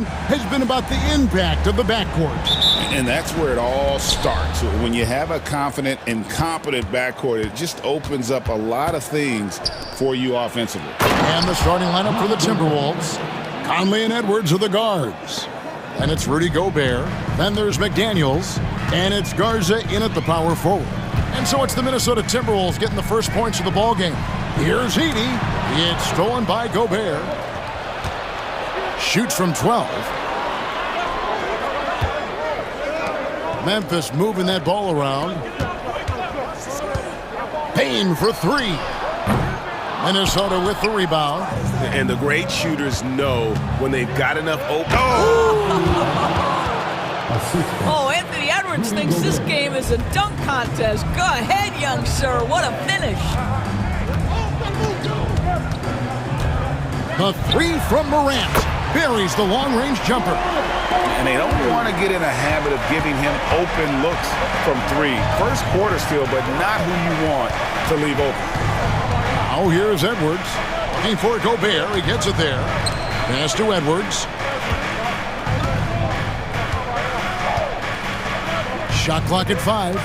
has been about the impact of the backcourt. And that's where it all starts. When you have a confident and competent backcourt, it just opens up a lot of things for you offensively. And the starting lineup for the Timberwolves. Conley and Edwards are the guards. And it's Rudy Gobert. Then there's McDaniels. And it's Garza in at the power forward. And so it's the Minnesota Timberwolves getting the first points of the ballgame. Here's Edey. It's stolen by Gobert. Shoots from 12. Memphis moving that ball around. Payne for three. Minnesota with the rebound. And the great shooters know when they've got enough open. Oh, Anthony Edwards thinks this game is a dunk contest. Go ahead, young sir. What a finish. The three from Morant buries the long-range jumper. And they don't want to get in a habit of giving him open looks from three. First quarter still, but not who you want to leave open. Now here's Edwards. Looking for Gobert. He gets it there. Pass to Edwards. Shot clock at 5.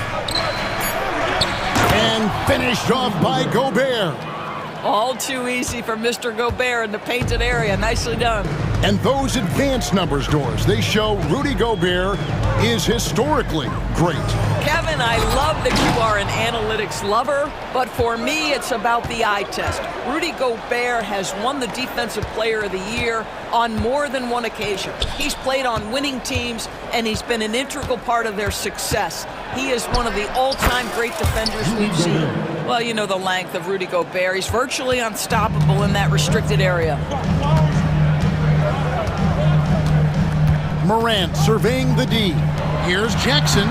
And finished off by Gobert. All too easy for Mr. Gobert in the painted area. Nicely done. And those advanced numbers, Doris, they show Rudy Gobert is historically great. Kevin, I love that you are an analytics lover, but for me, it's about the eye test. Rudy Gobert has won the Defensive Player of the Year on more than one occasion. He's played on winning teams, and he's been an integral part of their success. He is one of the all-time great defenders we've seen. Well, you know the length of Rudy Gobert. He's virtually unstoppable in that restricted area. Morant surveying the D. Here's Jackson.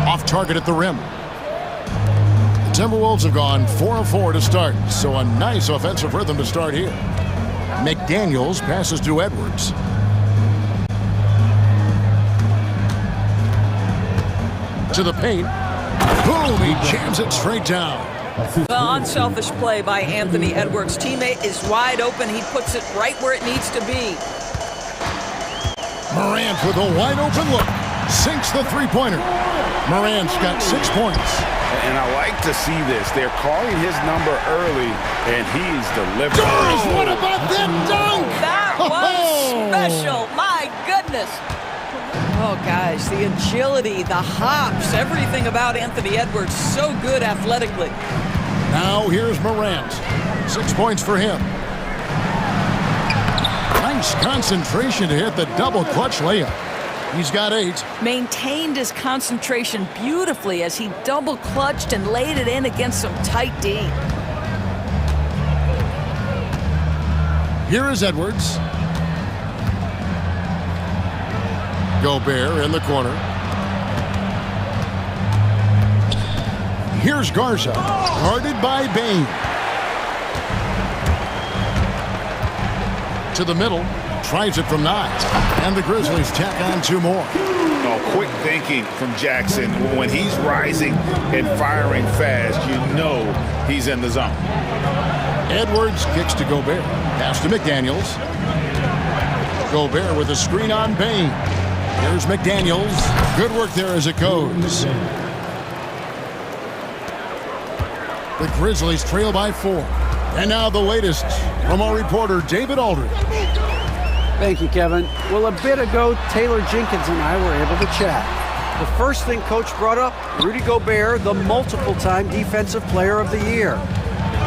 Off target at the rim. The Timberwolves have gone 4 of 4 to start, so a nice offensive rhythm to start here. McDaniels passes to Edwards. To the paint. Boom, he jams it straight down. Well, unselfish play by Anthony Edwards. Teammate is wide open. He puts it right where it needs to be. Morant with a wide open look. Sinks the three-pointer. Morant's got 6 points. And I like to see this. They're calling his number early, and he's delivering. Doris, what about that dunk? That was special. My goodness. Oh, guys, the agility, the hops, everything about Anthony Edwards, so good athletically. Now here's Morant. 6 points for him. Nice concentration to hit the double clutch layup. He's got 8. Maintained his concentration beautifully as he double clutched and laid it in against some tight D. Here is Edwards. Gobert in the corner. Here's Garza, guarded by Bane. To the middle, tries it from 9. And the Grizzlies tack on 2 more. Oh, quick thinking from Jackson. When he's rising and firing fast, you know he's in the zone. Edwards kicks to Gobert. Pass to McDaniels. Gobert with a screen on Bane. Here's McDaniels. Good work there as it goes. The Grizzlies trail by 4. And now the latest from our reporter, David Aldridge. Thank you, Kevin. Well, a bit ago, Taylor Jenkins and I were able to chat. The first thing Coach brought up, Rudy Gobert, the multiple-time Defensive Player of the Year.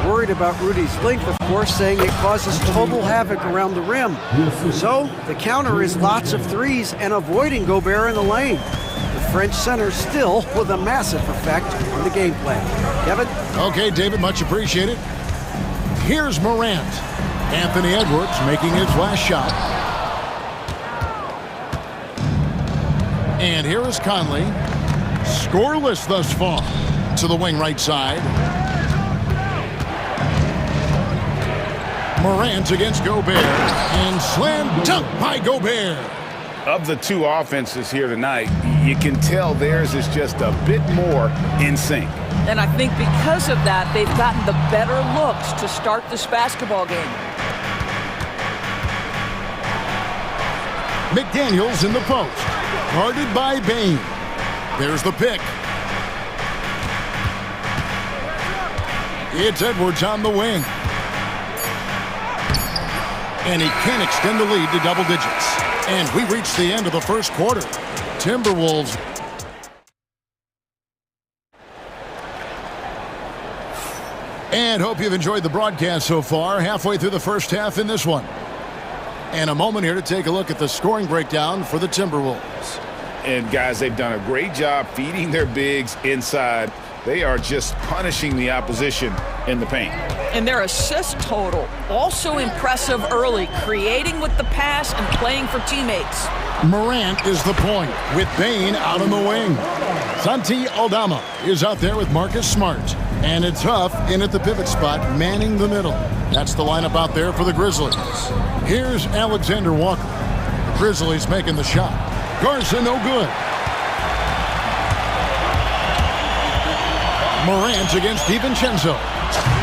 Worried about Rudy's length, of course, saying it causes total havoc around the rim. So the counter is lots of threes and avoiding Gobert in the lane. The French center still with a massive effect on the game plan. Kevin? Okay, David, much appreciated. Here's Morant. Anthony Edwards making his last shot. And here is Conley. Scoreless thus far. To the wing right side. Morant against Gobert. And slam dunk by Gobert. Of the 2 offenses here tonight, you can tell theirs is just a bit more in sync. And I think because of that, they've gotten the better looks to start this basketball game. McDaniels in the post. Guarded by Bain. There's the pick. It's Edwards on the wing. And he can't extend the lead to double digits. And we reach the end of the first quarter. Timberwolves. And hope you've enjoyed the broadcast so far. Halfway through the first half in this one. And a moment here to take a look at the scoring breakdown for the Timberwolves. And guys, they've done a great job feeding their bigs inside. They are just punishing the opposition in the paint. And their assist total, also impressive early, creating with the pass and playing for teammates. Morant is the point, with Bain out on the wing. Santi Aldama is out there with Marcus Smart. And it's Huff in at the pivot spot, manning the middle. That's the lineup out there for the Grizzlies. Here's Alexander Walker. The Grizzlies making the shot. Garza no good. Morant against DiVincenzo.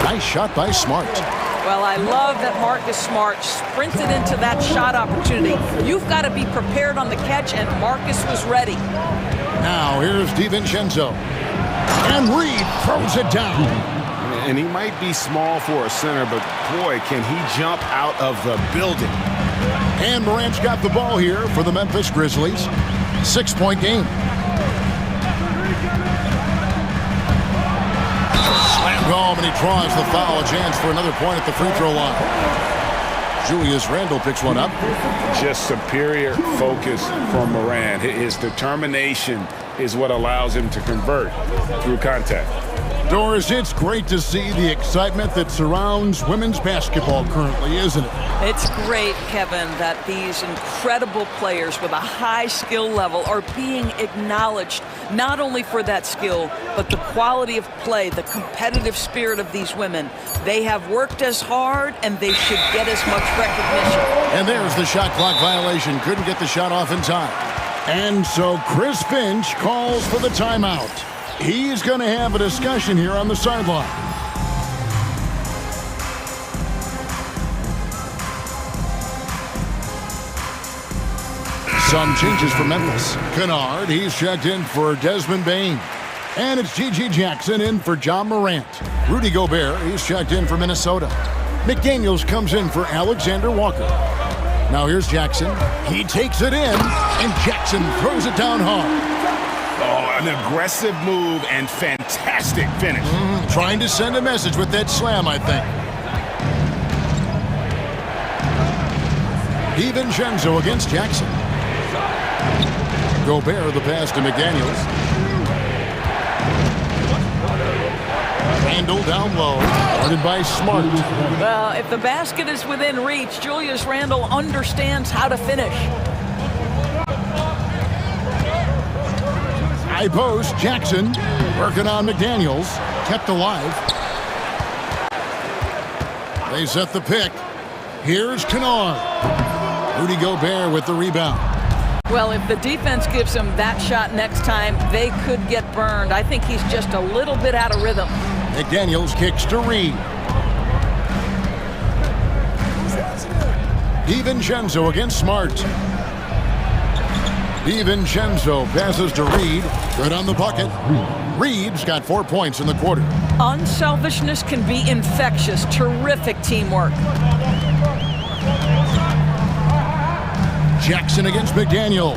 Nice shot by Smart. Well, I love that Marcus Smart sprinted into that shot opportunity. You've got to be prepared on the catch, and Marcus was ready. Now here's DiVincenzo. And Reed throws it down. And he might be small for a center, but boy, can he jump out of the building. And Morant's got the ball here for the Memphis Grizzlies. 6-point game. Slammed home, and he draws the foul. A chance for another point at the free throw line. Julius Randle picks one up. Just superior focus from Morant. His determination is what allows him to convert through contact. Doris, it's great to see the excitement that surrounds women's basketball currently, isn't it? It's great, Kevin, that these incredible players with a high skill level are being acknowledged, not only for that skill, but the quality of play, the competitive spirit of these women. They have worked as hard, and they should get as much recognition. And there's the shot clock violation. Couldn't get the shot off in time. And so Chris Finch calls for the timeout. He's going to have a discussion here on the sideline. Sun changes for Memphis. Kennard, he's checked in for Desmond Bain. And it's G.G. Jackson in for John Morant. Rudy Gobert, he's checked in for Minnesota. McDaniels comes in for Alexander Walker. Now here's Jackson. He takes it in, and Jackson throws it down hard. Oh, an aggressive move and fantastic finish. Trying to send a message with that slam, I think. DiVincenzo against Jackson. Gobert the pass to McDaniels. Randle down low, guarded by Smart. Well, if the basket is within reach, Julius Randle understands how to finish. High post, Jackson working on McDaniels, kept alive. They set the pick. Here's Kennard. Rudy Gobert with the rebound. Well, if the defense gives him that shot next time, they could get burned. I think he's just a little bit out of rhythm. McDaniels kicks to Reed. DiVincenzo against Smart. DiVincenzo passes to Reed. Good on the bucket. Reed's got 4 points in the quarter. Unselfishness can be infectious. Terrific teamwork. Jackson against McDaniel.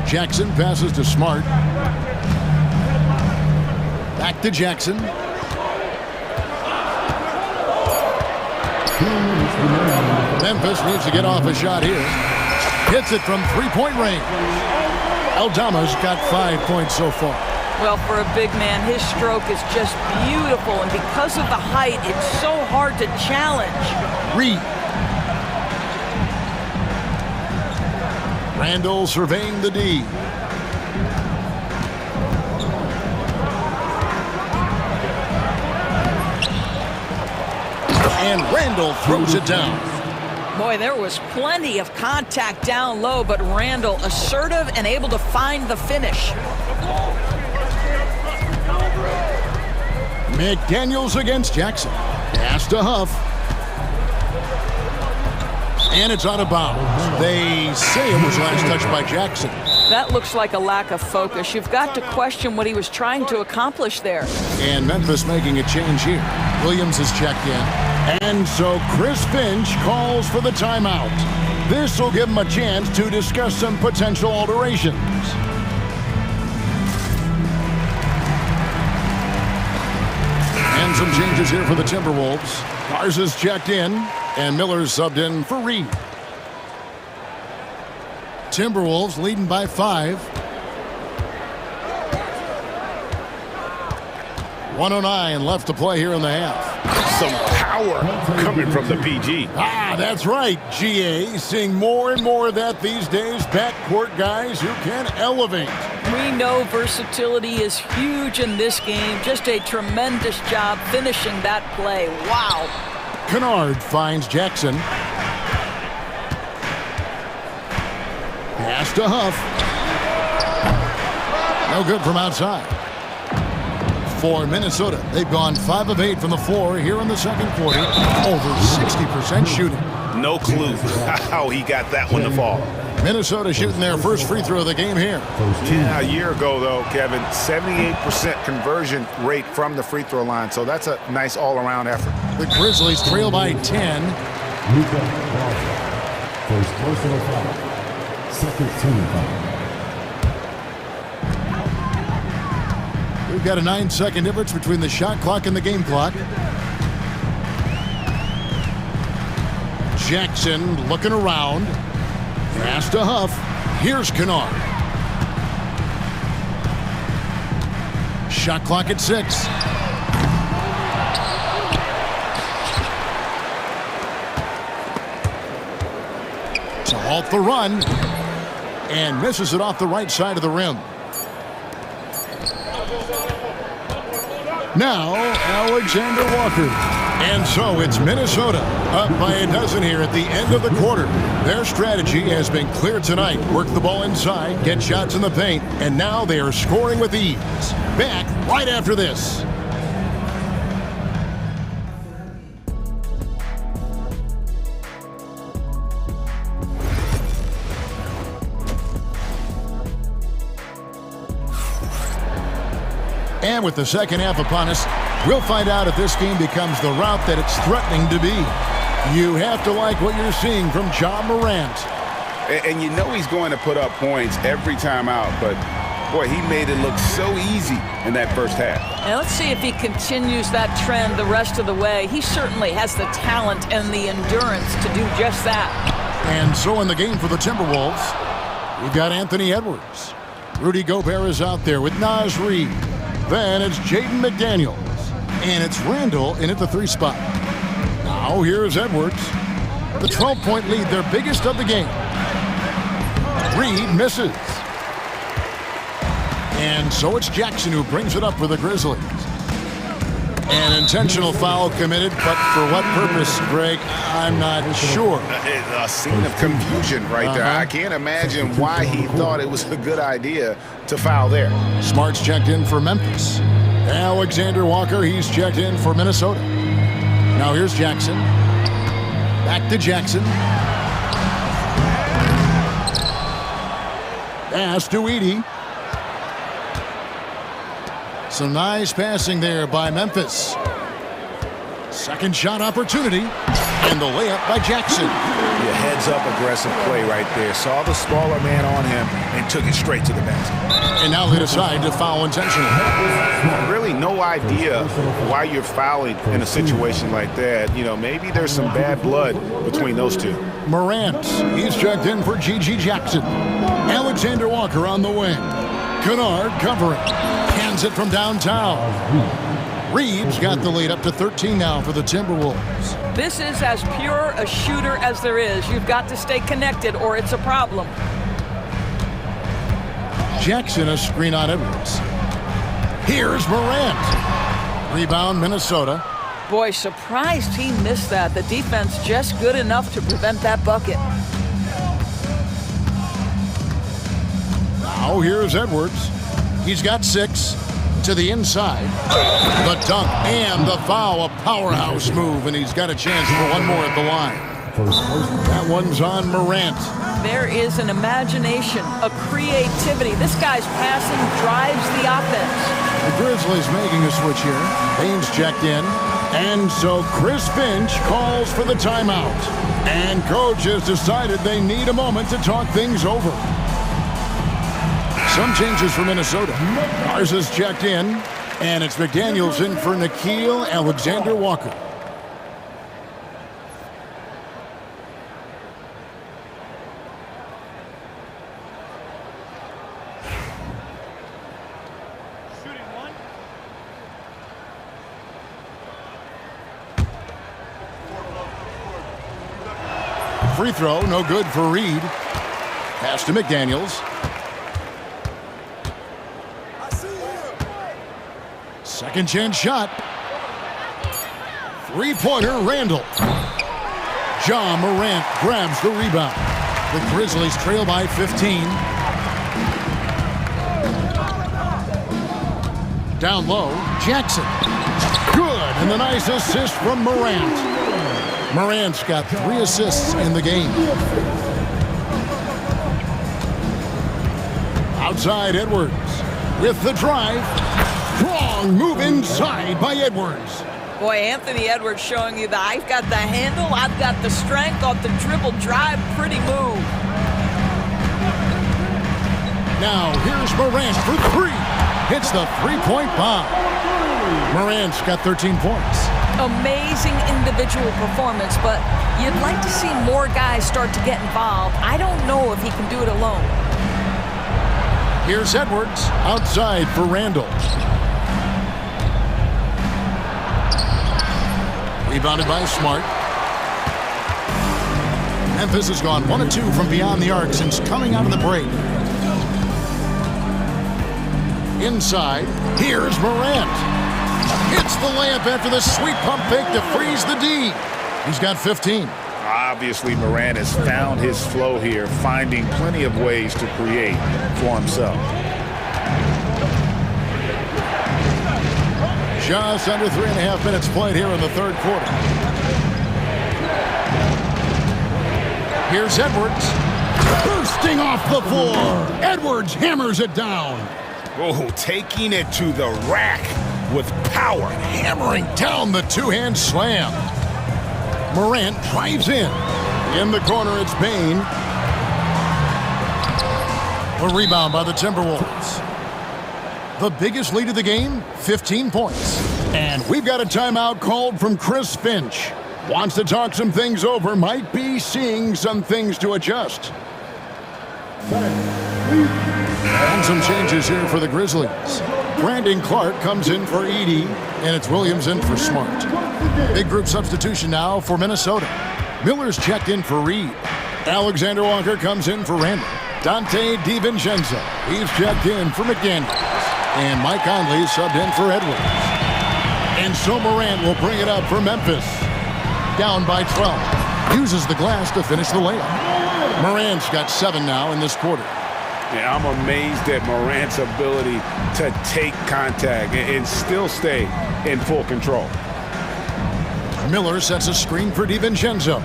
Jackson passes to Smart. Back to Jackson. Memphis needs to get off a shot here. Hits it from three-point range. Aldama's got 5 points so far. Well, for a big man, his stroke is just beautiful, and because of the height, it's so hard to challenge. Reed. Randle surveying the D. And Randle throws it down. Boy, there was plenty of contact down low, but Randle assertive and able to find the finish. McDaniels against Jackson. Pass to Huff. And it's out of bounds. They say it was last touched by Jackson. That looks like a lack of focus. You've got to question what he was trying to accomplish there. And Memphis making a change here. Williams is checked in. And so Chris Finch calls for the timeout. This will give him a chance to discuss some potential alterations. And some changes here for the Timberwolves. Garza's checked in, and Miller's subbed in for Reed. Timberwolves leading by 5. 1:09 left to play here in the half. Some power coming from the PG. That's right, GA. Seeing more and more of that these days. Backcourt guys who can elevate. We know versatility is huge in this game. Just a tremendous job finishing that play. Wow. Kennard finds Jackson. Pass to Huff. No good from outside. For Minnesota, they've gone 5 of 8 from the floor here in the second quarter. Over 60% shooting. No clue how he got that one to fall. Minnesota shooting their first free throw of the game here. Yeah, a year ago, though, Kevin, 78% conversion rate from the free throw line. So that's a nice all-around effort. The Grizzlies trail by 10. First personal foul. Second team foul. We've got a 9-second difference between the shot clock and the game clock. Jackson looking around. Pass to Huff. Here's Kennard. Shot clock at 6. To halt the run. And misses it off the right side of the rim. Now, Alexander Walker. And so it's Minnesota up by a dozen here at the end of the quarter. Their strategy has been clear tonight. Work the ball inside, get shots in the paint, and now they are scoring with ease. Back right after this. And with the second half upon us, we'll find out if this game becomes the route that it's threatening to be. You have to like what you're seeing from John Morant. And you know he's going to put up points every time out, but boy, he made it look so easy in that first half. Now let's see if he continues that trend the rest of the way. He certainly has the talent and the endurance to do just that. And so in the game for the Timberwolves, we've got Anthony Edwards. Rudy Gobert is out there with Naz Reid. Then it's Jaden McDaniels. And it's Randall in at the 3 spot. Now here's Edwards. The 12-point lead, their biggest of the game. Reid misses. And so it's Jackson who brings it up for the Grizzlies. An intentional foul committed, but for what purpose, Greg, I'm not sure. A scene of confusion right there. I can't imagine why he thought it was a good idea to foul there. Smart's checked in for Memphis. Alexander Walker, he's checked in for Minnesota. Now here's Jackson. Back to Jackson. Pass to Edey. Some nice passing there by Memphis. Second shot opportunity. And the layup by Jackson. Yeah, heads-up aggressive play right there. Saw the smaller man on him and took it straight to the basket. And now they decide to foul intentionally. Really no idea why you're fouling in a situation like that. You know, maybe there's some bad blood between those two. Morant, he's checked in for G.G. Jackson. Alexander Walker on the wing. Kennard covering. Hands it from downtown. Reeves got the lead up to 13 now for the Timberwolves. This is as pure a shooter as there is. You've got to stay connected or it's a problem. Jackson a screen on Edwards. Here's Morant. Rebound Minnesota. Boy, surprised he missed that. The defense just good enough to prevent that bucket. Now here's Edwards. He's got 6 to the inside. The dunk and the foul, a powerhouse move, and he's got a chance for one more at the line. First person. That one's on Morant. There is an imagination, a creativity. This guy's passing drives the offense. The Grizzlies making a switch here. Baines checked in. And so Chris Finch calls for the timeout. And coach has decided they need a moment to talk things over. Some changes for Minnesota. Garza's checked in. And it's McDaniels in for Nickeil Alexander-Walker. Free throw, no good for Reed. Pass to McDaniels. Second chance shot. Three-pointer, Randall. Ja Morant grabs the rebound. The Grizzlies trail by 15. Down low, Jackson. Good, and the nice assist from Morant. Morant's got 3 assists in the game. Outside Edwards with the drive. Strong move inside by Edwards. Boy, Anthony Edwards showing you that I've got the handle, I've got the strength off the dribble drive. Pretty move. Now here's Morant for 3. Hits the three-point bomb. Morant's got 13 points. Amazing individual performance, but you'd like to see more guys start to get involved. I don't know if he can do it alone. Here's Edwards outside for Randall. Rebounded by Smart. Memphis has gone 1 of 2 from beyond the arc since coming out of the break. Inside, here's Morant. Hits the layup after the sweet pump fake to freeze the D. He's got 15. Obviously, Morant has found his flow here, finding plenty of ways to create for himself. Just under 3.5 minutes played here in the third quarter. Here's Edwards. Bursting off the floor. Edwards hammers it down. Oh, taking it to the rack with power. Hammering down the two-hand slam. Morant drives in. In the corner, it's Bane. A rebound by the Timberwolves. The biggest lead of the game, 15 points. And we've got a timeout called from Chris Finch. Wants to talk some things over, might be seeing some things to adjust. And some changes here for the Grizzlies. Brandon Clark comes in for Edey, and it's Williams in for Smart. Big group substitution now for Minnesota. Miller's checked in for Reed. Alexander Walker comes in for Randall. Dante DiVincenzo, he's checked in for McDaniels. And Mike Conley subbed in for Edwards. And so Morant will bring it up for Memphis. Down by 12. Uses the glass to finish the layup. Morant's got 7 now in this quarter. Yeah, I'm amazed at Morant's ability to take contact and still stay in full control. Miller sets a screen for DiVincenzo.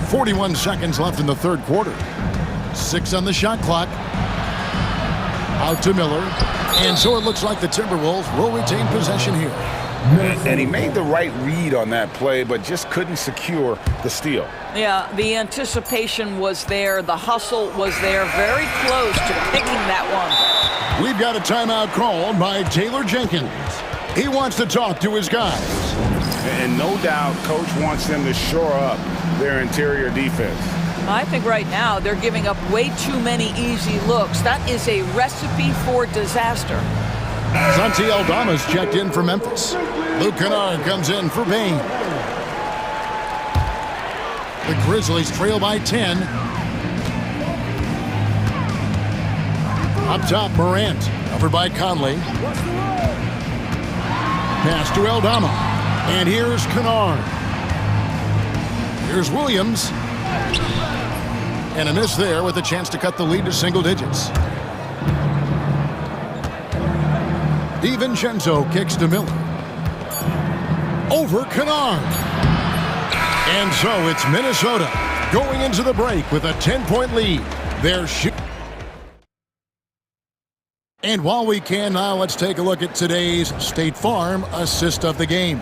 41 seconds left in the third quarter. 6 on the shot clock. Out to Miller. And so it looks like the Timberwolves will retain possession here. And he made the right read on that play, but just couldn't secure the steal. Yeah, the anticipation was there. The hustle was there. Very close to picking that one. We've got a timeout called by Taylor Jenkins. He wants to talk to his guys. And no doubt, coach wants them to shore up their interior defense. I think right now they're giving up way too many easy looks. That is a recipe for disaster. Santi Aldama's checked in for Memphis. Luke Kennard comes in for Bane. The Grizzlies trail by 10. Up top, Morant. Covered by Conley. Pass to Aldama. And here's Kennard. Here's Williams. And a miss there with a chance to cut the lead to single digits. DiVincenzo kicks to Miller. over Kennard. And so it's Minnesota going into the break with a 10-point lead. They're And while we can now, let's take a look at today's State Farm assist of the game.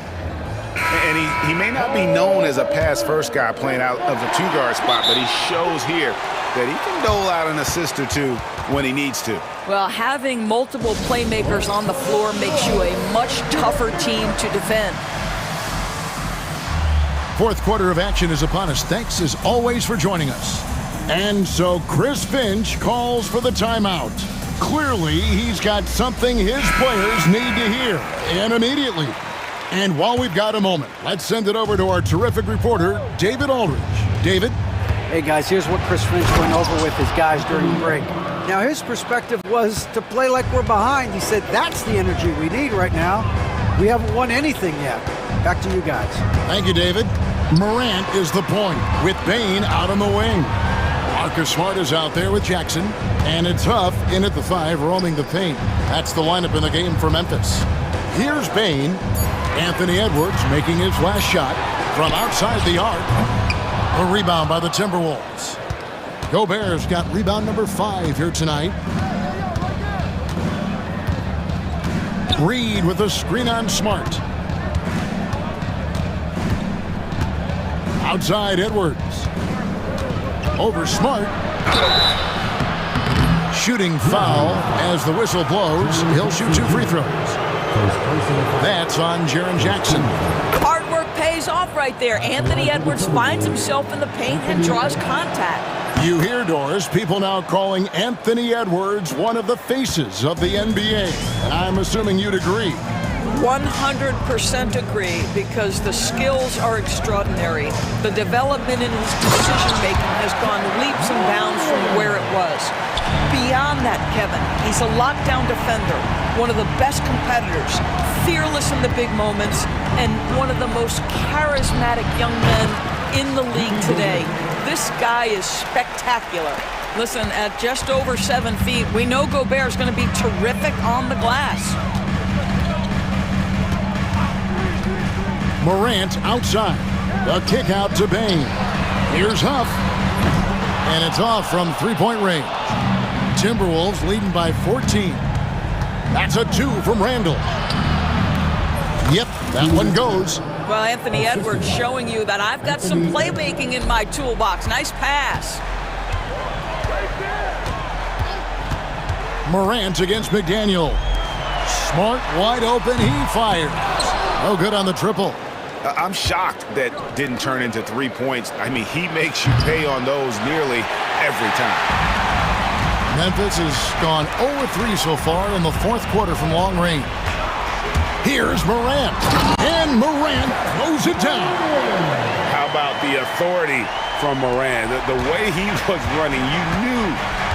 And he may not be known as a pass-first guy playing out of the two-guard spot, but he shows here that he can dole out an assist or two when he needs to. Well, having multiple playmakers on the floor makes you a much tougher team to defend. Fourth quarter of action is upon us. Thanks, as always, for joining us. And so Chris Finch calls for the timeout. Clearly, he's got something his players need to hear, and immediately. And while we've got a moment, let's send it over to our terrific reporter, David Aldridge. David? Hey guys, here's what Chris Finch went over with his guys during the break. Now his perspective was to play like we're behind. He said that's the energy we need right now. We haven't won anything yet. Back to you guys. Thank you, David. Morant is the point with Bain out on the wing. Marcus Smart is out there with Jackson. And it's Huff in at the 5, roaming the paint. That's the lineup in the game for Memphis. Here's Bain. Anthony Edwards making his last shot from outside the arc. A rebound by the Timberwolves. Gobert's got rebound number 5 here tonight. Reed with a screen on Smart. Outside Edwards. Over Smart. Shooting foul as the whistle blows. He'll shoot 2 free throws. That's on Jaren Jackson. Hard work pays off right there. Anthony Edwards finds himself in the paint and draws contact. You hear, Doris, people now calling Anthony Edwards one of the faces of the NBA. And I'm assuming you'd agree. 100% agree, because the skills are extraordinary. The development in his decision-making has gone leaps and bounds from where it was. Beyond that, Kevin, he's a lockdown defender, one of the best competitors, fearless in the big moments, and one of the most charismatic young men in the league today. This guy is spectacular. Listen, at just over 7 feet, we know Gobert's going to be terrific on the glass. Morant outside. The kick out to Bain. Here's Huff. And it's off from three-point range. Timberwolves leading by 14. That's a 2 from Randall. Yep, that one goes. Well, Anthony Edwards showing you that I've got some playmaking in my toolbox. Nice pass. Morant against McDaniel. Smart wide open. He fires. No good on the triple. I'm shocked that didn't turn into 3 points. I mean, he makes you pay on those nearly every time. Memphis has gone 0-3 so far in the fourth quarter from long range. Here's Morant. And Morant throws it down. How about the authority from Morant? The way he was running, you knew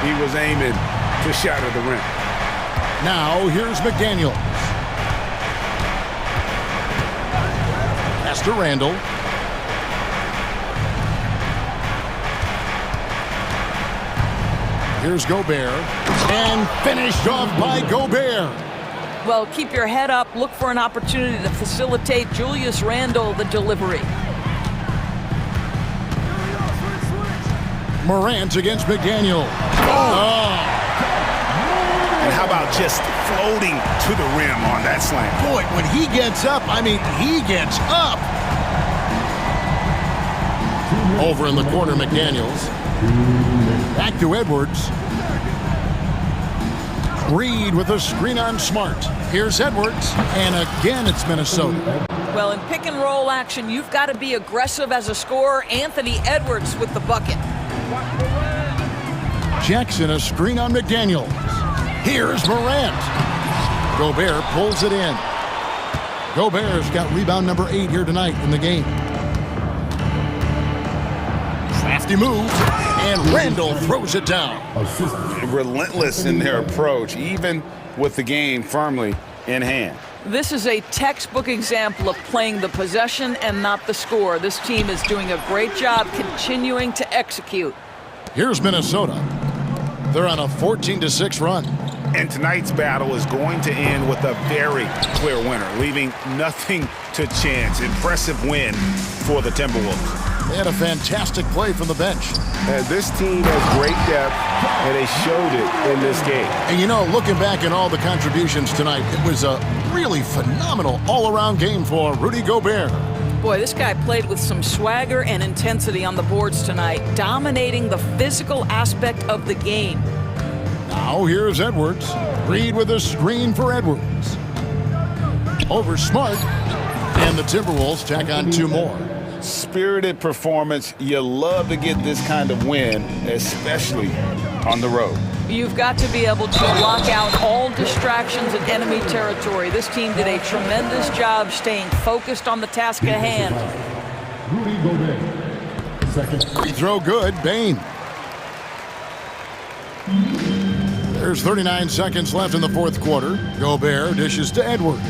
he was aiming to shatter the rim. Now, here's McDaniel. Pass to Randall. Here's Gobert. And finished off by Gobert. Well, keep your head up. Look for an opportunity to facilitate Julius Randle the delivery. Morant against McDaniel. Oh. And how about just floating to the rim on that slam? Boy, when he gets up, I mean, he gets up. Over in the corner, McDaniels. Back to Edwards. Reed with a screen on Smart. Here's Edwards, and again it's Minnesota. Well, in pick and roll action, you've got to be aggressive as a scorer. Anthony Edwards with the bucket. Jackson, a screen on McDaniels. Here's Morant. Gobert pulls it in. Gobert's got rebound number 8 here tonight in the game. Crafty move, and Randall throws it down. Relentless in their approach, even with the game firmly in hand. This is a textbook example of playing the possession and not the score. This team is doing a great job continuing to execute. Here's Minnesota. They're on a 14-6 run. And tonight's battle is going to end with a very clear winner, leaving nothing to chance. Impressive win for the Timberwolves. They had a fantastic play from the bench. And this team has great depth, and they showed it in this game. And you know, looking back at all the contributions tonight, it was a really phenomenal all-around game for Rudy Gobert. Boy, this guy played with some swagger and intensity on the boards tonight, dominating the physical aspect of the game. Now here's Edwards. Reed with a screen for Edwards. Over Smart. And the Timberwolves tack on 2 more. Spirited performance. You love to get this kind of win, especially on the road. You've got to be able to block out all distractions in enemy territory. This team did a tremendous job staying focused on the task at hand. Rudy Gobert. Second. Free throw good, Bain. There's 39 seconds left in the 4th quarter. Gobert dishes to Edwards.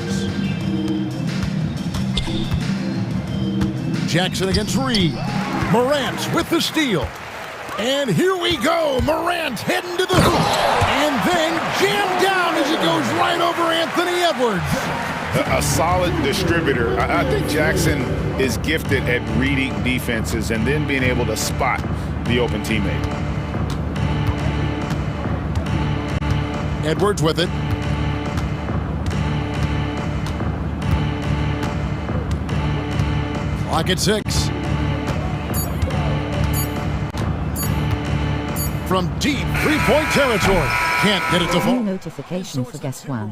Jackson against Reed. Morant with the steal. And here we go. Morant heading to the hoop. And then jammed down as it goes right over Anthony Edwards. A solid distributor. I think Jackson is gifted at reading defenses and then being able to spot the open teammate. Edwards with it. Clock at 6. From deep 3-point territory. Can't get it to fall. New notification for guest one.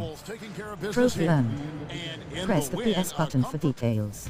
Problem. Press the PS button for details.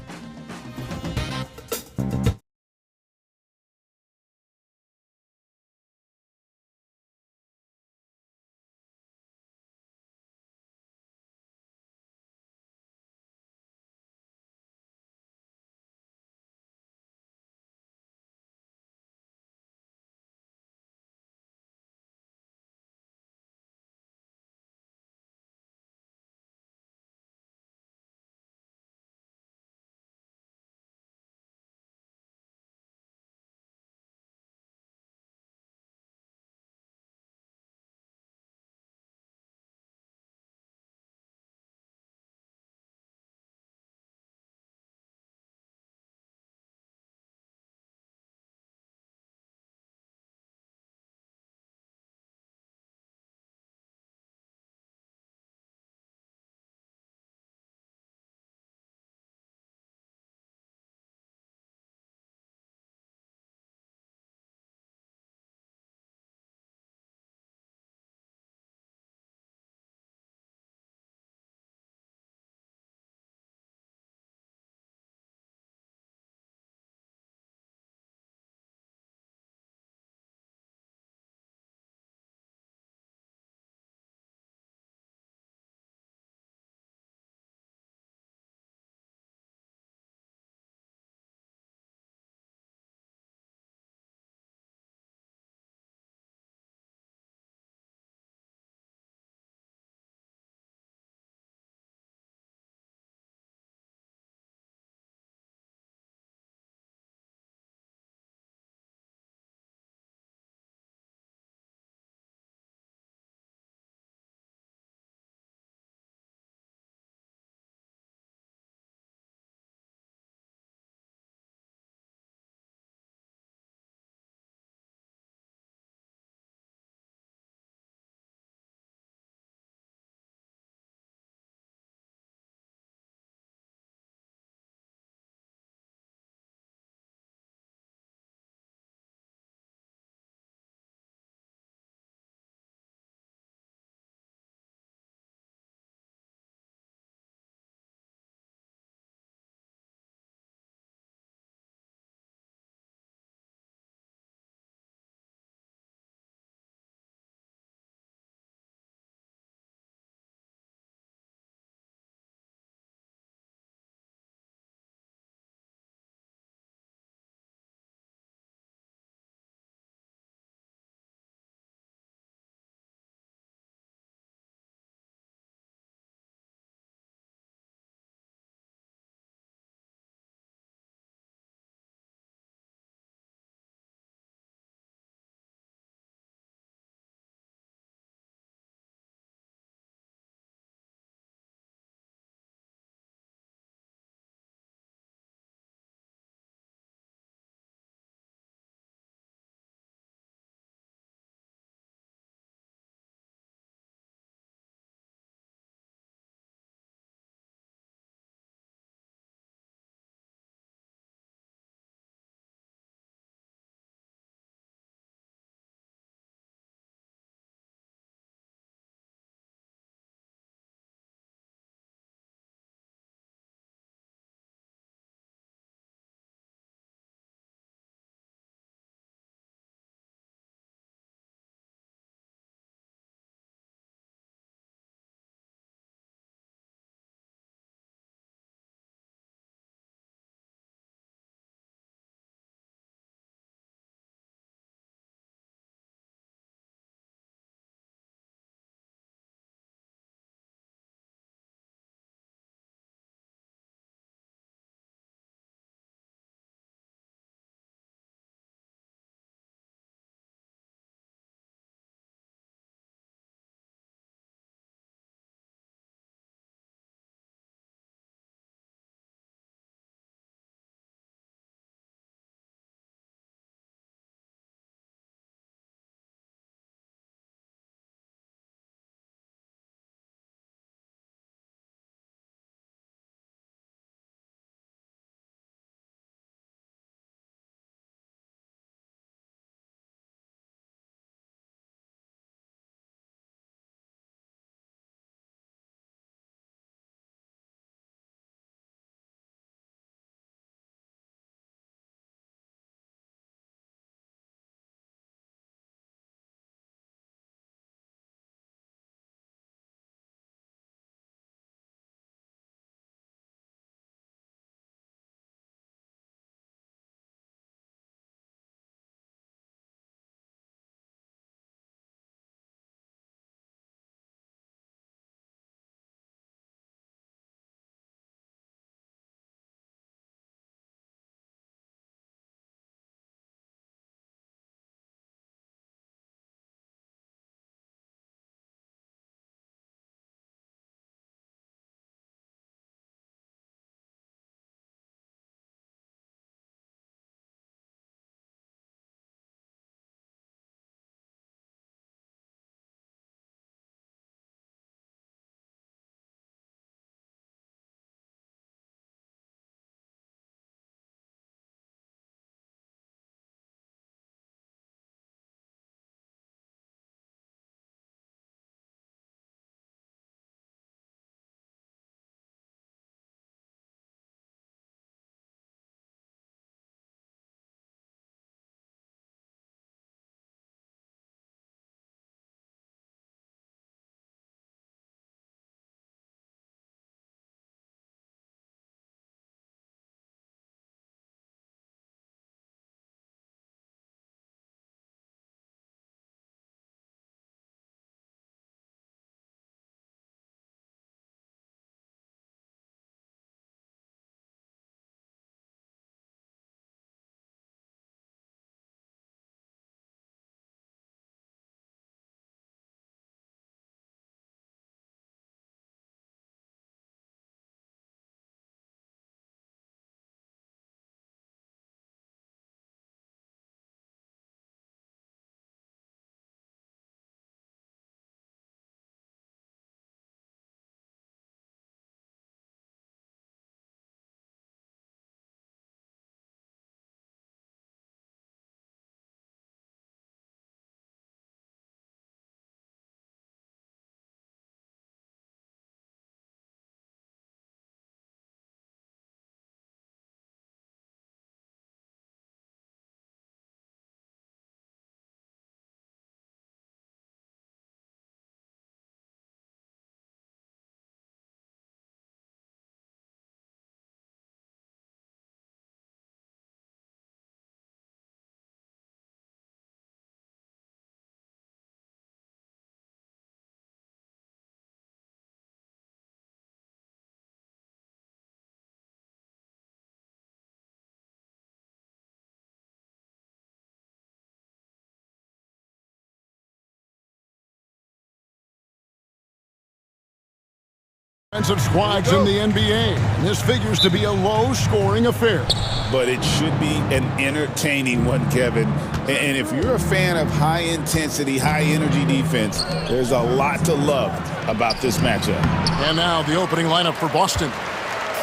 Defensive squads in the NBA. This figures to be a low-scoring affair. But it should be an entertaining one, Kevin. And if you're a fan of high-intensity, high-energy defense, there's a lot to love about this matchup. And now the opening lineup for Boston.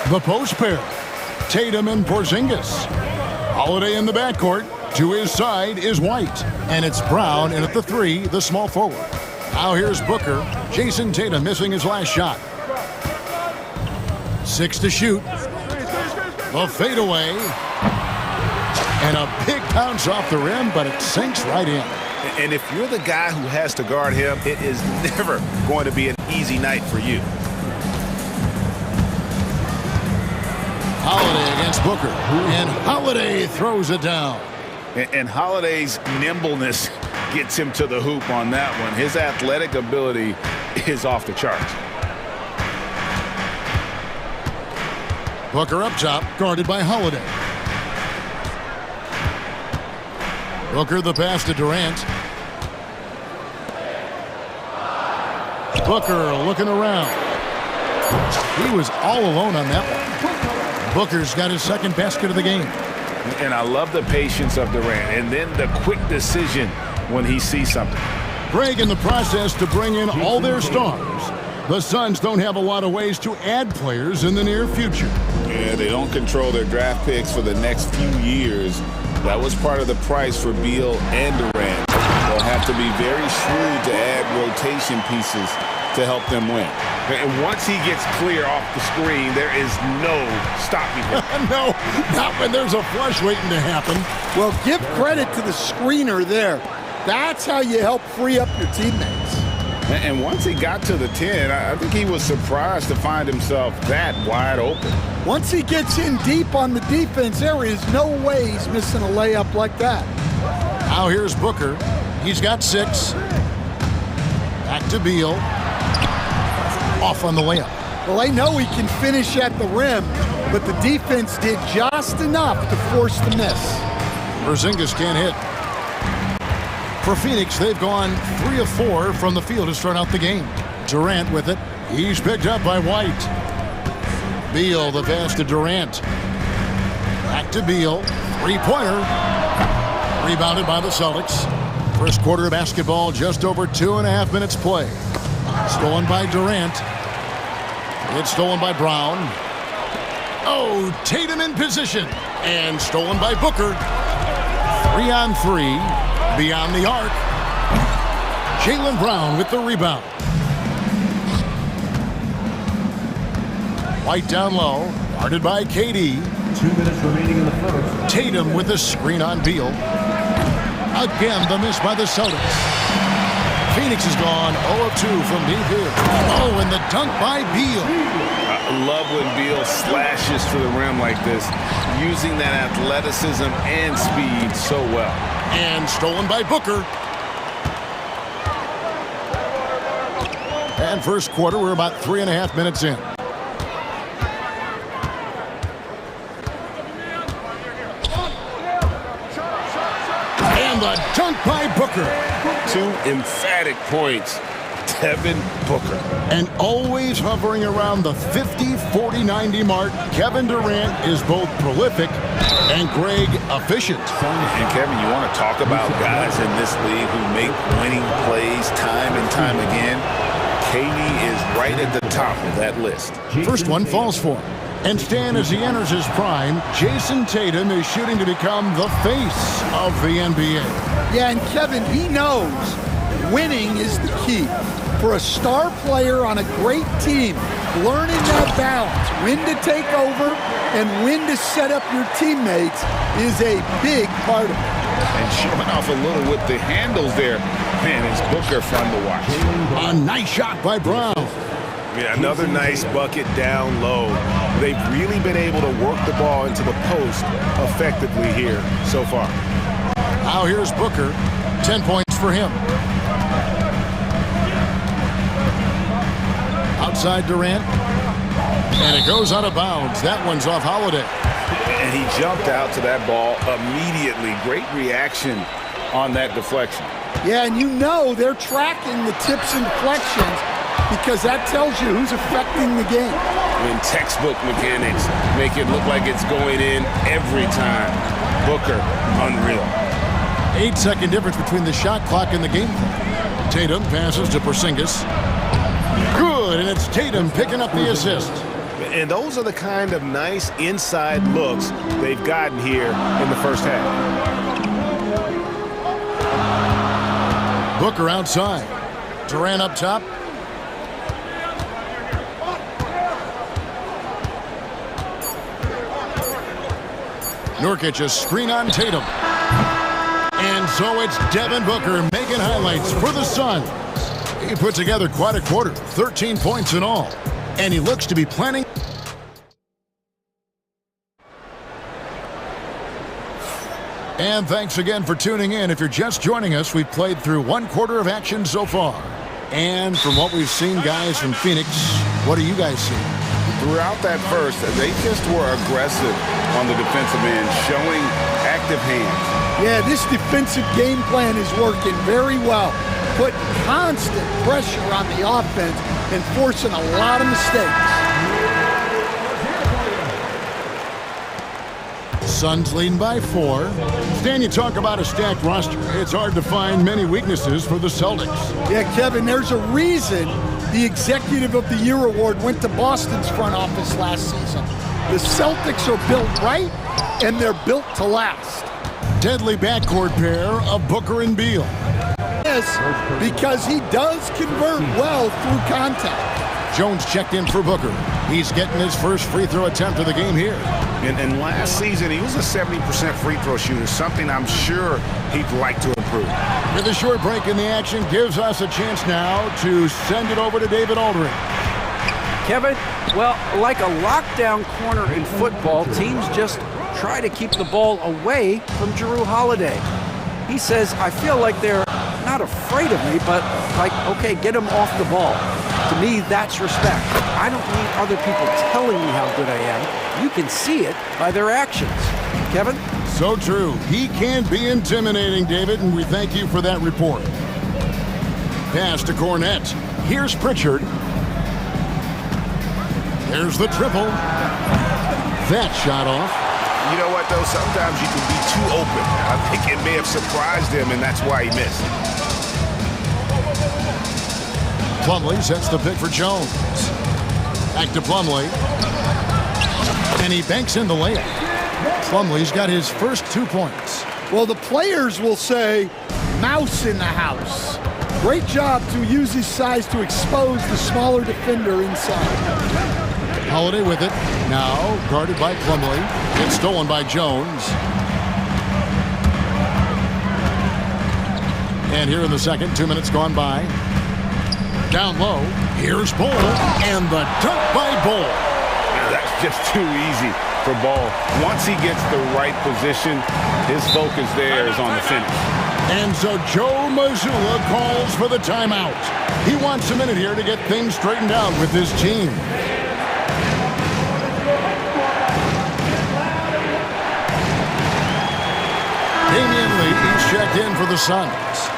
The post pair, Tatum and Porzingis. Holiday in the backcourt. To his side is White. And it's Brown in at the 3, the small forward. Now here's Booker. Jason Tatum missing his last shot. 6 to shoot. The fadeaway. And a big bounce off the rim, but it sinks right in. And if you're the guy who has to guard him, it is never going to be an easy night for you. Holiday against Booker. And Holiday throws it down. And Holiday's nimbleness gets him to the hoop on that one. His athletic ability is off the charts. Booker up top, guarded by Holiday. Booker the pass to Durant. Booker looking around. He was all alone on that one. Booker's got his second basket of the game. And I love the patience of Durant, and then the quick decision when he sees something. Greg in the process to bring in all their stars. The Suns don't have a lot of ways to add players in the near future. Yeah, they don't control their draft picks for the next few years. That was part of the price for Beal and Durant. They'll have to be very shrewd to add rotation pieces to help them win. And once he gets clear off the screen, there is no stopping him. No, not when there's a flush waiting to happen. Well, give credit to the screener there. That's how you help free up your teammates. And once he got to the 10, I think he was surprised to find himself that wide open. Once he gets in deep on the defense, there is no way he's missing a layup like that. Now here's Booker. He's got 6. Back to Beal. Off on the layup. Well, they know he can finish at the rim, but the defense did just enough to force the miss. Porzingis can't hit. For Phoenix, they've gone 3 of 4 from the field to start out the game. Durant with it. He's picked up by White. Beal the pass to Durant. Back to Beal. 3-pointer. Rebounded by the Celtics. First quarter of basketball, just over 2.5 minutes play. Stolen by Durant. It's stolen by Brown. Oh, Tatum in position. And stolen by Booker. 3-on-3. Beyond the arc. Jaylen Brown with the rebound. White down low. Guarded by KD. 2 minutes remaining in the first. Tatum with a screen on Beal. Again, the miss by the Celtics. Phoenix is gone 0 of 2 from deep here. Oh, and the dunk by Beal. I love when Beal slashes to the rim like this, using that athleticism and speed so well. And stolen by Booker. And first quarter, we're about 3.5 minutes in. And the dunk by Booker. 2 emphatic points. Kevin Booker. And always hovering around the 50, 40, 90 mark, Kevin Durant is both prolific and Greg efficient. And Kevin, you want to talk about guys in this league who make winning plays time and time again? KD is right at the top of that list. First one falls for him. And Stan, as he enters his prime, Jason Tatum is shooting to become the face of the NBA. Yeah, and Kevin, he knows winning is the key. For a star player on a great team, learning that balance, when to take over and when to set up your teammates is a big part of it. And showing off a little with the handles there. Man, is Booker fun to watch. A nice shot by Brown. Yeah, another nice bucket down low. They've really been able to work the ball into the post effectively here so far. Now here's Booker. 10 points for him. Outside Durant. And it goes out of bounds. That one's off Holiday. And he jumped out to that ball immediately. Great reaction on that deflection. Yeah, and you know they're tracking the tips and deflections because that tells you who's affecting the game. When textbook mechanics make it look like it's going in every time. Booker, unreal. 8-second difference between the shot clock and the game clock. Tatum passes to Porzingis. Good, and it's Tatum picking up the assist. And those are the kind of nice inside looks they've gotten here in the first half. Booker outside. Durant up top. Nurkic a screen on Tatum. And so it's Devin Booker making highlights for the Suns. He put together quite a quarter, 13 points in all. And he looks to be planning. And thanks again for tuning in. If you're just joining us, we've played through one quarter of action so far. And from what we've seen, guys, from Phoenix, what do you guys see? Throughout that first, they just were aggressive on the defensive end, showing active hands. Yeah, this defensive game plan is working very well. Putting constant pressure on the offense and forcing a lot of mistakes. Suns leading by 4. Stan, you talk about a stacked roster. It's hard to find many weaknesses for the Celtics. Yeah, Kevin, there's a reason the Executive of the Year award went to Boston's front office last season. The Celtics are built right, and they're built to last. Deadly backcourt pair of Booker and Beal. Yes, because he does convert well through contact. Jones checked in for Booker. He's getting his first free throw attempt of the game here. And last season, he was a 70% free throw shooter, something I'm sure he'd like to improve. With a short break in the action, gives us a chance now to send it over to David Aldridge. Kevin, well, like a lockdown corner in football, teams just try to keep the ball away from Jrue Holiday. He says, I feel like they're not afraid of me, but like, okay, get him off the ball. To me, that's respect. I don't need other people telling me how good I am. You can see it by their actions. Kevin? So true. He can be intimidating, David, and we thank you for that report. Pass to Cornette. Here's Pritchard. There's the triple. That shot off. You know what, though? Sometimes you can be too open. I think it may have surprised him, and that's why he missed. Plumlee sets the pick for Jones. Back to Plumlee. And he banks in the layup. Plumlee's got his first 2 points. Well, the players will say, mouse in the house. Great job to use his size to expose the smaller defender inside. Holiday with it. Now guarded by Plumlee. It's stolen by Jones. And here in the second, 2 minutes gone by. Down low, here's Ball, and the dunk by Ball. That's just too easy for Ball. Once he gets the right position, his focus there is on the finish. And so Joe Mazzulla calls for the timeout. He wants a minute here to get things straightened out with his team. Damian Lee is checked in for the Suns,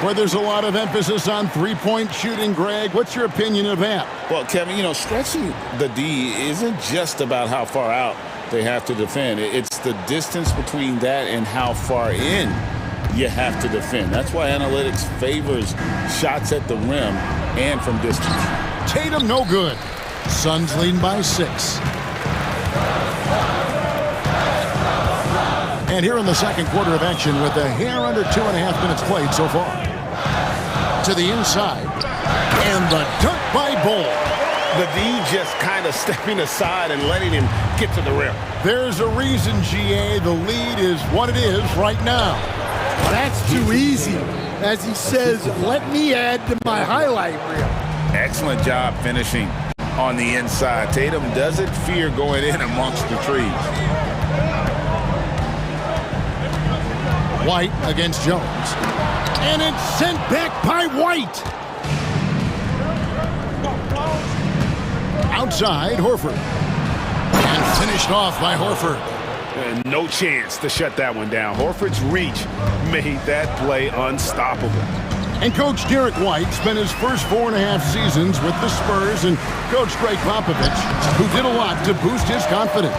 where there's a lot of emphasis on three-point shooting. Greg, what's your opinion of that? Well, Kevin, you know, stretching the D isn't just about how far out they have to defend. It's the distance between that and how far in you have to defend. That's why analytics favors shots at the rim and from distance. Tatum no good. Suns leading by 6. And here in the second quarter of action with a hair under 2.5 minutes played so far. To the inside. And the dunk by Ball. The D just kind of stepping aside and letting him get to the rim. There's a reason, GA, the lead is what it is right now. That's too easy. As he says, let me add to my highlight reel. Excellent job finishing on the inside. Tatum doesn't fear going in amongst the trees. White against Jones. And it's sent back by White. Outside, Horford. And finished off by Horford. No chance to shut that one down. Horford's reach made that play unstoppable. And Coach Derek White spent his first 4.5 seasons with the Spurs and Coach Greg Popovich, who did a lot to boost his confidence.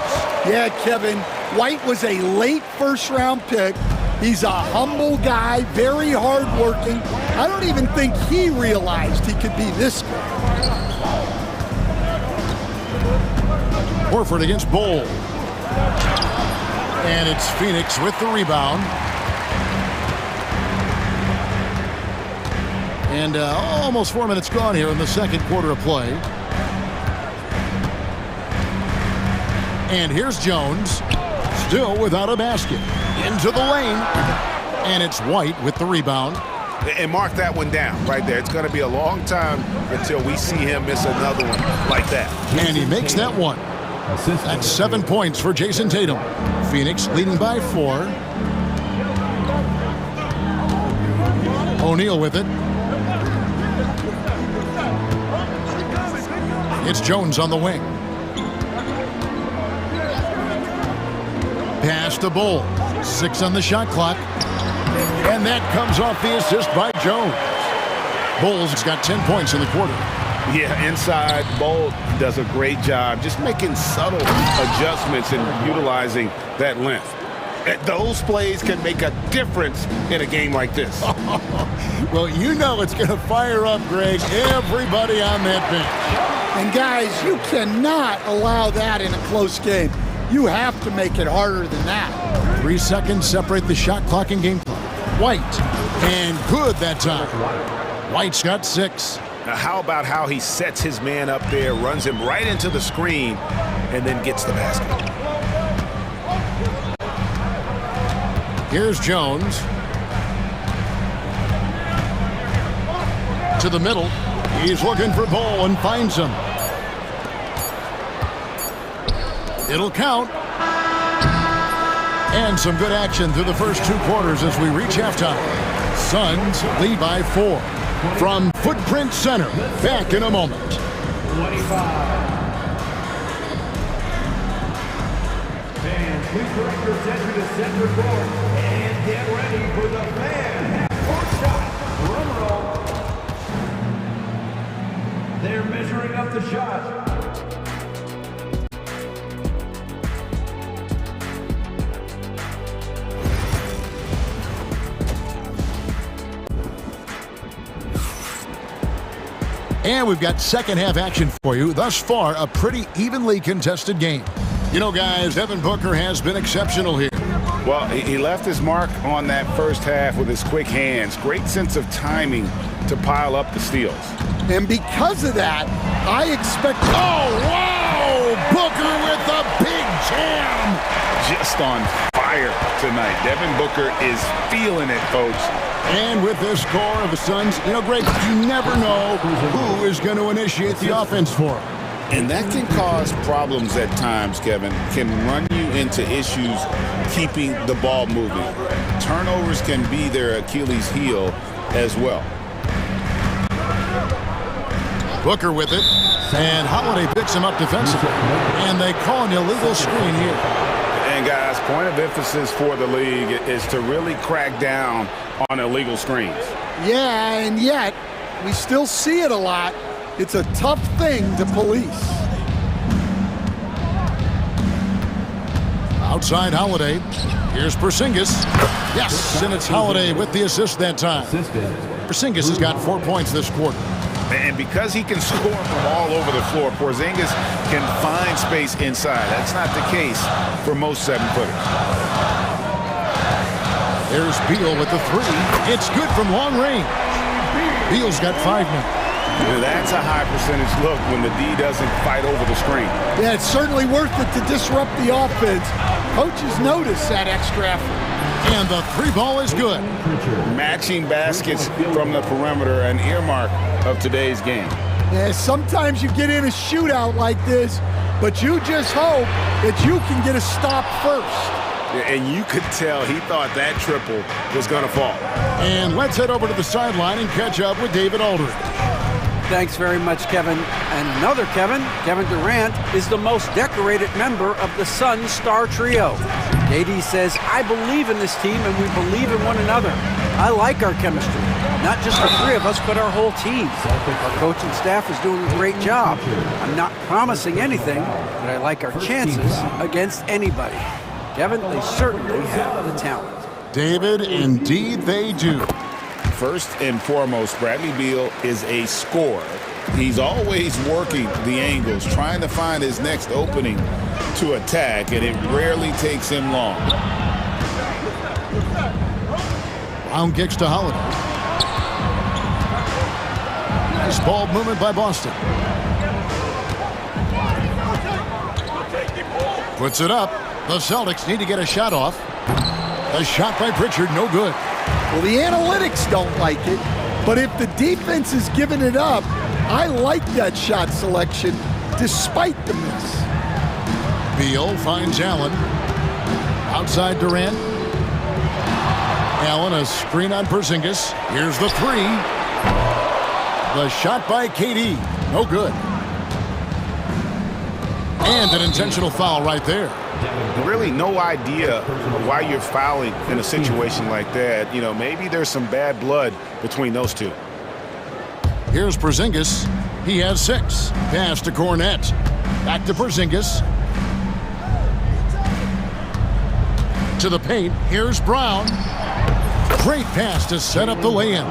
Yeah, Kevin, White was a late first-round pick. He's a humble guy, very hardworking. I don't even think he realized he could be this good. Horford against Bowl. And it's Phoenix with the rebound. And almost 4 minutes gone here in the second quarter of play. And here's Jones, still without a basket. Into the lane. And it's White with the rebound. And mark that one down right there. It's going to be a long time until we see him miss another one like that. And he makes that one. That's 7 points for Jason Tatum. Phoenix leading by 4. O'Neal with it. It's Jones on the wing. Pass to Bull. 6 on the shot clock. And that comes off the assist by Jones. Bulls has got 10 points in the quarter. Yeah, inside, Bolt does a great job just making subtle adjustments and utilizing that length. Those plays can make a difference in a game like this. Well, you know it's going to fire up, Greg, everybody on that bench. And guys, you cannot allow that in a close game. You have to make it harder than that. 3 seconds separate the shot clock and game clock. White, and good that time. White's got 6. Now, how about how he sets his man up there, runs him right into the screen, and then gets the basket. Here's Jones. To the middle. He's looking for Bull and finds him. It'll count. And some good action through the first 2 quarters as we reach halftime. Suns lead by 4. From Footprint Center, back in a moment. 25. Fans, please direct your attention to center court and get ready for the fan half-court shot. Drum roll. They're measuring up the shot. And we've got second half action for you. Thus far, a pretty evenly contested game. You know, guys, Devin Booker has been exceptional here. Well, he left his mark on that first half with his quick hands. Great sense of timing to pile up the steals. And because of that, I expect... Oh, wow! Booker with a big jam! Just on fire tonight. Devin Booker is feeling it, folks. And with this score of the Suns, you know, Greg, you never know who is going to initiate the offense for them. And that can cause problems at times, Kevin. Can run you into issues keeping the ball moving. Turnovers can be their Achilles heel as well. Booker with it. And Holiday picks him up defensively. And they call an illegal screen here. And guys, point of emphasis for the league is to really crack down on illegal screens. Yeah, and yet, we still see it a lot. It's a tough thing to police. Outside Holiday. Here's Porzingis. Yes, and it's Holiday with the assist that time. Porzingis has got 4 points this quarter. And because he can score from all over the floor, Porzingis can find space inside. That's not the case for most 7-footers. There's Beal with the 3. It's good from long range. Beal's got 5 now. That's a high percentage look when the D doesn't fight over the screen. Yeah, it's certainly worth it to disrupt the offense. Coaches notice that extra effort. And the 3 ball is good. Matching baskets from the perimeter, an earmark of today's game. Yeah, sometimes you get in a shootout like this, but you just hope that you can get a stop first. And you could tell he thought that triple was going to fall. And let's head over to the sideline and catch up with David Aldridge. Thanks very much, Kevin. And another Kevin Durant, is the most decorated member of the Suns star trio. KD says, I believe in this team and we believe in one another. I like our chemistry. Not just the three of us, but our whole team. Our coaching staff is doing a great job. I'm not promising anything, but I like our chances against anybody. Kevin, they certainly have the talent. David, indeed they do. First and foremost, Bradley Beal is a scorer. He's always working the angles, trying to find his next opening to attack, and it rarely takes him long. Brown kicks to Holiday. Nice ball movement by Boston. Puts it up. The Celtics need to get a shot off. A shot by Pritchard, no good. Well, the analytics don't like it, but if the defense is giving it up, I like that shot selection despite the miss. Beal finds Allen. Outside Durant. Allen, a screen on Porzingis. Here's the three. The shot by KD. No good. And an intentional foul right there. Really no idea why you're fouling in a situation like that. You know, maybe there's some bad blood between those two. Here's Porzingis. He has 6. Pass to Cornette. Back to Porzingis. To the paint. Here's Brown. Great pass to set up the lay-in.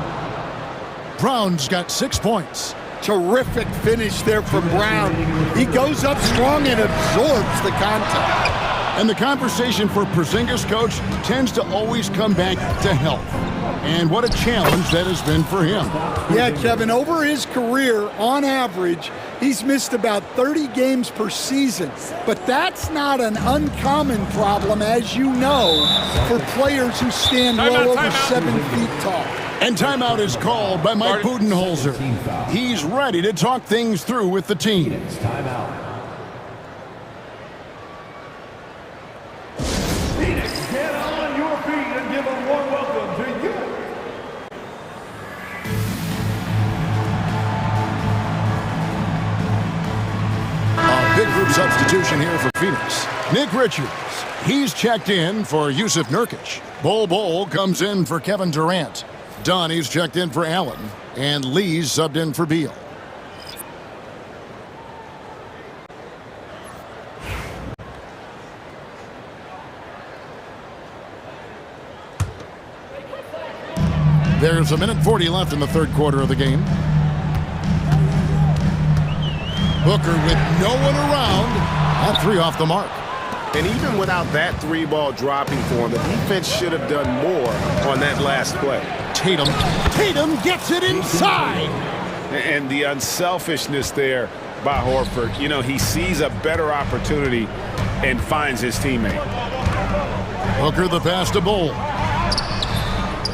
Brown's got 6 points. Terrific finish there from Brown. He goes up strong and absorbs the contact. And the conversation for Porzingis, coach, tends to always come back to health. And what a challenge that has been for him. Yeah, Kevin, over his career, on average, he's missed about 30 games per season. But that's not an uncommon problem, as you know, for players who stand well over 7 feet tall. And timeout is called by Mike Budenholzer. He's ready to talk things through with the team. Timeout. Phoenix, get on your feet and give a warm welcome to you. A big group substitution here for Phoenix. Nick Richards, he's checked in for Yusuf Nurkic. Bol comes in for Kevin Durant. Donnie's checked in for Allen. And Lee's subbed in for Beal. There's 1:40 left in the third quarter of the game. Booker with no one around. That 3 off the mark. And even without that 3-ball dropping for him, the defense should have done more on that last play. Tatum gets it inside. And the unselfishness there by Horford. You know, he sees a better opportunity and finds his teammate. Booker the pass to Bol.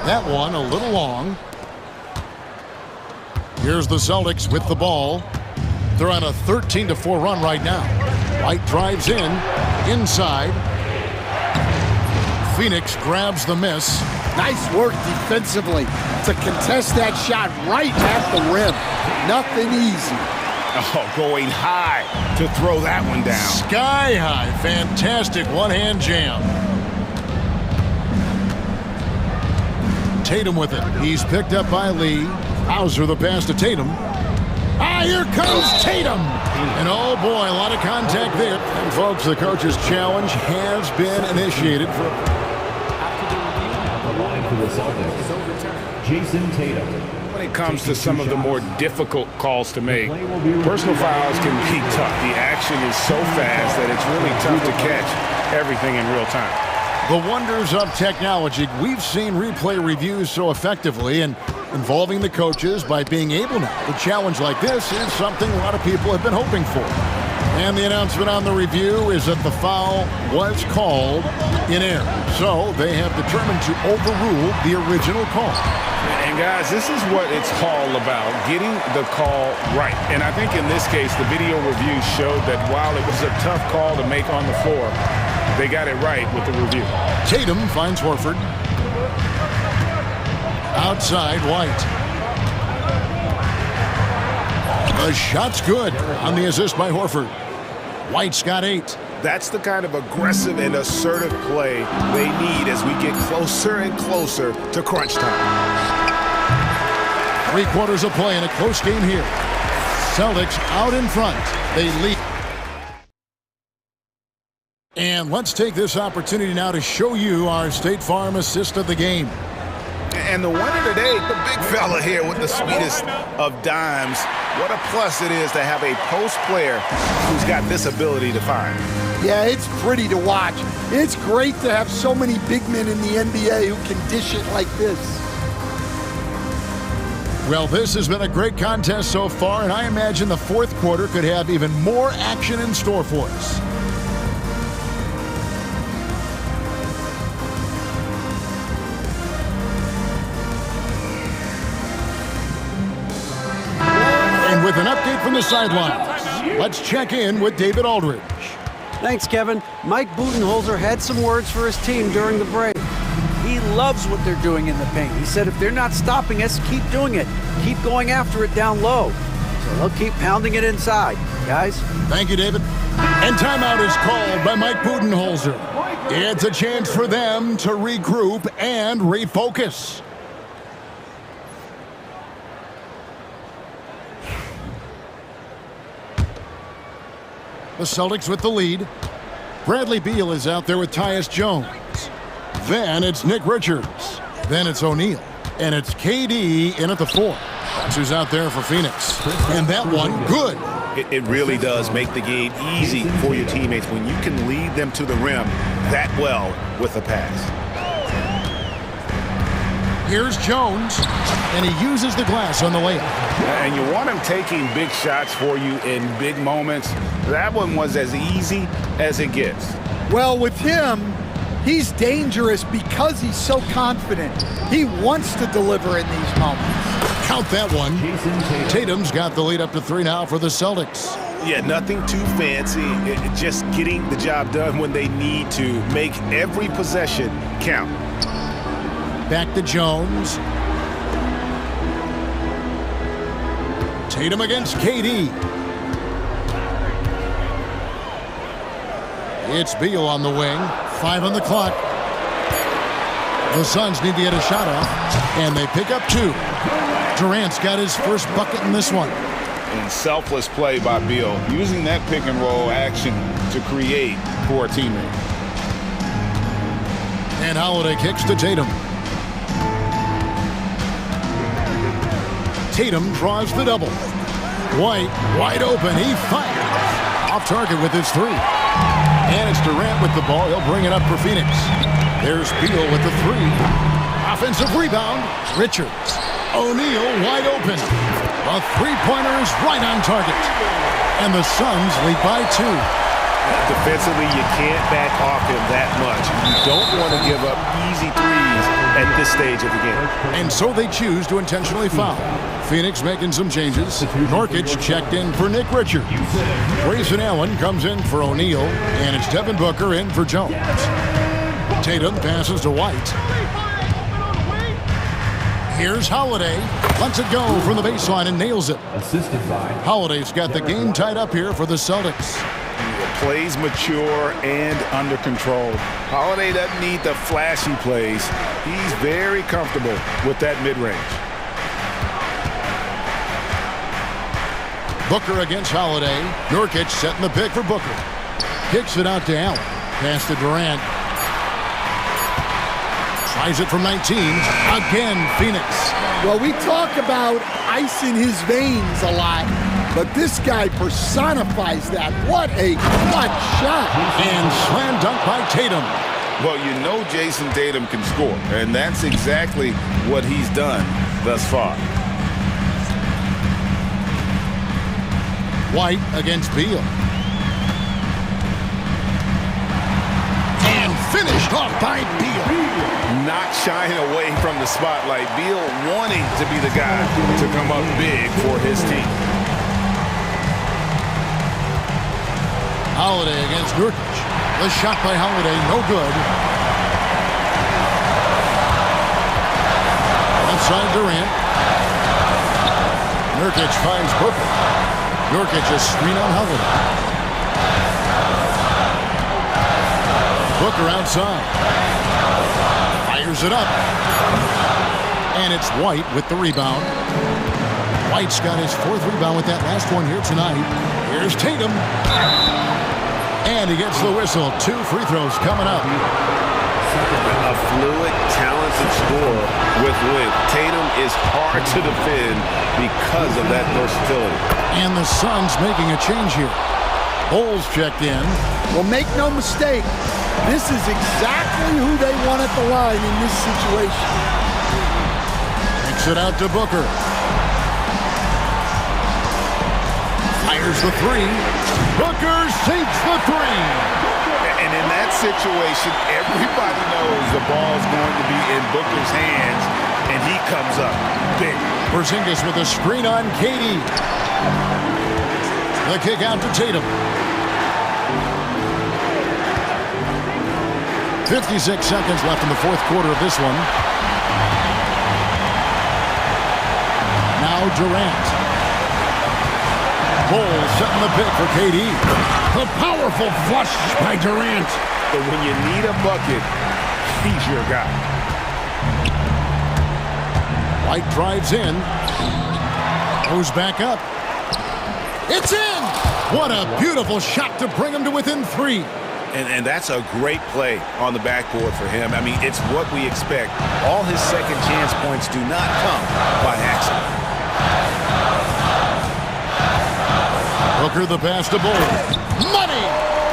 That one a little long. Here's the Celtics with the ball. They're on a 13-4 run right now. White drives in, inside. Phoenix grabs the miss. Nice work defensively to contest that shot right at the rim. Nothing easy. Oh, going high to throw that one down. Sky high. Fantastic one-hand jam. Tatum with it. He's picked up by Lee. Hauser the pass to Tatum. Here comes Tatum. And oh boy, a lot of contact there. And folks, the coach's challenge has been initiated. For the Celtics, Jason Tatum. When it comes to some of the more difficult calls to make, personal fouls can be tough. The action is so fast that it's really tough to catch everything in real time. The wonders of technology. We've seen replay reviews so effectively, and involving the coaches by being able now to challenge like this is something a lot of people have been hoping for. And the announcement on the review is that the foul was called in error. So they have determined to overrule the original call. And guys, this is what it's all about, getting the call right. And I think in this case, the video review showed that while it was a tough call to make on the floor, they got it right with the review. Tatum finds Horford. Outside, White. The shot's good on the assist by Horford. White's got 8. That's the kind of aggressive and assertive play they need as we get closer and closer to crunch time. 3 quarters of play in a close game here. Celtics out in front. They lead. And let's take this opportunity now to show you our State Farm assist of the game. And the winner today, the big fella here with the sweetest of dimes. What a plus it is to have a post player who's got this ability to find. Yeah, it's pretty to watch. It's great to have so many big men in the NBA who can dish it like this. Well, this has been a great contest so far, and I imagine the fourth quarter could have even more action in store for us. And with an update from the sidelines, let's check in with David Aldridge. Thanks, Kevin. Mike Budenholzer had some words for his team during the break. He loves what they're doing in the paint. He said if they're not stopping us, keep doing it. Keep going after it down low. So they'll keep pounding it inside. Guys? Thank you, David. And timeout is called by Mike Budenholzer. It's a chance for them to regroup and refocus. The Celtics with the lead. Bradley Beal is out there with Tyus Jones. Then it's Nick Richards. Then it's O'Neal. And it's KD in at the 4. That's who's out there for Phoenix. And that one, good. It really does make the game easy for your teammates when you can lead them to the rim that well with a pass. Here's Jones, and he uses the glass on the layup. And you want him taking big shots for you in big moments. That one was as easy as it gets. Well, with him, he's dangerous because he's so confident. He wants to deliver in these moments. Count that one. Tatum's got the lead up to 3 now for the Celtics. Yeah, nothing too fancy. Just getting the job done when they need to. Make every possession count. Back to Jones. Tatum against KD. It's Beal on the wing. 5 on the clock. The Suns need to get a shot off, and they pick up 2. Durant's got his first bucket in this one. And selfless play by Beal, using that pick and roll action to create for a teammate. And Holiday kicks to Tatum. Tatum draws the double. White, wide open, he fires. Off target with his 3. And it's Durant with the ball. He'll bring it up for Phoenix. There's Beal with the 3. Offensive rebound, Richards. O'Neal wide open. A 3-pointer is right on target. And the Suns lead by 2. Defensively, you can't back off him that much. You don't want to give up easy threes at this stage of the game. And so they choose to intentionally foul. Phoenix making some changes. Nurkic checked in for Nick Richards. Grayson Allen comes in for O'Neal. And it's Devin Booker in for Jones. Tatum passes to White. Here's Holiday. Lets it go from the baseline and nails it. Assisted by Holiday's got the game tied up here for the Celtics. Plays mature and under control. Holiday doesn't need the flashy plays. He's very comfortable with that mid-range. Booker against Holiday. Nurkic setting the pick for Booker. Kicks it out to Allen. Pass to Durant. Tries it from 19. Again, Phoenix. Well, we talk about ice in his veins a lot, but this guy personifies that. What a clutch shot. And slam dunk by Tatum. Well, you know Jason Tatum can score, and that's exactly what he's done thus far. White against Beal. And finished off by Beal. Not shying away from the spotlight. Beal wanting to be the guy to come up big for his team. Holiday against Nurkic. The shot by Holiday, no good. Outside Durant. Nurkic finds Booker. Nurkic a screen on Holiday. Booker outside. Fires it up. And it's White with the rebound. White's got his 4th rebound with that last one here tonight. Here's Tatum. And he gets the whistle. 2 free throws coming up. A fluid, talented scorer with length. Tatum is hard to defend because of that versatility. And the Suns making a change here. Bulls checked in. Well, make no mistake, this is exactly who they want at the line in this situation. Takes it out to Booker. Fires the 3. Booker sinks the 3. And in that situation, everybody knows the ball's going to be in Booker's hands, and he comes up big. Porzingis with a screen on KD. The kick out to Tatum. 56 seconds left in the 4th quarter of this one. Now Durant. Bulls setting the pick for KD. The powerful flush by Durant. But when you need a bucket, he's your guy. White drives in. Goes back up. It's in! What a beautiful shot to bring him to within 3. And that's a great play on the backboard for him. I mean, it's what we expect. All his second chance points do not come by accident. Booker the pass to Bulls. Money!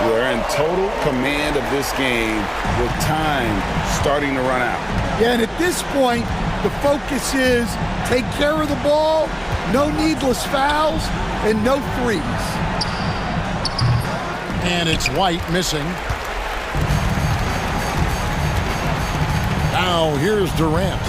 We're in total command of this game with time starting to run out. Yeah, and at this point, the focus is take care of the ball, no needless fouls, and no threes. And it's White missing. Now here's Durant.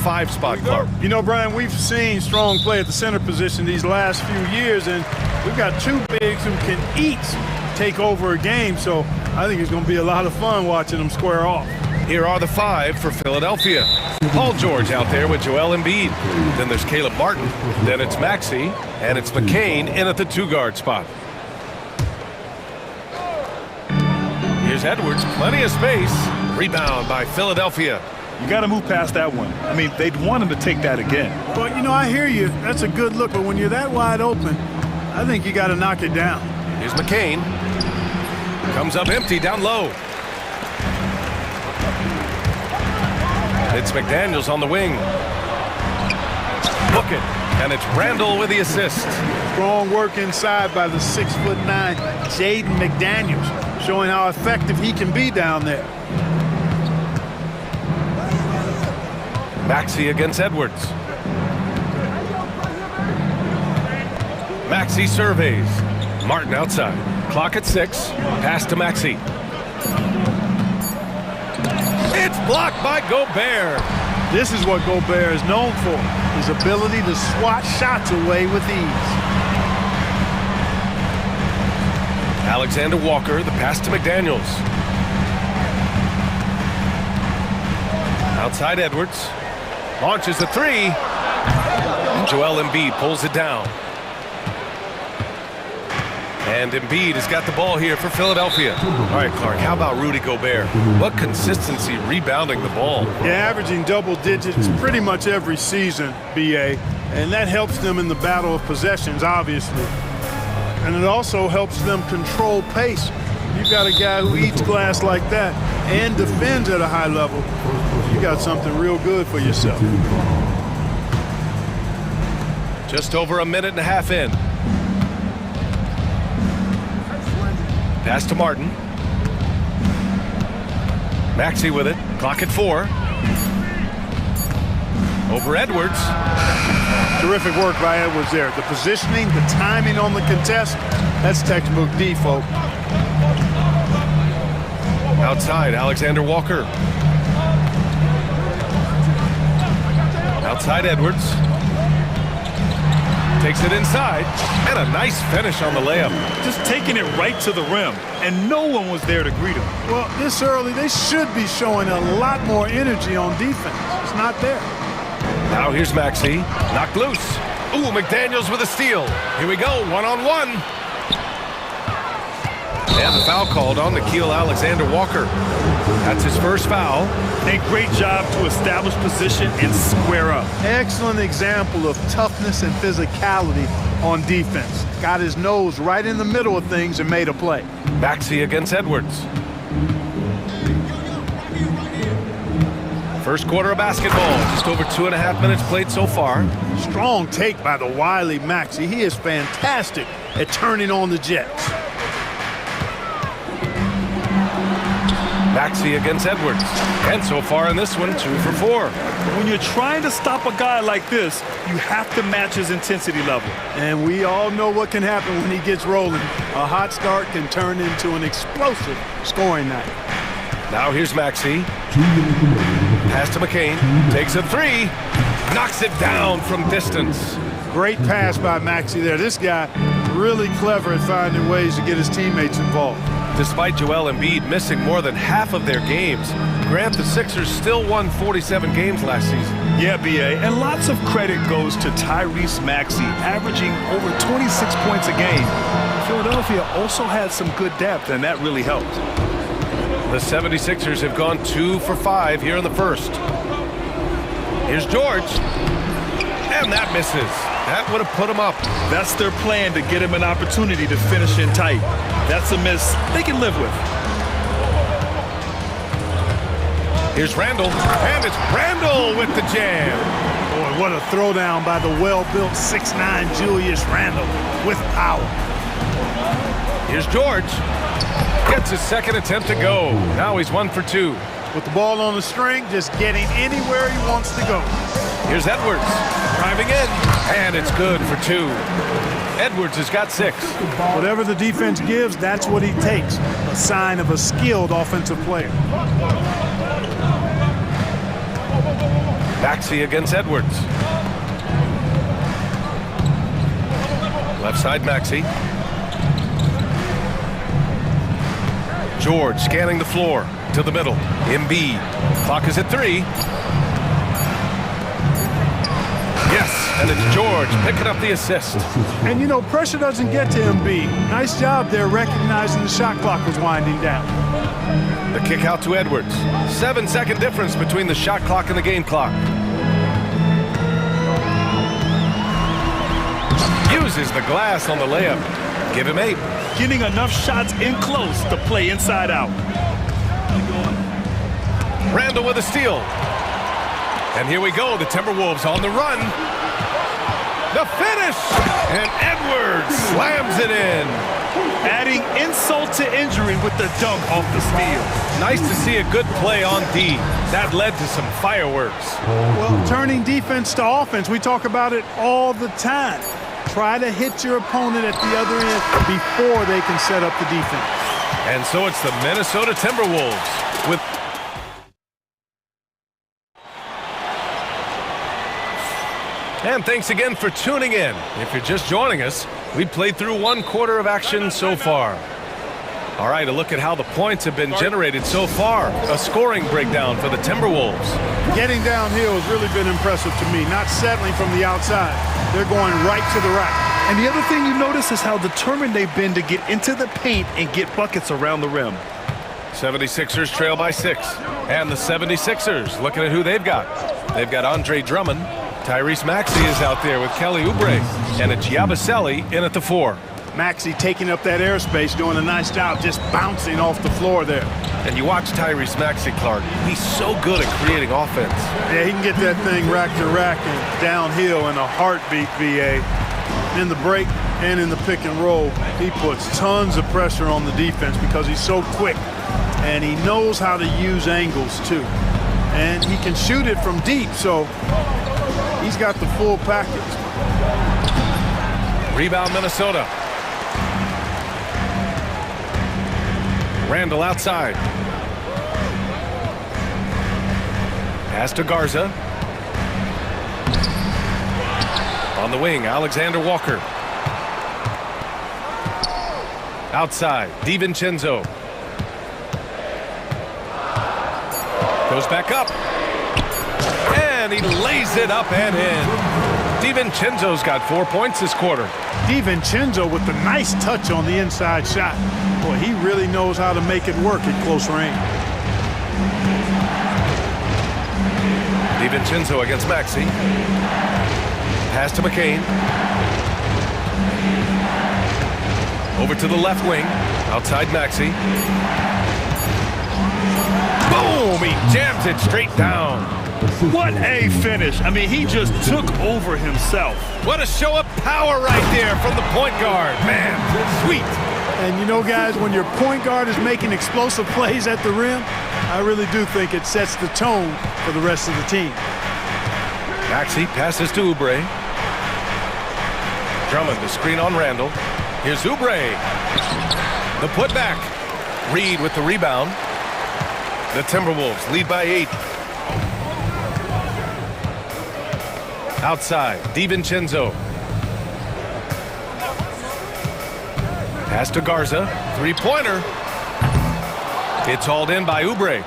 5 spot, Clark. You know, Brian, we've seen strong play at the center position these last few years, and we've got 2 bigs who can each take over a game, so I think it's going to be a lot of fun watching them square off. Here are the 5 for Philadelphia. Paul George out there with Joel Embiid. Then there's Caleb Martin. Then it's Maxey, and it's McCain in at the 2-guard spot. Here's Edwards, plenty of space. Rebound by Philadelphia. You got to move past that one. I mean, they'd want him to take that again. But, you know, I hear you. That's a good look, but when you're that wide open, I think you got to knock it down. Here's McCain. Comes up empty down low. It's McDaniels on the wing. Book it. And it's Randall with the assist. Strong work inside by the 6'9" Jaden McDaniels, showing how effective he can be down there. Maxey against Edwards. Maxey surveys. Martin outside. Clock at 6. Pass to Maxey. It's blocked by Gobert. This is what Gobert is known for, his ability to swat shots away with ease. Alexander Walker, the pass to McDaniels. Outside Edwards. Launches the 3. And Joel Embiid pulls it down. And Embiid has got the ball here for Philadelphia. All right, Clark, how about Rudy Gobert? What consistency rebounding the ball. Yeah, averaging double digits pretty much every season, BA. And that helps them in the battle of possessions, obviously. And it also helps them control pace. You've got a guy who eats glass like that and defends at a high level. You got something real good for yourself. Just over a minute and a half in. Pass to Martin. Maxey with it. Clock at 4. Over Edwards. Terrific work by Edwards there. The positioning, the timing on the contest, that's textbook D, folks. Outside, Alexander Walker. Outside Edwards. Takes it inside, and a nice finish on the layup. Just taking it right to the rim, and no one was there to greet him. Well, this early, they should be showing a lot more energy on defense. It's not there. Now here's Maxey, knocked loose. Ooh, McDaniels with a steal. Here we go, one-on-one. And the foul called on Nickeil Alexander-Walker. That's his first foul. A great job to establish position and square up. Excellent example of toughness and physicality on defense. Got his nose right in the middle of things and made a play. Maxey against Edwards. First quarter of basketball. Just over 2.5 minutes played so far. Strong take by the wily Maxey. He is fantastic at turning on the Jets. Maxey against Edwards. And so far in this one, 2 for 4. When you're trying to stop a guy like this, you have to match his intensity level. And we all know what can happen when he gets rolling. A hot start can turn into an explosive scoring night. Now here's Maxey. Pass to McCain. Takes a 3. Knocks it down from distance. Great pass by Maxey there. This guy really clever at finding ways to get his teammates involved. Despite Joel Embiid missing more than half of their games, Grant, the Sixers still won 47 games last season. Yeah, BA, and lots of credit goes to Tyrese Maxey, averaging over 26 points a game. Philadelphia also had some good depth, and that really helped. The 76ers have gone 2 for 5 here in the first. Here's George. And that misses. That would have put him up. That's their plan, to get him an opportunity to finish in tight. That's a miss they can live with. Here's Randall, and it's Randall with the jam. Boy, what a throwdown by the well-built 6'9" Julius Randle with power. Here's George. Gets his second attempt to go. Now he's 1 for 2. With the ball on the string, just getting anywhere he wants to go. Here's Edwards, driving in, and it's good for 2. Edwards has got 6. Whatever the defense gives, that's what he takes. A sign of a skilled offensive player. Maxey against Edwards. Left side, Maxey. George scanning the floor to the middle. Embiid. Clock is at 3. Yes, and it's George picking up the assist. And, you know, pressure doesn't get to Embiid. Nice job there recognizing the shot clock was winding down. The kick out to Edwards. 7-second difference between the shot clock and the game clock. Uses the glass on the layup. Give him 8. Getting enough shots in close to play inside out. Randall with a steal. And here we go, the Timberwolves on the run. The finish! And Edwards slams it in. Adding insult to injury with the dunk off the steal. Nice to see a good play on D. That led to some fireworks. Well, turning defense to offense, we talk about it all the time. Try to hit your opponent at the other end before they can set up the defense. And so it's the Minnesota Timberwolves with... And thanks again for tuning in. If you're just joining us, we played through 1 quarter of action so far. All right, a look at how the points have been generated so far. A scoring breakdown for the Timberwolves. Getting downhill has really been impressive to me, not settling from the outside. They're going right to the rack. And the other thing you notice is how determined they've been to get into the paint and get buckets around the rim. 76ers trail by 6. And the 76ers, looking at who they've got. They've got Andre Drummond. Tyrese Maxey is out there with Kelly Oubre. And it's Yabusele in at the 4. Maxey taking up that airspace, doing a nice job just bouncing off the floor there. And you watch Tyrese Maxey, Clark. He's so good at creating offense. Yeah, he can get that thing rack to rack and downhill in a heartbeat, VA. In the break and in the pick and roll, he puts tons of pressure on the defense because he's so quick. And he knows how to use angles, too. And he can shoot it from deep, so he's got the full package. Rebound, Minnesota. Randall outside. Pass to Garza. On the wing, Alexander Walker. Outside, DiVincenzo. Goes back up. And he lays it up and in. DiVincenzo's got 4 points this quarter. DiVincenzo with the nice touch on the inside shot. Boy, he really knows how to make it work at close range. DiVincenzo against Maxey. Pass to McCain. Over to the left wing. Outside Maxey. Boom! He jams it straight down. What a finish. I mean, he just took over himself. What a show of power right there from the point guard. Man, sweet. And you know, guys, when your point guard is making explosive plays at the rim, I really do think it sets the tone for the rest of the team. Maxey passes to Oubre. Drummond to screen on Randall. Here's Oubre. The putback. Reed with the rebound. The Timberwolves lead by 8. Outside, DiVincenzo. Pass to Garza. 3-pointer. It's hauled in by Oubre.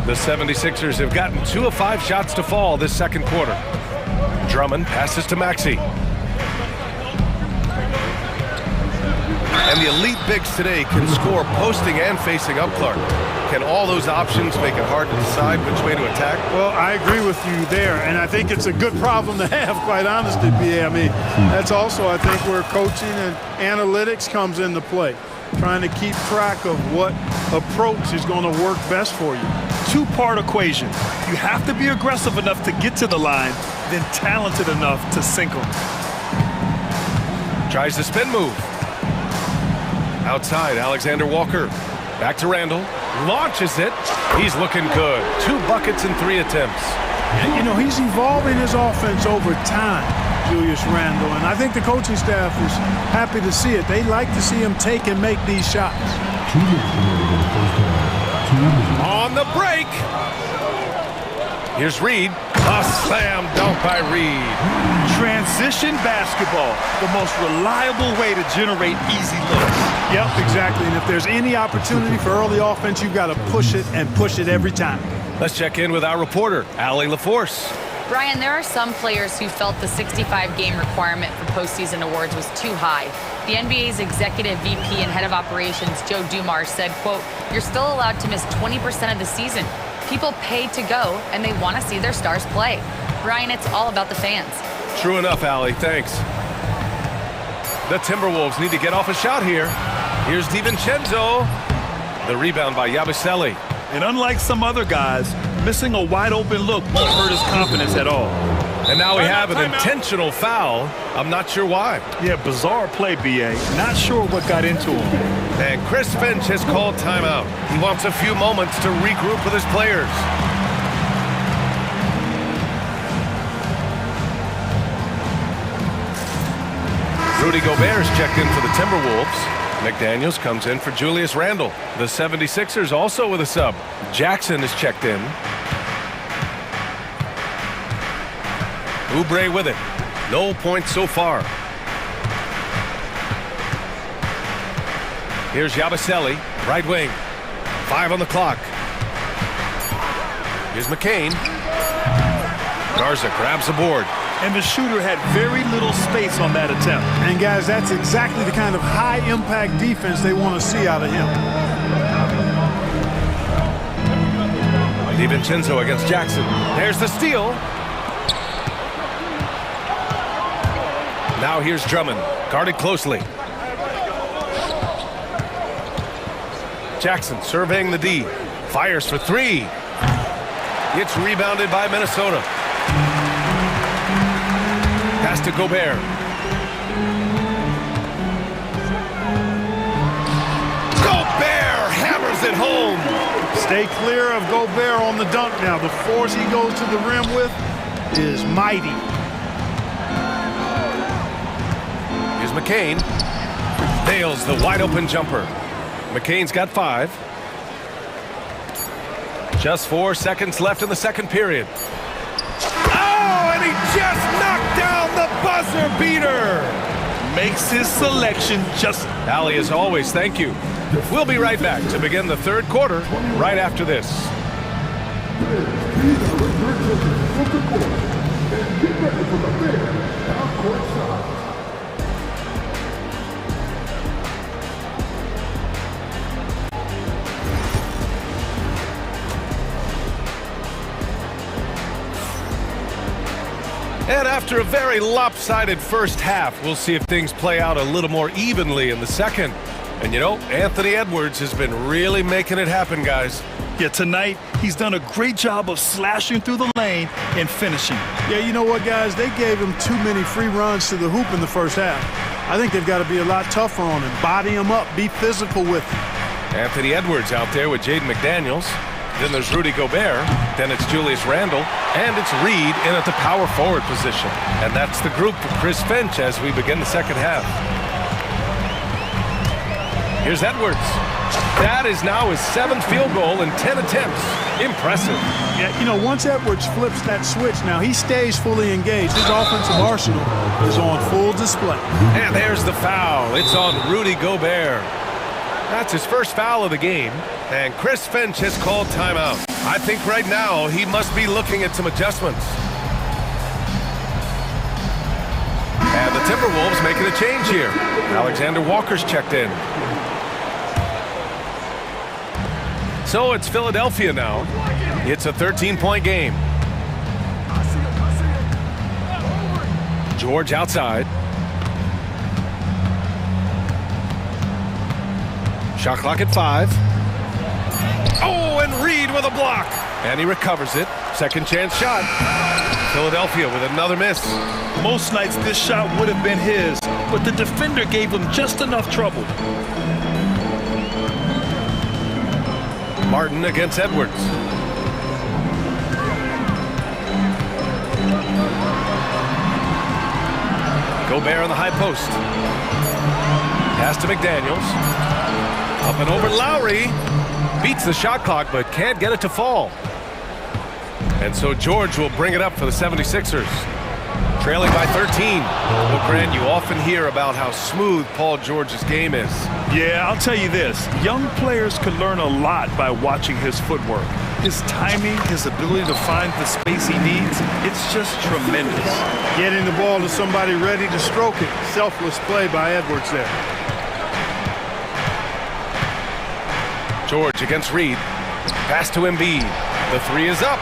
The 76ers have gotten 2 of 5 shots to fall this second quarter. Drummond passes to Maxey. And the elite bigs today can score posting and facing up, Clark. Can all those options make it hard to decide which way to attack? Well, I agree with you there, and I think it's a good problem to have, quite honestly, BA. I mean, that's also, I think, where coaching and analytics comes into play. Trying to keep track of what approach is going to work best for you. 2-part equation. You have to be aggressive enough to get to the line, then talented enough to sink them. Tries the spin move. Outside, Alexander Walker. Back to Randall. Launches it. He's looking good. 2 buckets in 3 attempts. And, you know, he's evolving his offense over time, Julius Randle. And I think the coaching staff is happy to see it. They like to see him take and make these shots. On the break. Here's Reed. A slam dunk by Reed. Transition basketball, the most reliable way to generate easy looks. Yep, exactly. And if there's any opportunity for early offense, you've got to push it and push it every time. Let's check in with our reporter, Allie LaForce. Brian, there are some players who felt the 65-game requirement for postseason awards was too high. The NBA's executive VP and head of operations, Joe Dumars, said, quote, "You're still allowed to miss 20% of the season. People pay to go, and they want to see their stars play." Brian, it's all about the fans. True enough, Allie. Thanks. The Timberwolves need to get off a shot here. Here's DiVincenzo. The rebound by Yabusele. And unlike some other guys, missing a wide-open look won't hurt his confidence at all. And now we have an intentional foul. I'm not sure why. Yeah, bizarre play, B.A. Not sure what got into him. And Chris Finch has called timeout. He wants a few moments to regroup with his players. Rudy Gobert is checked in for the Timberwolves. McDaniels comes in for Julius Randle. The 76ers also with a sub. Jackson is checked in. Oubre with it. No points so far. Here's Yabusele, right wing. 5 on the clock. Here's McCain. Garza grabs the board. And the shooter had very little space on that attempt. And guys, that's exactly the kind of high-impact defense they want to see out of him. DiVincenzo against Jackson. There's the steal. Now here's Drummond, guarded closely. Jackson surveying the D. Fires for 3. It's rebounded by Minnesota. Pass to Gobert. Gobert hammers it home. Stay clear of Gobert on the dunk now. The force he goes to the rim with is mighty. Here's McCain. Nails the wide open jumper. McCain's got 5. Just 4 seconds left in the second period. Oh, and he just knocked down the buzzer beater. Makes his selection just... Allie, as always, thank you. We'll be right back to begin the third quarter right after this. And after a very lopsided first half, we'll see if things play out a little more evenly in the second. And you know, Anthony Edwards has been really making it happen, guys. Yeah, tonight, he's done a great job of slashing through the lane and finishing. Yeah, you know what, guys? They gave him too many free runs to the hoop in the first half. I think they've got to be a lot tougher on him. Body him up. Be physical with him. Anthony Edwards out there with Jaden McDaniels. Then there's Rudy Gobert. Then it's Julius Randle. And it's Reed in at the power forward position. And that's the group for Chris Finch as we begin the second half. Here's Edwards. That is now his 7th field goal in 10 attempts. Impressive. Yeah, you know, once Edwards flips that switch, now he stays fully engaged. His offensive arsenal is on full display. And there's the foul. It's on Rudy Gobert. That's his first foul of the game. And Chris Finch has called timeout. I think right now he must be looking at some adjustments. And the Timberwolves making a change here. Alexander Walker's checked in. So it's Philadelphia now. It's a 13-point game. George outside. Shot clock at 5. Oh, and Reed with a block. And he recovers it. Second chance shot. Philadelphia with another miss. Most nights this shot would have been his, but the defender gave him just enough trouble. Martin against Edwards. Gobert on the high post. Pass to McDaniels. Up and over Lowry. Beats the shot clock, but can't get it to fall. And so George will bring it up for the 76ers. Trailing by 13. Well, Grant, you often hear about how smooth Paul George's game is. Yeah, I'll tell you this. Young players could learn a lot by watching his footwork. His timing, his ability to find the space he needs, it's just tremendous. Getting the ball to somebody ready to stroke it. Selfless play by Edwards there. George against Reed. Pass to Embiid. The three is up.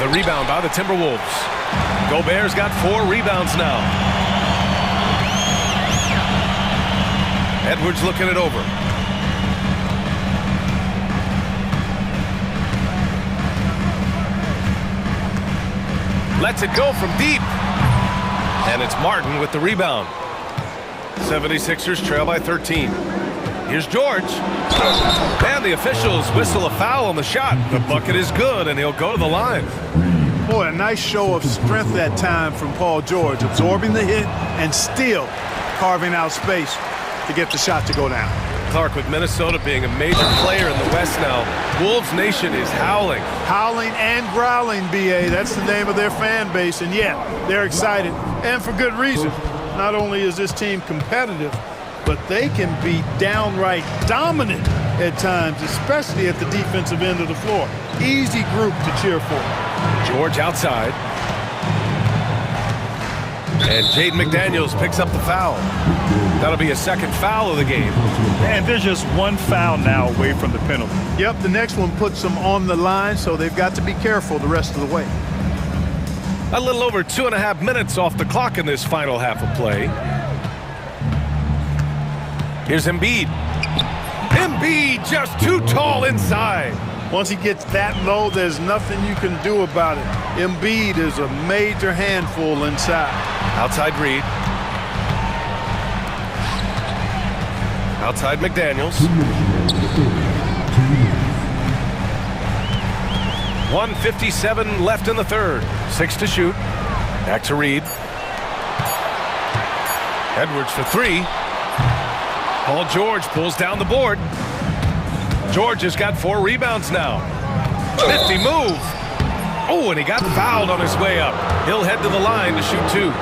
The rebound by the Timberwolves. Gobert's got 4 rebounds now. Edwards looking it over. Lets it go from deep. And it's Martin with the rebound. 76ers trail by 13. Here's George. And the officials whistle a foul on the shot. The bucket is good, and he'll go to the line. Boy, a nice show of strength that time from Paul George, absorbing the hit and still carving out space to get the shot to go down. Clark, with Minnesota being a major player in the West now, Wolves Nation is howling. Howling and growling, B.A. That's the name of their fan base, and yeah, they're excited, and for good reason. Not only is this team competitive, but they can be downright dominant at times, especially at the defensive end of the floor. Easy group to cheer for. George outside. And Jaden McDaniels picks up the foul. That'll be a second foul of the game. And there's just one foul now away from the penalty. Yep, the next one puts them on the line, so they've got to be careful the rest of the way. A little over 2.5 minutes off the clock in this final half of play. Here's Embiid. Embiid just too tall inside. Once he gets that low, there's nothing you can do about it. Embiid is a major handful inside. Outside Reed. Outside McDaniels. 1:57 left in the third. 6 to shoot. Back to Reed. Edwards for 3. Paul George pulls down the board. George has got 4 rebounds now. 50 move. Oh, and he got fouled on his way up. He'll head to the line to shoot 2.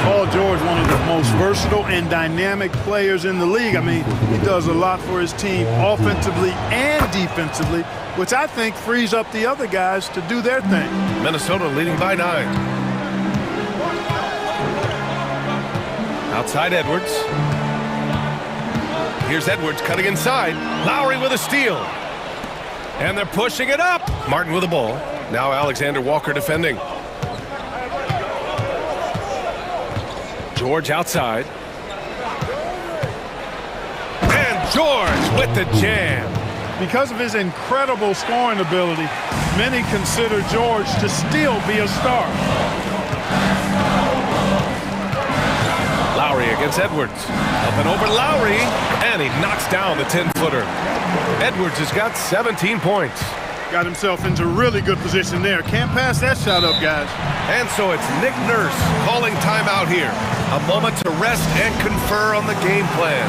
Paul George, one of the most versatile and dynamic players in the league. I mean, he does a lot for his team offensively and defensively, which I think frees up the other guys to do their thing. Minnesota leading by 9. Outside Edwards. Here's Edwards cutting inside. Lowry with a steal. And they're pushing it up. Martin with the ball. Now Alexander Walker defending. George outside. And George with the jam. Because of his incredible scoring ability, many consider George to still be a star. Lowry against Edwards. Up and over Lowry. And he knocks down the 10-footer. Edwards has got 17 points. Got himself into really good position there. Can't pass that shot up, guys. And so it's Nick Nurse calling timeout here. A moment to rest and confer on the game plan.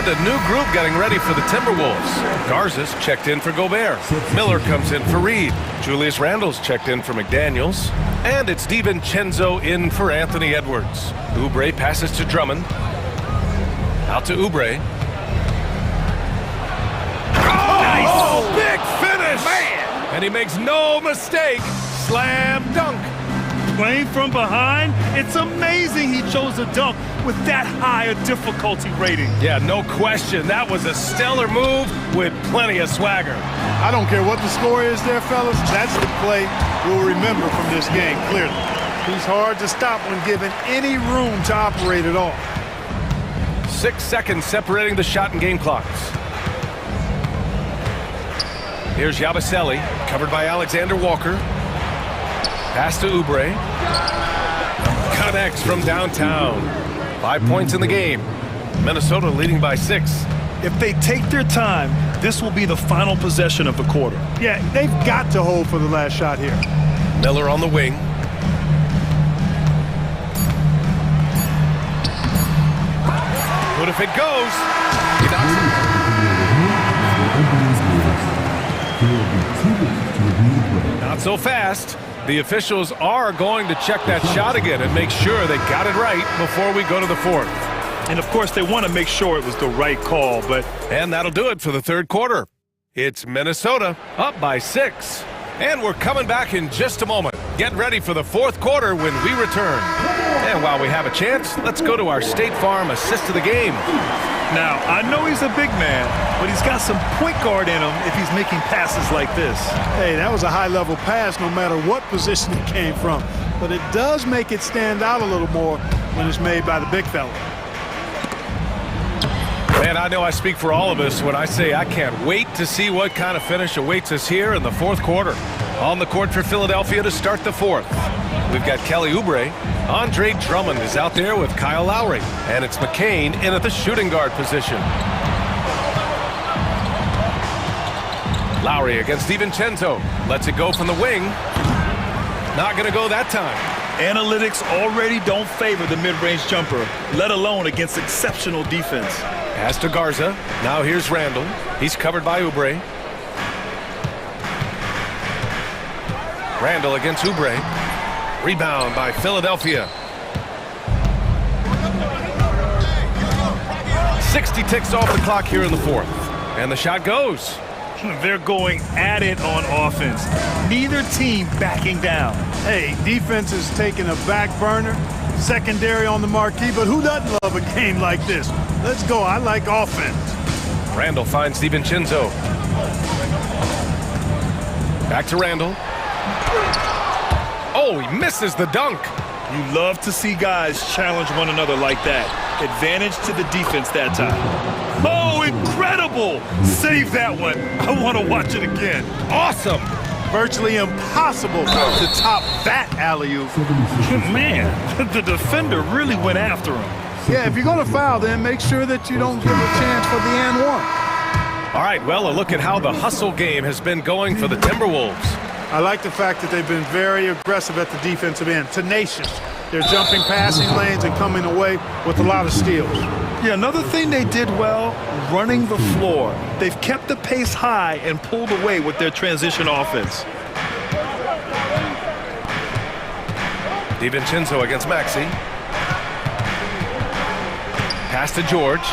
A new group getting ready for the Timberwolves. Garza's checked in for Gobert. Miller comes in for Reed. Julius Randle's checked in for McDaniels. And it's DiVincenzo in for Anthony Edwards. Oubre passes to Drummond. Out to Oubre. Oh, nice! Big finish! Man! And he makes no mistake. Slam dunk. Playing from behind, it's amazing he chose a dunk with that high a difficulty rating. Yeah, no question. That was a stellar move with plenty of swagger. I don't care what the score is there, fellas. That's the play we'll remember from this game, clearly. He's hard to stop when given any room to operate at all. 6 seconds separating the shot and game clocks. Here's Yabusele, covered by Alexander Walker. Pass to Oubre. Connects from downtown. 5 points in the game. Minnesota leading by 6. If they take their time, this will be the final possession of the quarter. Yeah, they've got to hold for the last shot here. Miller on the wing. What if it goes? Not so fast. The officials are going to check that shot again and make sure they got it right before we go to the fourth. And of course, they want to make sure it was the right call, but... And that'll do it for the third quarter. It's Minnesota up by 6. And we're coming back in just a moment. Get ready for the fourth quarter when we return. And while we have a chance, let's go to our State Farm assist of the game. Now, I know he's a big man, but he's got some point guard in him if he's making passes like this. Hey, that was a high-level pass no matter what position it came from. But it does make it stand out a little more when it's made by the big fella. Man, I know I speak for all of us when I say I can't wait to see what kind of finish awaits us here in the fourth quarter. On the court for Philadelphia to start the fourth. We've got Kelly Oubre. Andre Drummond is out there with Kyle Lowry. And it's McCain in at the shooting guard position. Lowry against DiVincenzo. Lets it go from the wing. Not going to go that time. Analytics already don't favor the mid-range jumper, let alone against exceptional defense. Pass to Garza. Now here's Randall. He's covered by Oubre. Randall against Oubre. Rebound by Philadelphia. 60 ticks off the clock here in the fourth. And the shot goes. They're going at it on offense. Neither team backing down. Hey, defense is taking a back burner, secondary on the marquee, but who doesn't love a game like this? Let's go. I like offense. Randall finds DiVincenzo. Back to Randall. Oh, he misses the dunk. You love to see guys challenge one another like that. Advantage to the defense that time. Oh, incredible! Save that one. I want to watch it again. Awesome. Virtually impossible to top that alley-oop. Man, the defender really went after him. Yeah, if you're going to foul, then make sure that you don't give a chance for the and one. All right, well, a look at how the hustle game has been going for the Timberwolves. I like the fact that they've been very aggressive at the defensive end, tenacious. They're jumping passing lanes and coming away with a lot of steals. Yeah, another thing they did well, running the floor. They've kept the pace high and pulled away with their transition offense. DiVincenzo against Maxey. Pass to George.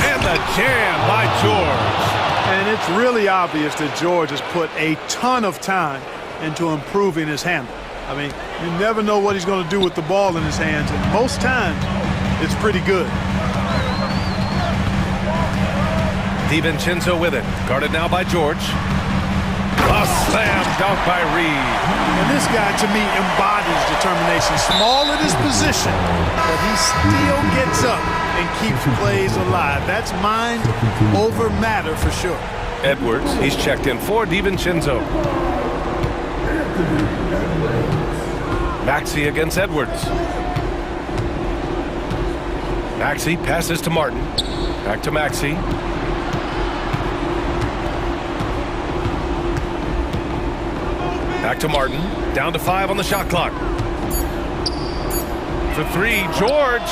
And the jam by George. And it's really obvious that George has put a ton of time into improving his handle. I mean, you never know what he's going to do with the ball in his hands, and most times, it's pretty good. DiVincenzo with it. Guarded now by George. A slam dunk by Reed. And this guy, to me, embodies determination. Small at his position, but he still gets up and keeps plays alive. That's mind over matter for sure. Edwards, he's checked in for DiVincenzo. Maxey against Edwards. Maxey passes to Martin. Back to Maxey. Back to Martin. Down to 5 on the shot clock. For 3, George.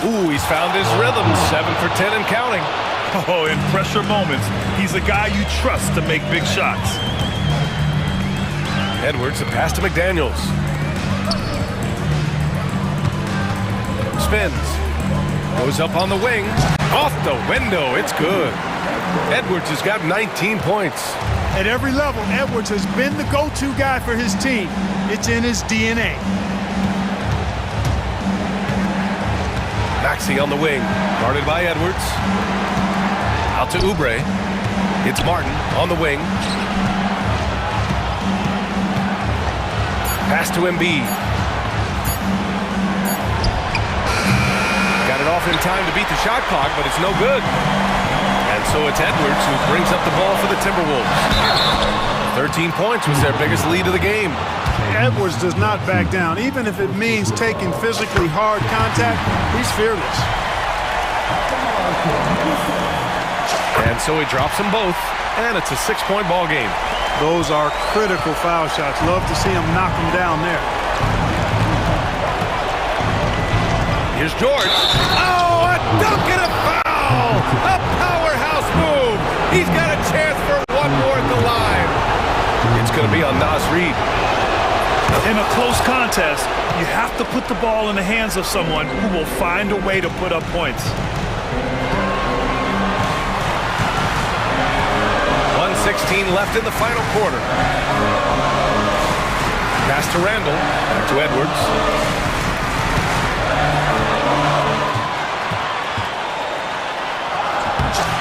Ooh, he's found his rhythm. 7 for 10 and counting. Oh, in pressure moments, he's a guy you trust to make big shots. Edwards, a pass to McDaniels. Spins. Goes up on the wing. Off the window. It's good. Edwards has got 19 points. At every level, Edwards has been the go-to guy for his team. It's in his DNA. Maxey on the wing. Guarded by Edwards. Out to Oubre. It's Martin on the wing. Pass to Embiid. Got it off in time to beat the shot clock, but it's no good. And so it's Edwards who brings up the ball for the Timberwolves. 13 points was their biggest lead of the game. Edwards does not back down. Even if it means taking physically hard contact, he's fearless. And so he drops them both, and it's a 6-point ball game. Those are critical foul shots. Love to see him knock them down there. Here's George. Oh, a dunk and a foul! A powerhouse move. He's got a chance for one more at the line. It's going to be on Nas Reed. In a close contest, you have to put the ball in the hands of someone who will find a way to put up points. 1:16 left in the final quarter. Pass to Randall, back to Edwards.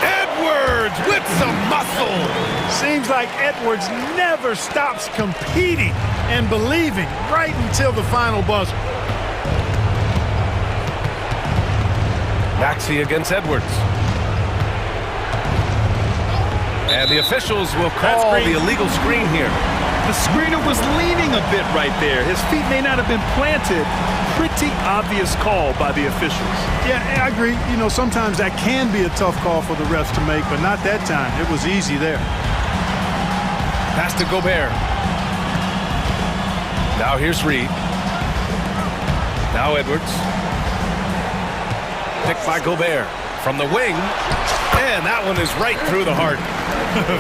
Edwards with some muscle. Seems like Edwards never stops competing and believing right until the final buzzer. Maxey against Edwards. And the officials will call the illegal screen here. The screener was leaning a bit right there. His feet may not have been planted. Pretty obvious call by the officials. Yeah, I agree. You know, sometimes that can be a tough call for the refs to make, but not that time. It was easy there. Pass to Gobert. Now here's Reed. Now Edwards. Picked by Gobert from the wing. And that one is right through the heart.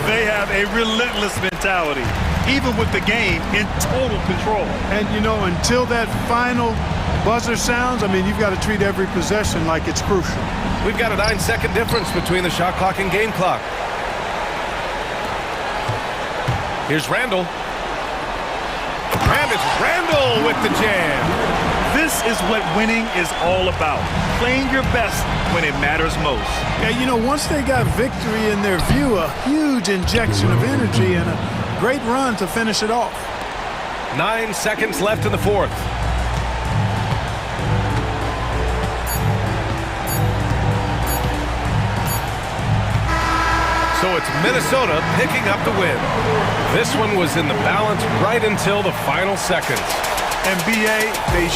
They have a relentless mentality, even with the game in total control. And, you know, until that final buzzer sounds, I mean, you've got to treat every possession like it's crucial. We've got a 9-second difference between the shot clock and game clock. Here's Randall. And it's Randall with the jam. This is what winning is all about. Playing your best when it matters most. Yeah, you know, once they got victory in their view, a huge injection of energy and a great run to finish it off. 9 seconds left in the fourth. So it's Minnesota picking up the win. This one was in the balance right until the final seconds. And BA, they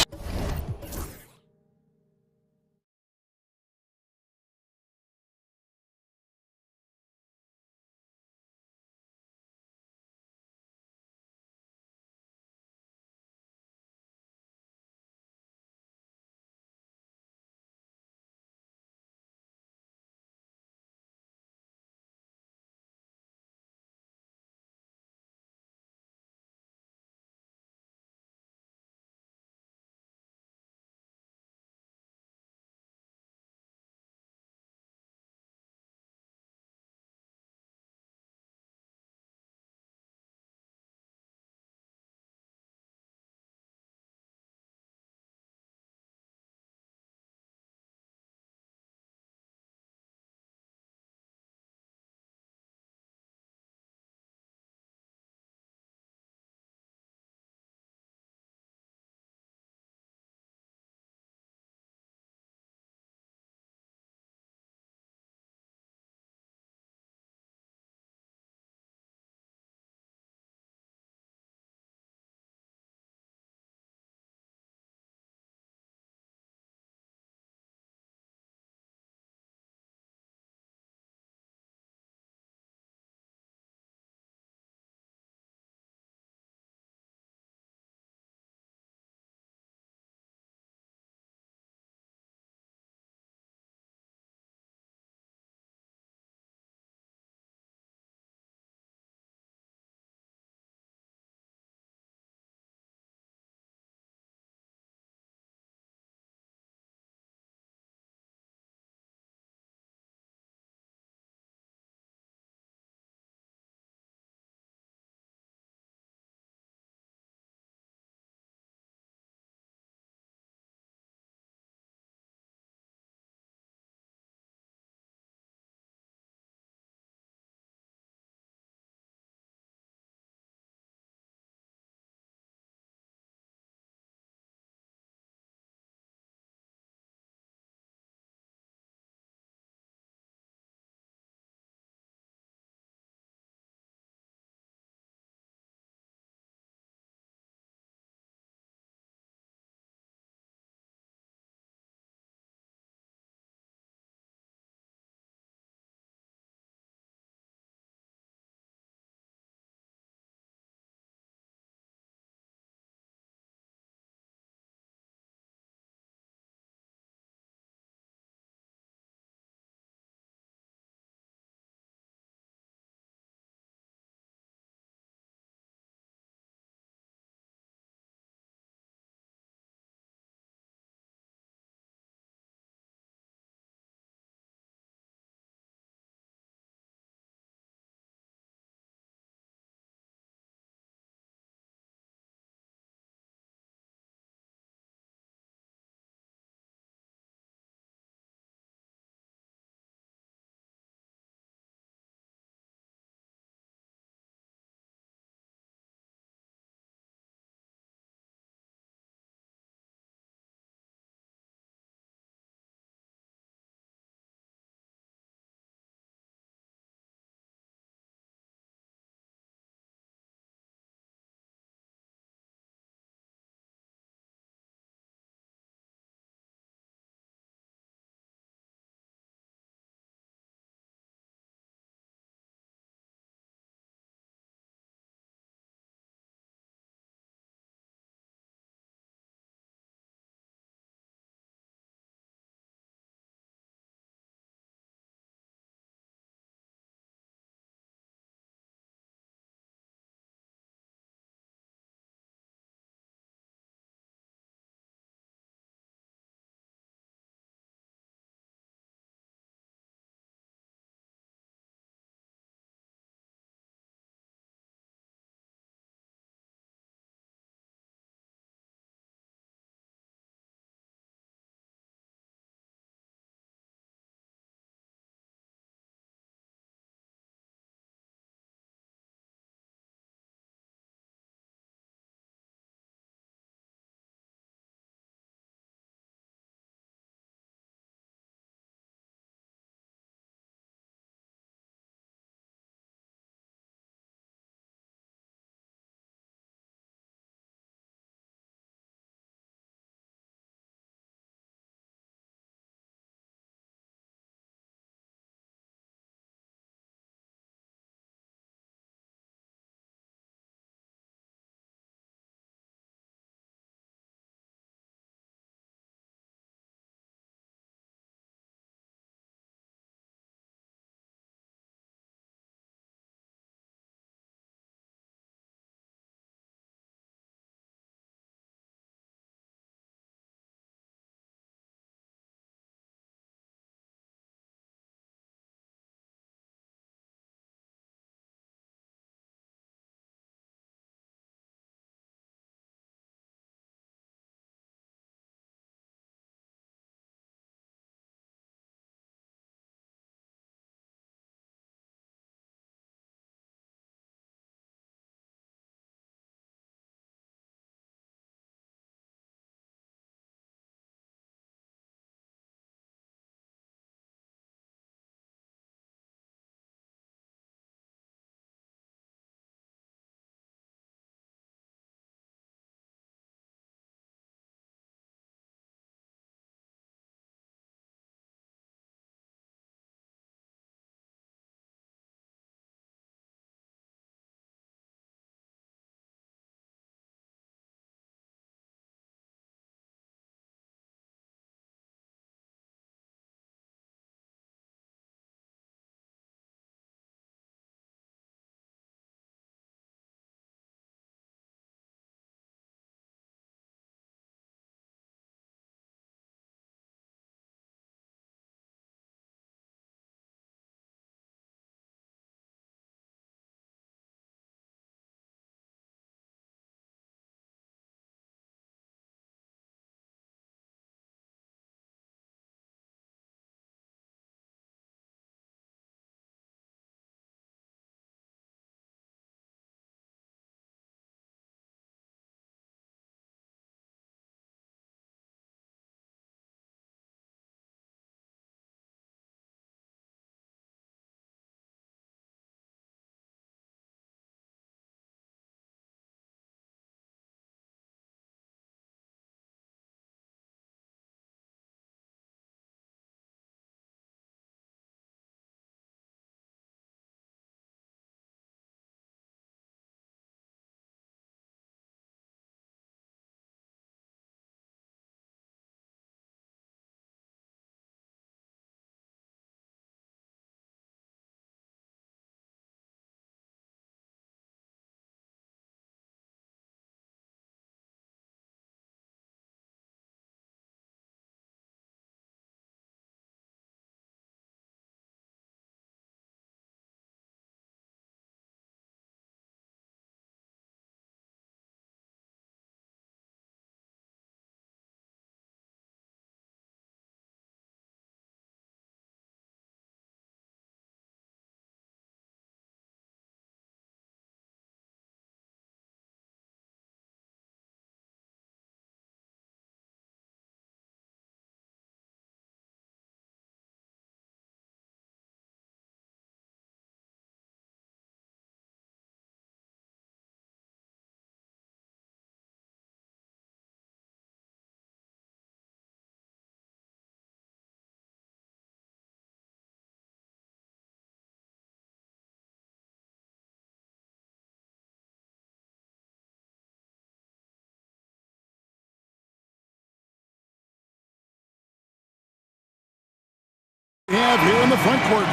have here in the front court.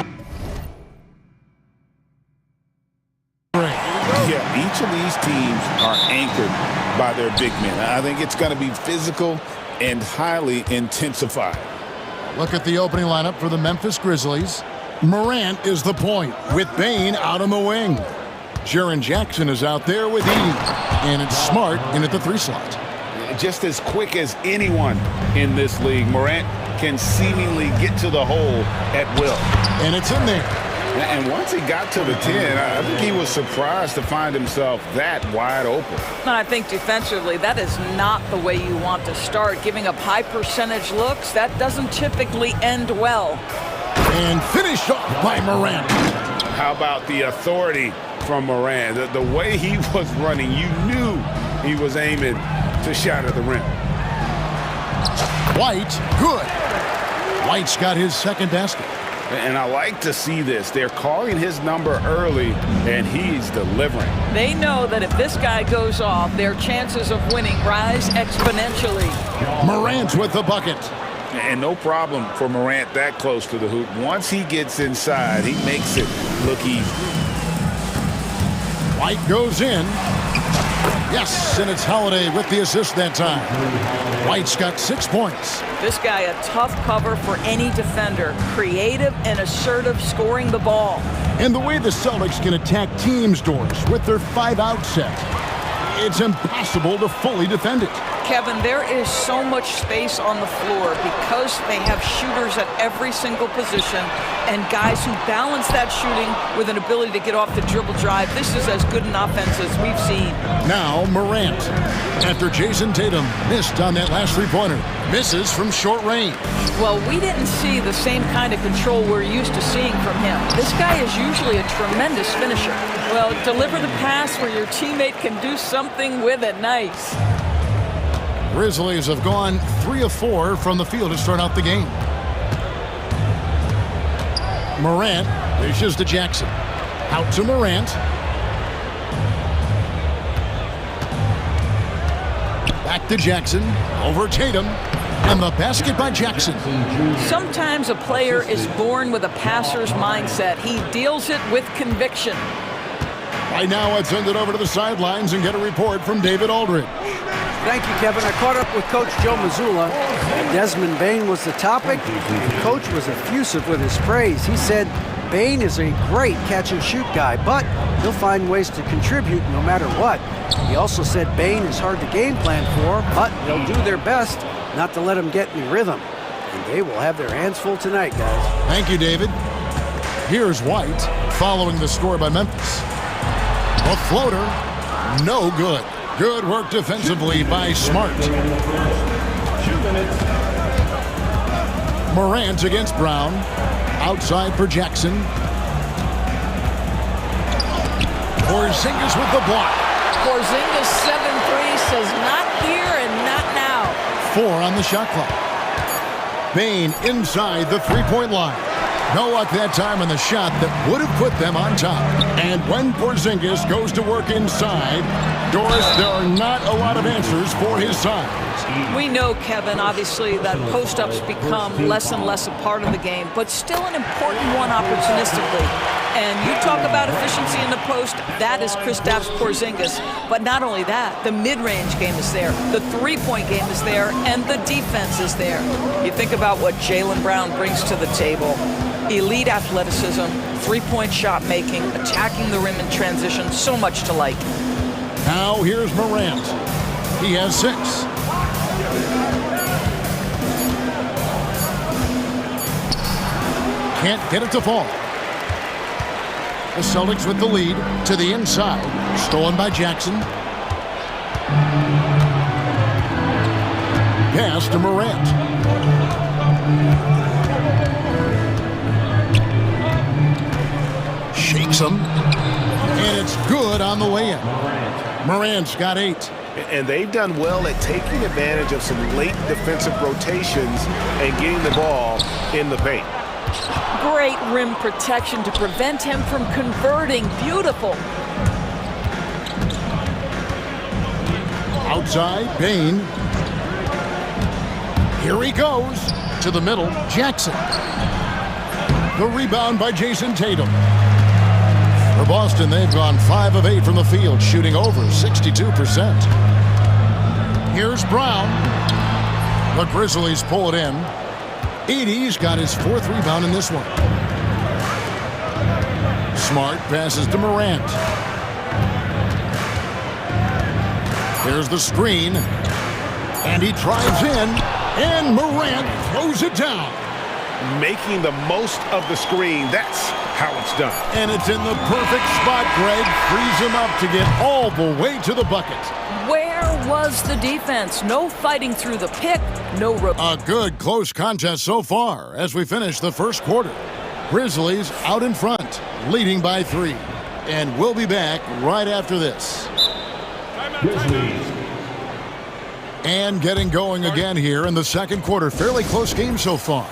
Yeah, each of these teams are anchored by their big men. I think it's going to be physical and highly intensified. Look at the opening lineup for the Memphis Grizzlies. Morant is the point with Bane out on the wing. Jaren Jackson is out there with E. And it's Smart in at the 3 slot. Just as quick as anyone in this league, Morant can seemingly get to the hole at will. And it's in there. And once he got to the 10, I think he was surprised to find himself that wide open. I think defensively, that is not the way you want to start. Giving up high percentage looks, that doesn't typically end well. And finished off by Morant. How about the authority from Morant? The way he was running, you knew he was aiming to shatter the rim. White, good. White's got his second basket. And I like to see this. They're calling his number early, and he's delivering. They know that if this guy goes off, their chances of winning rise exponentially. Morant with the bucket. And no problem for Morant that close to the hoop. Once he gets inside, he makes it look easy. White goes in. Yes, and it's Holiday with the assist that time. White's got 6 points. This guy a tough cover for any defender. Creative and assertive scoring the ball. And the way the Celtics can attack teams' doors with their 5-out set, it's impossible to fully defend it. Kevin, there is so much space on the floor because they have shooters at every single position and guys who balance that shooting with an ability to get off the dribble drive. This is as good an offense as we've seen. Now Morant, after Jason Tatum missed on that last three-pointer, misses from short range. Well, we didn't see the same kind of control we're used to seeing from him. This guy is usually a tremendous finisher. Well, deliver the pass where your teammate can do something with it. Nice. Grizzlies have gone 3 of 4 from the field to start out the game. Morant dishes to Jackson. Out to Morant. Back to Jackson. Over Tatum. And the basket by Jackson. Sometimes a player is born with a passer's mindset. He deals it with conviction. Right now, let's send it over to the sidelines and get a report from David Aldridge. Thank you, Kevin. I caught up with Coach Joe Mazzulla. Desmond Bane was the topic. The coach was effusive with his praise. He said Bane is a great catch-and-shoot guy, but he'll find ways to contribute no matter what. He also said Bane is hard to game plan for, but they'll do their best not to let him get any rhythm. And they will have their hands full tonight, guys. Thank you, David. Here's White following the score by Memphis. A floater, no good. Good work defensively by Smart. 2 minutes. Morant against Brown. Outside for Jackson. Porzingis with the block. Porzingis 7-3 says not here and not now. 4 on the shot clock. Bane inside the three-point line. No luck that time on the shot that would have put them on top. And when Porzingis goes to work inside, Doris, there are not a lot of answers for his size. We know, Kevin, obviously, that post-ups become less and less a part of the game, but still an important one opportunistically. And you talk about efficiency in the post, that is Kristaps Porzingis. But not only that, the mid-range game is there, the three-point game is there, and the defense is there. You think about what Jaylen Brown brings to the table. Elite athleticism, three-point shot making, attacking the rim in transition, so much to like. Now here's Morant. He has 6. Can't get it to fall. The Celtics with the lead to the inside. Stolen by Jackson. Pass to Morant. Shakes him. And it's good on the way in. Morant's got 8. And they've done well at taking advantage of some late defensive rotations and getting the ball in the paint. Great rim protection to prevent him from converting. Beautiful. Outside, Bane. Here he goes. To the middle, Jackson. The rebound by Jason Tatum. For Boston, they've gone 5 of 8 from the field, shooting over 62%. Here's Brown. The Grizzlies pull it in. Edey's got his 4th rebound in this one. Smart passes to Morant. Here's the screen. And he drives in. And Morant throws it down. Making the most of the screen. That's how it's done. And it's in the perfect spot, Greg. Frees him up to get all the way to the bucket. Where was the defense? No fighting through the pick, no... A good close contest so far as we finish the first quarter. Grizzlies out in front, leading by 3. And we'll be back right after this. Grizzlies. And getting going again here in the second quarter. Fairly close game so far.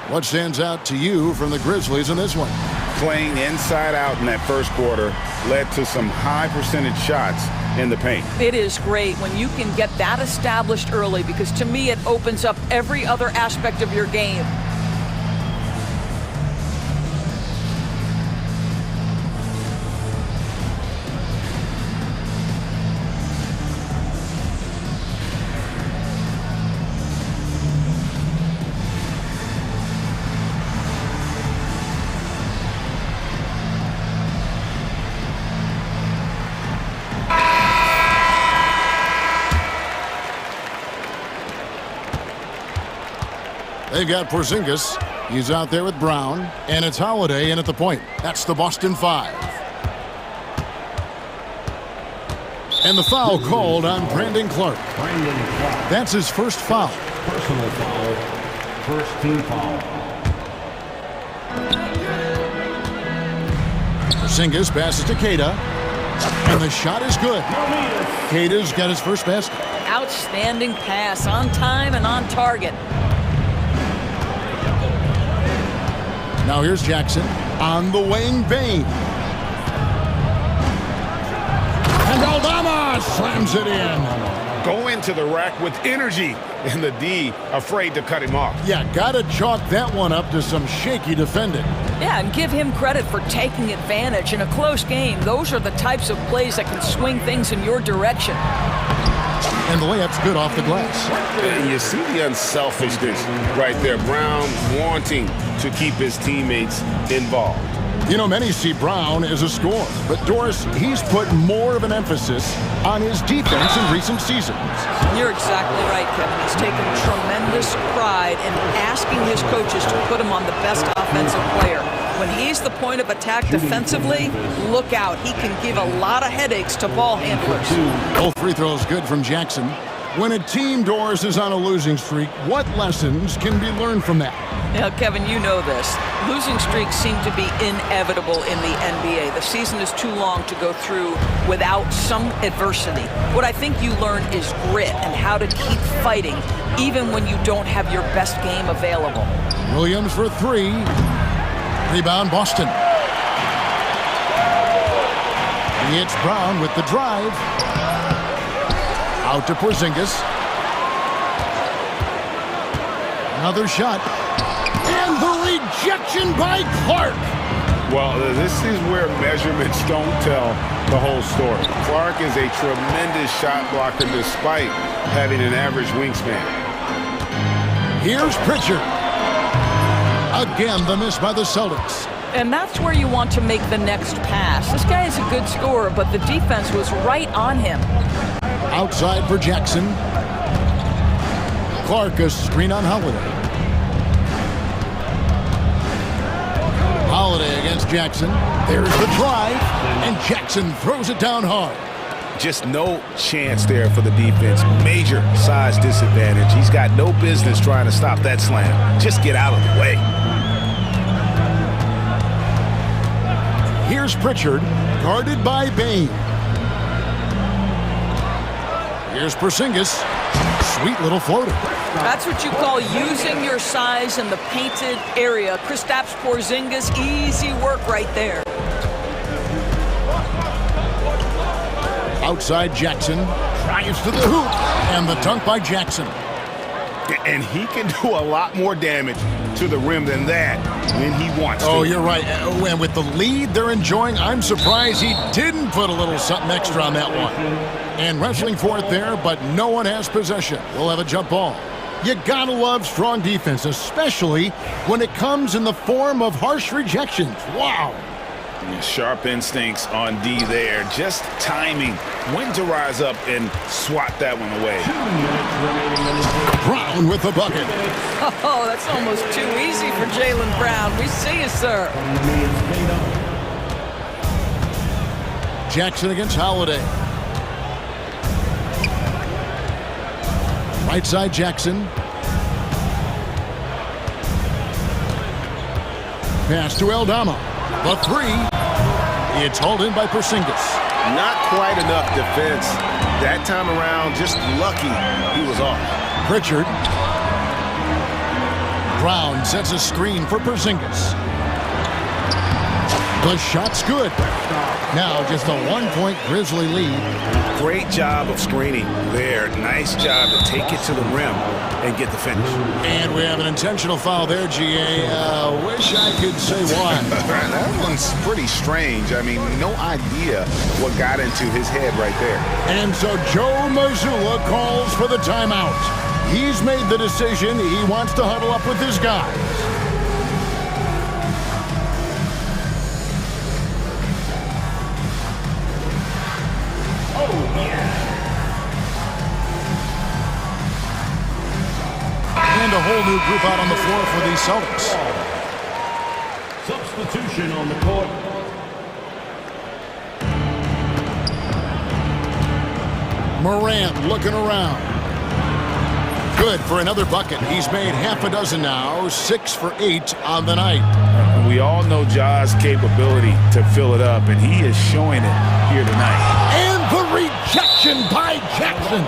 What stands out to you from the Grizzlies in this one? Playing inside out in that first quarter led to some high percentage shots in the paint. It is great when you can get that established early, because to me it opens up every other aspect of your game. They've got Porzingis. He's out there with Brown. And it's Holiday in at the point. That's the Boston 5. And the foul called on Brandon Clark. That's his first foul. Personal foul. First team foul. Porzingis passes to Queta. And the shot is good. Queta's got his first basket. Outstanding pass, on time and on target. Now here's Jackson on the wing, Bain. And Aldama slams it in. Go into the rack with energy, and the D afraid to cut him off. Yeah, gotta chalk that one up to some shaky defending. Yeah, and give him credit for taking advantage in a close game. Those are the types of plays that can swing things in your direction. And the layup's good off the glass. And you see the unselfishness right there. Brown wanting to keep his teammates involved. You know, many see Brown as a scorer, but Doris, he's put more of an emphasis on his defense in recent seasons. You're exactly right, Kevin. He's taken tremendous pride in asking his coaches to put him on the best offensive player. When he's the point of attack defensively, look out. He can give a lot of headaches to ball handlers. Both free throws good from Jackson. When a team, Doris, is on a losing streak, what lessons can be learned from that? Now, Kevin, you know this. Losing streaks seem to be inevitable in the NBA. The season is too long to go through without some adversity. What I think you learn is grit and how to keep fighting, even when you don't have your best game available. Williams for 3. Rebound, Boston. It's Brown with the drive. Out to Porzingis. Another shot. And the rejection by Clark. Well, this is where measurements don't tell the whole story. Clark is a tremendous shot blocker despite having an average wingspan. Here's Pritchard. Again, the miss by the Celtics. And that's where you want to make the next pass. This guy is a good scorer, but the defense was right on him. Outside for Jackson. Clark, a screen on Holiday. Holiday against Jackson. There's the drive, and Jackson throws it down hard. Just no chance there for the defense. Major size disadvantage. He's got no business trying to stop that slam. Just get out of the way. Here's Pritchard, guarded by Bain. Here's Porzingis. Sweet little floater. That's what you call using your size in the painted area. Kristaps Porzingis, easy work right there. Outside Jackson, drives to the hoop, and the dunk by Jackson. And he can do a lot more damage to the rim than that when he wants to. Oh, you're right. And with the lead they're enjoying, I'm surprised he didn't put a little something extra on that one. And wrestling for it there, but no one has possession. We'll have a jump ball. You gotta love strong defense, especially when it comes in the form of harsh rejections. Wow. Sharp instincts on D there. Just timing when to rise up and swat that one away. Brown with the bucket. Oh, that's almost too easy for Jaylen Brown. We see you, sir. Jackson against Holiday. Right side Jackson. Pass to Aldama. The three. It's hauled in by Porzingis. Not quite enough defense. That time around, just lucky he was off. Pritchard. Brown sets a screen for Porzingis. The shot's good. Now just a 1-point Grizzly lead. Great job of screening there. Nice job to take it to the rim and get the finish. And we have an intentional foul there, GA. Wish I could say why. That one's pretty strange. I mean, no idea what got into his head right there. And so Joe Mazzulla calls for the timeout. He's made the decision. He wants to huddle up with his guys. And a whole new group out on the floor for the Celtics. Substitution on the court. Morant looking around. Good for another bucket. He's made half a dozen now, 6 for 8 on the night. We all know Ja's capability to fill it up, and he is showing it here tonight. And the rejection by Jackson.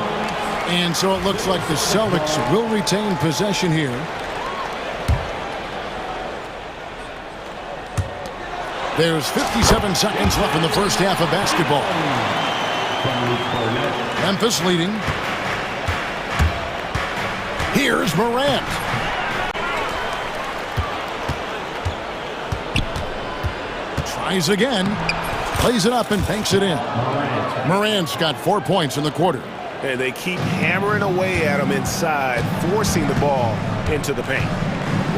And so it looks like the Celtics will retain possession here. There's 57 seconds left in the first half of basketball. Memphis leading. Here's Morant. Tries again. Plays it up and banks it in. Morant's got 4 points in the quarter. And they keep hammering away at him inside, forcing the ball into the paint.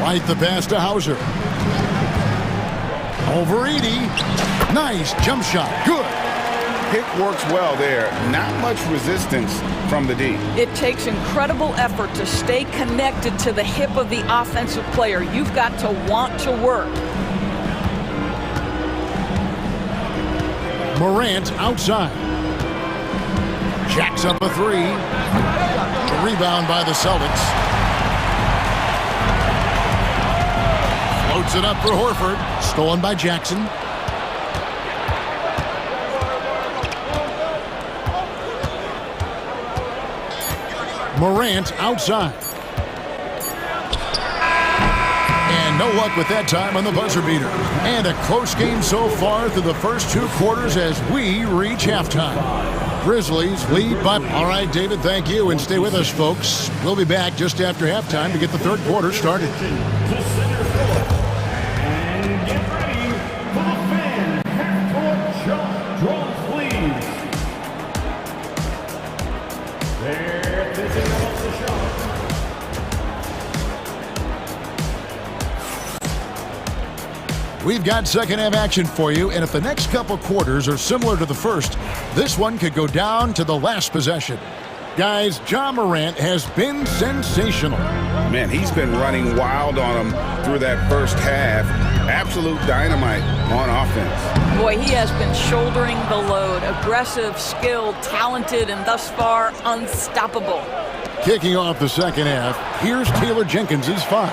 Right the pass to Hauser. Over Edey. Nice jump shot. Good. Pick works well there. Not much resistance from the D. It takes incredible effort to stay connected to the hip of the offensive player. You've got to want to work. Morant outside. Jacks up a three. The rebound by the Celtics. Floats it up for Horford. Stolen by Jackson. Morant outside. And no luck with that time on the buzzer beater. And a close game so far through the first 2 quarters as we reach halftime. Grizzlies lead by... All right, David, thank you. And stay with us, folks. We'll be back just after halftime to get the third quarter started. And get ready for the fan half-court shot draws, please. They're finishing off the shot. We've got second half action for you, and if the next couple quarters are similar to the first, this one could go down to the last possession. Guys, Ja Morant has been sensational. Man, he's been running wild on him through that first half. Absolute dynamite on offense. Boy, he has been shouldering the load. Aggressive, skilled, talented, and thus far unstoppable. Kicking off the second half, here's Taylor Jenkins' 5.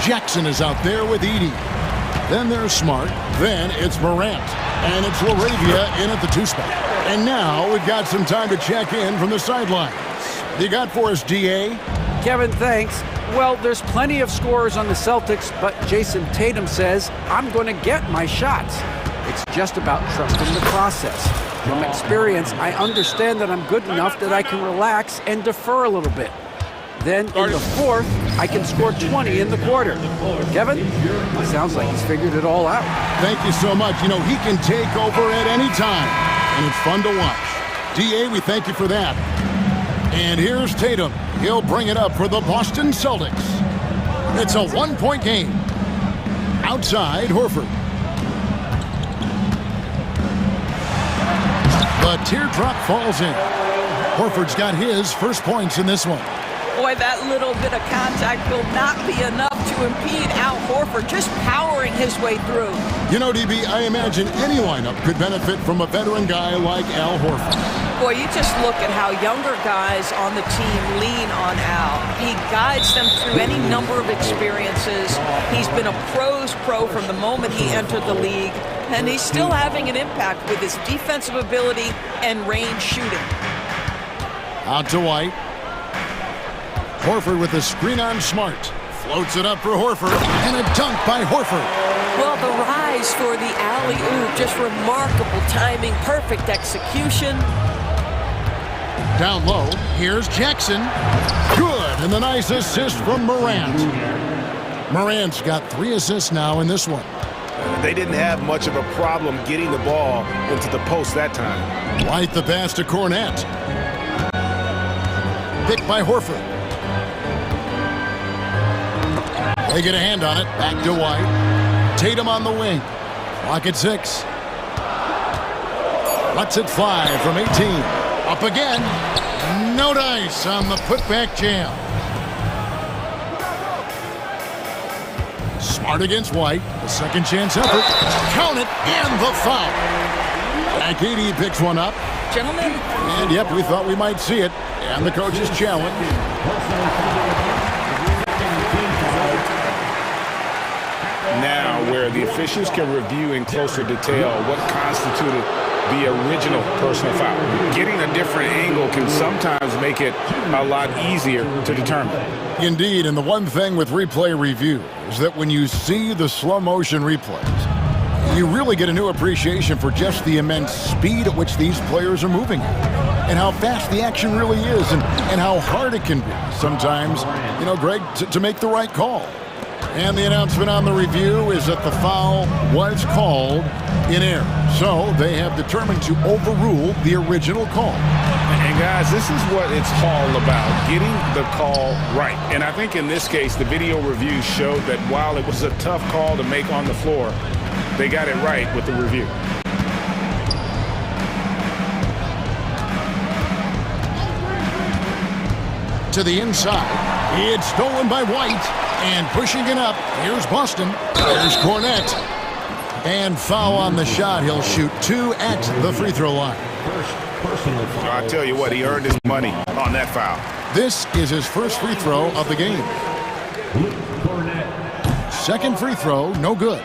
Jackson is out there with Edey. Then there's Smart. Then it's Morant. And it's LaRavia in at the 2 spot. And now we've got some time to check in from the sidelines. You got for us, DA? Kevin, thanks. Well, there's plenty of scorers on the Celtics, but Jason Tatum says, I'm going to get my shots. It's just about trusting the process. From experience, I understand that I'm good enough that I can relax and defer a little bit. Then in the fourth, I can score 20 in the quarter. Kevin, it sounds like he's figured it all out. Thank you so much. You know, he can take over at any time, and it's fun to watch. DA, we thank you for that. And here's Tatum. He'll bring it up for the Boston Celtics. It's a one-point game. Outside, Horford. The teardrop falls in. Horford's got his first points in this one. Boy, that little bit of contact will not be enough to impede Al Horford just powering his way through. You know, DB, I imagine any lineup could benefit from a veteran guy like Al Horford. Boy, you just look at how younger guys on the team lean on Al. He guides them through any number of experiences. He's been a pro's pro from the moment he entered the league, and he's still having an impact with his defensive ability and range shooting. Out to White. Horford with a screen on Smart. Floats it up for Horford, and a dunk by Horford. Well, the rise for the alley-oop, just remarkable timing, perfect execution. Down low, here's Jackson. Good, and the nice assist from Morant. Morant's got 3 assists now in this one. They didn't have much of a problem getting the ball into the post that time. White the pass to Cornette. Picked by Horford. They get a hand on it. Back to White. Tatum on the wing. Clock at 6. Lets it fly from 18. Up again. No dice on the putback jam. Smart against White. The second chance effort. Count it, and the foul. Back 80 picks one up. Gentlemen. And yep, we thought we might see it. And the coach's challenge. Now, where the officials can review in closer detail what constituted the original personal foul. Getting a different angle can sometimes make it a lot easier to determine. Indeed, and the one thing with replay review is that when you see the slow motion replays, you really get a new appreciation for just the immense speed at which these players are moving at, and how fast the action really is, and how hard it can be sometimes, you know, Greg, to make the right call. And the announcement on the review is that the foul was called in error. So they have determined to overrule the original call. And guys, this is what it's all about, getting the call right. And I think in this case, the video review showed that while it was a tough call to make on the floor, they got it right with the review. To the inside. It's stolen by White. And pushing it up, here's Boston. There's Cornette. And foul on the shot. He'll shoot 2 at the free throw line. I tell you what, he earned his money on that foul. This is his first free throw of the game. Second free throw, no good.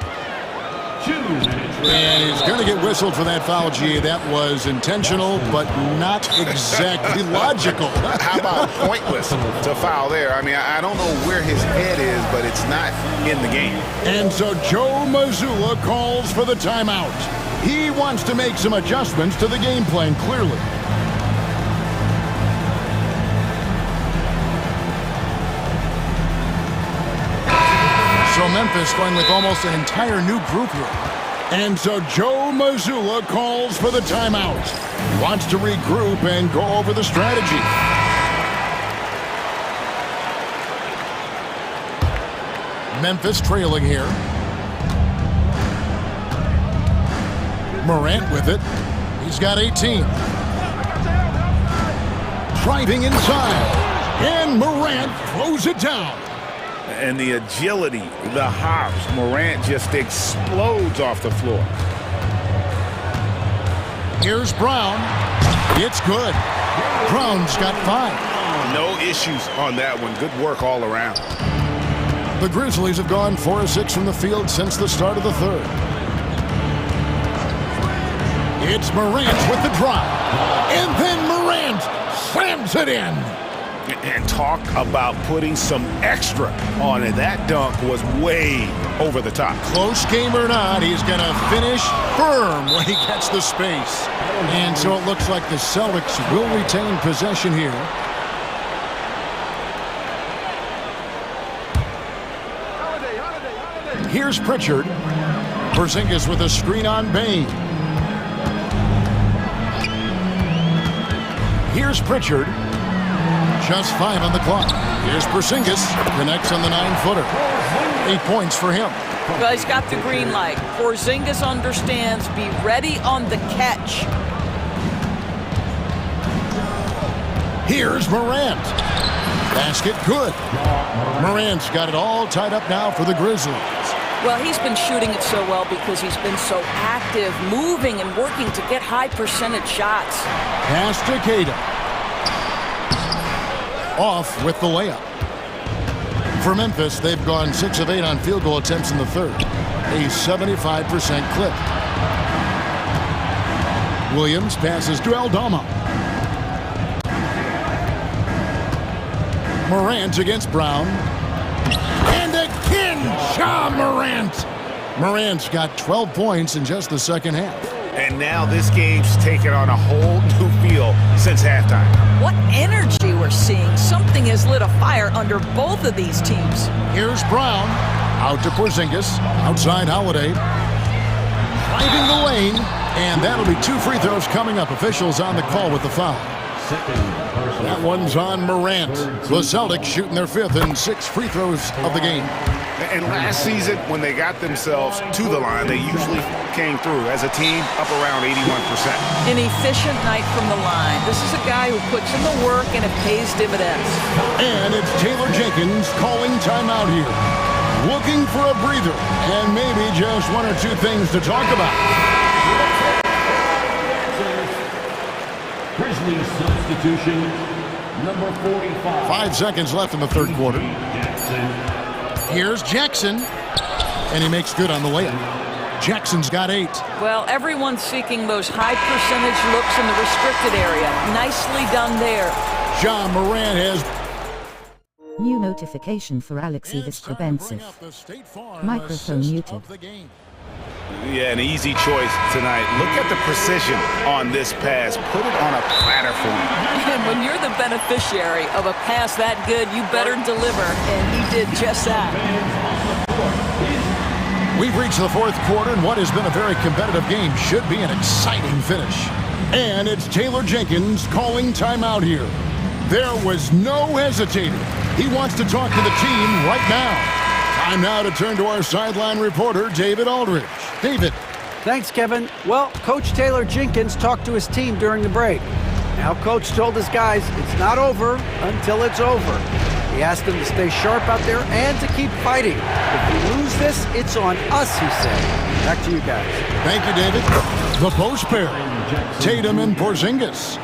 And he's going to get whistled for that foul, G. That was intentional, but not exactly logical. How about pointless to foul there? I mean, I don't know where his head is, but it's not in the game. And so Joe Mazzulla calls for the timeout. He wants to make some adjustments to the game plan, clearly. So Memphis going with almost an entire new group here. And so Joe Mazzulla calls for the timeout. He wants to regroup and go over the strategy. Memphis trailing here. Morant with it. He's got 18. Driving inside. And Morant throws it down. And the agility, the hops, Morant just explodes off the floor. Here's Brown. It's good. Brown's got 5. No issues on that one. Good work all around. The Grizzlies have gone 4 of 6 from the field since the start of the third. It's Morant with the drive. And then Morant slams it in. And talk about putting some extra on it. That dunk was way over the top. Close game or not, he's going to finish firm when he gets the space. And so it looks like the Celtics will retain possession here. Here's Pritchard. Porzingis with a screen on Bain. Here's Pritchard. Just 5 on the clock. Here's Porzingis. Connects on the 9-footer. 8 points for him. Well, he's got the green light. Porzingis understands. Be ready on the catch. Here's Morant. Basket good. Morant's got it all tied up now for the Grizzlies. Well, he's been shooting it so well because he's been so active, moving and working to get high percentage shots. Pass to Cato. Off with the layup. For Memphis, they've gone 6 of 8 on field goal attempts in the third. A 75% clip. Williams passes to Aldama. Morant against Brown. And again, Ja Morant. Morant's got 12 points in just the second half. And now this game's taken on a whole new feel since halftime. What energy we're seeing. Something has lit a fire under both of these teams. Here's Brown. Out to Porzingis. Outside Holiday. Driving the lane. And that'll be 2 free throws coming up. Officials on the call with the foul. That one's on Morant. The Celtics shooting their 5th and 6 free throws of the game. And last season, when they got themselves to the line, they usually came through as a team up around 81%. An efficient night from the line. This is a guy who puts in the work and it pays dividends. And it's Taylor Jenkins calling timeout here. Looking for a breather and maybe just 1 or 2 things to talk about. Grizzlies substitution, number 45. 5 seconds left in the third quarter. Here's Jackson. And he makes good on the layup. Jackson's got 8. Well, everyone's seeking those high percentage looks in the restricted area. Nicely done there. Ja Morant has... New notification for Alexei Vistrobensev. Microphone muted. Yeah, an easy choice tonight. Look at the precision on this pass. Put it on a platter for him. And when you're the beneficiary of a pass that good, you better deliver. And he did just that. We've reached the fourth quarter, and what has been a very competitive game should be an exciting finish. And it's Taylor Jenkins calling timeout here. There was no hesitating. He wants to talk to the team right now. Time now to turn to our sideline reporter, David Aldridge. David. Thanks, Kevin. Well, Coach Taylor Jenkins talked to his team during the break. Now, Coach told his guys it's not over until it's over. He asked them to stay sharp out there and to keep fighting. If we lose this, it's on us, he said. Back to you guys. Thank you, David. The post pair, Tatum and Porzingis.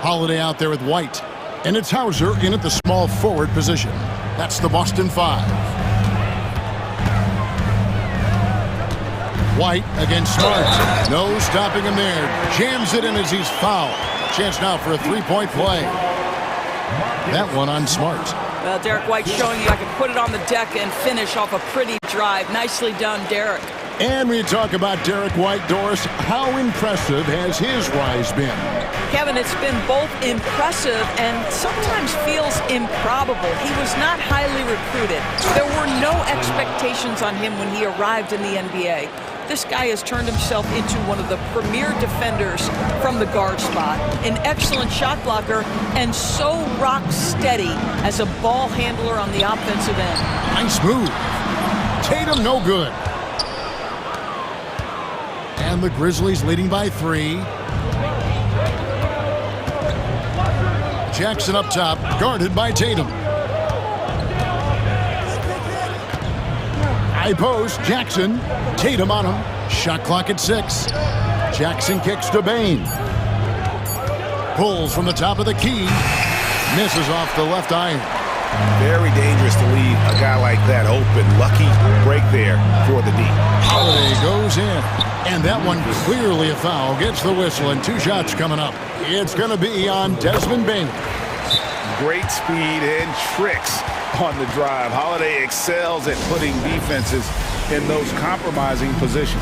Holiday out there with White. And it's Hauser in at the small forward position. That's the Boston 5. White against Smart. No stopping him there. Jams it in as he's fouled. Chance now for a 3-point play. That one on Smart. Well, Derek White showing you I can put it on the deck and finish off a pretty drive. Nicely done, Derek. And we talk about Derek White, Doris. How impressive has his rise been? Kevin, it's been both impressive and sometimes feels improbable. He was not highly recruited. There were no expectations on him when he arrived in the NBA. This guy has turned himself into one of the premier defenders from the guard spot, an excellent shot blocker, and so rock steady as a ball handler on the offensive end. Nice move. Tatum no good. And the Grizzlies leading by 3. Jackson up top, guarded by Tatum. High post, Jackson. Tatum on him. Shot clock at 6. Jackson kicks to Bain. Pulls from the top of the key. Misses off the left iron. Very dangerous to leave a guy like that open. Lucky break there for the D. Holiday goes in. And that one clearly a foul. Gets the whistle and 2 shots coming up. It's going to be on Desmond Bain. Great speed and tricks on the drive. Holiday excels at putting defenses in those compromising positions.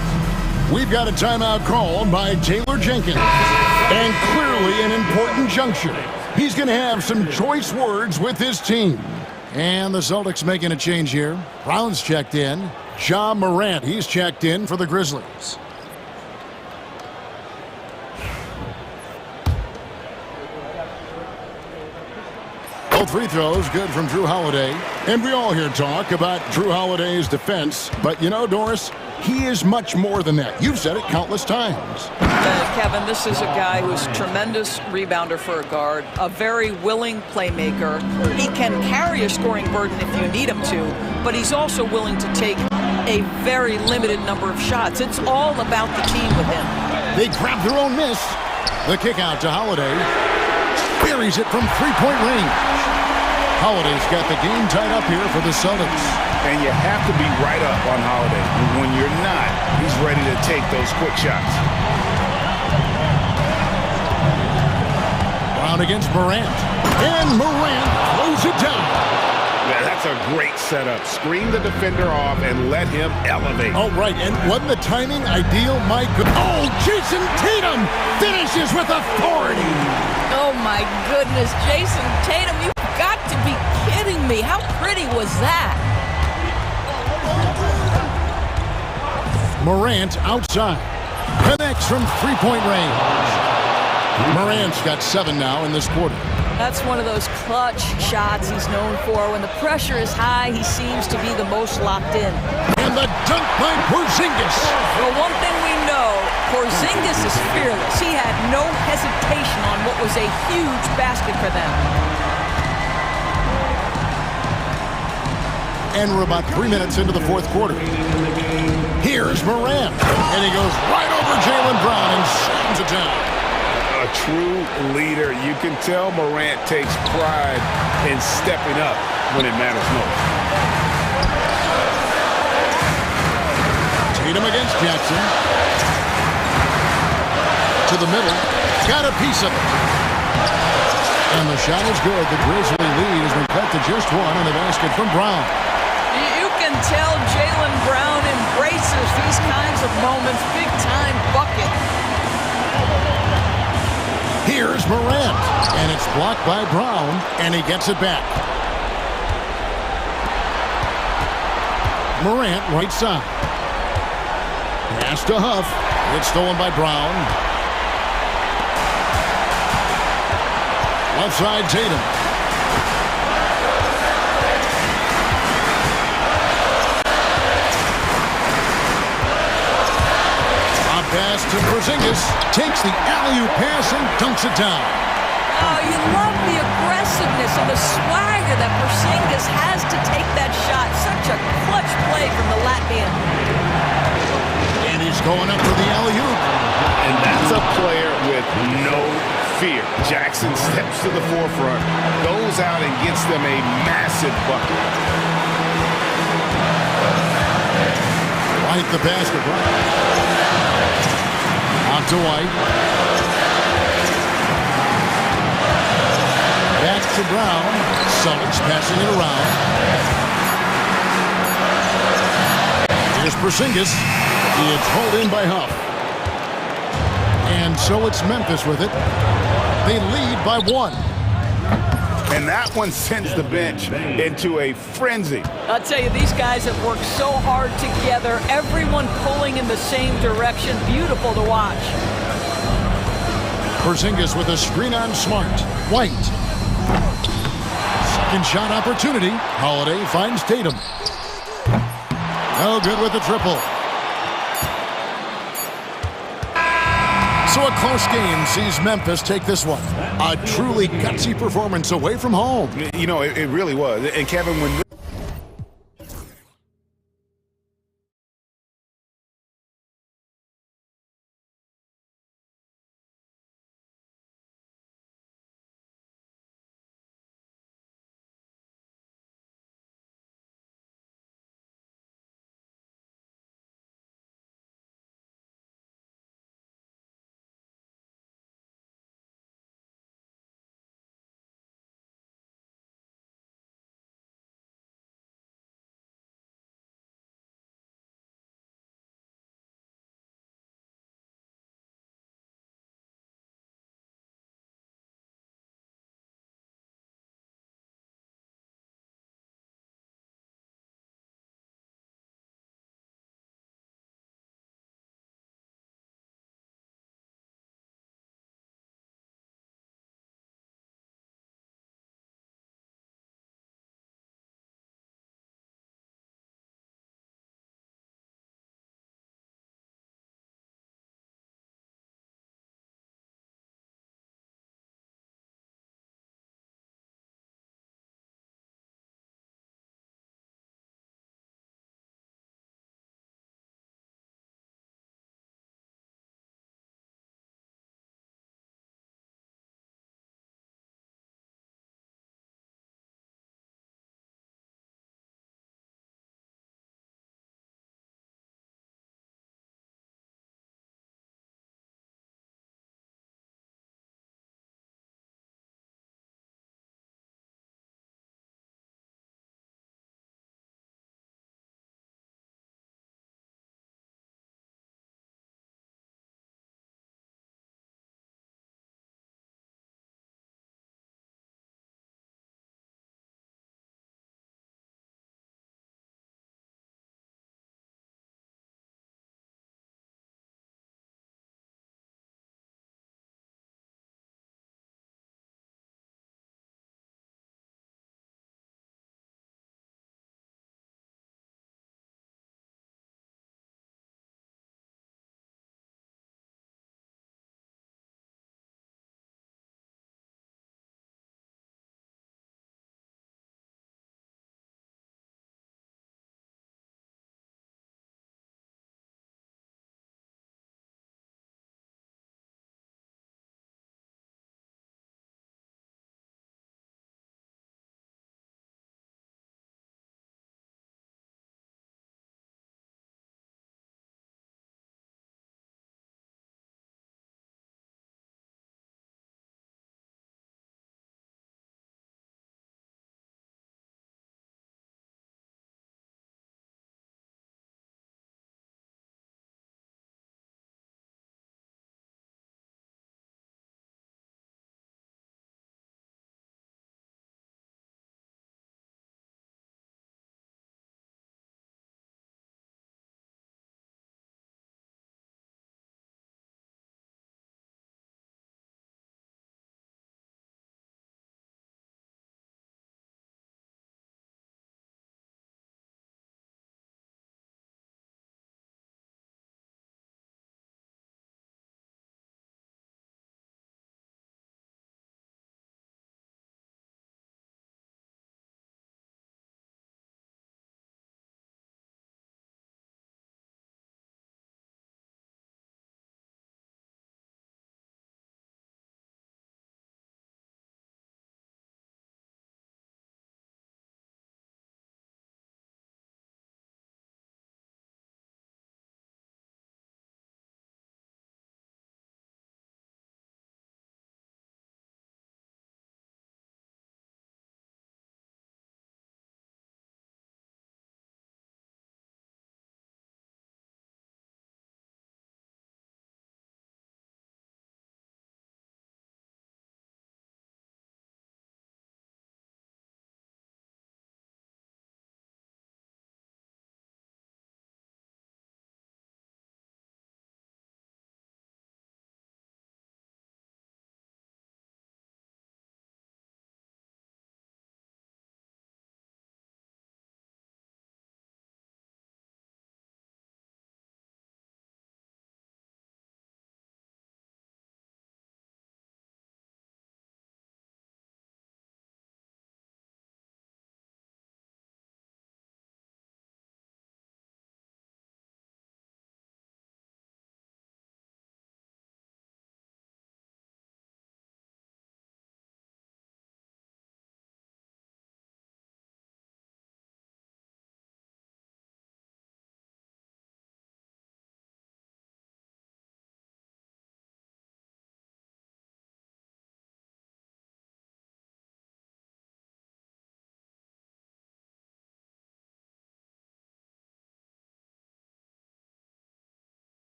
We've got a timeout called by Taylor Jenkins. And clearly an important juncture. He's going to have some choice words with his team. And the Celtics making a change here. Brown's checked in. Ja Morant, he's checked in for the Grizzlies. Both free throws good from Drew Holiday. And we all hear talk about Drew Holiday's defense. But you know, Doris, he is much more than that. You've said it countless times. Kevin, this is a guy who's a tremendous rebounder for a guard, a very willing playmaker. He can carry a scoring burden if you need him to, but he's also willing to take a very limited number of shots. It's all about the team with him. They grab their own miss. The kick out to Holiday. Buries it from three-point range. Holiday's got the game tied up here for the Celtics. And you have to be right up on Holiday. When you're not, he's ready to take those quick shots. Brown against Morant. And Morant throws it down. Yeah, that's a great setup. Screen the defender off and let him elevate. Oh, right. And wasn't the timing ideal? My good. Oh, Jason Tatum finishes with authority. Oh, my goodness. Jason Tatum, you've got to be kidding me. How pretty was that? Morant outside. Connects from three-point range. Morant's got 7 now in this quarter. That's one of those clutch shots he's known for. When the pressure is high, he seems to be the most locked in. And the dunk by Porzingis. Well, one thing we know, Porzingis is fearless. He had no hesitation on what was a huge basket for them. And we're about 3 minutes into the fourth quarter. Here's Morant. And he goes right over Jaylen Brown and slams it down. A true leader. You can tell Morant takes pride in stepping up when it matters most. Tatum against Jackson. To the middle. Got a piece of it. And the shot is good. The Grizzly lead has been cut to just one in the basket from Brown. You can tell Jaylen Brown embraces these kinds of moments. Big-time bucket. Here's Morant, and it's blocked by Brown, and he gets it back. Morant, right side. Pass to Huff. It's stolen by Brown. Left side, Tatum. Pass to Porzingis, takes the alley-oop pass and dunks it down. Oh, you love the aggressiveness and the swagger that Porzingis has to take that shot. Such a clutch play from the Latvian. And he's going up for the alley-oop. And that's a player with no fear. Jackson steps to the forefront, goes out and gets them a massive bucket. White the basketball. Out to White. Back to Brown. Celtics passing it around. Here's Porzingis. He is pulled in by Huff. And so it's Memphis with it. They lead by 1. And that one sends the bench into a frenzy. I'll tell you, these guys have worked so hard together. Everyone pulling in the same direction. Beautiful to watch. Porzingis with a screen on Smart. White. Second shot opportunity. Holiday finds Tatum. No good with the triple. So a close game sees Memphis take this one. A truly gutsy performance away from home. You know, it really was. And Kevin, when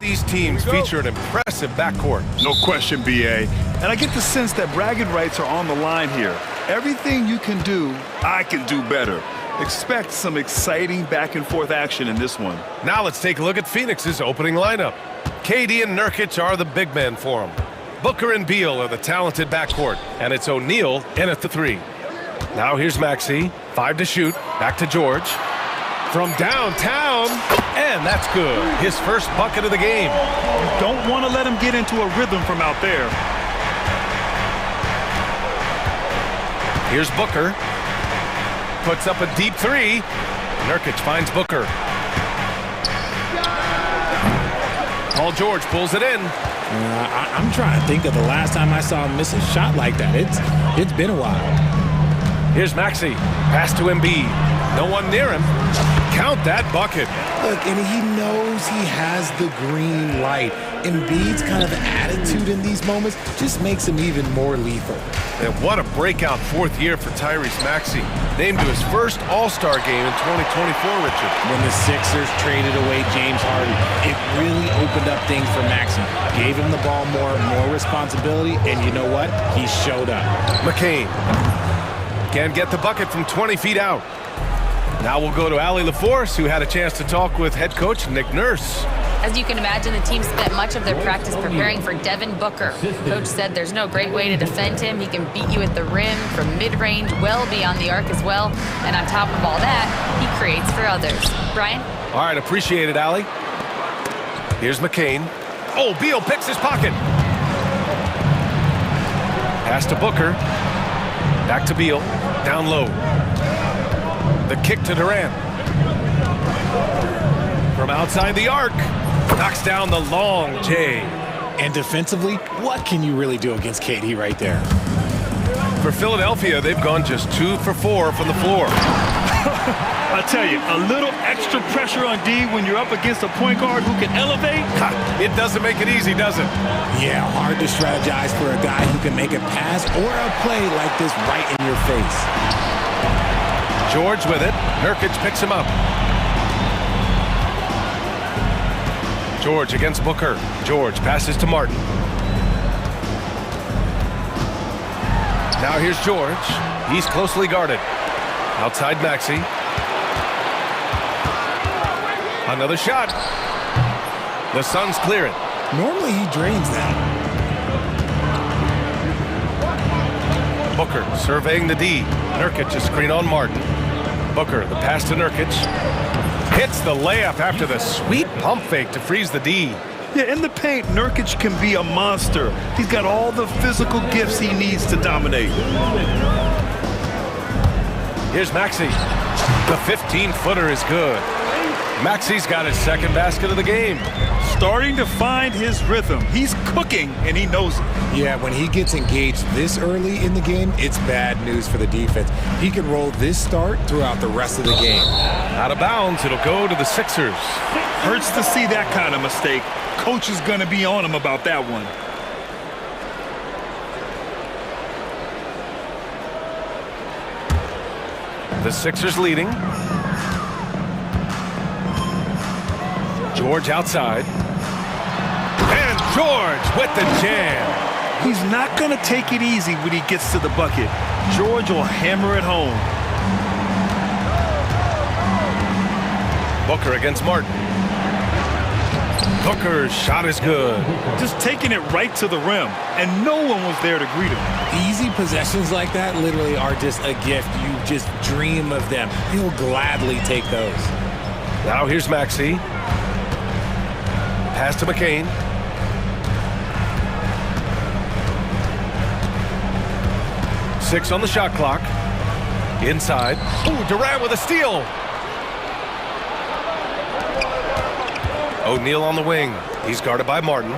these teams feature an impressive backcourt. No question, BA. And I get the sense that bragging rights are on the line here. Everything you can do, I can do better. Expect some exciting back-and-forth action in this one. Now let's take a look at Phoenix's opening lineup. KD and Nurkic are the big men for them. Booker and Beal are the talented backcourt, and it's O'Neal in at the 3. Now here's Maxey, 5 to shoot, back to George. From downtown, and that's good. His first bucket of the game. You don't want to let him get into a rhythm from out there. Here's Booker. Puts up a deep 3. Nurkic finds Booker. Paul George pulls it in. I'm trying to think of the last time I saw him miss a shot like that. It's been a while. Here's Maxey. Pass to Embiid. No one near him. Count that bucket. Look, and he knows he has the green light. Embiid's kind of attitude in these moments just makes him even more lethal. And what a breakout 4th year for Tyrese Maxey. Named to his first All-Star game in 2024, Richard. When the Sixers traded away James Harden, it really opened up things for Maxey. Gave him the ball more responsibility, and you know what? He showed up. McCain can't get the bucket from 20 feet out. Now we'll go to Allie LaForce, who had a chance to talk with head coach Nick Nurse. As you can imagine, the team spent much of their practice preparing for Devin Booker. Coach said there's no great way to defend him. He can beat you at the rim, from mid-range, well beyond the arc as well. And on top of all that, he creates for others. Brian? All right, appreciate it, Allie. Here's McCain. Oh, Beal picks his pocket. Pass to Booker. Back to Beal. Down low. The kick to Durant. From outside the arc. Knocks down the long J. And defensively, what can you really do against KD right there? For Philadelphia, they've gone just 2 for 4 from the floor. I tell you, a little extra pressure on D when you're up against a point guard who can elevate. It doesn't make it easy, does it? Yeah, hard to strategize for a guy who can make a pass or a play like this right in your face. George with it. Nurkic picks him up. George against Booker. George passes to Martin. Now here's George. He's closely guarded. Outside Maxey. Another shot. The Suns clear it. Normally he drains that. Booker surveying the D. Nurkic a screen on Martin. Booker, the pass to Nurkic. Hits the layup after the sweet pump fake to freeze the D. Yeah, in the paint, Nurkic can be a monster. He's got all the physical gifts he needs to dominate. Here's Maxey. The 15-footer is good. Maxey's got his second basket of the game. Starting to find his rhythm. He's cooking, and he knows it. Yeah, when he gets engaged this early in the game, it's bad news for the defense. He can roll this start throughout the rest of the game. Out of bounds, it'll go to the Sixers. Hurts to see that kind of mistake. Coach is going to be on him about that one. The Sixers leading. George outside. And George with the jam. He's not going to take it easy when he gets to the bucket. George will hammer it home. Booker against Martin. Booker's shot is good. Just taking it right to the rim, and no one was there to greet him. Easy possessions like that literally are just a gift. You just dream of them. He'll gladly take those. Now here's Maxey. Pass to McCain. Six on the shot clock. Inside. Ooh, Durant with a steal. O'Neal on the wing. He's guarded by Martin.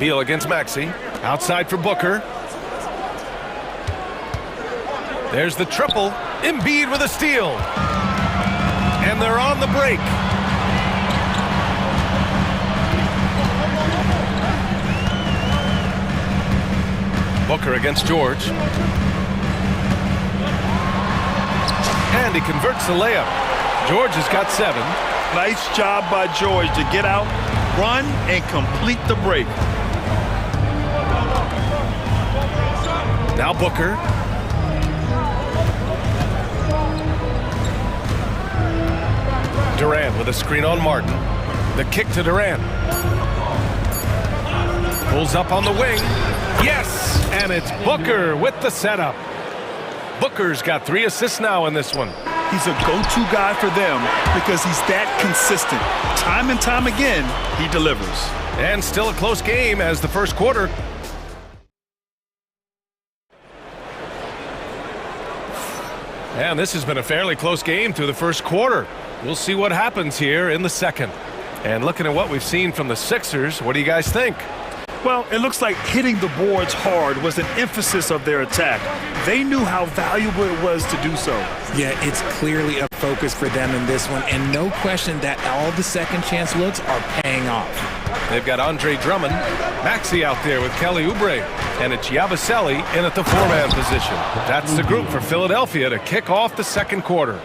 Beal against Maxey. Outside for Booker. There's the triple. Embiid with a steal. And they're on the break. Booker against George. And he converts the layup. George has got 7. Nice job by George to get out, run, and complete the break. Now Booker. Durant with a screen on Martin. The kick to Durant. Pulls up on the wing. Yes! And it's Booker with the setup. Booker's got 3 assists now in this one. He's a go-to guy for them because he's that consistent. Time and time again, he delivers. And still a close game as the first quarter. And this has been a fairly close game through the first quarter. We'll see what happens here in the second. And looking at what we've seen from the Sixers, what do you guys think? Well, it looks like hitting the boards hard was an emphasis of their attack. They knew how valuable it was to do so. Yeah, it's clearly a focus for them in this one, and no question that all the second chance looks are paying off. They've got Andre Drummond, Maxey out there with Kelly Oubre, and it's Yabusele in at the 4-man position. That's the group for Philadelphia to kick off the second quarter.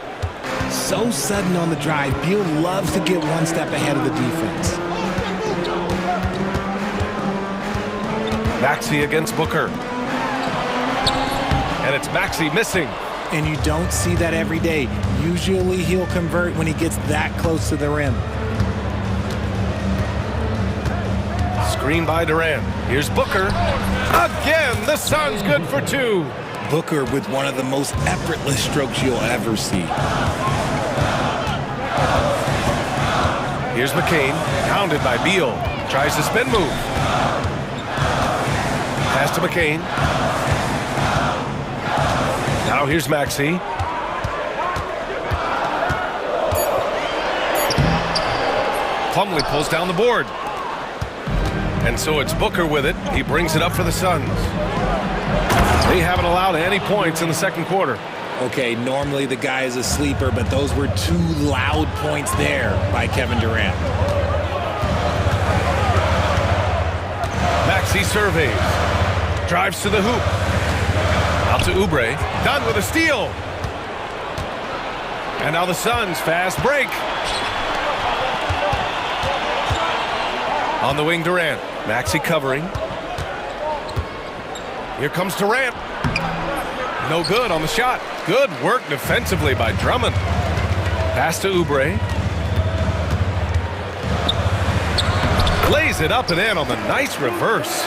So sudden on the drive, Beal loves to get one step ahead of the defense. Maxey against Booker. And it's Maxey missing. And you don't see that every day. Usually he'll convert when he gets that close to the rim. Screen by Durant. Here's Booker. Again, the Suns good for 2. Booker with one of the most effortless strokes you'll ever see. Here's McCain, pounded by Beal. Tries the spin move. Pass to McCain. Now here's Maxey. Plumlee pulls down the board. And so it's Booker with it. He brings it up for the Suns. They haven't allowed any points in the second quarter. Okay, normally the guy is a sleeper, but those were 2 loud points there by Kevin Durant. Maxey surveys. Drives to the hoop. Out to Oubre. Done with a steal. And now the Suns fast break. On the wing, Durant. Maxey covering. Here comes Durant. No good on the shot. Good work defensively by Drummond. Pass to Oubre. Lays it up and in on the nice reverse.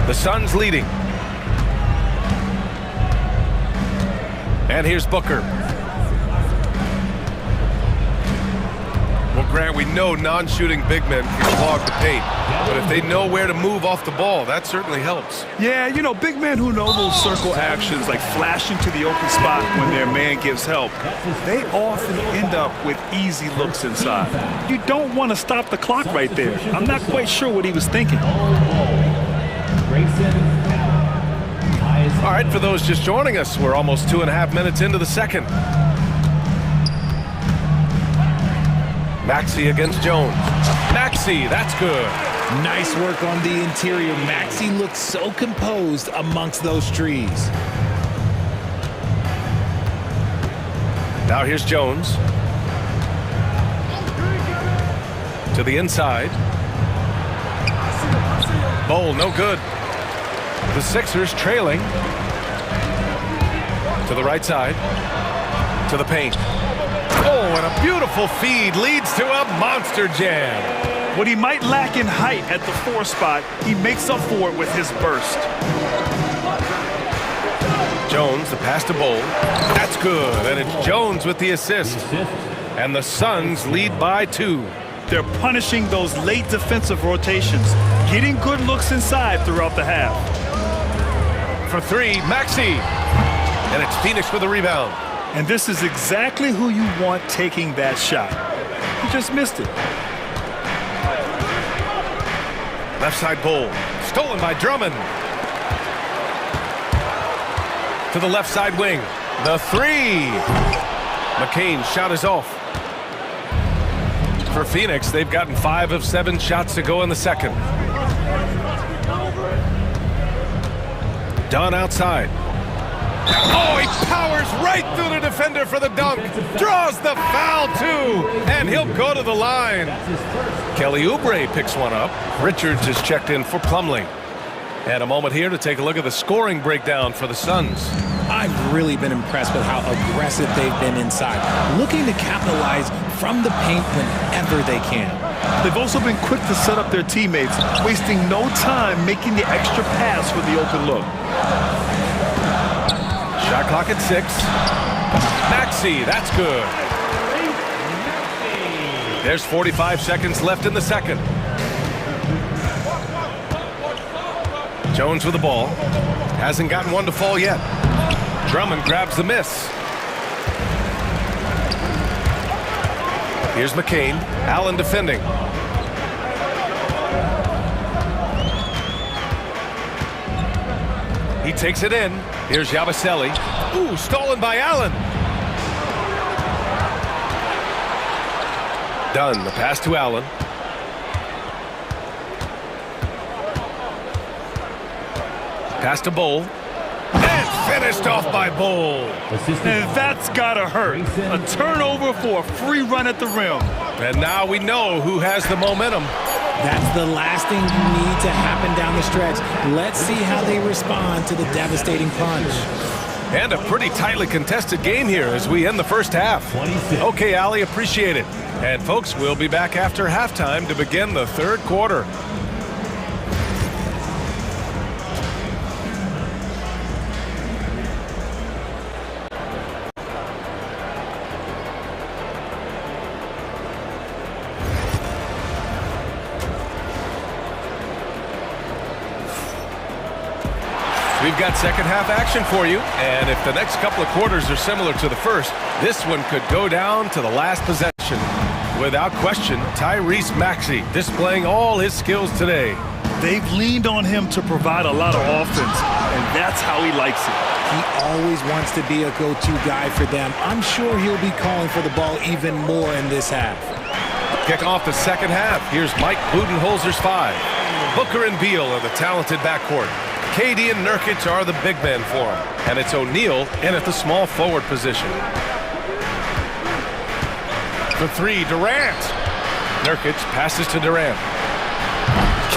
The Suns leading. And here's Booker. Well, Grant, we know non-shooting big men can clog the paint. But if they know where to move off the ball, that certainly helps. Yeah, you know, big men who know those circle actions, like flashing to the open spot when their man gives help, they often end up with easy looks inside. You don't want to stop the clock right there. I'm not quite sure what he was thinking. All right, for those just joining us, we're almost 2.5 minutes into the second. Maxey against Jones. Maxey, that's good. Nice work on the interior. Maxey looks so composed amongst those trees. Now here's Jones. To the inside. Bowl, no good. The Sixers trailing. To the right side. To the paint. Oh, and a beautiful feed leads to a monster jam. What he might lack in height at the 4 spot, he makes up for it with his burst. Jones, the pass to Bowl. That's good, and it's Jones with the assist. And the Suns lead by 2. They're punishing those late defensive rotations, getting good looks inside throughout the half. For 3, Maxey. And it's Phoenix with a rebound. And this is exactly who you want taking that shot. He just missed it. Left side Bowl. Stolen by Drummond. To the left side wing. The 3. McCain's shot is off. For Phoenix, they've gotten 5 of 7 shots to go in the second. Dunn outside. Oh, he powers right through the defender for the dunk. Draws the foul, too. And he'll go to the line. Kelly Oubre picks one up. Richards is checked in for Plumlee. And a moment here to take a look at the scoring breakdown for the Suns. I've really been impressed with how aggressive they've been inside, looking to capitalize from the paint whenever they can. They've also been quick to set up their teammates, wasting no time making the extra pass for the open look. Shot clock at 6. Maxey, that's good. There's 45 seconds left in the second. Jones with the ball. Hasn't gotten one to fall yet. Drummond grabs the miss. Here's McCain. Allen defending. He takes it in. Here's Yabusele. Ooh, stolen by Allen. Dunn, the pass to Allen. Pass to Bowl. And finished off by Bowl. And that's gotta hurt. A turnover for a free run at the rim. And now we know who has the momentum. That's the last thing you need to happen down the stretch. Let's see how they respond to the devastating punch. And a pretty tightly contested game here as we end the first half. Okay, Allie, appreciate it. And folks, we'll be back after halftime to begin the third quarter. We've got second half action for you, and if the next couple of quarters are similar to the first, this one could go down to the last possession. Without question, Tyrese Maxey displaying all his skills today. They've leaned on him to provide a lot of offense, and that's how he likes it. He always wants to be a go-to guy for them. I'm sure he'll be calling for the ball even more in this half. Kicking off the second half, here's Mike Budenholzer's 5. Booker and Beal are the talented backcourt. KD and Nurkic are the big men for him. And it's O'Neal in at the small forward position. For 3, Durant. Nurkic passes to Durant.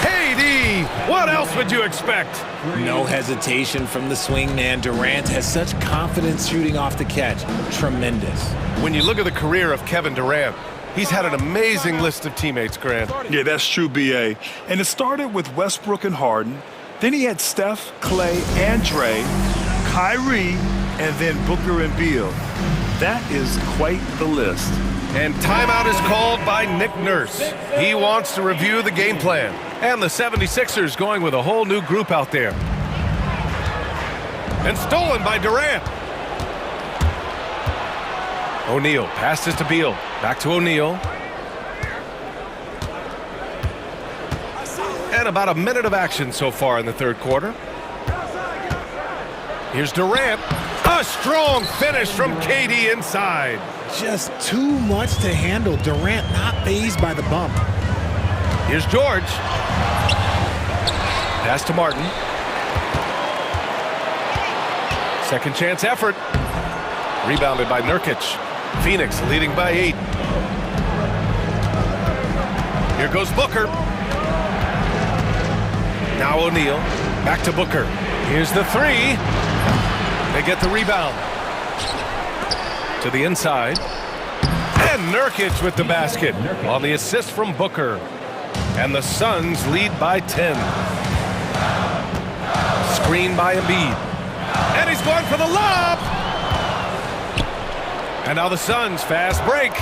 KD! What else would you expect? No hesitation from the swing man. Durant has such confidence shooting off the catch. Tremendous. When you look at the career of Kevin Durant, he's had an amazing list of teammates, Grant. Yeah, that's true, B.A. And it started with Westbrook and Harden. Then he had Steph, Clay, and Dre, Kyrie, and then Booker and Beal. That is quite the list. And timeout is called by Nick Nurse. He wants to review the game plan. And the 76ers going with a whole new group out there. And stolen by Durant. O'Neal passes to Beal. Back to O'Neal. And about a minute of action so far in the third quarter. Here's Durant. A strong finish from KD inside. Just too much to handle. Durant not fazed by the bump. Here's George. Pass to Martin. Second chance effort. Rebounded by Nurkic. Phoenix leading by 8. Here goes Booker. Now O'Neal. Back to Booker. Here's the 3. They get the rebound. To the inside. And Nurkic with the basket on the assist from Booker. And the Suns lead by 10. Screen by Embiid. And he's going for the lob. And now the Suns fast break.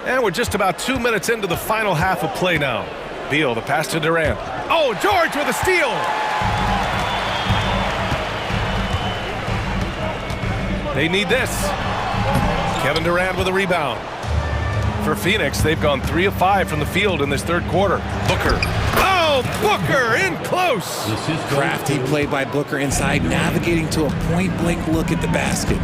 And we're just about 2 minutes into the final half of play now. Beal, the pass to Durant. Oh, George with a steal. They need this. Kevin Durant with a rebound. For Phoenix, they've gone 3 of 5 from the field in this third quarter. Booker. Oh, Booker in close. Crafty play by Booker inside, navigating to a point-blank look at the basket.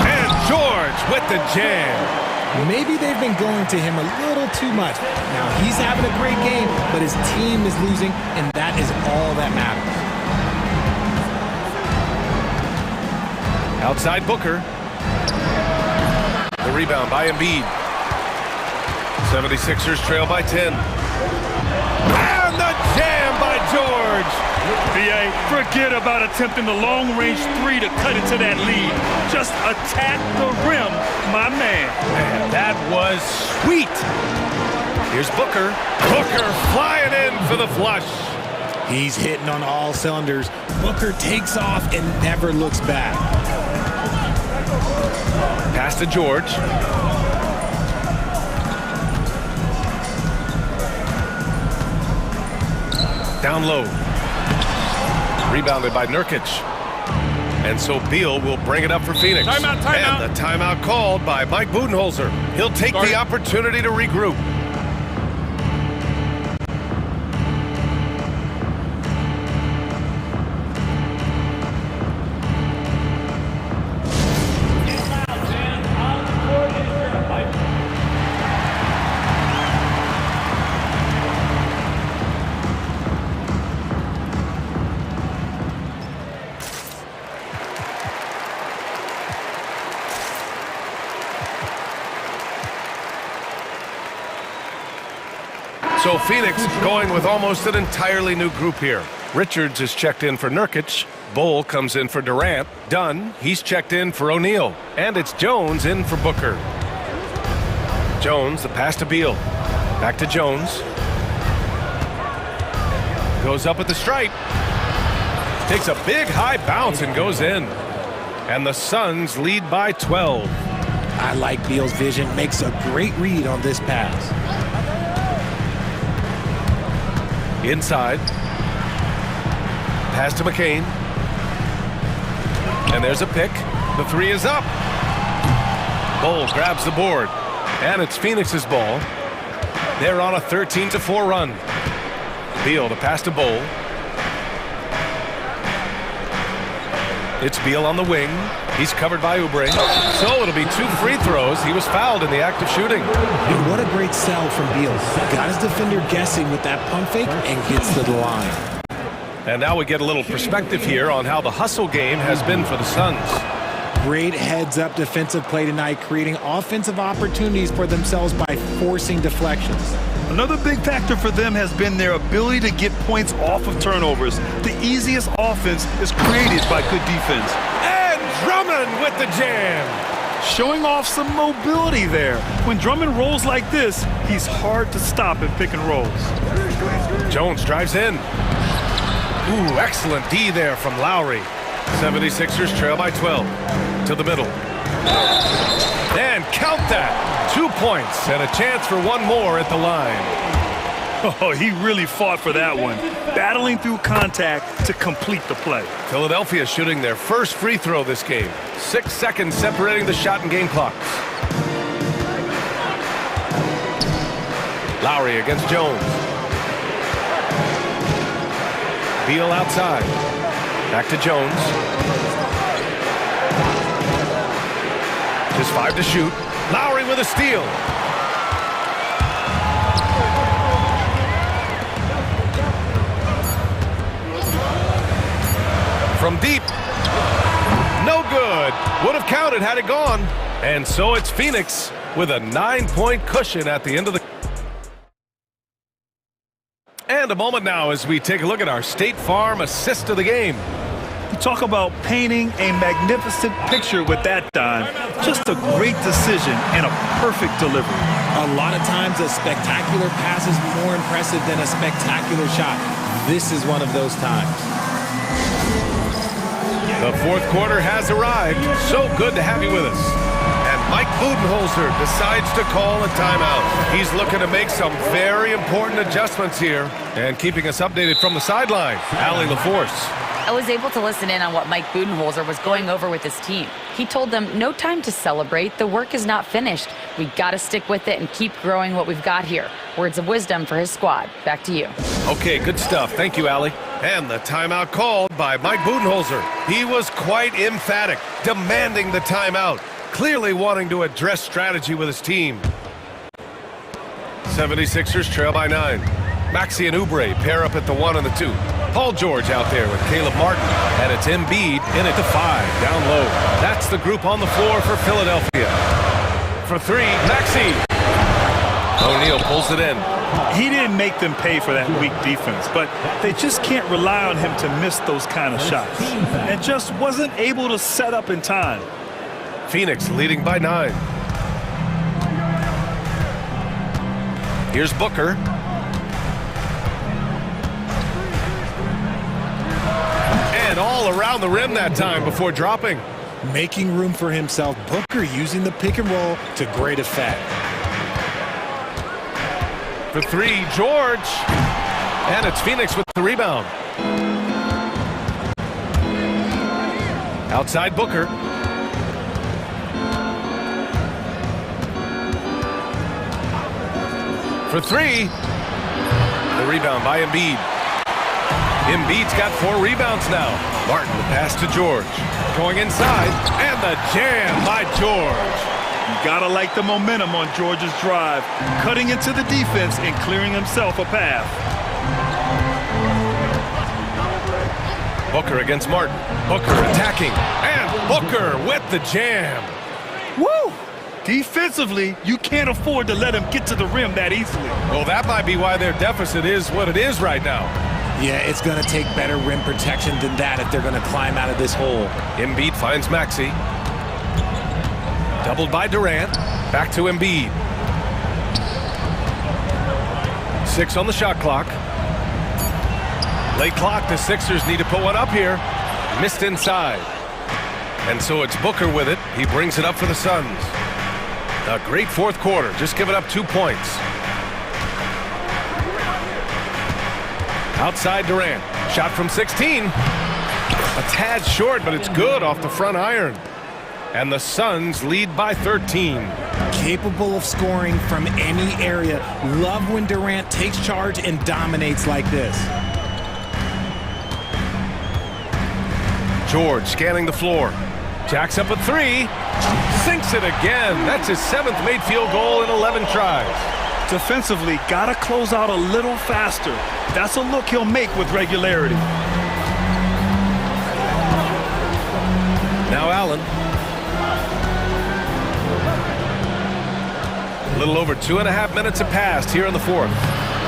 And George with the jam. Maybe they've been going to him a little too much. Now, he's having a great game, but his team is losing, and that is all that matters. Outside Booker. The rebound by Embiid. 76ers trail by 10. And the jam by George. BA, forget about attempting the long-range three to cut into that lead. Just attack the rim, my man. Man, that was sweet. Here's Booker. Booker flying in for the flush. He's hitting on all cylinders. Booker takes off and never looks back. Pass to George. Down low. Rebounded by Nurkic. And so Beal will bring it up for Phoenix. Timeout, timeout. And the timeout called by Mike Budenholzer. He'll take the opportunity to regroup. So Phoenix going with almost an entirely new group here. Richards is checked in for Nurkic. Bull comes in for Durant. Dunn, he's checked in for O'Neal. And it's Jones in for Booker. Jones, the pass to Beal. Back to Jones. Goes up at the stripe. Takes a big high bounce and goes in. And the Suns lead by 12. I like Beal's vision. Makes a great read on this pass. Inside. Pass to McCain. And there's a pick. The three is up. Bull grabs the board. And it's Phoenix's ball. They're on a 13-4 run. Beal to pass to Bull. It's Beal on the wing. He's covered by Oubre. So it'll be 2 free throws. He was fouled in the act of shooting. And what a great sell from Beal. Got his defender guessing with that pump fake and gets to the line. And now we get a little perspective here on how the hustle game has been for the Suns. Great heads-up defensive play tonight, creating offensive opportunities for themselves by forcing deflections. Another big factor for them has been their ability to get points off of turnovers. The easiest offense is created by good defense. And Drummond with the jam. Showing off some mobility there. When Drummond rolls like this, he's hard to stop in pick and rolls. Jones drives in. Ooh, excellent D there from Lowry. 76ers trail by 12. To the middle. And count that. 2 points and a chance for one more at the line. Oh, he really fought for that one. Battling through contact to complete the play. Philadelphia shooting their first free throw this game. 6 seconds separating the shot and game clocks. Lowry against Jones. Beal outside. Back to Jones. Just 5 to shoot. Lowry with a steal. From deep. No good. Would have counted had it gone. And so it's Phoenix with a 9-point cushion at the end of the... And a moment now as we take a look at our State Farm assist of the game. You talk about painting a magnificent picture with that dime. Just a great decision and a perfect delivery. A lot of times a spectacular pass is more impressive than a spectacular shot. This is one of those times. The fourth quarter has arrived. So good to have you with us. And Mike Budenholzer decides to call a timeout. He's looking to make some very important adjustments here. And keeping us updated from the sideline, Allie LaForce. I was able to listen in on what Mike Budenholzer was going over with his team. He told them, no time to celebrate. The work is not finished. We got to stick with it and keep growing what we've got here. Words of wisdom for his squad. Back to you. Okay, good stuff. Thank you, Allie. And the timeout called by Mike Budenholzer. He was quite emphatic, demanding the timeout, clearly wanting to address strategy with his team. 76ers trail by 9. Maxey and Oubre pair up at the 1 and the 2. Paul George out there with Caleb Martin. And it's Embiid in at the 5, down low. That's the group on the floor for Philadelphia. For 3, Maxey. O'Neal pulls it in. He didn't make them pay for that weak defense, but they just can't rely on him to miss those kind of shots. And just wasn't able to set up in time. Phoenix leading by 9. Here's Booker. And all around the rim that time before dropping. Making room for himself. Booker using the pick and roll to great effect. For 3, George. And it's Phoenix with the rebound. Outside Booker. For 3. The rebound by Embiid. Embiid's got 4 rebounds now. Martin, the pass to George. Going inside, and the jam by George. You gotta like the momentum on George's drive, cutting into the defense and clearing himself a path. Booker against Martin. Booker attacking, and Booker with the jam. Woo! Defensively, you can't afford to let him get to the rim that easily. Well, that might be why their deficit is what it is right now. Yeah, it's going to take better rim protection than that if they're going to climb out of this hole. Embiid finds Maxey. Doubled by Durant. Back to Embiid. 6 on the shot clock. Late clock, the Sixers need to put one up here. Missed inside. And so it's Booker with it. He brings it up for the Suns. A great fourth quarter, just giving up 2 points. Outside Durant. Shot from 16. A tad short, but it's good off the front iron. And the Suns lead by 13. Capable of scoring from any area. Love when Durant takes charge and dominates like this. George scanning the floor. Jacks up a 3. Sinks it again. That's his 7th made field goal in 11 tries. Defensively, gotta close out a little faster. That's a look he'll make with regularity. Now Allen. A little over 2.5 minutes have passed here in the 4th.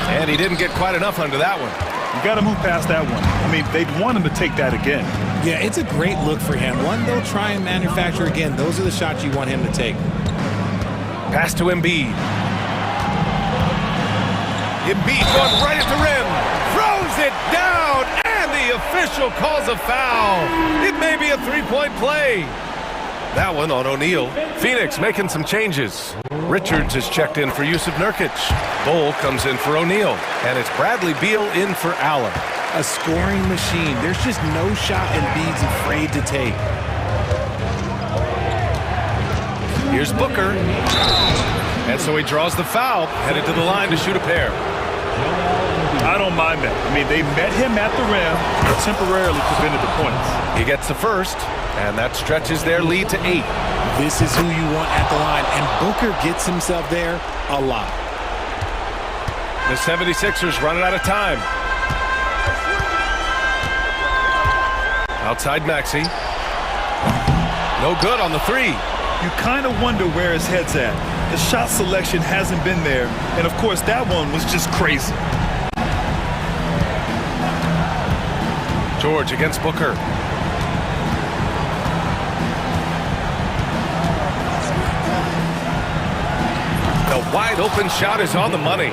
And he didn't get quite enough under that one. You got to move past that one. I mean, they'd want him to take that again. Yeah, it's a great look for him. One they'll try and manufacture again. Those are the shots you want him to take. Pass to Embiid. Embiid going right at the rim. Throws it down, and the official calls a foul. It may be a 3-point play. That one on O'Neal. Phoenix making some changes. Richards is checked in for Yusuf Nurkic. Bol comes in for O'Neal. And it's Bradley Beal in for Allen. A scoring machine. There's just no shot Embiid's afraid to take. Here's Booker. And so he draws the foul, headed to the line to shoot a pair. I don't mind that. I mean, they met him at the rim and temporarily prevented the points. He gets the first, and that stretches their lead to 8. This is who you want at the line, and Booker gets himself there a lot. The 76ers running out of time. Outside Maxey. No good on the 3. You kind of wonder where his head's at. The shot selection hasn't been there, and of course that one was just crazy. George against Booker. The wide open shot is on the money.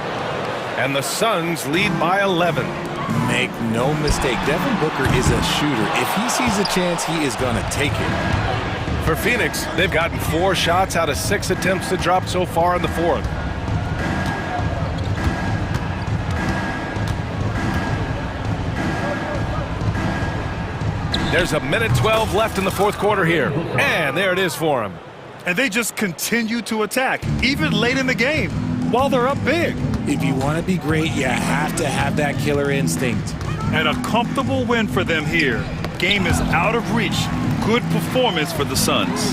And the Suns lead by 11. Make no mistake, Devin Booker is a shooter. If he sees a chance, he is going to take it. For Phoenix, they've gotten 4 shots out of 6 attempts to drop so far in the 4th. There's a minute 12 left in the 4th quarter here. And there it is for him. And they just continue to attack, even late in the game, while they're up big. If you want to be great, you have to have that killer instinct. And a comfortable win for them here. Game is out of reach. Good performance for the Suns.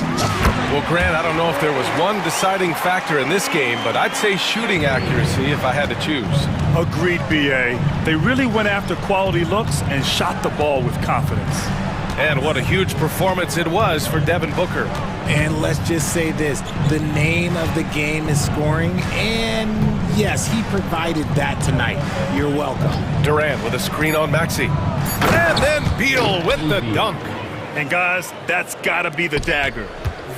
Well, Grant, I don't know if there was one deciding factor in this game, but I'd say shooting accuracy if I had to choose. Agreed, BA. They really went after quality looks and shot the ball with confidence. And what a huge performance it was for Devin Booker. And let's just say this, the name of the game is scoring, and yes, he provided that tonight. You're welcome. Durant with a screen on Maxey. And then Beal with the dunk. And guys, that's gotta be the dagger.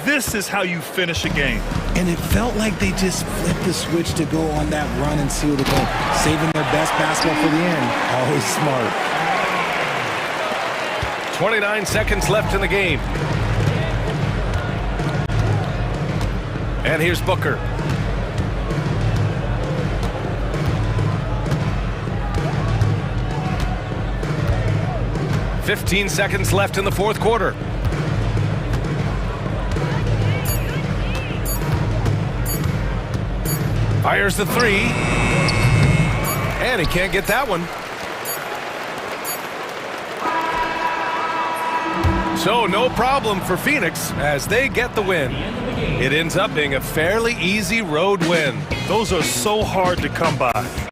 This is how you finish a game. And it felt like they just flipped the switch to go on that run and seal the game, saving their best basketball for the end. Always smart. 29 seconds left in the game. And here's Booker. "15 seconds left in the fourth quarter. Fires the three. And he can't get that one. So no problem for Phoenix as they get the win. It ends up being a fairly easy road win. Those are so hard to come by.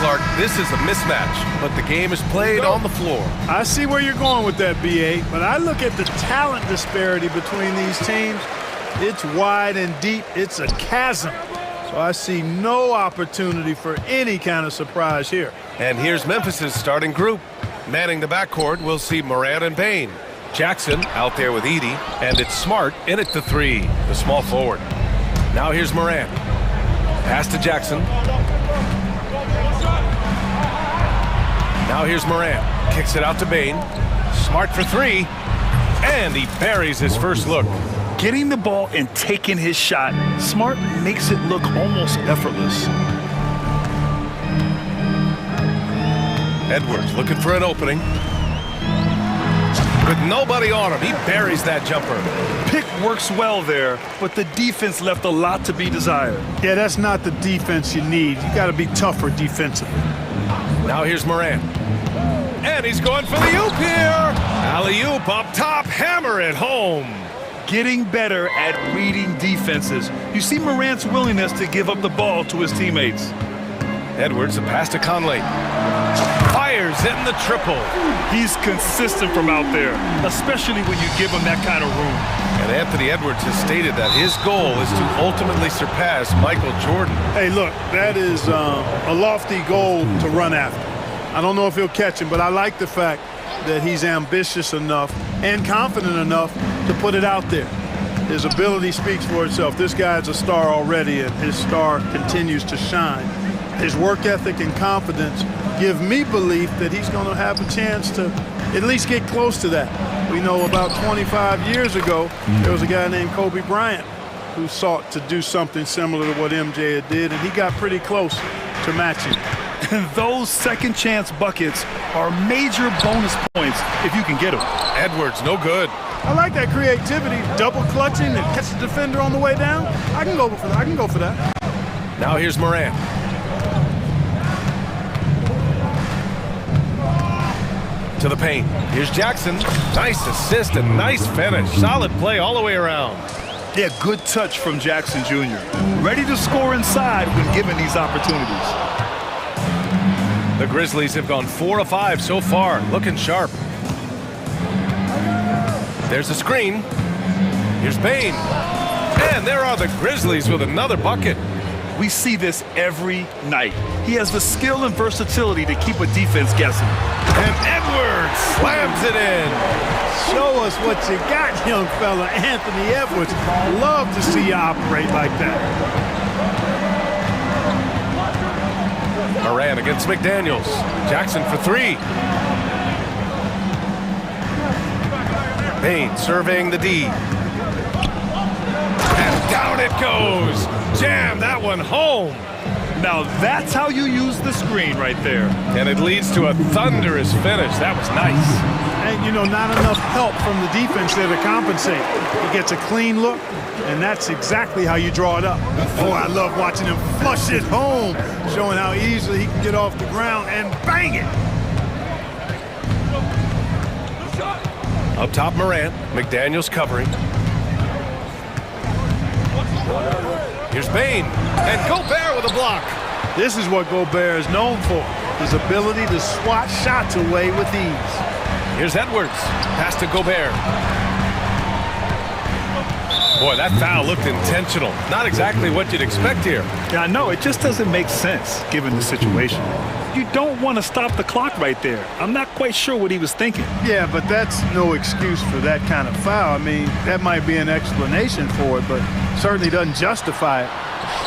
Clark, this is a mismatch, but the game is played on the floor. I see where you're going with that, BA, but I look at the talent disparity between these teams. It's wide and deep. It's a chasm. So I see no opportunity for any kind of surprise here. And here's Memphis's starting group. Manning the backcourt, we'll see Morant and Payne. Jackson out there with Edey, and it's Smart in at the three, the small forward. Now here's Morant. Pass to Jackson. Now here's Morant. Kicks it out to Payne. Smart for three, and he buries his first look. Getting the ball and taking his shot, Smart makes it look almost effortless. Edwards looking for an opening. With nobody on him, he buries that jumper. Pick works well there, but the defense left a lot to be desired. Yeah, that's not the defense you need. You got to be tougher defensively. Now here's Morant. And he's going for the oop here. Alley-oop up top, hammer it home. Getting better at reading defenses. You see Morant's willingness to give up the ball to his teammates. Edwards, a pass to Conley. Fires in the triple. He's consistent from out there, especially when you give him that kind of room. And Anthony Edwards has stated that his goal is to ultimately surpass Michael Jordan. Hey, look, that is a lofty goal to run after. I don't know if he'll catch him, but I like the fact that he's ambitious enough and confident enough to put it out there. His ability speaks for itself. This guy's a star already, and his star continues to shine. His work ethic and confidence give me belief that he's going to have a chance to at least get close to that. We know about 25 years ago, there was a guy named Kobe Bryant who sought to do something similar to what MJ did, and he got pretty close to matching. And those second chance buckets are major bonus points if you can get them. Edwards, no good. I like that creativity, double clutching and catch the defender on the way down. I can go for that. I can go for that. Now here's Morant. To the paint. Here's Jackson. Nice assist and nice finish. Solid play all the way around. Yeah, good touch from Jackson Jr. Ready to score inside when given these opportunities. The Grizzlies have gone 4 of 5 so far, looking sharp. There's a screen. Here's Payne. And there are the Grizzlies with another bucket. We see this every night. He has the skill and versatility to keep a defense guessing. And Edwards slams it in. Show us what you got, young fella. Anthony Edwards. Love to see you operate like that. Morant against McDaniels. Jackson for three. Payne surveying the D. And down it goes. Jam that one home. Now that's how you use the screen right there. And it leads to a thunderous finish. That was nice. And, you know, not enough help from the defense there to compensate. He gets a clean look, and that's exactly how you draw it up. Oh, I love watching him flush it home, showing how easily he can get off the ground and bang it. Up top, Morant. McDaniels covering. Here's Payne. And Gobert with a block. This is what Gobert is known for, his ability to swat shots away with ease. Here's Edwards. Pass to Gobert. Boy, that foul looked intentional. Not exactly what you'd expect here. Yeah, I know. It just doesn't make sense, given the situation. You don't want to stop the clock right there. I'm not quite sure what he was thinking. Yeah, but that's no excuse for that kind of foul. I mean, that might be an explanation for it, but certainly doesn't justify it.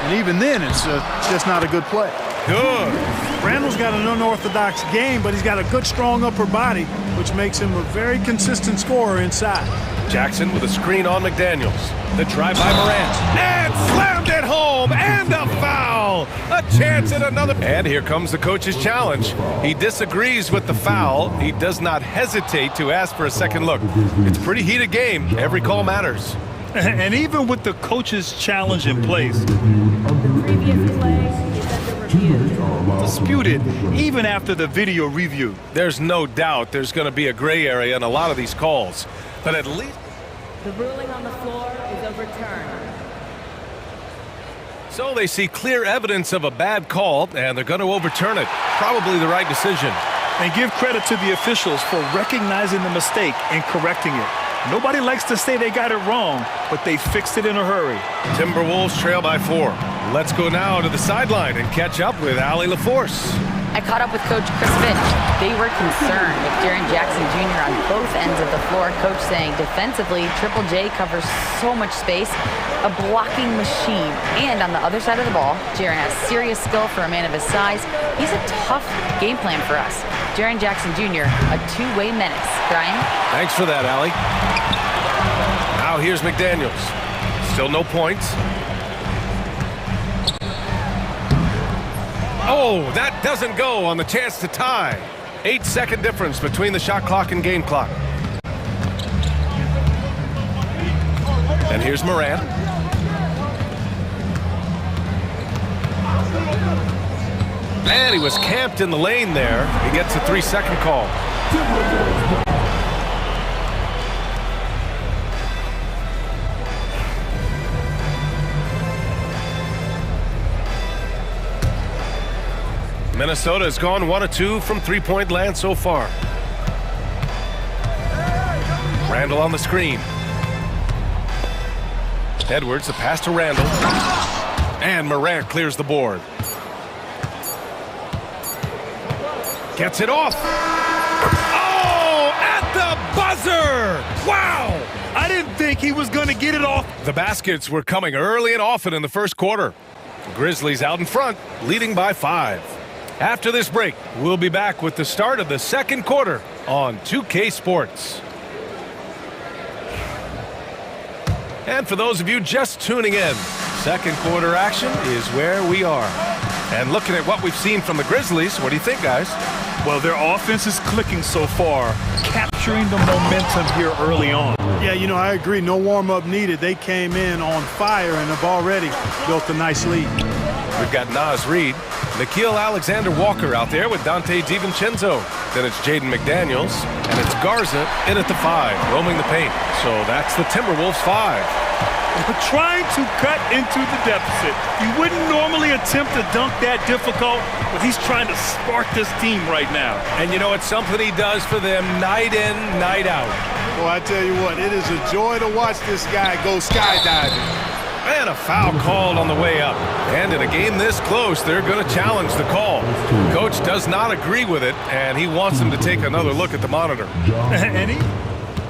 And even then, it's just not a good play. Good. Randall's got an unorthodox game, but he's got a good, strong upper body, which makes him a very consistent scorer inside. Jackson with a screen on McDaniels. The drive by Morant. And slammed it home. And a foul. A chance at another. And here comes the coach's challenge. He disagrees with the foul. He does not hesitate to ask for a second look. It's a pretty heated game. Every call matters. And even with the coach's challenge in place, disputed even after the video review. There's no doubt there's going to be a gray area in a lot of these calls. But at least the ruling on the floor is overturned. So they see clear evidence of a bad call, and they're going to overturn it. Probably the right decision. And give credit to the officials for recognizing the mistake and correcting it. Nobody likes to say they got it wrong, but they fixed it in a hurry. Timberwolves trail by 4. Let's go now to the sideline and catch up with Allie LaForce. I caught up with Coach Chris Finch. They were concerned with Jaren Jackson Jr. on both ends of the floor. Coach saying defensively, Triple J covers so much space, a blocking machine. And on the other side of the ball, Jaren has serious skill for a man of his size. He's a tough game plan for us. Jaren Jackson Jr., a two-way menace. Brian? Thanks for that, Allie. Now here's McDaniels. Still no points. Oh, that doesn't go on the chance to tie. 8-second difference between the shot clock and game clock. And here's Morant. And he was camped in the lane there. He gets a 3-second call. Minnesota has gone 1 of 2 from three-point land so far. Randall on the screen. Edwards, the pass to Randall. And Morant clears the board. Gets it off. Oh, at the buzzer! Wow! I didn't think he was going to get it off. The baskets were coming early and often in the first quarter. The Grizzlies out in front, leading by 5. After this break, we'll be back with the start of the second quarter on 2K Sports. And for those of you just tuning in, second quarter action is where we are. And looking at what we've seen from the Grizzlies, what do you think, guys? Well, their offense is clicking so far, capturing the momentum here early on. Yeah, you know, I agree. No warm-up needed. They came in on fire and have already built a nice lead. We've got Naz Reid, Nickeil Alexander-Walker out there with Dante DiVincenzo. Then it's Jaden McDaniels, and it's Garza in at the 5, roaming the paint. So that's the Timberwolves 5. Trying to cut into the deficit. You wouldn't normally attempt to dunk that difficult, but he's trying to spark this team right now. And you know, it's something he does for them night in, night out. Well, I tell you what, it is a joy to watch this guy go skydiving. And a foul called on the way up. And in a game this close, they're going to challenge the call. Coach does not agree with it, and he wants him to take another look at the monitor. And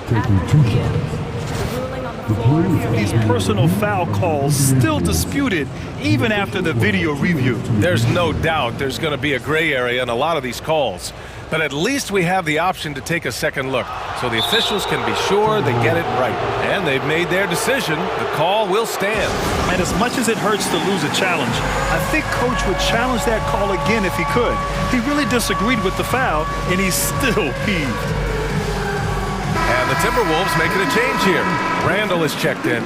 taking 2 shots. These personal foul calls still disputed even after the video review. There's no doubt there's going to be a gray area in a lot of these calls. But at least we have the option to take a second look, so the officials can be sure they get it right. And they've made their decision. The call will stand. And as much as it hurts to lose a challenge, I think Coach would challenge that call again if he could. He really disagreed with the foul, and he's still peeved. And the Timberwolves making a change here. Randall is checked in.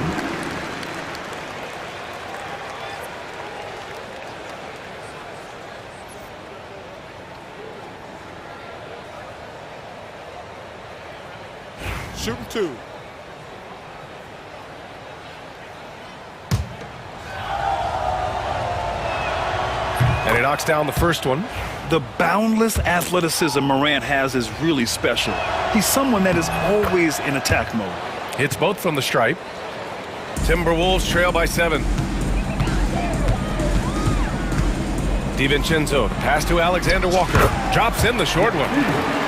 Shooting 2. And he knocks down the first one. The boundless athleticism Morant has is really special. He's someone that is always in attack mode. Hits both from the stripe. Timberwolves trail by 7. DiVincenzo, pass to Alexander Walker. Drops in the short one.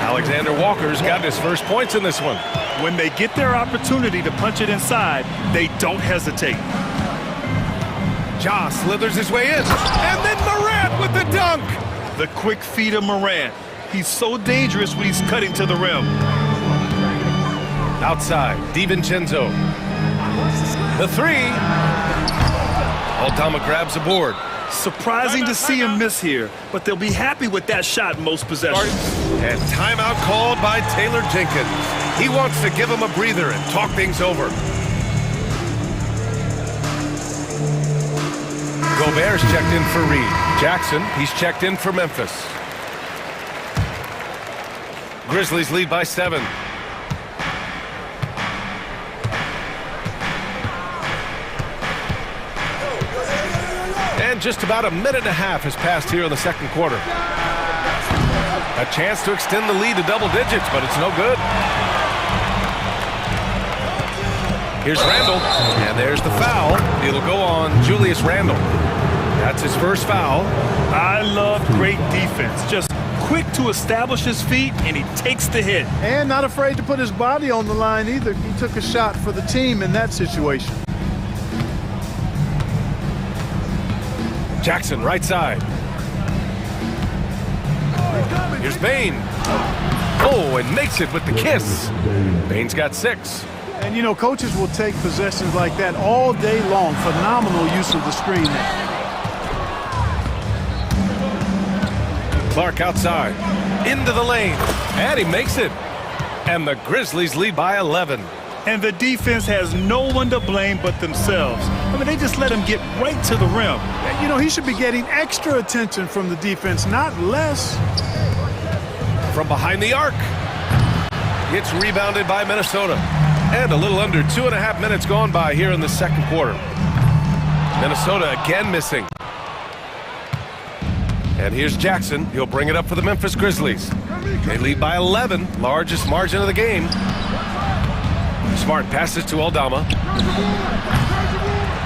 Alexander Walker's got his first points in this one. When they get their opportunity to punch it inside, they don't hesitate. Ja slithers his way in. And then Morant with the dunk. The quick feet of Morant. He's so dangerous when he's cutting to the rim. Outside, DiVincenzo. The 3. Aldama grabs the board. Surprising to see him miss here, but they'll be happy with that shot in most possessions. And timeout called by Taylor Jenkins. He wants to give him a breather and talk things over. Gobert's checked in for Reed. Jackson, he's checked in for Memphis. Grizzlies lead by 7. And just about a minute and a half has passed here in the second quarter. A chance to extend the lead to double digits, but it's no good. Here's Randall, and there's the foul. It'll go on Julius Randall. That's his first foul. I love great defense. Just quick to establish his feet, and he takes the hit. And not afraid to put his body on the line either. He took a shot for the team in that situation. Jackson, right side. Here's Bain. Oh, and makes it with the kiss. Bain's got 6. And, you know, coaches will take possessions like that all day long. Phenomenal use of the screen there. Clark outside. Into the lane. And he makes it. And the Grizzlies lead by 11. And the defense has no one to blame but themselves. I mean, they just let him get right to the rim. You know, he should be getting extra attention from the defense, not less. From behind the arc. It's rebounded by Minnesota. And a little under 2.5 minutes gone by here in the second quarter. Minnesota again missing. And here's Jackson. He'll bring it up for the Memphis Grizzlies. They lead by 11, largest margin of the game. Smart passes to Aldama.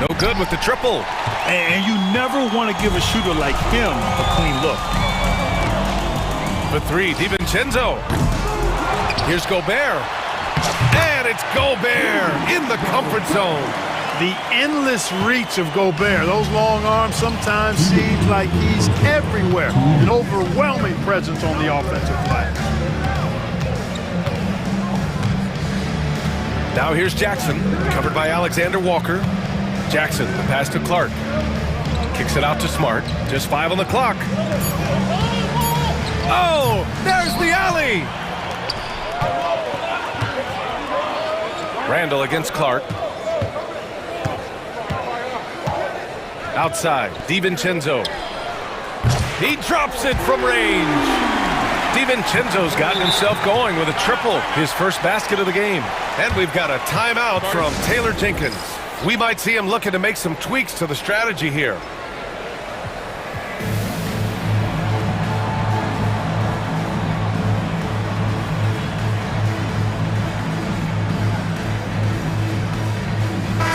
No good with the triple. And you never want to give a shooter like him a clean look. For 3, DiVincenzo. Here's Gobert. And it's Gobert in the comfort zone. The endless reach of Gobert. Those long arms sometimes seem like he's everywhere. An overwhelming presence on the offensive glass. Now here's Jackson, covered by Alexander Walker. Jackson, the pass to Clark. Kicks it out to Smart. Just 5 on the clock. Oh, there's the alley! Randall against Clark. Outside, DiVincenzo. He drops it from range. DiVincenzo's gotten himself going with a triple, his first basket of the game. And we've got a timeout from Taylor Jenkins. We might see him looking to make some tweaks to the strategy here.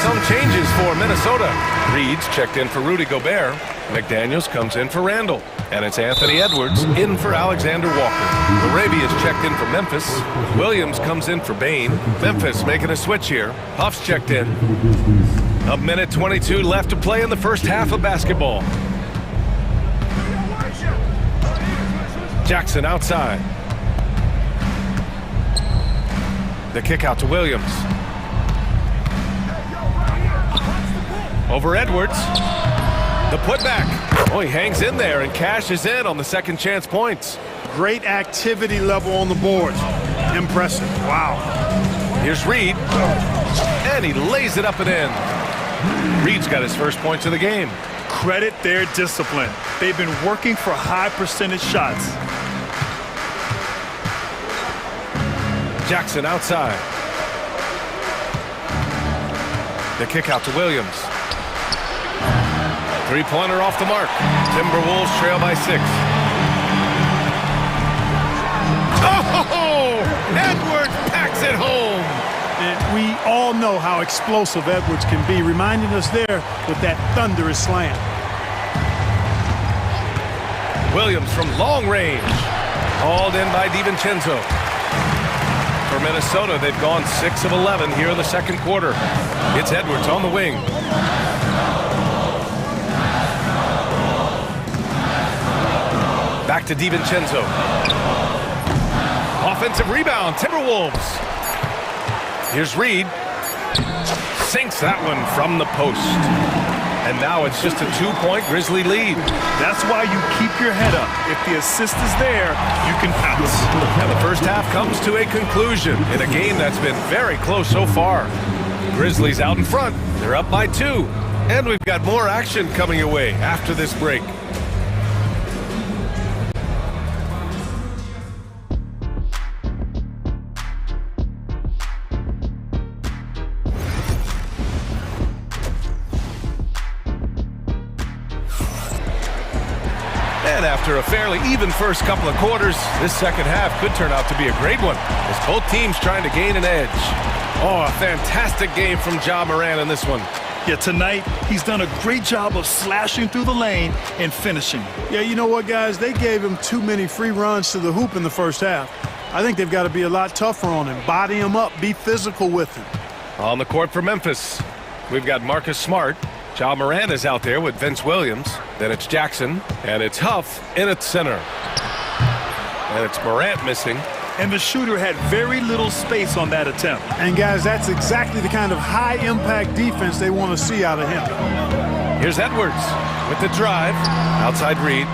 Some changes for Minnesota. Reed's checked in for Rudy Gobert. McDaniels comes in for Randall. And it's Anthony Edwards in for Alexander Walker. Arabia's checked in for Memphis. Williams comes in for Bain. Memphis making a switch here. Huff's checked in. A minute 22 left to play in the first half of basketball. Jackson outside. The kick out to Williams. Over Edwards. The putback. Oh, he hangs in there and cashes in on the second chance points. Great activity level on the boards. Impressive. Wow. Here's Reed. And he lays it up and in. Reed's got his first points of the game. Credit their discipline. They've been working for high percentage shots. Jackson outside. The kick out to Williams. Three-pointer off the mark. Timberwolves trail by 6. Oh! Edwards packs it home. And we all know how explosive Edwards can be, reminding us there with that thunderous slam. Williams from long range. Hauled in by DiVincenzo. For Minnesota, they've gone 6 of 11 here in the second quarter. It's Edwards on the wing. Back to DiVincenzo. Offensive rebound, Timberwolves. Here's Reed. Sinks that one from the post. And now it's just a 2-point Grizzly lead. That's why you keep your head up. If the assist is there, you can pounce. And the first half comes to a conclusion in a game that's been very close so far. Grizzlies out in front. They're up by 2. And we've got more action coming your way after this break. After a fairly even first couple of quarters, this second half could turn out to be a great one, as both teams trying to gain an edge. Oh, a fantastic game from Ja Morant in this one. Yeah, tonight, he's done a great job of slashing through the lane and finishing. Yeah, you know what, guys? They gave him too many free runs to the hoop in the first half. I think they've got to be a lot tougher on him. Body him up, be physical with him. On the court for Memphis, we've got Marcus Smart. Ja Morant is out there with Vince Williams. Then it's Jackson, and it's Huff in at center. And it's Morant missing. And the shooter had very little space on that attempt. And guys, that's exactly the kind of high-impact defense they want to see out of him. Here's Edwards with the drive. Outside Reed.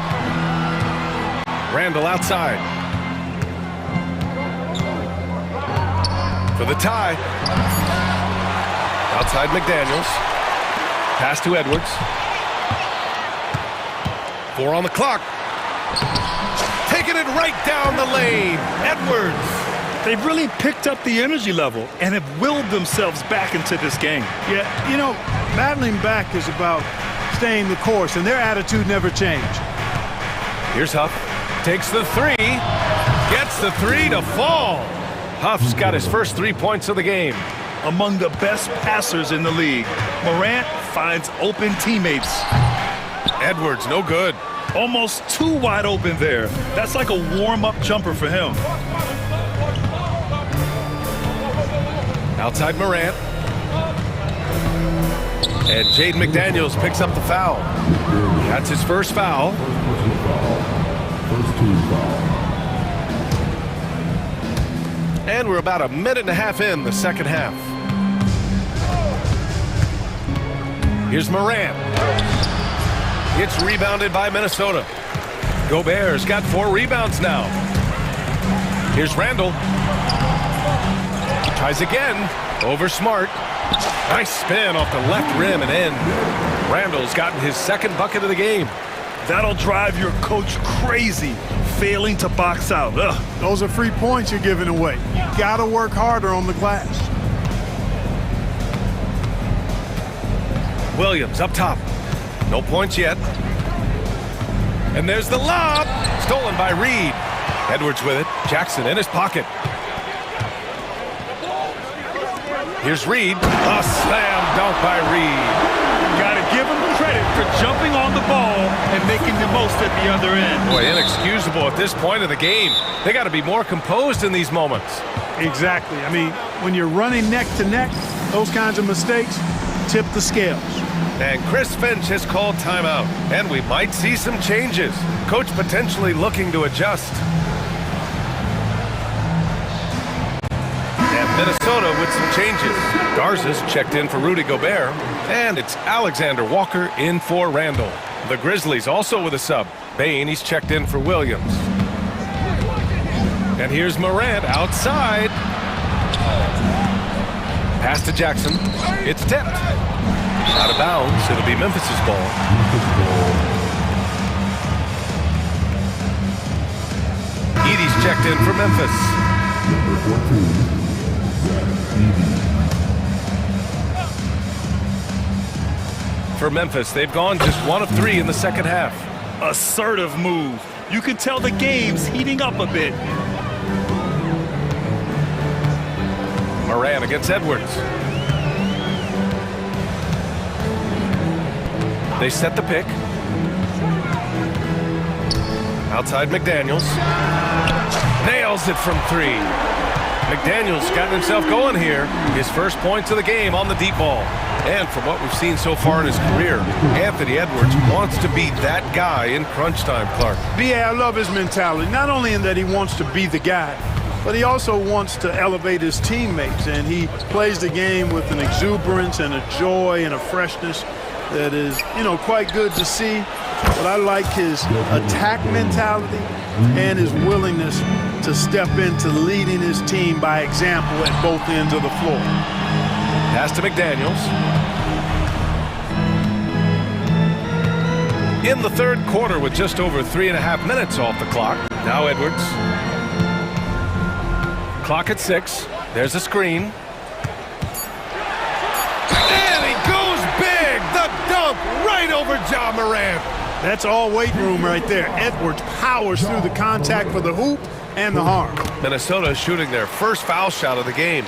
Randall outside. For the tie. Outside McDaniels. Pass to Edwards. 4 on the clock. Taking it right down the lane. Edwards. They've really picked up the energy level and have willed themselves back into this game. Yeah, you know, battling back is about staying the course, and their attitude never changed. Here's Huff. Takes the three. Gets the three to fall. Huff's got his first 3 points of the game. Among the best passers in the league, Morant finds open teammates. Edwards, no good. Almost too wide open there. That's like a warm-up jumper for him. Outside Morant. And Jaden McDaniels picks up the foul. That's his first foul. And we're about a minute and a half in the second half. Here's Morant. It's rebounded by Minnesota. Gobert's got 4 rebounds now. Here's Randall. Tries again. Over Smart. Nice spin off the left rim and in. Randall's gotten his second bucket of the game. That'll drive your coach crazy, failing to box out. Ugh. Those are free points you're giving away. You got to work harder on the glass. Williams up top. No points yet. And there's the lob. Stolen by Reed. Edwards with it. Jackson in his pocket. Here's Reed. A slam dunk by Reed. Gotta give him credit for jumping on the ball and making the most at the other end. Boy, inexcusable at this point of the game. They got to be more composed in these moments. Exactly. I mean, when you're running neck to neck, those kinds of mistakes tip the scales. And Chris Finch has called timeout. And we might see some changes. Coach potentially looking to adjust. And Minnesota with some changes. Garza's checked in for Rudy Gobert. And it's Alexander Walker in for Randall. The Grizzlies also with a sub. Bane, he's checked in for Williams. And here's Morant outside. Pass to Jackson. It's tipped. Out of bounds. It'll be Memphis's ball. Edie's checked in for Memphis. For Memphis, they've gone just 1 of 3 in the second half. Assertive move. You can tell the game's heating up a bit. Morant against Edwards. They set the pick. Outside McDaniels. Nails it from 3. McDaniels got himself going here. His first points of the game on the deep ball. And from what we've seen so far in his career, Anthony Edwards wants to be that guy in crunch time, Clark. B.A., I love his mentality, not only in that he wants to be the guy, but he also wants to elevate his teammates, and he plays the game with an exuberance and a joy and a freshness that is, quite good to see. But I like his attack mentality and his willingness to step into leading his team by example at both ends of the floor. Pass to McDaniels. In the third quarter with just over 3.5 minutes off the clock. Now Edwards. Clock at 6. There's a screen. And he goes big. The dunk right over Ja Morant. That's all weight room right there. Edwards powers through the contact for the hoop and the harm. Minnesota shooting their first foul shot of the game.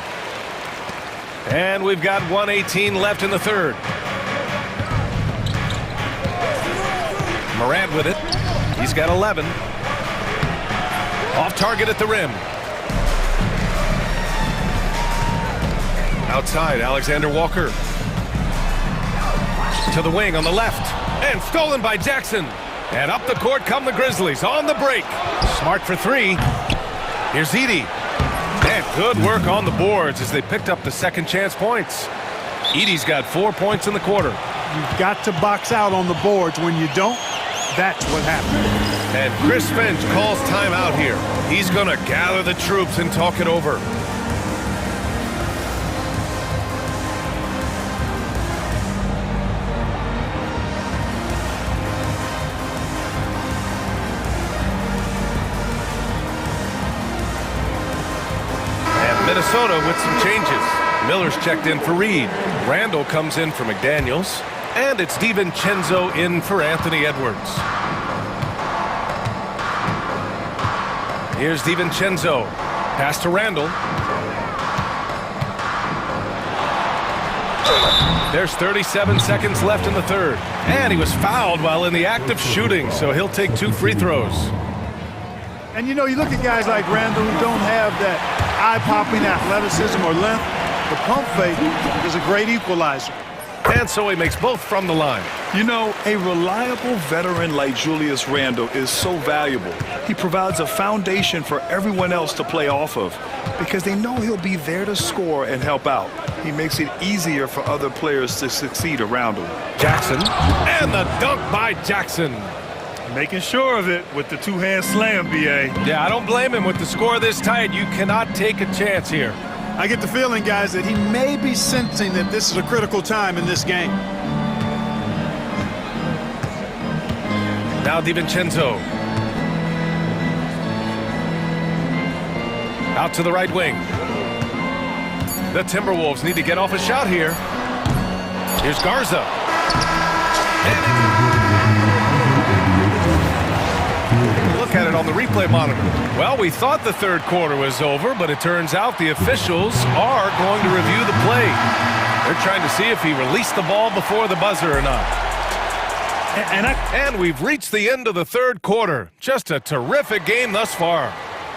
And we've got 1:18 left in the third. Morant with it. He's got 11. Off target at the rim. Outside, Alexander Walker. To the wing on the left. And stolen by Jackson. And up the court come the Grizzlies on the break. Smart for three. Here's Edey. And good work on the boards as they picked up the second chance points. Edey's got 4 points in the quarter. You've got to box out on the boards. When you don't, that's what happens. And Chris Finch calls timeout here. He's going to gather the troops and talk it over. Minnesota with some changes. Miller's checked in for Reed. Randall comes in for McDaniels. And it's DiVincenzo in for Anthony Edwards. Here's DiVincenzo. Pass to Randall. There's 37 seconds left in the third. And he was fouled while in the act of shooting, so he'll take 2 free throws. And you know, you look at guys like Randall who don't have that eye-popping athleticism or length. The pump fake is a great equalizer. And so he makes both from the line. You know, a reliable veteran like Julius Randle is so valuable. He provides a foundation for everyone else to play off of because they know he'll be there to score and help out. He makes it easier for other players to succeed around him. Jackson, and the dunk by Jackson. Making sure of it with the two-hand slam, B.A. Yeah, I don't blame him with the score this tight. You cannot take a chance here. I get the feeling, guys, that he may be sensing that this is a critical time in this game. Now DiVincenzo. Out to the right wing. The Timberwolves need to get off a shot here. Here's Garza. Look at it on the replay monitor. Well, we thought the third quarter was over, but it turns out the officials are going to review the play. They're trying to see if he released the ball before the buzzer or not. And we've reached the end of the third quarter. Just a terrific game thus far.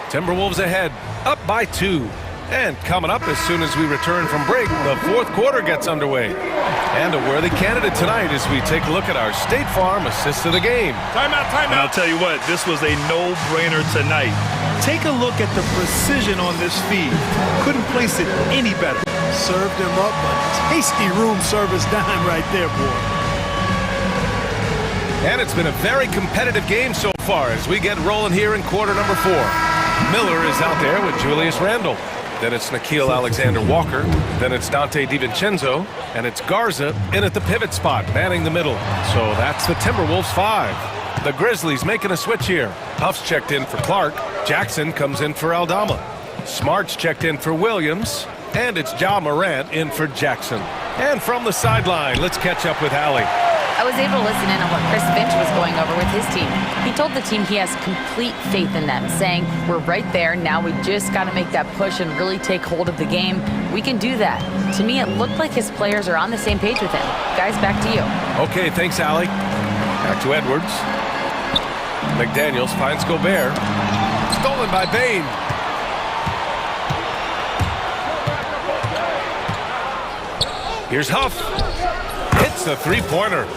Timberwolves ahead, up by 2. And coming up as soon as we return from break, the fourth quarter gets underway. And a worthy candidate tonight as we take a look at our State Farm assist of the game. Timeout, timeout. And I'll tell you what, this was a no-brainer tonight. Take a look at the precision on this feed. Couldn't place it any better. Served him up a tasty room service dime right there, boy. And it's been a very competitive game so far as we get rolling here in quarter number 4. Miller is out there with Julius Randle. Then it's Nickeil Alexander-Walker. Then it's Dante DiVincenzo. And it's Garza in at the pivot spot, manning the middle. So that's the Timberwolves 5. The Grizzlies making a switch here. Huff's checked in for Clark. Jackson comes in for Aldama. Smart's checked in for Williams. And it's Ja Morant in for Jackson. And from the sideline, let's catch up with Allie. I was able to listen in on what Chris Finch was going over with his team. He told the team he has complete faith in them, saying, we're right there, now we just got to make that push and really take hold of the game. We can do that. To me, it looked like his players are on the same page with him. Guys, back to you. Okay, thanks, Allie. Back to Edwards. McDaniels finds Gobert. Stolen by Bane. Here's Huff. Hits the three-pointer.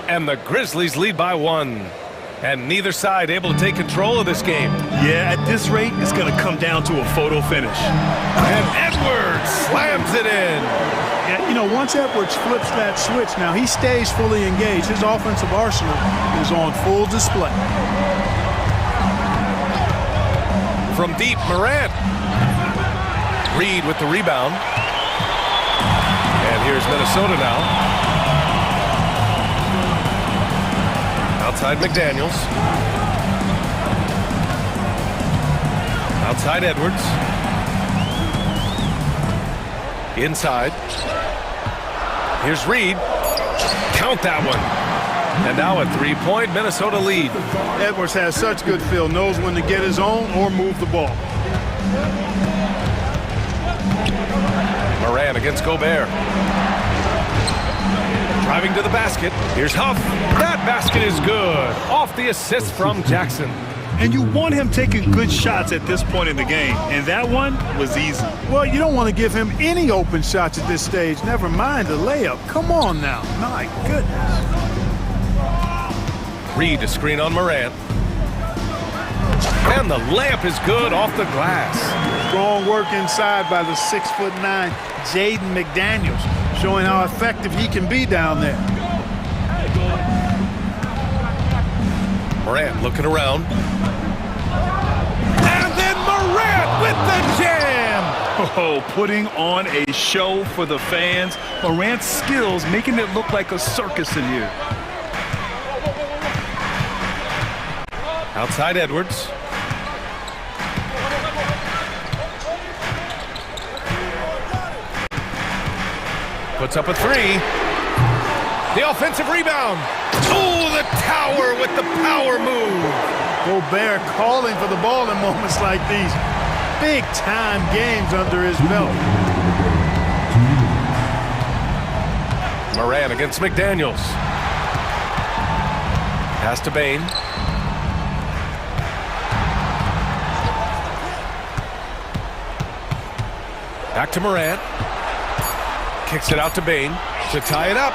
And the Grizzlies lead by 1. And neither side able to take control of this game. Yeah, at this rate, it's going to come down to a photo finish. And Edwards slams it in. Yeah, you know, once Edwards flips that switch, now he stays fully engaged. His offensive arsenal is on full display. From deep, Morant. Reed with the rebound. And here's Minnesota now. Outside McDaniels. Outside Edwards. Inside. Here's Reed. Count that one. And now a three-point Minnesota lead. Edwards has such good feel, knows when to get his own or move the ball. Moran against Gobert. Driving to the basket. Here's Huff. That basket is good. Off the assist from Jackson. And you want him taking good shots at this point in the game. And that one was easy. Well, you don't want to give him any open shots at this stage. Never mind the layup. Come on now. My goodness. Reed to screen on Morant. And the layup is good off the glass. Strong work inside by the 6'9" Jaden McDaniels, showing how effective he can be down there. Morant looking around. And then Morant with the jam! Oh, putting on a show for the fans. Morant's skills making it look like a circus in here. Outside Edwards. Puts up a three. The offensive rebound. Oh, the tower with the power move. Gobert calling for the ball in moments like these. Big-time games under his belt. Moran against McDaniels. Pass to Bain. Back to Morant. Kicks it out to Bain to tie it up.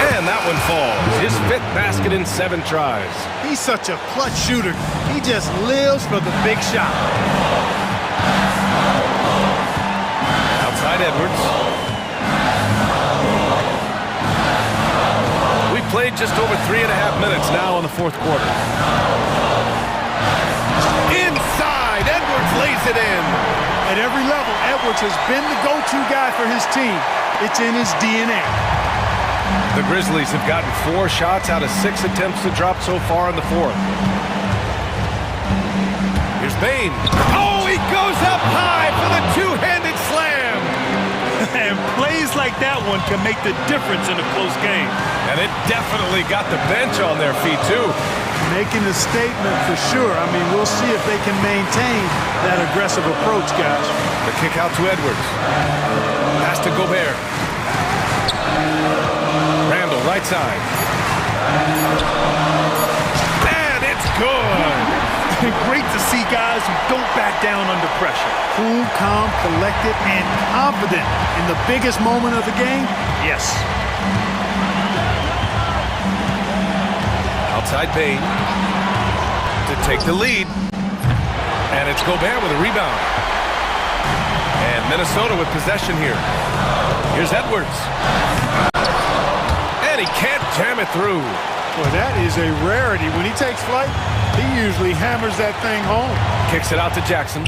And that one falls. His 5th basket in 7 tries. He's such a clutch shooter. He just lives for the big shot. Outside Edwards. We played just over 3.5 minutes now in the 4th quarter. Inside, Edwards lays it in. At every level, Edwards has been the go-to guy for his team. It's in his DNA. The Grizzlies have gotten 4 shots out of 6 attempts to drop so far in the 4th. Here's Bain. Oh, he goes up high for the two-handed slam. And plays like that one can make the difference in a close game. And it definitely got the bench on their feet, too. Making a statement for sure. I mean, we'll see if they can maintain that aggressive approach, guys. The kick out to Edwards. Pass to Gobert. Randall, right side. And it's good. Great to see guys who don't back down under pressure. Cool, calm, collected, and confident in the biggest moment of the game. Yes. Outside Bain to take the lead. And it's Gobert with a rebound. And Minnesota with possession here. Here's Edwards. And he can't jam it through. Boy, that is a rarity. When he takes flight, he usually hammers that thing home. Kicks it out to Jackson.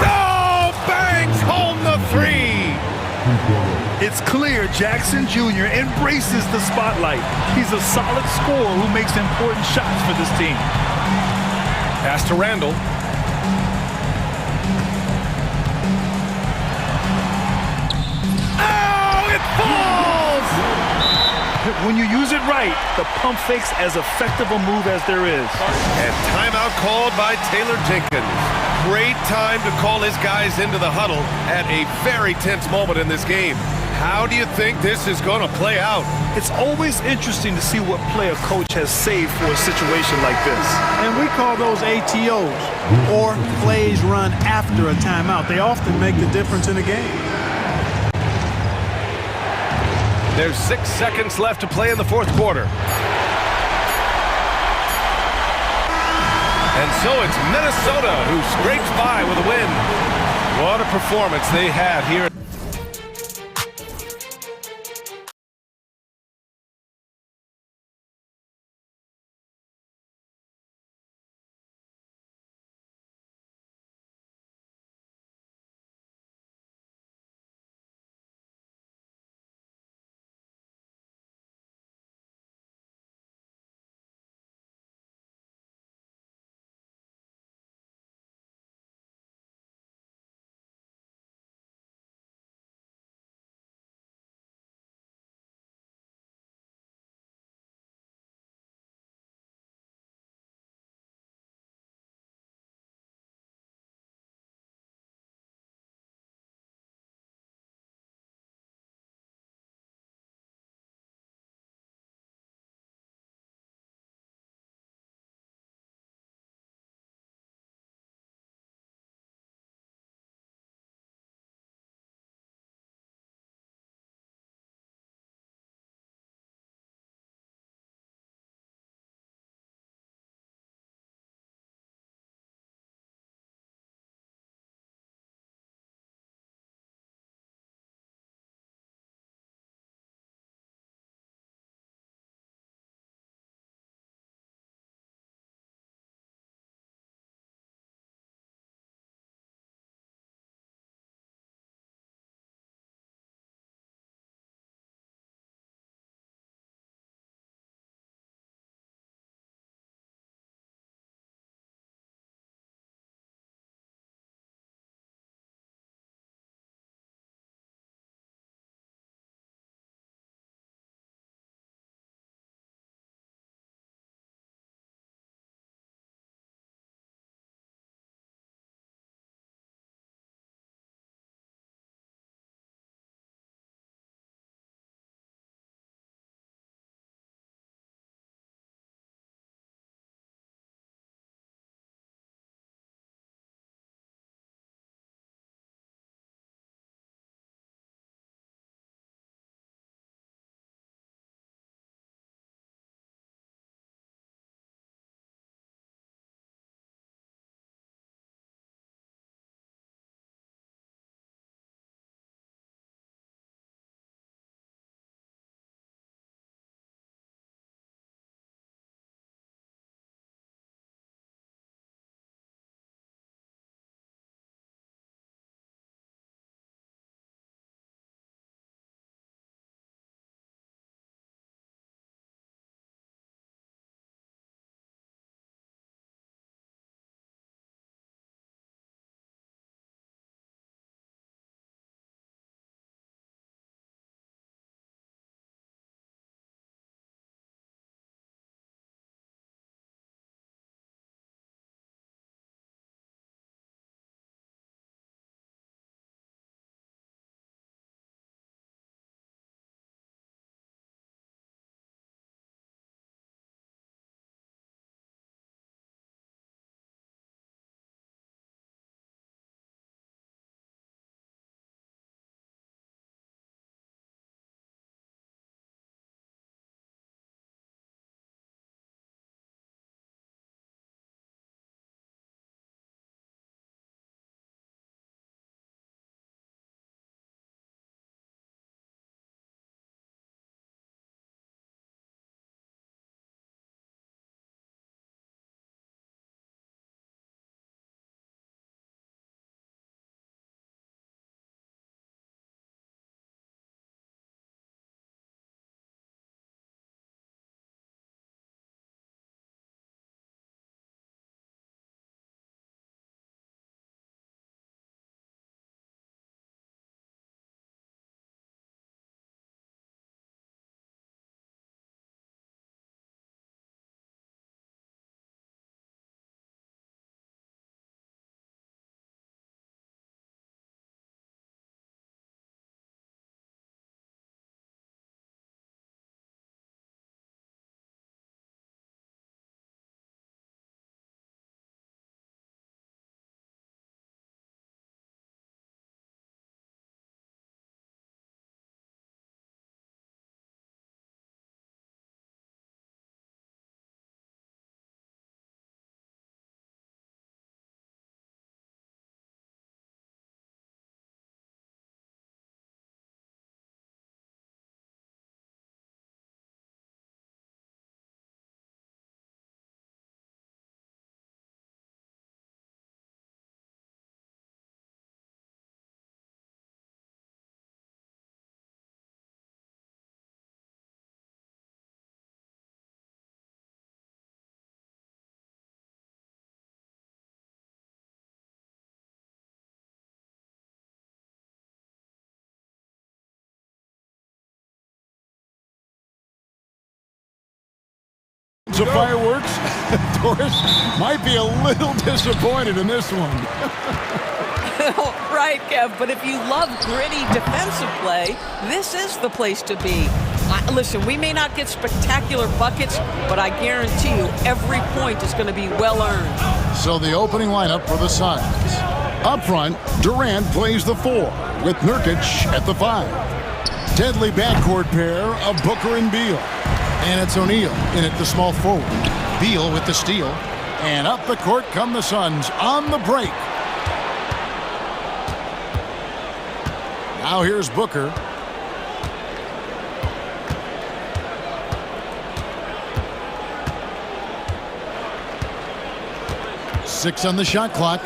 Oh, bangs home the 3. It's clear Jackson Jr. embraces the spotlight. He's a solid scorer who makes important shots for this team. Pass to Randall. Oh, it falls! When you use it right, the pump fake's as effective a move as there is. And timeout called by Taylor Jenkins. Great time to call his guys into the huddle at a very tense moment in this game. How do you think this is going to play out? It's always interesting to see what play a coach has saved for a situation like this. And we call those ATOs, or plays run after a timeout. They often make the difference in a game. There's 6 seconds left to play in the 4th quarter. And so it's Minnesota who scrapes by with a win. What a performance they had here. of fireworks. Doris might be a little disappointed in this one. Right, Kev, but if you love gritty defensive play, this is the place to be. Listen, we may not get spectacular buckets, but I guarantee you every point is going to be well earned. So the opening lineup for the Suns. Up front, Durant plays the 4 with Nurkic at the 5. Deadly backcourt pair of Booker and Beal. And it's O'Neal in at the small forward. Beal with the steal. And up the court come the Suns on the break. Now here's Booker. Six on the shot clock.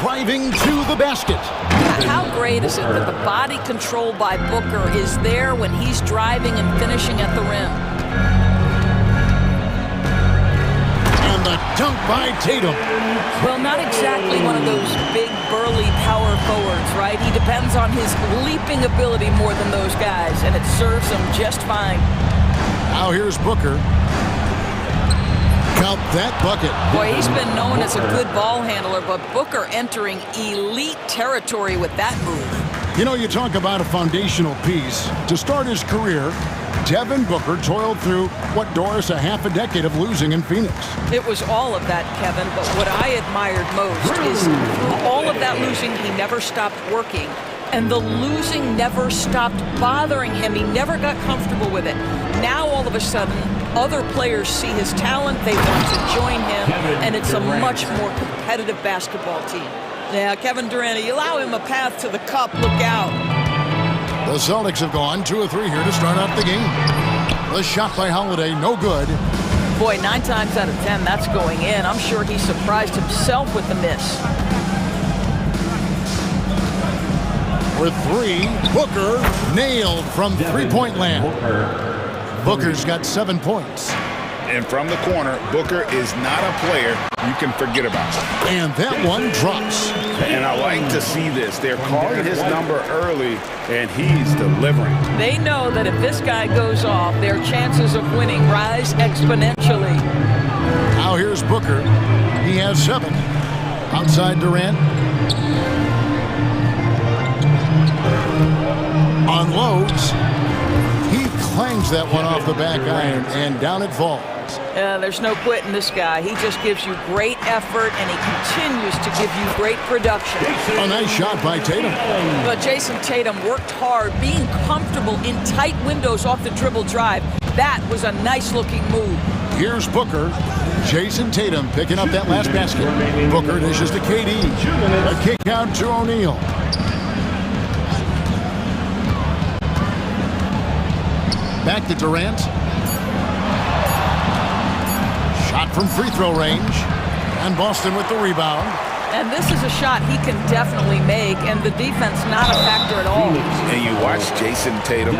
Driving to the basket. How great is it that the body control by Booker is there when he's driving and finishing at the rim? And the dunk by Tatum. Well, not exactly one of those big, burly power forwards, right? He depends on his leaping ability more than those guys, and it serves him just fine. Now here's Booker. Count that bucket. Boy, he's been known as a good ball handler, but Booker entering elite territory with that move. You know, you talk about a foundational piece. To start his career, Devin Booker toiled through, what, Doris, a half a decade of losing in Phoenix. It was all of that, Kevin, but what I admired most is through all of that losing, he never stopped working. And the losing never stopped bothering him. He never got comfortable with it. Now, all of a sudden, other players see his talent, they want to join him, and it's a much more competitive basketball team. Yeah, Kevin Durant, you allow him a path to the cup, look out. The Celtics have gone 2 of 3 here to start off the game. The shot by Holiday, no good. Boy, 9 times out of 10, that's going in. I'm sure he surprised himself with the miss. For 3, Booker nailed from three-point land. Booker's got 7 points. And from the corner, Booker is not a player you can forget about. And that one drops. And I like to see this. They're calling his number early, and he's delivering. They know that if this guy goes off, their chances of winning rise exponentially. Now here's Booker. He has 7. Outside Durant. Unloads. He clangs that one off the back iron, and down it falls. There's no quitting this guy. He just gives you great effort, and he continues to give you great production. A nice shot by Tatum. But Jason Tatum worked hard, being comfortable in tight windows off the dribble drive. That was a nice-looking move. Here's Booker. Jason Tatum picking up that last basket. Booker dishes to KD. A kick out to O'Neal. Back to Durant. Shot from free throw range. And Boston with the rebound. And this is a shot he can definitely make, and the defense not a factor at all. And you watch Jason Tatum,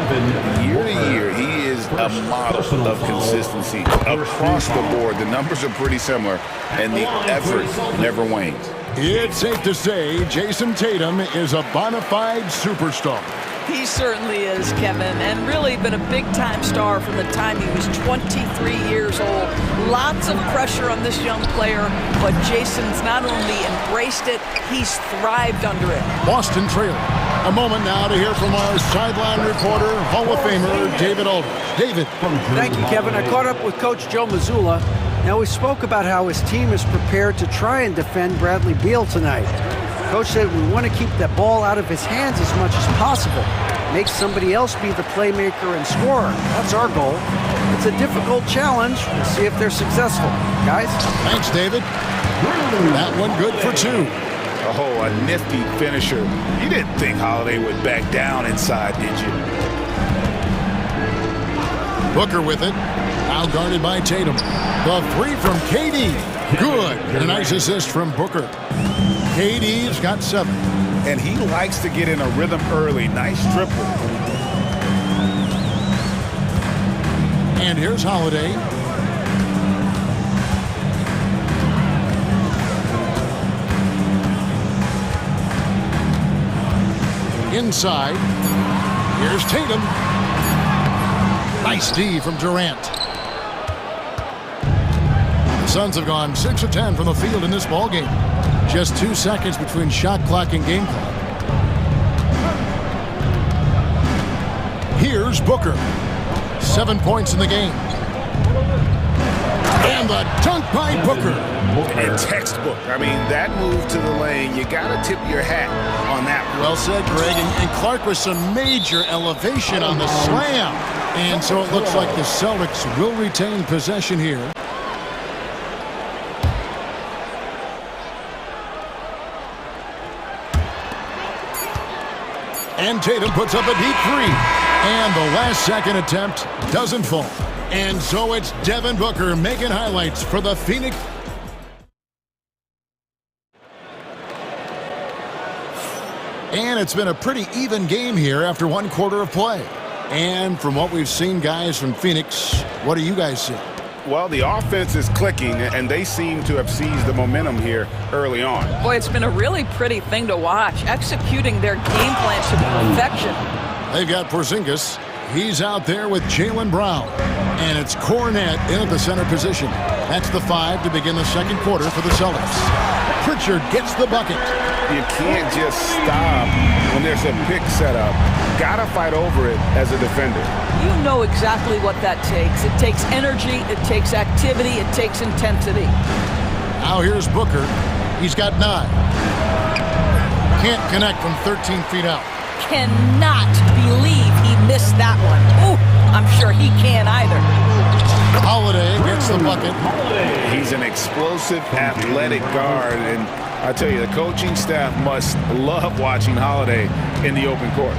year to year, he is a model of consistency. Across the board, the numbers are pretty similar, and the effort never wanes. It's safe to say Jason Tatum is a bona fide superstar. He certainly is, Kevin, and really been a big-time star from the time he was 23 years old. Lots of pressure on this young player, but Jason's not only embraced it, he's thrived under it. Boston trailing. A moment now to hear from our sideline reporter, Hall of Famer David Aldridge. David. Thank you, Kevin. I caught up with Coach Joe Mazzulla. Now, we spoke about how his team is prepared to try and defend Bradley Beal tonight. Coach said we want to keep that ball out of his hands as much as possible. Make somebody else be the playmaker and scorer. That's our goal. It's a difficult challenge. We'll see if they're successful. Guys? Thanks, David. That one good for 2. Oh, a nifty finisher. You didn't think Holiday would back down inside, did you? Booker with it. Now guarded by Tatum. The 3 from KD. Good. And a nice assist from Booker. KD's got 7. And he likes to get in a rhythm early. Nice triple. And here's Holiday. Inside. Here's Tatum. Nice D from Durant. Suns have gone 6 of 10 from the field in this ballgame. Just 2 seconds between shot clock and game clock. Here's Booker. 7 points in the game. And the dunk by Booker. And textbook. I mean, that move to the lane, you got to tip your hat on that one. Well said, Greg. And Clark with some major elevation on the slam. And so it looks like the Celtics will retain possession here. And Tatum puts up a deep three. And the last second attempt doesn't fall. And so it's Devin Booker making highlights for the Phoenix. And it's been a pretty even game here after 1 quarter of play. And from what we've seen, guys, from Phoenix, what do you guys see? Well, the offense is clicking, and they seem to have seized the momentum here early on. Boy, it's been a really pretty thing to watch, executing their game plans to perfection. They've got Porzingis. He's out there with Jaylen Brown. And it's Cornet in at the center position. That's the 5 to begin the second quarter for the Celtics. Pritchard gets the bucket. You can't just stop when there's a pick set up. Gotta fight over it as a defender. You know exactly what that takes. It takes energy, it takes activity, it takes intensity. Now here's Booker. He's got 9. Can't connect from 13 feet out. Cannot believe he missed that one. Ooh, I'm sure he can't either. Holiday gets the bucket. He's an explosive, athletic guard, and I tell you, the coaching staff must love watching Holiday in the open court.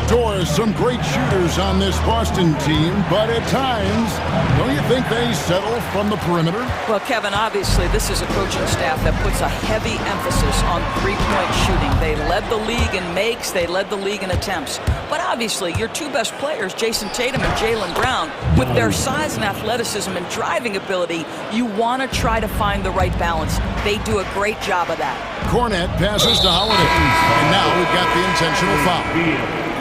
Doors, some great shooters on this Boston team, but at times, don't you think they settle from the perimeter? Well, Kevin, obviously this is a coaching staff that puts a heavy emphasis on three-point shooting. They led the league in makes, they led the league in attempts. But obviously, your 2 best players, Jason Tatum and Jaylen Brown, with their size and athleticism and driving ability, you want to try to find the right balance. They do a great job of that. Cornet passes to Holiday, and now we've got the intentional foul.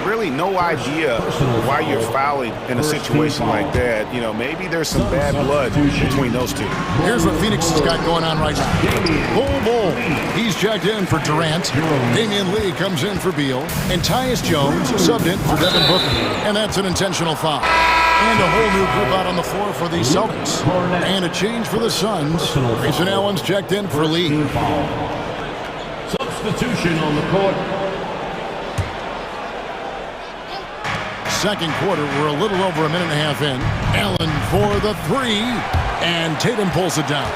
Really no idea why you're fouling in a situation like that. You know, maybe there's some bad blood between those two. Here's what Phoenix has got going on right now. Bull. He's checked in for Durant. Damian Lee comes in for Beal. And Tyus Jones subbed in for Devin Booker. And that's an intentional foul. And a whole new group out on the floor for the Celtics. And a change for the Suns. Grayson Allen's checked in for Lee. Substitution on the court. Second quarter, we're a little over a minute and a half in. Allen for the 3, and Tatum pulls it down.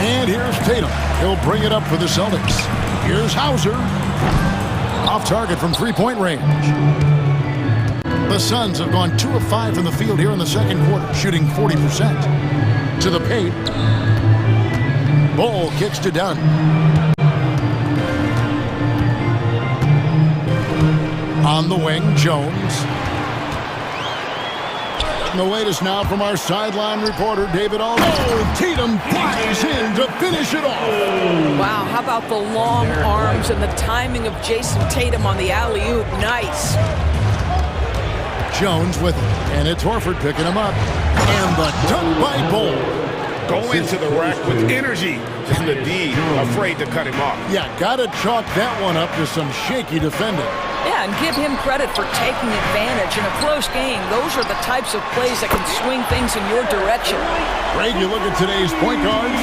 And here's Tatum. He'll bring it up for the Celtics. Here's Hauser. Off target from three-point range. The Suns have gone 2 of 5 from the field here in the second quarter, shooting 40%. To the paint. Ball kicks to Dunn. On the wing, Jones. And the latest now from our sideline reporter, David Aldridge. Oh, Tatum flies in to finish it off. Wow, how about the long arms and the timing of Jason Tatum on the alley-oop? Nice. Jones with it, and it's Horford picking him up. And the dunk by Bull. Go into the rack with energy, and the D afraid to cut him off. Yeah, gotta chalk that one up to some shaky defending. Yeah, and give him credit for taking advantage. In a close game, those are the types of plays that can swing things in your direction. Greg, you look at today's point guards,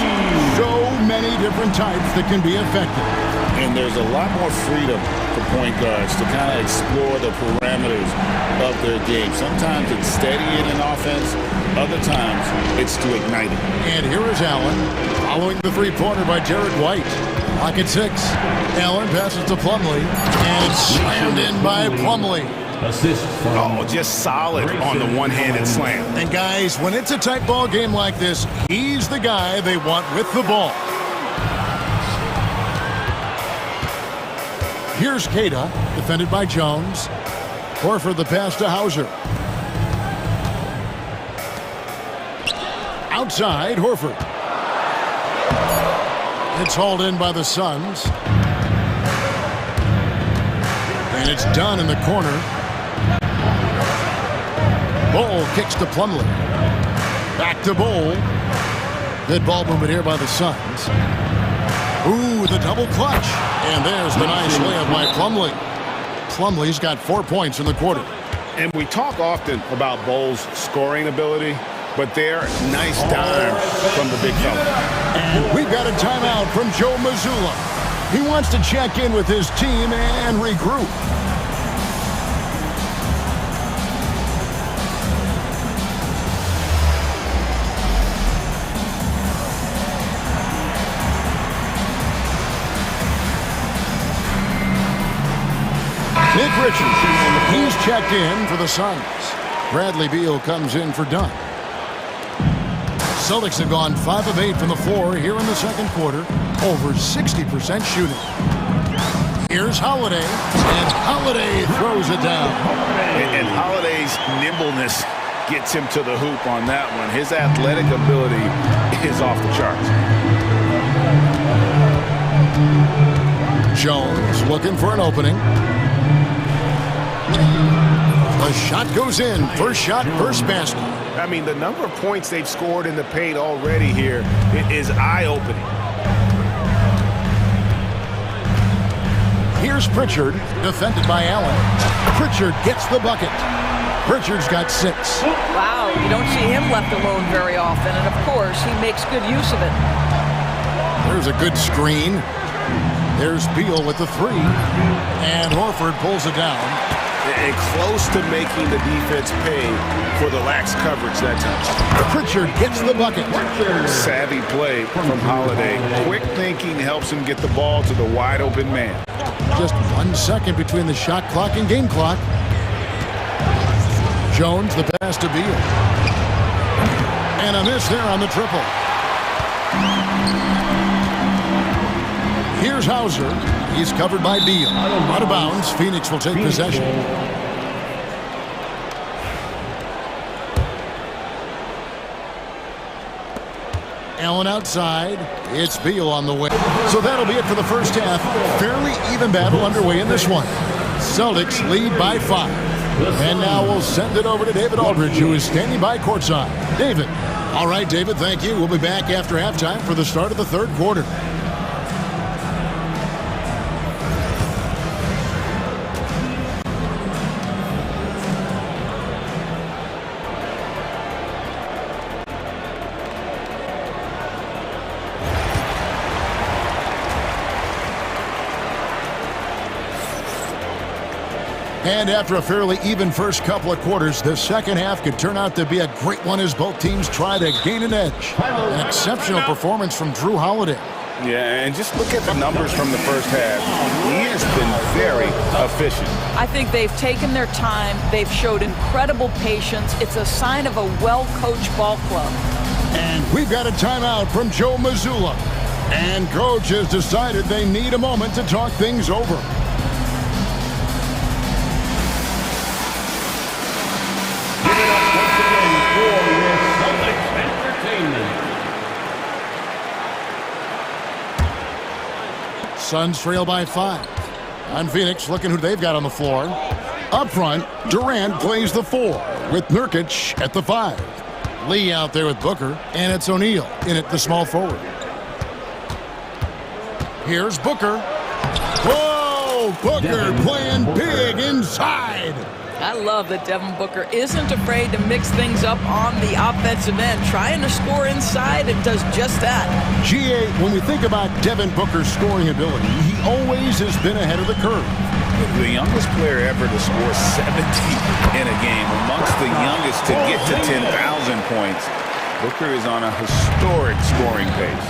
so many different types that can be effective. And there's a lot more freedom for point guards to kind of explore the parameters of their game. Sometimes it's steadying an offense, other times it's to ignite it. And here is Allen, following the three-pointer by Jared White. Lock at 6. Allen passes to Plumlee, and it's slammed in by Plumlee. Oh, just solid on the one-handed slam. And guys, when it's a tight ball game like this, he's the guy they want with the ball. Here's Keita, defended by Jones. Horford the pass to Hauser. Outside, Horford. It's hauled in by the Suns. And it's done in the corner. Bull kicks to Plumlee. Back to Bull. Good ball movement here by the Suns. Ooh, the double clutch. And there's the nice layup by Plumlee. Plumlee's got 4 points in the quarter. And we talk often about Bulls' scoring ability, but they're nice dimes from the big fella. And we've got a timeout from Joe Mazzulla. He wants to check in with his team and regroup. Nick Richards, he's checked in for the Suns. Bradley Beal comes in for Dunn. Celtics have gone 5 of 8 from the floor here in the second quarter, over 60% shooting. Here's Holiday, and Holiday throws it down. And Holiday's nimbleness gets him to the hoop on that one. His athletic ability is off the charts. Jones looking for an opening. The shot goes in. First shot, first basket. I mean, the number of points they've scored in the paint already here is eye-opening. Here's Pritchard, defended by Allen. Pritchard gets the bucket. Pritchard's got 6. Wow, you don't see him left alone very often, and of course, he makes good use of it. There's a good screen. There's Beal with the 3. And Horford pulls it down. And close to making the defense pay for the lax coverage that time. Pritchard gets the bucket. Savvy play from Holiday. Quick thinking helps him get the ball to the wide-open man. Just 1 second between the shot clock and game clock. Jones, the pass to Beal. And a miss there on the triple. Here's Hauser. He's covered by Beal. Out of bounds. Phoenix will take possession. Allen outside. It's Beal on the way. So that'll be it for the first half. Fairly even battle underway in this one. Celtics lead by 5. And now we'll send it over to David Aldridge, who is standing by courtside. David. All right, David, thank you. We'll be back after halftime for the start of the third quarter. And after a fairly even first couple of quarters, the second half could turn out to be a great one as both teams try to gain an edge. An exceptional performance from Drew Holiday. Yeah, and just look at the numbers from the first half. He has been very efficient. I think they've taken their time. They've showed incredible patience. It's a sign of a well-coached ball club. And we've got a timeout from Joe Mazzulla. And coach has decided they need a moment to talk things over. Suns trail by 5. On Phoenix, looking who they've got on the floor. Up front, Durant plays the 4 with Nurkic at the 5. Lee out there with Booker, and it's O'Neal in at the small forward. Here's Booker. Whoa! Booker playing big inside. I love that Devin Booker isn't afraid to mix things up on the offensive end. Trying to score inside and does just that. GA, when we think about Devin Booker's scoring ability, he always has been ahead of the curve. The youngest player ever to score 70 in a game, amongst the youngest to get to 10,000 points. Booker is on a historic scoring pace.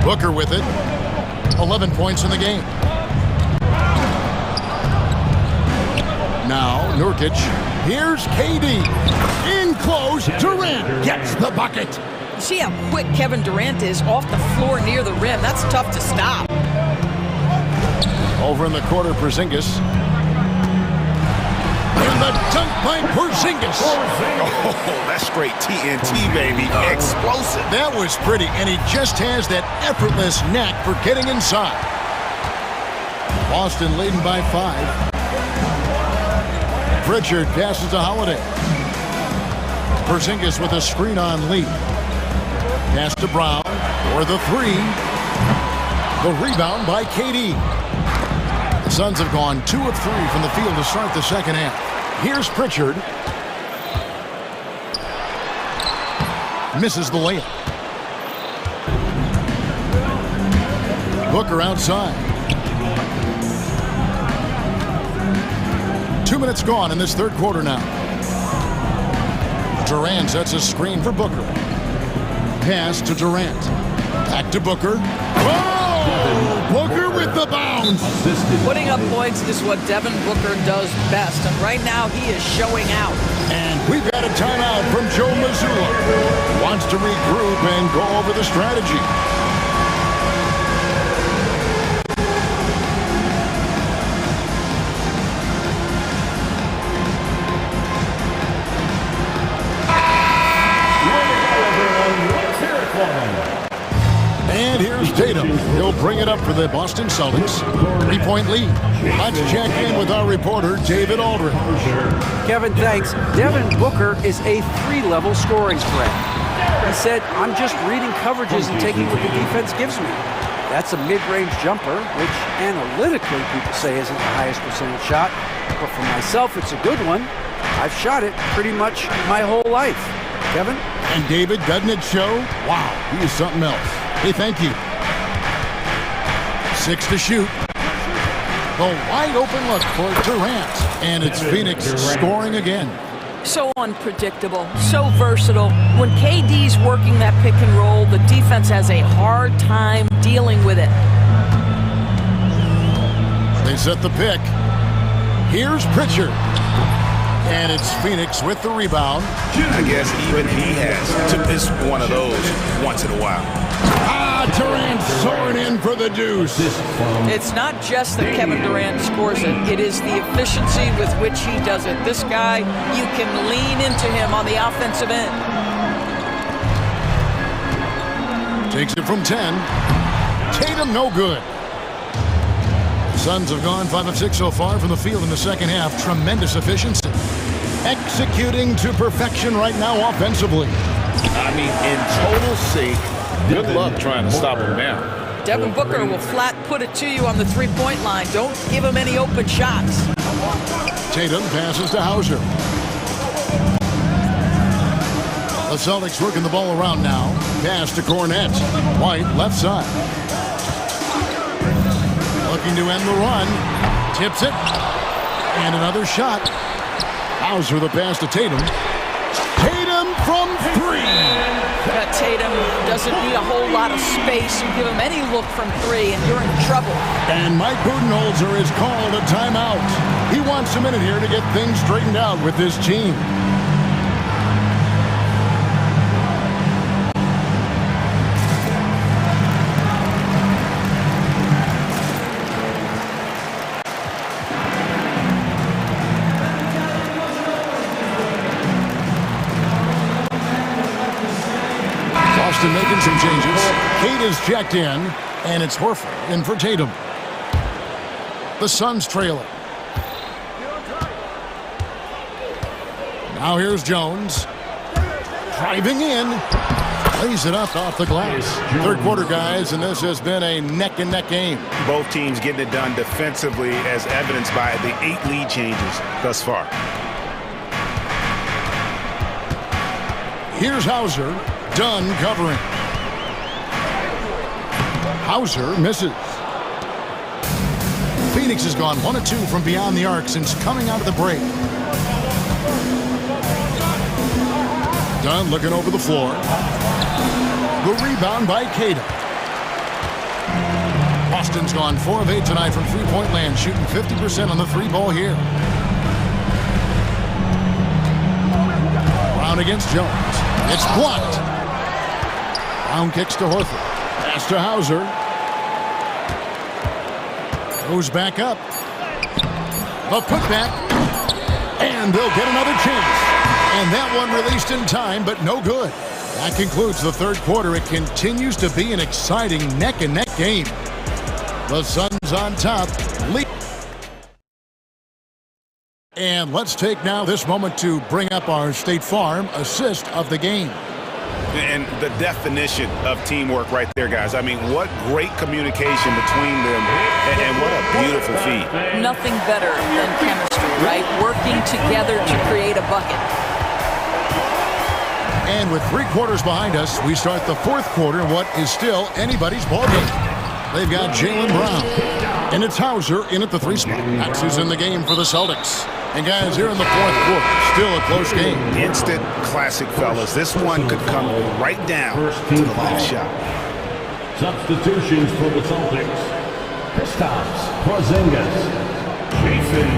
Booker with it. 11 points in the game. Now, Nurkic. Here's KD. In close, Durant gets the bucket. See how quick Kevin Durant is off the floor near the rim. That's tough to stop. Over in the corner, Porzingis. And the dunk by Porzingis. Oh, that's straight TNT, baby. Explosive. That was pretty, and he just has that effortless knack for getting inside. Boston leading by 5. Pritchard passes to Holiday. Porzingis with a screen on Lee. Pass to Brown for the three. The rebound by KD. The Suns have gone 2 of 3 from the field to start the second half. Here's Pritchard. Misses the layup. Booker outside. 2 minutes gone in this third quarter now. Durant sets a screen for Booker. Pass to Durant. Back to Booker. Oh! Booker with the bounce. Putting up points is what Devin Booker does best, and right now he is showing out. And we've got a timeout from Joe Mazzulla. Wants to regroup and go over the strategy. And here's Tatum. He'll bring it up for the Boston Celtics. 3-point lead. Let's check in with our reporter, David Aldridge. Kevin, thanks. Devin Booker is a 3-level scoring threat. He said, I'm just reading coverages and taking what the defense gives me. That's a mid-range jumper, which analytically people say isn't the highest percentage shot. But for myself, it's a good one. I've shot it pretty much my whole life. Kevin? And David, doesn't it show? Wow, he is something else. Hey, thank you. 6 to shoot. The wide open look for Durant. And it's Phoenix scoring again. So unpredictable, so versatile. When KD's working that pick and roll, the defense has a hard time dealing with it. They set the pick. Here's Pritchard. And it's Phoenix with the rebound. I guess even he has to miss one of those once in a while. Durant soaring in for the deuce. It's not just that Kevin Durant scores it. It is the efficiency with which he does it. This guy, you can lean into him on the offensive end. Takes it from 10. Tatum, no good. The Suns have gone 5 of 6 so far from the field in the second half. Tremendous efficiency. Executing to perfection right now offensively. I mean, in total sync. Good luck trying to stop him now. Devin Booker will flat put it to you on the three-point line. Don't give him any open shots. Tatum passes to Hauser. The Celtics working the ball around now. Pass to Cornette. White, left side. Looking to end the run. Tips it. And another shot. Hauser the pass to Tatum. Tatum from 3. Tatum doesn't need a whole lot of space. You give him any look from 3 and you're in trouble. And Mike Budenholzer has called a timeout. He wants a minute here to get things straightened out with this team. Boston making some changes. Kate is checked in, and it's Horford in for Tatum. The Suns trailing. Now here's Jones. Driving in. Lays it up off the glass. Third quarter, guys, and this has been a neck-and-neck game. Both teams getting it done defensively as evidenced by the 8 lead changes thus far. Here's Hauser. Dunn covering. Hauser misses. Phoenix has gone 1 of 2 from beyond the arc since coming out of the break. Dunn looking over the floor. The rebound by Cato. Boston's gone 4 of 8 tonight from three-point land, shooting 50% on the 3-ball here. Brown against Jones. It's blocked. Brown kicks to Horford. Pass to Hauser. Goes back up. The putback. And they'll get another chance. And that one released in time, but no good. That concludes the third quarter. It continues to be an exciting neck-and-neck game. The Suns on top. And let's take now this moment to bring up our State Farm assist of the game. And the definition of teamwork right there, guys. I mean, what great communication between them, and what a beautiful feat. Nothing better than chemistry, right? Working together to create a bucket. And with 3 quarters behind us, we start the 4th quarter in what is still anybody's ballgame. They've got Jaylen Brown. And it's Hauser in at the 3 spot. That's who's in the game for the Celtics. And guys, here in the 4th quarter, still a close game. Instant classic, fellas. This one could come right down to the last shot. Substitutions for the Celtics. Kristaps Porzingis.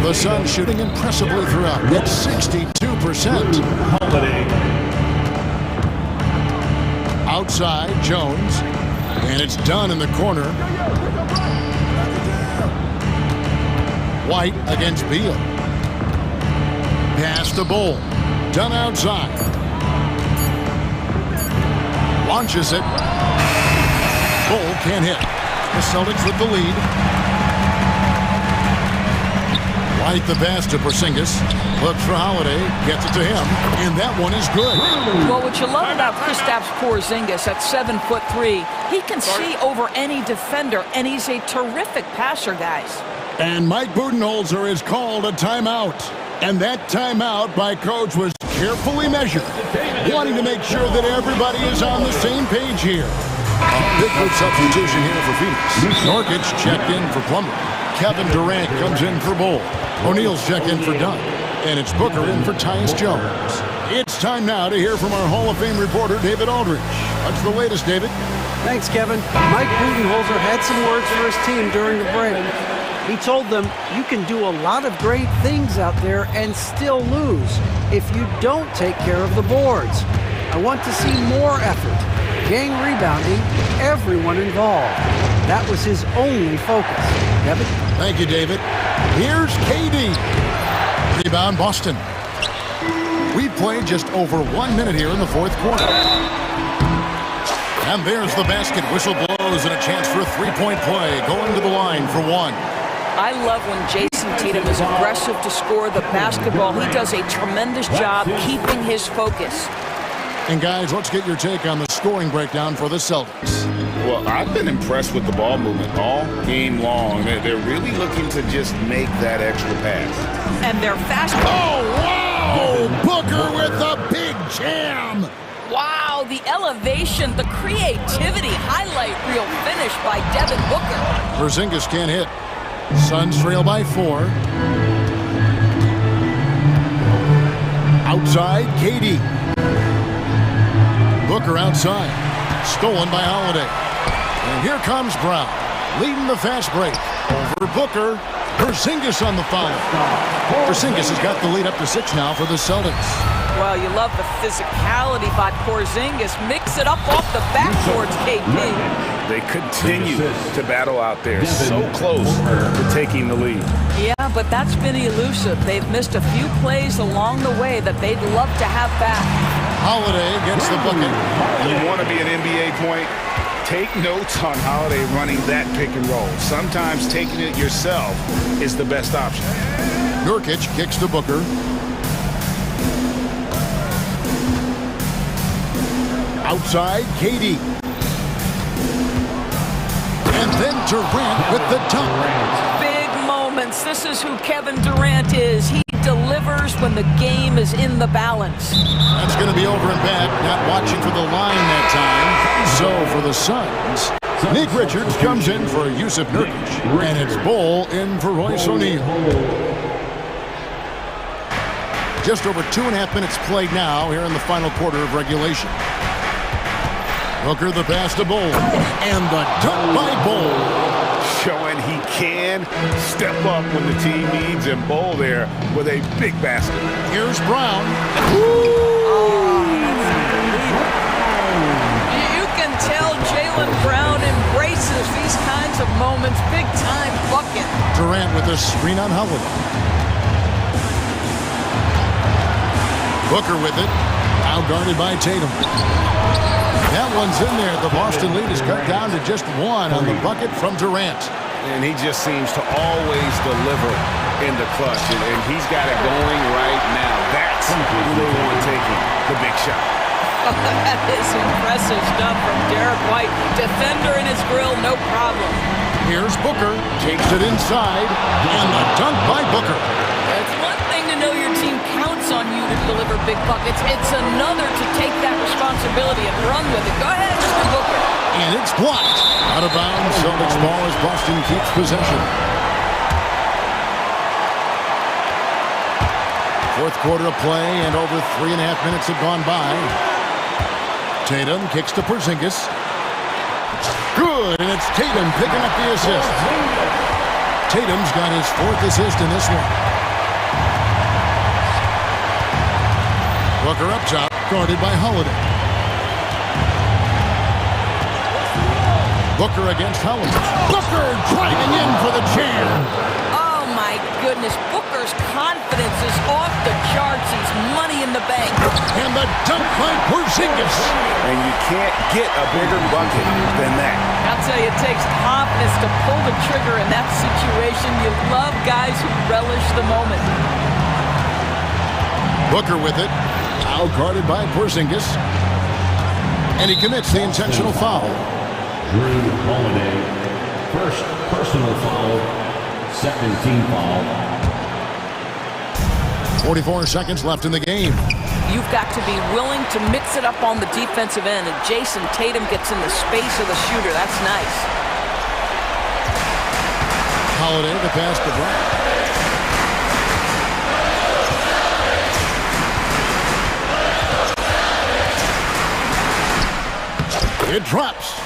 The Suns shooting impressively throughout. It's 62%. Holiday. Outside, Jones. And it's done in the corner. White against Beal. Pass to Bull. Done outside. Launches it. Bull can't hit. The Celtics with the lead. White the pass to Porzingis. Looks for Holiday. Gets it to him. And that one is good. Well, what you love about Kristaps Porzingis at 7'3", he can see over any defender, and he's a terrific passer, guys. And Mike Budenholzer is called a timeout. And that timeout by Coach was carefully measured, wanting to make sure that everybody is on the same page here. Big good substitution here for Phoenix. Nurkic checked in for Plummer. Kevin Durant comes in for Bull. O'Neal's checked in for Dunn. And it's Booker in for Tyus Jones. It's time now to hear from our Hall of Fame reporter, David Aldridge. What's the latest, David? Thanks, Kevin. Mike Budenholzer had some words for his team during the break. He told them, you can do a lot of great things out there and still lose if you don't take care of the boards. I want to see more effort, gang rebounding, everyone involved. That was his only focus. Kevin? Thank you, David. Here's KD. Rebound, Boston. We played just over 1 minute here in the 4th quarter. And there's the basket. Whistle blows and a chance for a 3-point play. Going to the line for 1. I love when Jason Tatum is aggressive to score the basketball. He does a tremendous job keeping his focus. And guys, let's get your take on the scoring breakdown for the Celtics. Well, I've been impressed with the ball movement all game long. They're really looking to just make that extra pass. And they're fast. Oh, wow! Booker with a big jam! Wow, the elevation, the creativity, highlight reel finish by Devin Booker. Porzingis can't hit. Suns trail by 4. Outside, KD. Booker outside. Stolen by Holiday. And here comes Brown, leading the fast break. Over Booker. Porzingis on the foul. Porzingis has got the lead up to 6 now for the Celtics. Well, you love the physicality by Porzingis. Mix it up off the backboards, KD. They continue to battle out there, so close to taking the lead. Yeah, but that's been elusive. They've missed a few plays along the way that they'd love to have back. Holiday gets the bucket. You want to be an NBA point? Take notes on Holiday running that pick and roll. Sometimes taking it yourself is the best option. Nurkic kicks to Booker. Outside, KD. And then Durant with the dunk. Big moments. This is who Kevin Durant is. He delivers when the game is in the balance. That's going to be over and back. Not watching for the line that time. So for the Suns, Nick Richards comes in for Yusuf Nurkic. And it's Bull in for Royce O'Neal. Just over 2.5 minutes played now here in the final quarter of regulation. Booker the pass to Bull. And the dunk by Bull. Showing he can step up when the team needs him. Bull there with a big basket. Here's Brown. You can tell Jaylen Brown embraces these kinds of moments. Big time bucket. Durant with a screen on Holiday. Booker with it. Now guarded by Tatum. That one's in there. The Boston lead is cut down to just 1 on the bucket from Durant. And he just seems to always deliver in the clutch, and he's got it going right now. That's who they want taking the big shot. That is impressive stuff from Derek White. Defender in his grill, no problem. Here's Booker, takes it inside, and the dunk by Booker. It's one thing to know your team counts on you to deliver big buckets. It's another to take that responsibility and run with it. Go ahead, Mr. Booker. And it's blocked. Out of bounds, Celtics ball as Boston keeps possession. Fourth quarter of play, and over 3.5 minutes have gone by. Tatum kicks to Porzingis. Good, and it's Tatum picking up the assist. Tatum's got his 4th assist in this one. Booker up top, guarded by Holiday. Booker against Holiday. Booker driving in for the jam. Oh, my goodness. Booker's confidence is off the charts. He's money in the bank. And the dunk by Porzingis. And you can't get a bigger bucket than that. I'll tell you, it takes confidence to pull the trigger in that situation. You love guys who relish the moment. Booker with it. Now guarded by Porzingis. And he commits the intentional foul. Drew Holiday, first personal foul, second team foul. 44 seconds left in the game. You've got to be willing to mix it up on the defensive end, and Jason Tatum gets in the space of the shooter. That's nice. Holiday, the pass to Brown. It drops.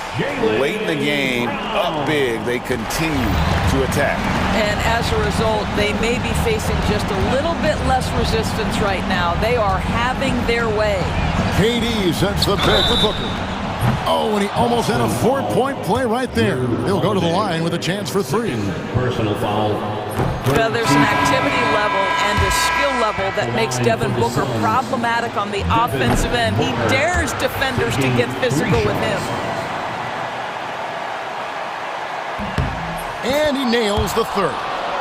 Late in the game, up big, they continue to attack. And as a result, they may be facing just a little bit less resistance right now. They are having their way. KD sets the pick to Booker. Oh, and he almost had a 4-point play right there. He'll go to the line with a chance for 3. Personal foul. Well, there's an activity level and a skill level that makes Devin Booker problematic on the offensive end. He dares defenders to get physical with him. And he nails the 3rd.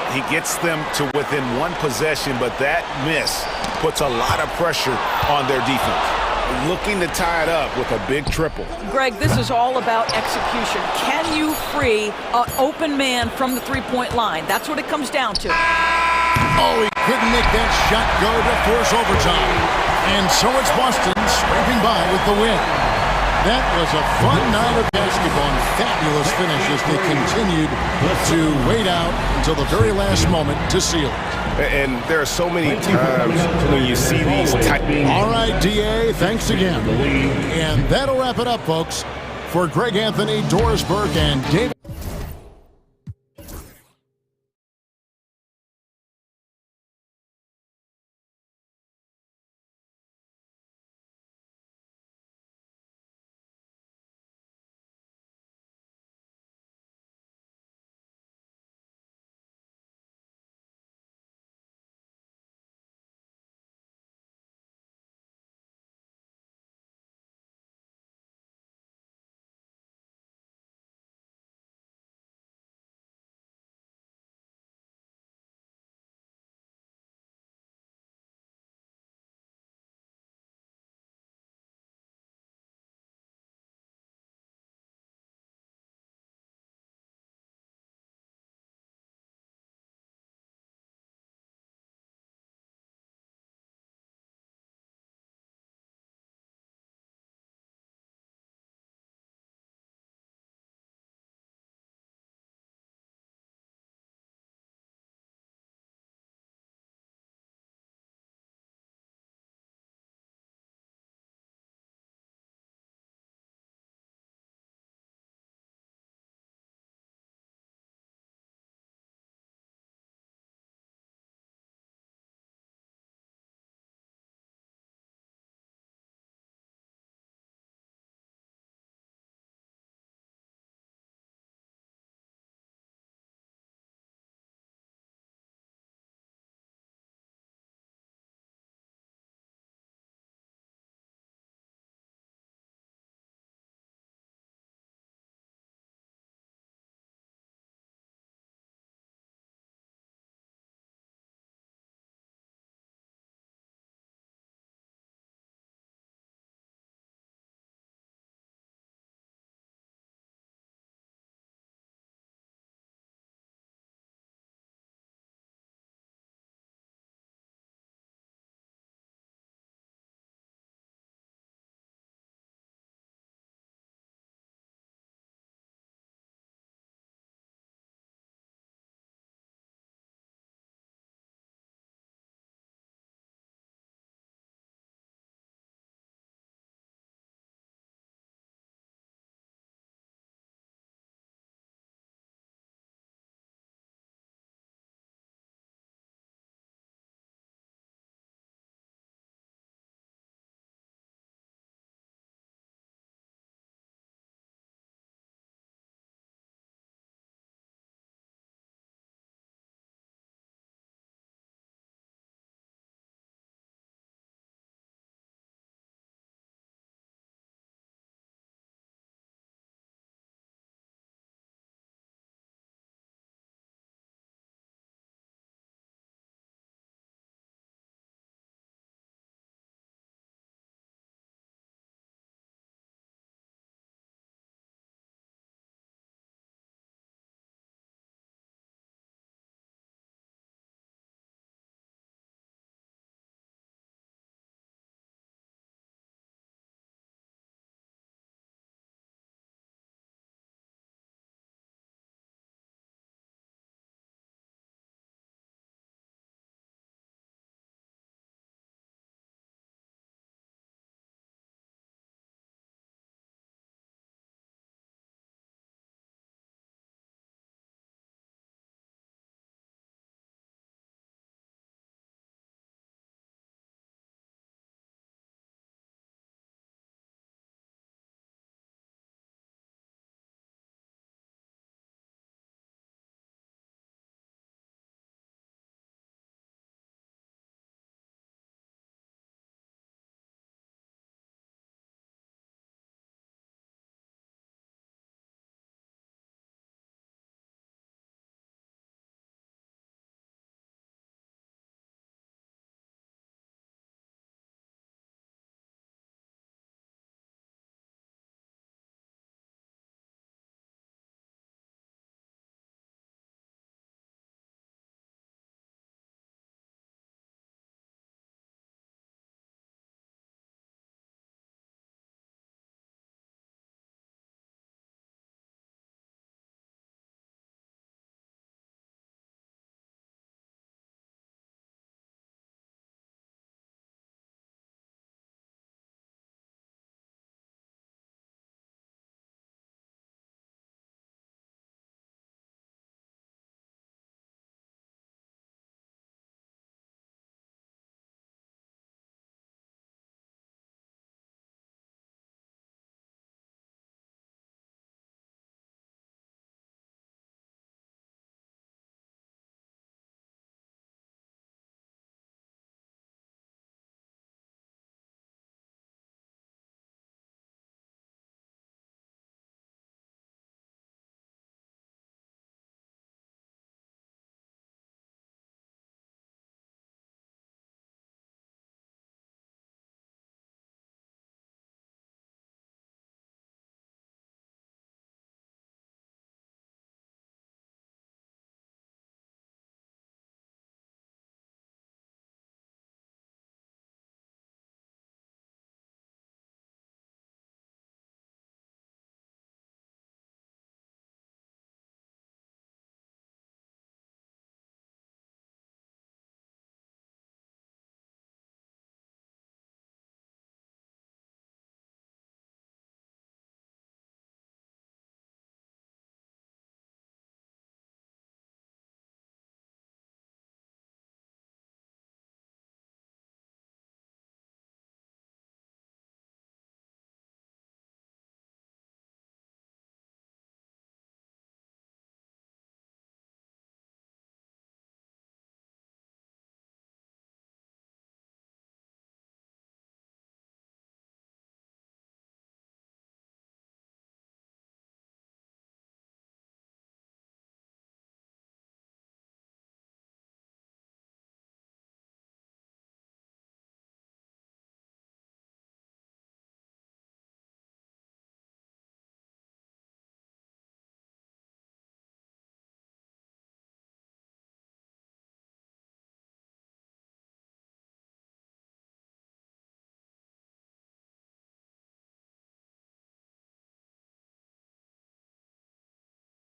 He gets them to within 1 possession, but that miss puts a lot of pressure on their defense. Looking to tie it up with a big triple. Greg, this is all about execution. Can you free an open man from the three-point line? That's what it comes down to. Oh, he couldn't make that shot go to force overtime. And so it's Boston scraping by with the win. That was a fun night of basketball and fabulous finish as they continued to wait out until the very last moment to seal it. And there are so many times when you see these type. All right, DA, thanks again. And that'll wrap it up, folks. For Greg Anthony, Doris Burke, and David.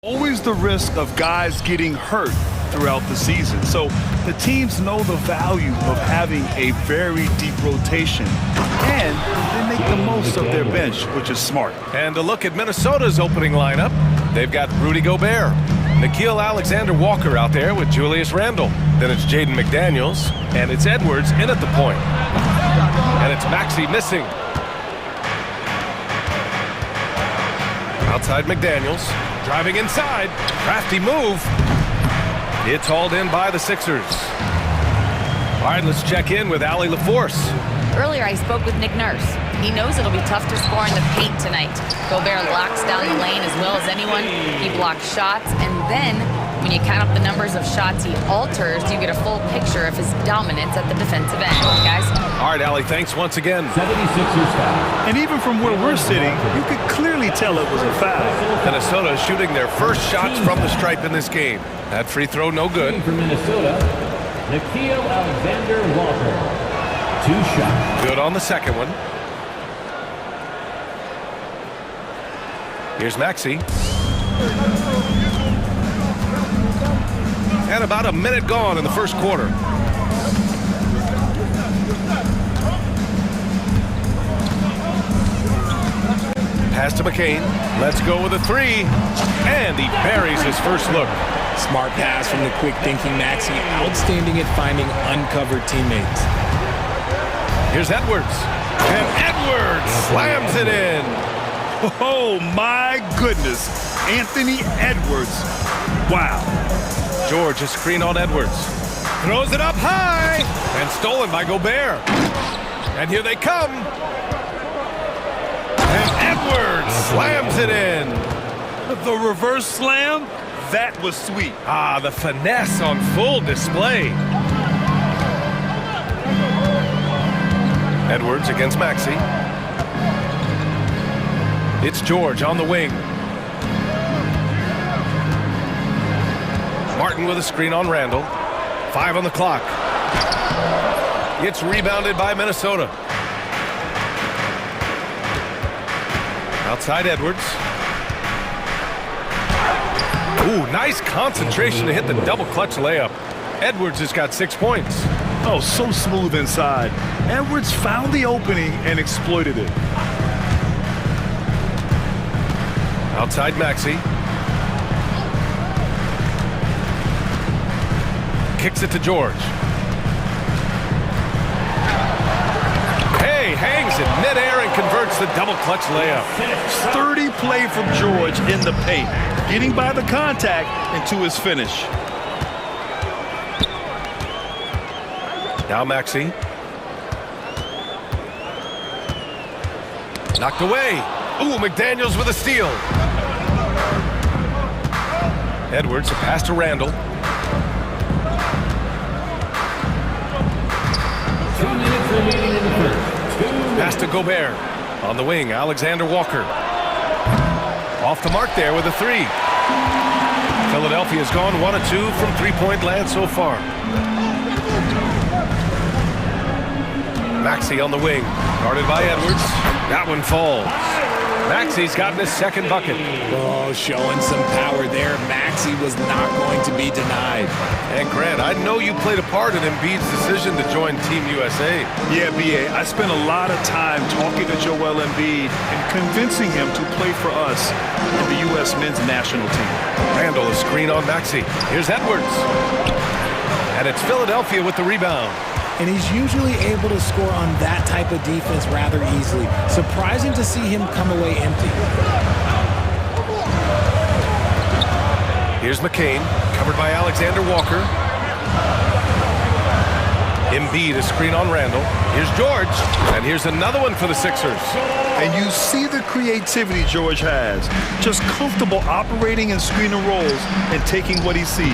Always the risk of guys getting hurt throughout the season. So the teams know the value of having a very deep rotation, and they make the most of their bench, which is smart. And a look at Minnesota's opening lineup. They've got Rudy Gobert, Nickeil Alexander-Walker out there with Julius Randle. Then it's Jaden McDaniels, and it's Edwards in at the point. And it's Maxey missing. Outside McDaniels, driving inside, crafty move. It's hauled in by the Sixers. All right, let's check in with Allie LaForce. Earlier, I spoke with Nick Nurse. He knows it'll be tough to score in the paint tonight. Gobert locks down the lane as well as anyone. He blocks shots, and then when you count up the numbers of shots he alters, you get a full picture of his dominance at the defensive end, guys. All right, Allie, thanks once again. 76ers foul. And even from where we're sitting, you could clearly tell it was a foul. Minnesota shooting their first shots from the stripe in this game. That free throw no good. For Minnesota, Nickeil Alexander-Walker. 2 shots. Good on the second one. Here's Maxey. And about a minute gone in the first quarter. Pass to McCain. Let's go with a 3. And he buries his first look. Smart pass from the quick thinking Maxey. Outstanding at finding uncovered teammates. Here's Edwards. And Edwards slams it in. Oh, my goodness. Anthony Edwards. Wow. George, a screen on Edwards. Throws it up high. And stolen by Gobert. And here they come. And Edwards slams it in. The reverse slam, that was sweet. Ah, the finesse on full display. Edwards against Maxey. It's George on the wing. Martin with a screen on Randle. 5 on the clock. It's rebounded by Minnesota. Outside Edwards. Ooh, nice concentration to hit the double clutch layup. Edwards has got 6 points. Oh, so smooth inside. Edwards found the opening and exploited it. Outside Maxey. Kicks it to George. Hey, hangs in midair and converts the double clutch layup. Sturdy play from George in the paint, getting by the contact and to his finish. Now Maxey. Knocked away. Ooh, McDaniels with a steal. Edwards, a pass to Randle. 2 minutes remaining in the first. Pass to Gobert. On the wing, Alexander-Walker. Off the mark there with a 3. Philadelphia's gone 1 of 2 from three-point land so far. Maxey on the wing, guarded by Edwards. That one falls. Maxey's gotten his second bucket. Oh, showing some power there. Maxey was not going to be denied. And Grant, I know you played a part in Embiid's decision to join Team USA. Yeah, B.A., I spent a lot of time talking to Joel Embiid and convincing him to play for us in the U.S. men's national team. Randle, a screen on Maxey. Here's Edwards. And it's Philadelphia with the rebound. And he's usually able to score on that type of defense rather easily. Surprising to see him come away empty. Here's McCain, covered by Alexander-Walker. Embiid, a screen on Randle. Here's George, and here's another one for the Sixers. And you see the creativity George has. Just comfortable operating in screen and rolls and taking what he sees.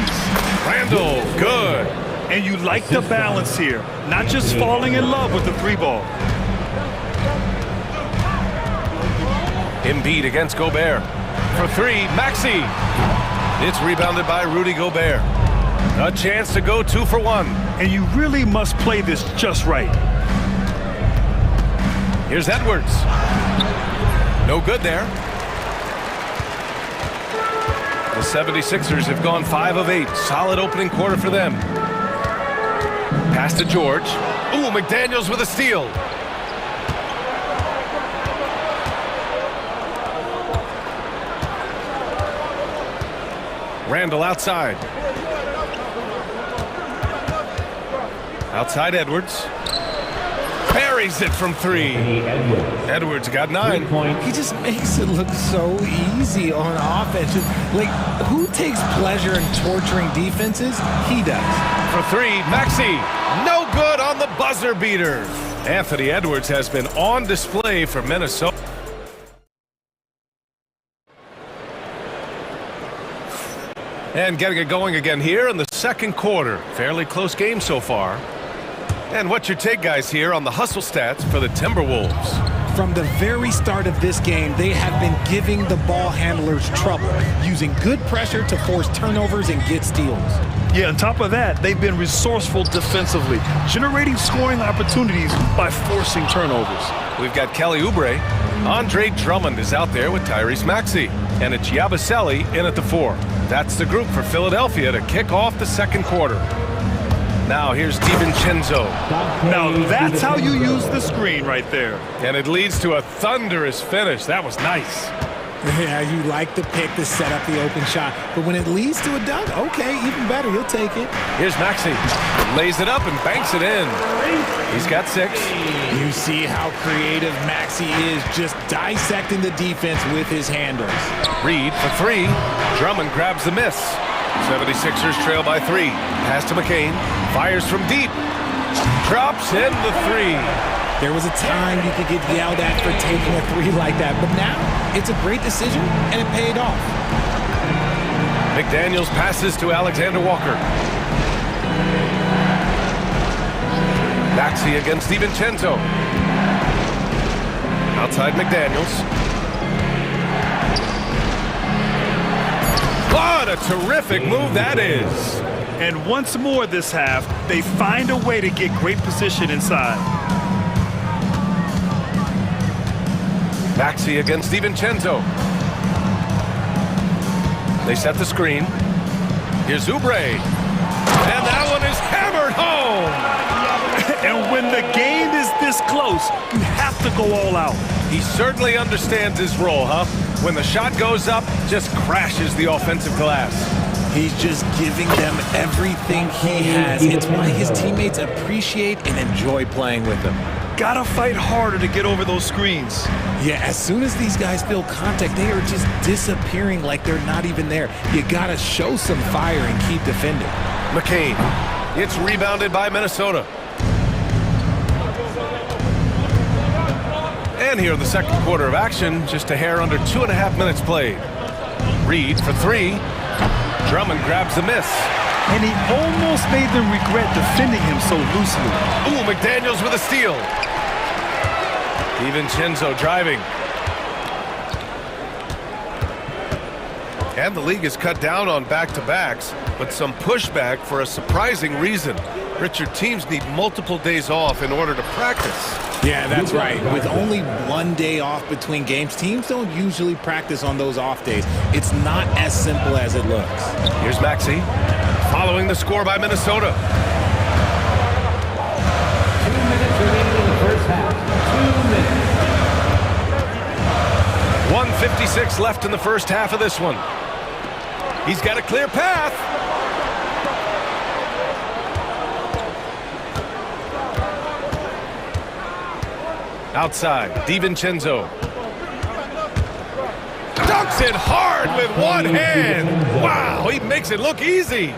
Randle, good. And you like the balance here, not just falling in love with the 3-ball. Embiid against Gobert. For 3, Maxey. It's rebounded by Rudy Gobert. A chance to go 2 for 1. And you really must play this just right. Here's Edwards. No good there. The 76ers have gone 5 of 8. Solid opening quarter for them. Pass to George. Ooh, McDaniels with a steal. Randall outside. Outside Edwards. Buries it from 3. Edwards got 9. He just makes it look so easy on offense. Like, who takes pleasure in torturing defenses? He does. For 3, Maxey. No good on the buzzer beater. Anthony Edwards has been on display for Minnesota. And getting it going again here in the second quarter. Fairly close game so far. And what's your take, guys, here on the hustle stats for the Timberwolves? From the very start of this game, they have been giving the ball handlers trouble, using good pressure to force turnovers and get steals. Yeah, on top of that, they've been resourceful defensively, generating scoring opportunities by forcing turnovers. We've got Kelly Oubre. Andre Drummond is out there with Tyrese Maxey. And it's Yabusele in at the 4. That's the group for Philadelphia to kick off the second quarter. Now here's DiVincenzo. Now that's how you use the screen right there. And it leads to a thunderous finish. That was nice. Yeah, you like the pick to set up the open shot. But when it leads to a dunk, okay, even better, you'll take it. Here's Maxey. Lays it up and banks it in. He's got 6. You see how creative Maxey is, just dissecting the defense with his handles. Reed for 3. Drummond grabs the miss. 76ers trail by 3. Pass to McCain. Fires from deep. Drops in the 3. There was a time you could get yelled at for taking a 3 like that, but now it's a great decision, and it paid off. McDaniels passes to Alexander Walker. Maxey against DiVincenzo. Outside McDaniels. What a terrific move that is. And once more this half, they find a way to get great position inside. Maxey against DiVincenzo. They set the screen. Here's Oubre. And that one is hammered home. And when the game is this close, you have to go all out. He certainly understands his role, huh? When the shot goes up, just crashes the offensive glass. He's just giving them everything he has. It's why his teammates appreciate and enjoy playing with him. Gotta fight harder to get over those screens. Yeah, as soon as these guys feel contact, they are just disappearing like they're not even there. You gotta show some fire and keep defending. McCain. It's rebounded by Minnesota. And here in the second quarter of action, just a hair under 2.5 minutes played. Reed for 3. Drummond grabs the miss. And he almost made them regret defending him so loosely. Ooh, McDaniels with a steal. DiVincenzo driving. And the league has cut down on back-to-backs, but some pushback for a surprising reason. Richard, teams need multiple days off in order to practice. Yeah, that's right. With only 1 day off between games, teams don't usually practice on those off days. It's not as simple as it looks. Here's Maxey, following the score by Minnesota. 2 minutes remaining in the first half. 2 minutes. 1:56 left in the first half of this one. He's got a clear path. Outside, DiVincenzo. Dunks it hard with one hand. Wow, he makes it look easy.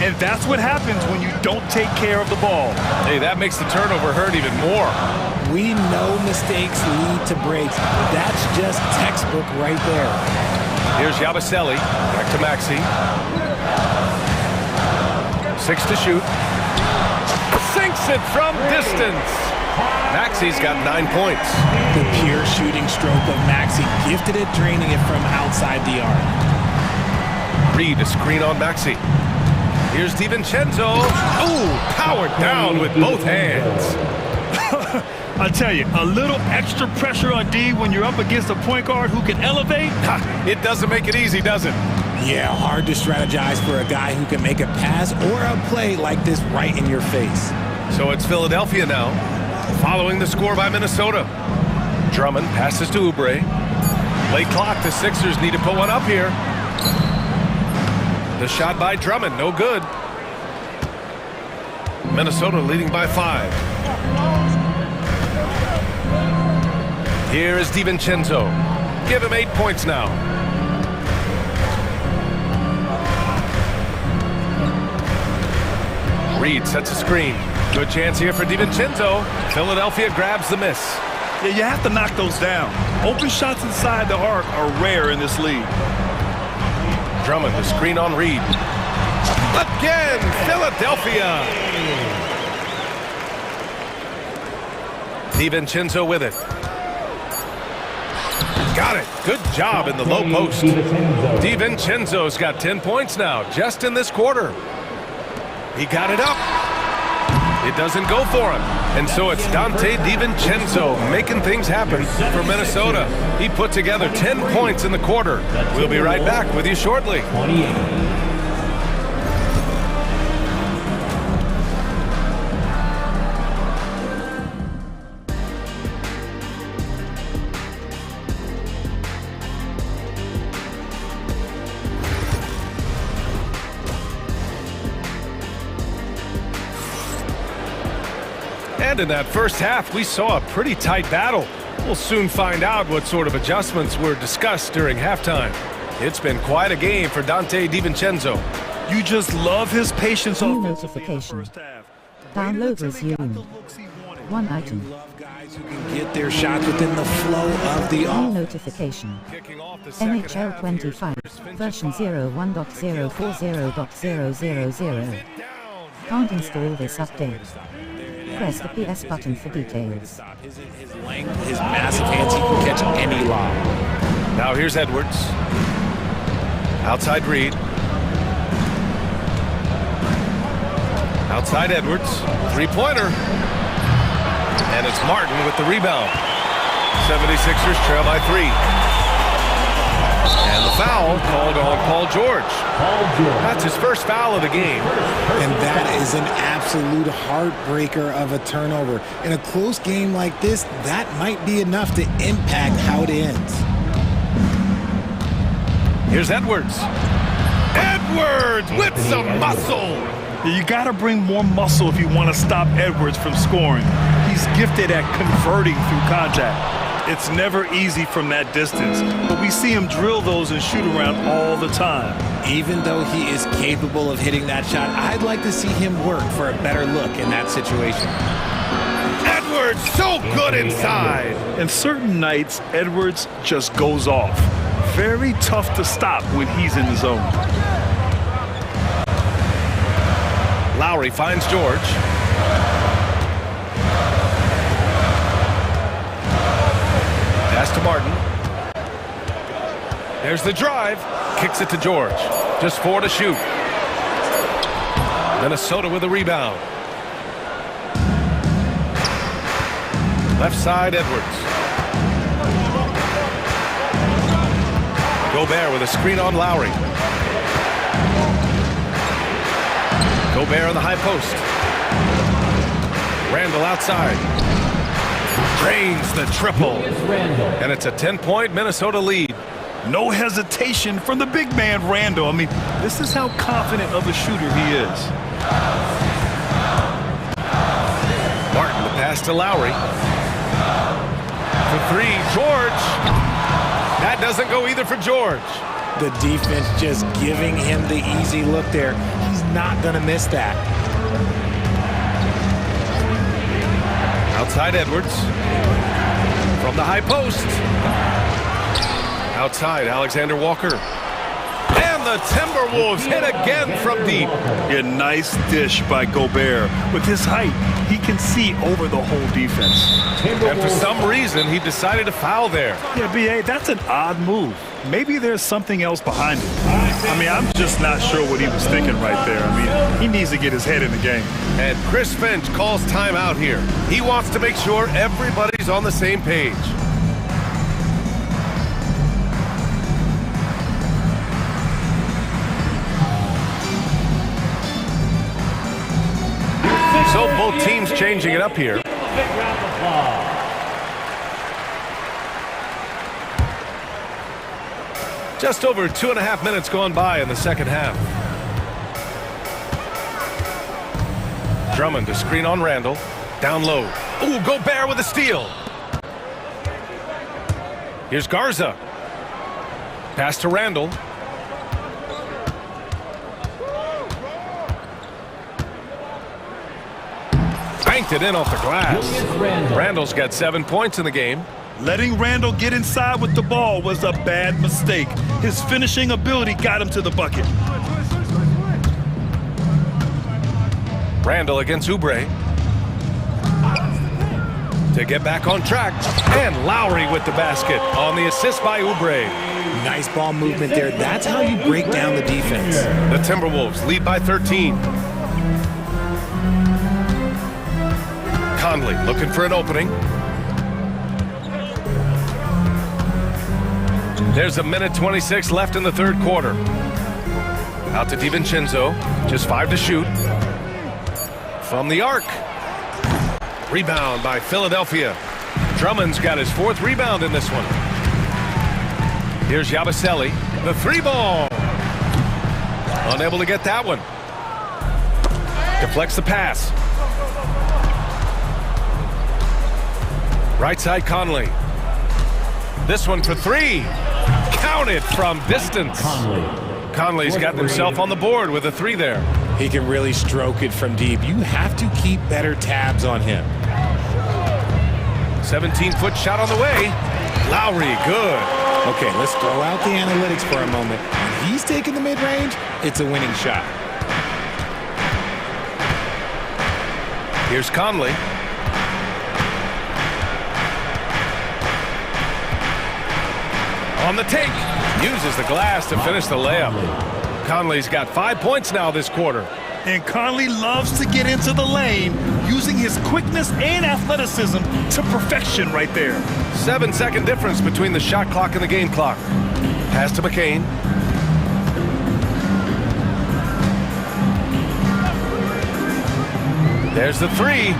And that's what happens when you don't take care of the ball. Hey, that makes the turnover hurt even more. We know mistakes lead to breaks. That's just textbook right there. Here's Yabusele. Back to Maxey. 6 to shoot. Sinks it from distance. Maxey's got 9 points. The pure shooting stroke of Maxey, gifted at draining it from outside the arc. Reed, a screen on Maxey. Here's DiVincenzo. Ooh, powered down with both hands. I tell you, a little extra pressure on D when you're up against a point guard who can elevate. It doesn't make it easy, does it? Yeah, hard to strategize for a guy who can make a pass or a play like this right in your face. So it's Philadelphia now, following the score by Minnesota. Drummond passes to Oubre. Late clock, the Sixers need to put one up here. The shot by Drummond, no good. Minnesota leading by 5. Here is DiVincenzo. Give him 8 points now. Reed sets a screen. Good chance here for DiVincenzo. Philadelphia grabs the miss. Yeah, you have to knock those down. Open shots inside the arc are rare in this league. Drummond, the screen on Reed. Again, Philadelphia. DiVincenzo with it. Got it. Good job in the low post. DiVincenzo's got 10 points now, just in this quarter. He got it up. It doesn't go for him. And so it's Dante DiVincenzo making things happen for Minnesota. He put together 10 points in the quarter. We'll be right back with you shortly. And in that first half, we saw a pretty tight battle. We'll soon find out what sort of adjustments were discussed during halftime. It's been quite a game for Dante DiVincenzo. You just love his patience New on notification. Download resumed. One item. Guys who can get their shots within the flow of the New offense. notification. NHL 25, version 01.040.000. Can't install this update. Press the PS button for details. His length, his massive hands, he can catch any lob. Now here's Edwards. Outside Reed. Outside Edwards. Three-pointer. And it's Martin with the rebound. 76ers trail by 3. And the foul called on Paul George. That's his first foul of the game. And that is an absolute heartbreaker of a turnover. In a close game like this, that might be enough to impact how it ends. Here's Edwards. Edwards with some muscle. You got to bring more muscle if you want to stop Edwards from scoring. He's gifted at converting through contact. It's never easy from that distance, but we see him drill those and shoot around all the time. Even though he is capable of hitting that shot, I'd like to see him work for a better look in that situation. Edwards so good inside. And certain nights, Edwards just goes off. Very tough to stop when he's in the zone. Lowry finds George. Pass to Martin. There's the drive. Kicks it to George. Just 4 to shoot. Minnesota with a rebound. Left side, Edwards. Gobert with a screen on Lowry. Gobert on the high post. Randall outside. Drains the triple. And it's a 10-point Minnesota lead. No hesitation from the big man, Randall. I mean, this is how confident of a shooter he is. Martin, the pass to Lowry. For 3, George. That doesn't go either for George. The defense just giving him the easy look there. He's not going to miss that. Outside Edwards. From the high post. Outside, Alexander Walker. And the Timberwolves hit again from deep. A nice dish by Gobert. With his height, he can see over the whole defense. And for some reason, he decided to foul there. Yeah, B.A., that's an odd move. Maybe there's something else behind it. I mean, I'm just not sure what he was thinking right there. I mean, he needs to get his head in the game. And Chris Finch calls timeout here. He wants to make sure everybody's on the same page. Both teams changing it up here. Big round of applause. Just over 2.5 minutes gone by in the second half. Drummond to screen on Randall. Down low. Ooh, Gobert with a steal. Here's Garza. Pass to Randall. Banked it in off the glass. Randall's got 7 points in the game. Letting Randall get inside with the ball was a bad mistake. His finishing ability got him to the bucket. Randall against Oubre. To get back on track. And Lowry with the basket on the assist by Oubre. Nice ball movement there. That's how you break down the defense. The Timberwolves lead by 13. Conley looking for an opening. There's 1:26 left in the third quarter. Out to DiVincenzo. Just 5 to shoot. From the arc. Rebound by Philadelphia. Drummond's got his 4th rebound in this one. Here's Yabusele. The 3 ball. Unable to get that one. Deflects the pass. Right side Conley. This one for 3. Counted from distance. Conley's got himself on the board with a 3 there. He can really stroke it from deep. You have to keep better tabs on him. 17-foot shot on the way. Lowry, good. Okay, let's throw out the analytics for a moment. When he's taking the mid-range, it's a winning shot. Here's Conley. On the take. Uses the glass to finish the layup. Conley's got 5 points now this quarter. And Conley loves to get into the lane, using his quickness and athleticism to perfection right there. 7-second difference between the shot clock and the game clock. Pass to McCain. There's the 3.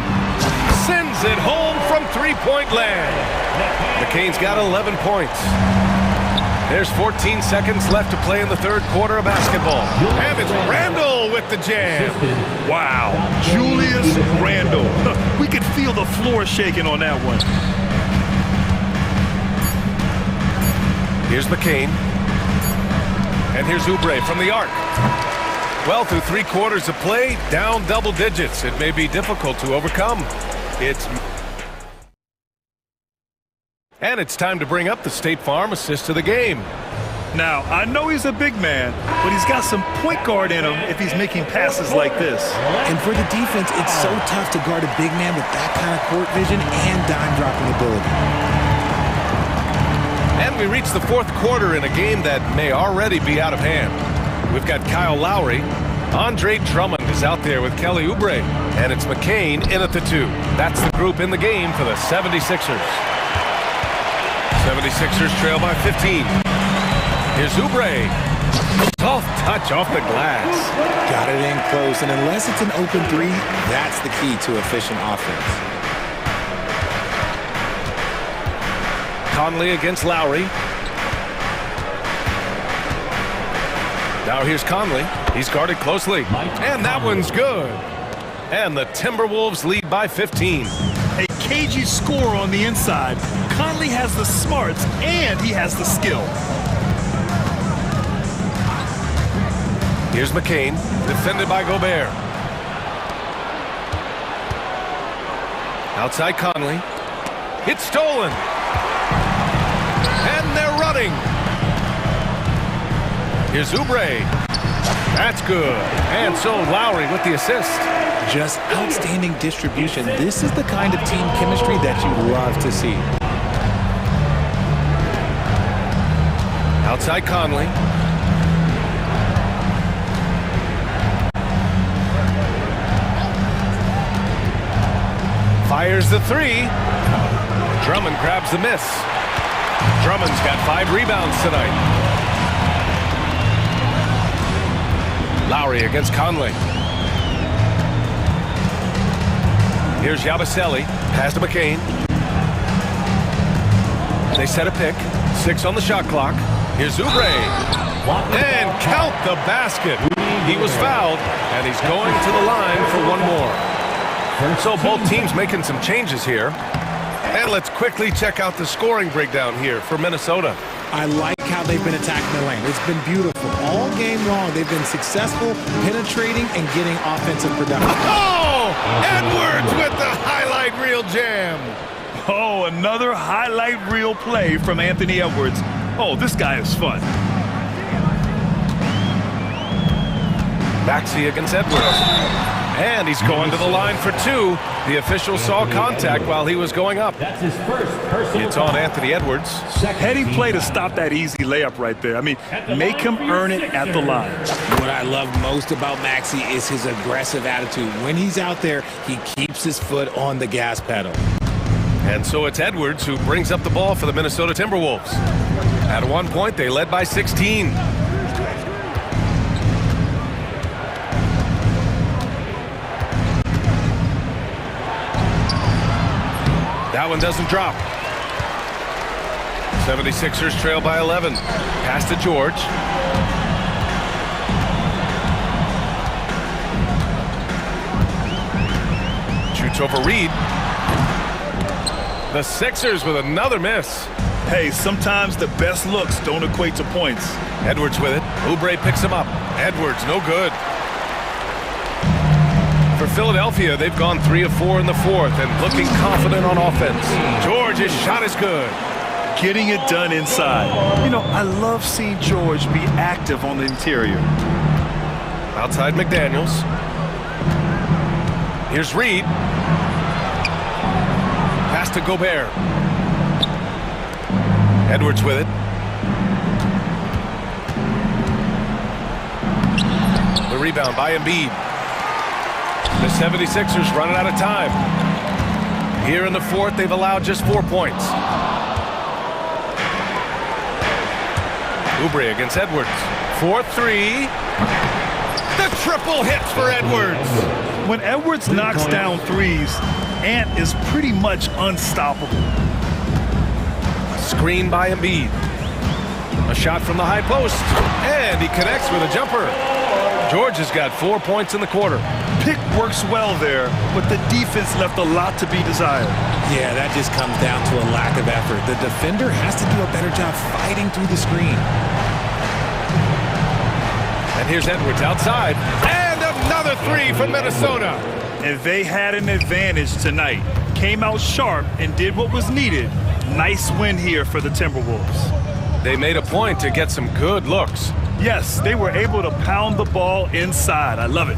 Sends it home from three-point land. McCain's got 11 points. There's 14 seconds left to play in the third quarter of basketball. And it's Randall with the jam. Wow, Julius Randall. We could feel the floor shaking on that one. Here's McCain. And here's Oubre from the arc. Well, through 3 quarters of play, down double digits. It may be difficult to overcome. And it's time to bring up the State Farm assist to the game. Now, I know he's a big man, but he's got some point guard in him if he's making passes like this. And for the defense, it's so tough to guard a big man with that kind of court vision and dime-dropping ability. And we reach the fourth quarter in a game that may already be out of hand. We've got Kyle Lowry. Andre Drummond is out there with Kelly Oubre. And it's McCain in at the 2. That's the group in the game for the 76ers. 76ers trail by 15. Here's Oubre. Soft touch off the glass. Got it in close, and unless it's an open 3, that's the key to efficient offense. Conley against Lowry. Now here's Conley. He's guarded closely. And that one's good. And the Timberwolves lead by 15. A cagey score on the inside. Conley has the smarts and he has the skill. Here's McCain, defended by Gobert. Outside Conley. It's stolen. And they're running. Here's Oubre. That's good. And so Lowry with the assist. Just outstanding distribution. This is the kind of team chemistry that you love to see. Outside Conley. Fires the 3. Drummond grabs the miss. Drummond's got 5 rebounds tonight. Lowry against Conley. Here's Yabusele. Pass to McCain. They set a pick. 6 on the shot clock. Here's Oubre. And count the basket. He was fouled, and he's going to the line for one more. So both teams making some changes here. And let's quickly check out the scoring breakdown here for Minnesota. I like how they've been attacking the lane. It's been beautiful. All game long, they've been successful penetrating and getting offensive production. Oh! Edwards with the highlight reel jam. Oh, another highlight reel play from Anthony Edwards. Oh, this guy is fun. Maxey against Edwards. And he's going to the line for 2. The official saw contact while he was going up. That's his first personal. It's on Anthony Edwards. Heady play to stop that easy layup right there. I mean, make him earn it at the line. What I love most about Maxey is his aggressive attitude. When he's out there, he keeps his foot on the gas pedal. And so it's Edwards who brings up the ball for the Minnesota Timberwolves. At one point, they led by 16. That one doesn't drop. 76ers trail by 11. Pass to George. Shoots over Reed. The Sixers with another miss. Hey, sometimes the best looks don't equate to points. Edwards with it. Oubre picks him up. Edwards, no good. For Philadelphia, they've gone 3 of 4 in the fourth and looking confident on offense. George's shot is good. Getting it done inside. You know, I love seeing George be active on the interior. Outside McDaniels. Here's Reed. Pass to Gobert. Edwards with it. The rebound by Embiid. The 76ers running out of time. Here in the fourth, they've allowed just 4 points. Oubre against Edwards. 4-3. The triple hits for Edwards. When Edwards knocks down threes, Ant is pretty much unstoppable. Screen by Embiid. A shot from the high post. And he connects with a jumper. George has got 4 points in the quarter. Pick works well there, but the defense left a lot to be desired. Yeah, that just comes down to a lack of effort. The defender has to do a better job fighting through the screen. And here's Edwards outside. And another 3 from Minnesota. And they had an advantage tonight. Came out sharp and did what was needed. Nice win here for the Timberwolves. They made a point to get some good looks. Yes, they were able to pound the ball inside. I love it.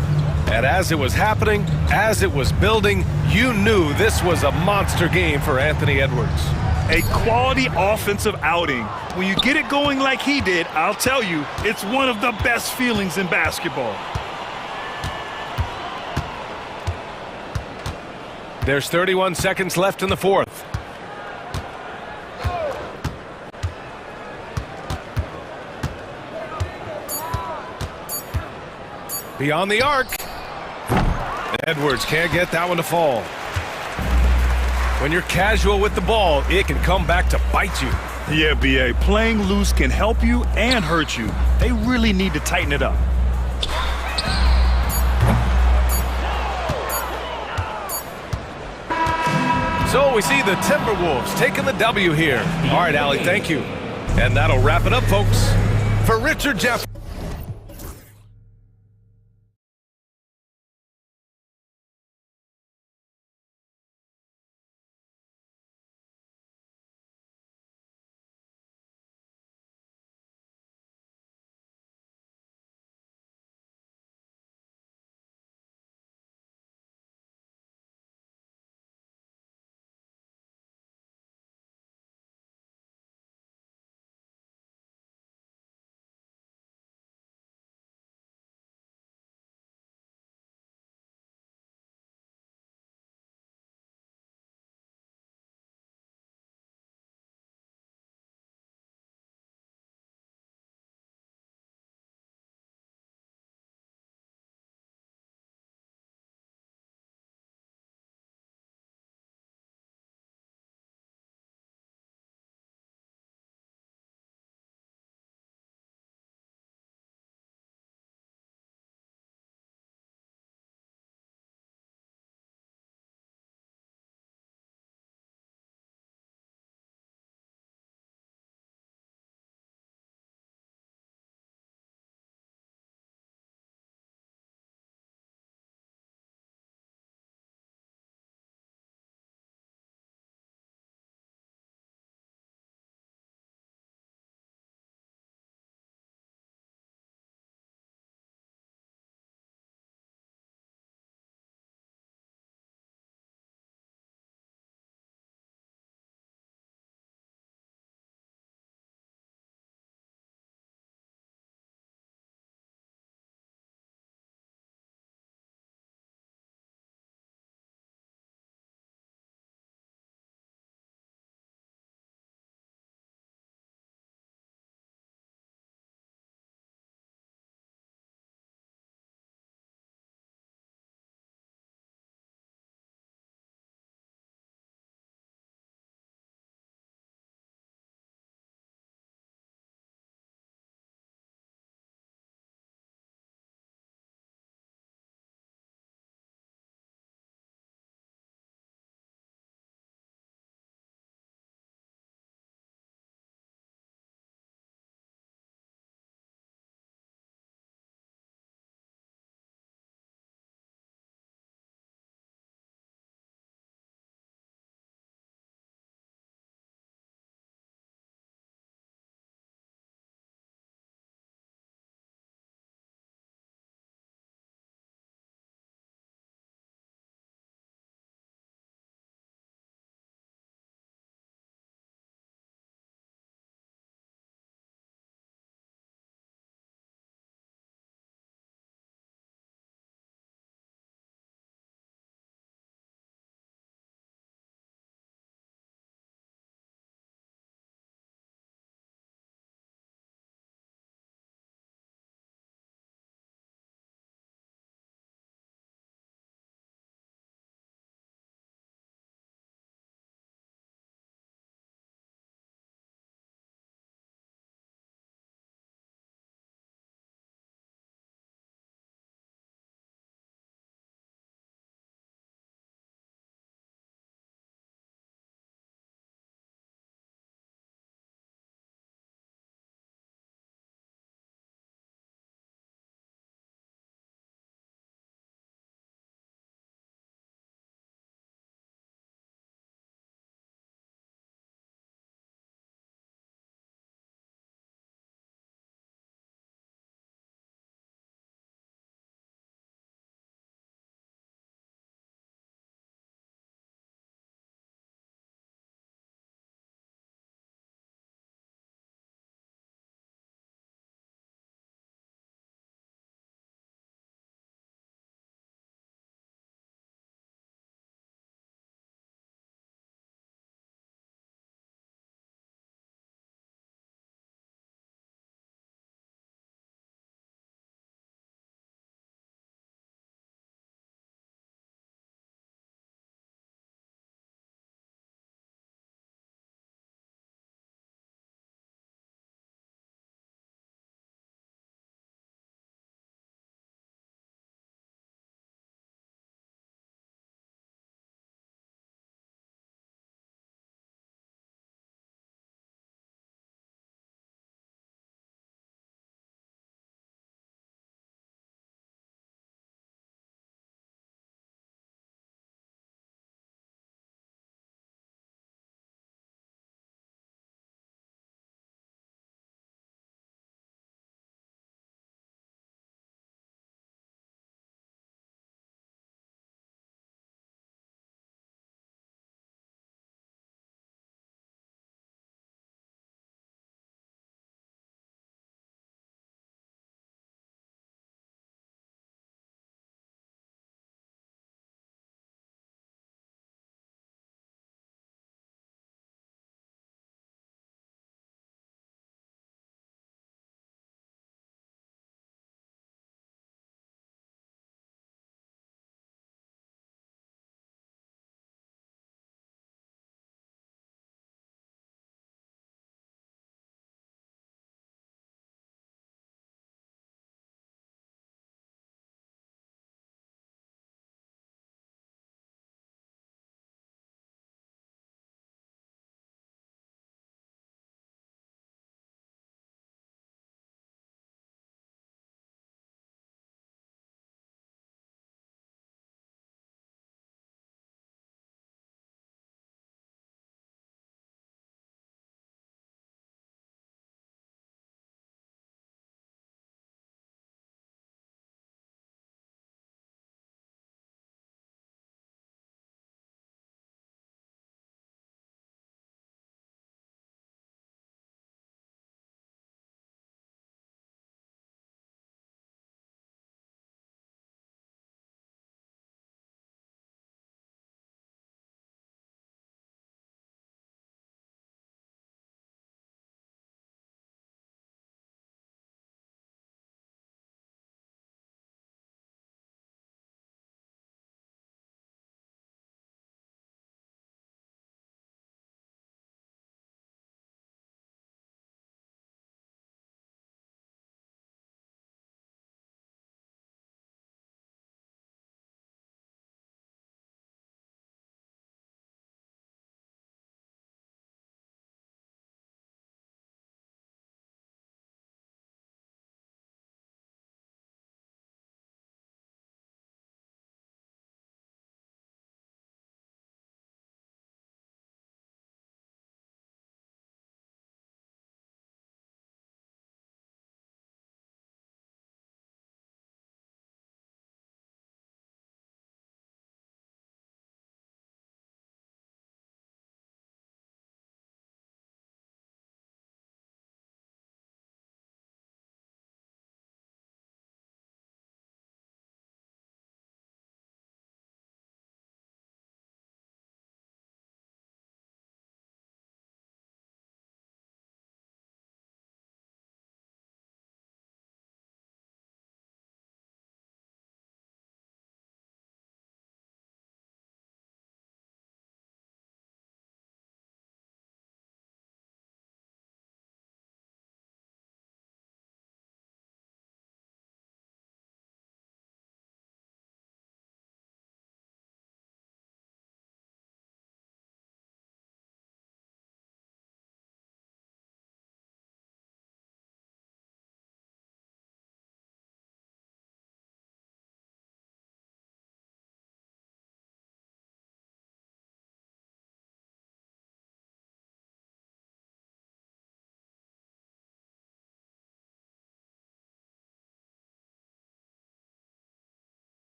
And as it was happening, as it was building, you knew this was a monster game for Anthony Edwards. A quality offensive outing. When you get it going like he did, I'll tell you, it's one of the best feelings in basketball. There's 31 seconds left in the fourth. Beyond the arc. Edwards can't get that one to fall. When you're casual with the ball, it can come back to bite you. Yeah, B.A., playing loose can help you and hurt you. They really need to tighten it up. So we see the Timberwolves taking the W here. All right, Allie, thank you. And that'll wrap it up, folks. For Richard Jeff.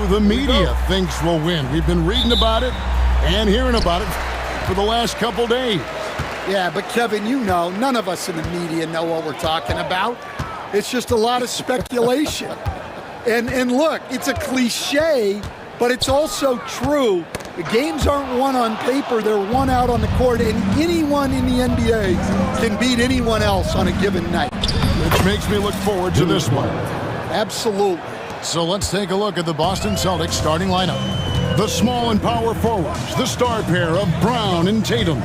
the media thinks will win. We've been reading about it and hearing about it for the last couple days. Yeah, but Kevin, you know, none of us in the media know what we're talking about. It's just a lot of speculation. And look, it's a cliche, but it's also true. The games aren't won on paper, they're won out on the court, and anyone in the NBA can beat anyone else on a given night. Which makes me look forward to this one. Absolutely. So let's take a look at the Boston Celtics starting lineup. The small and power forwards, the star pair of Brown and Tatum.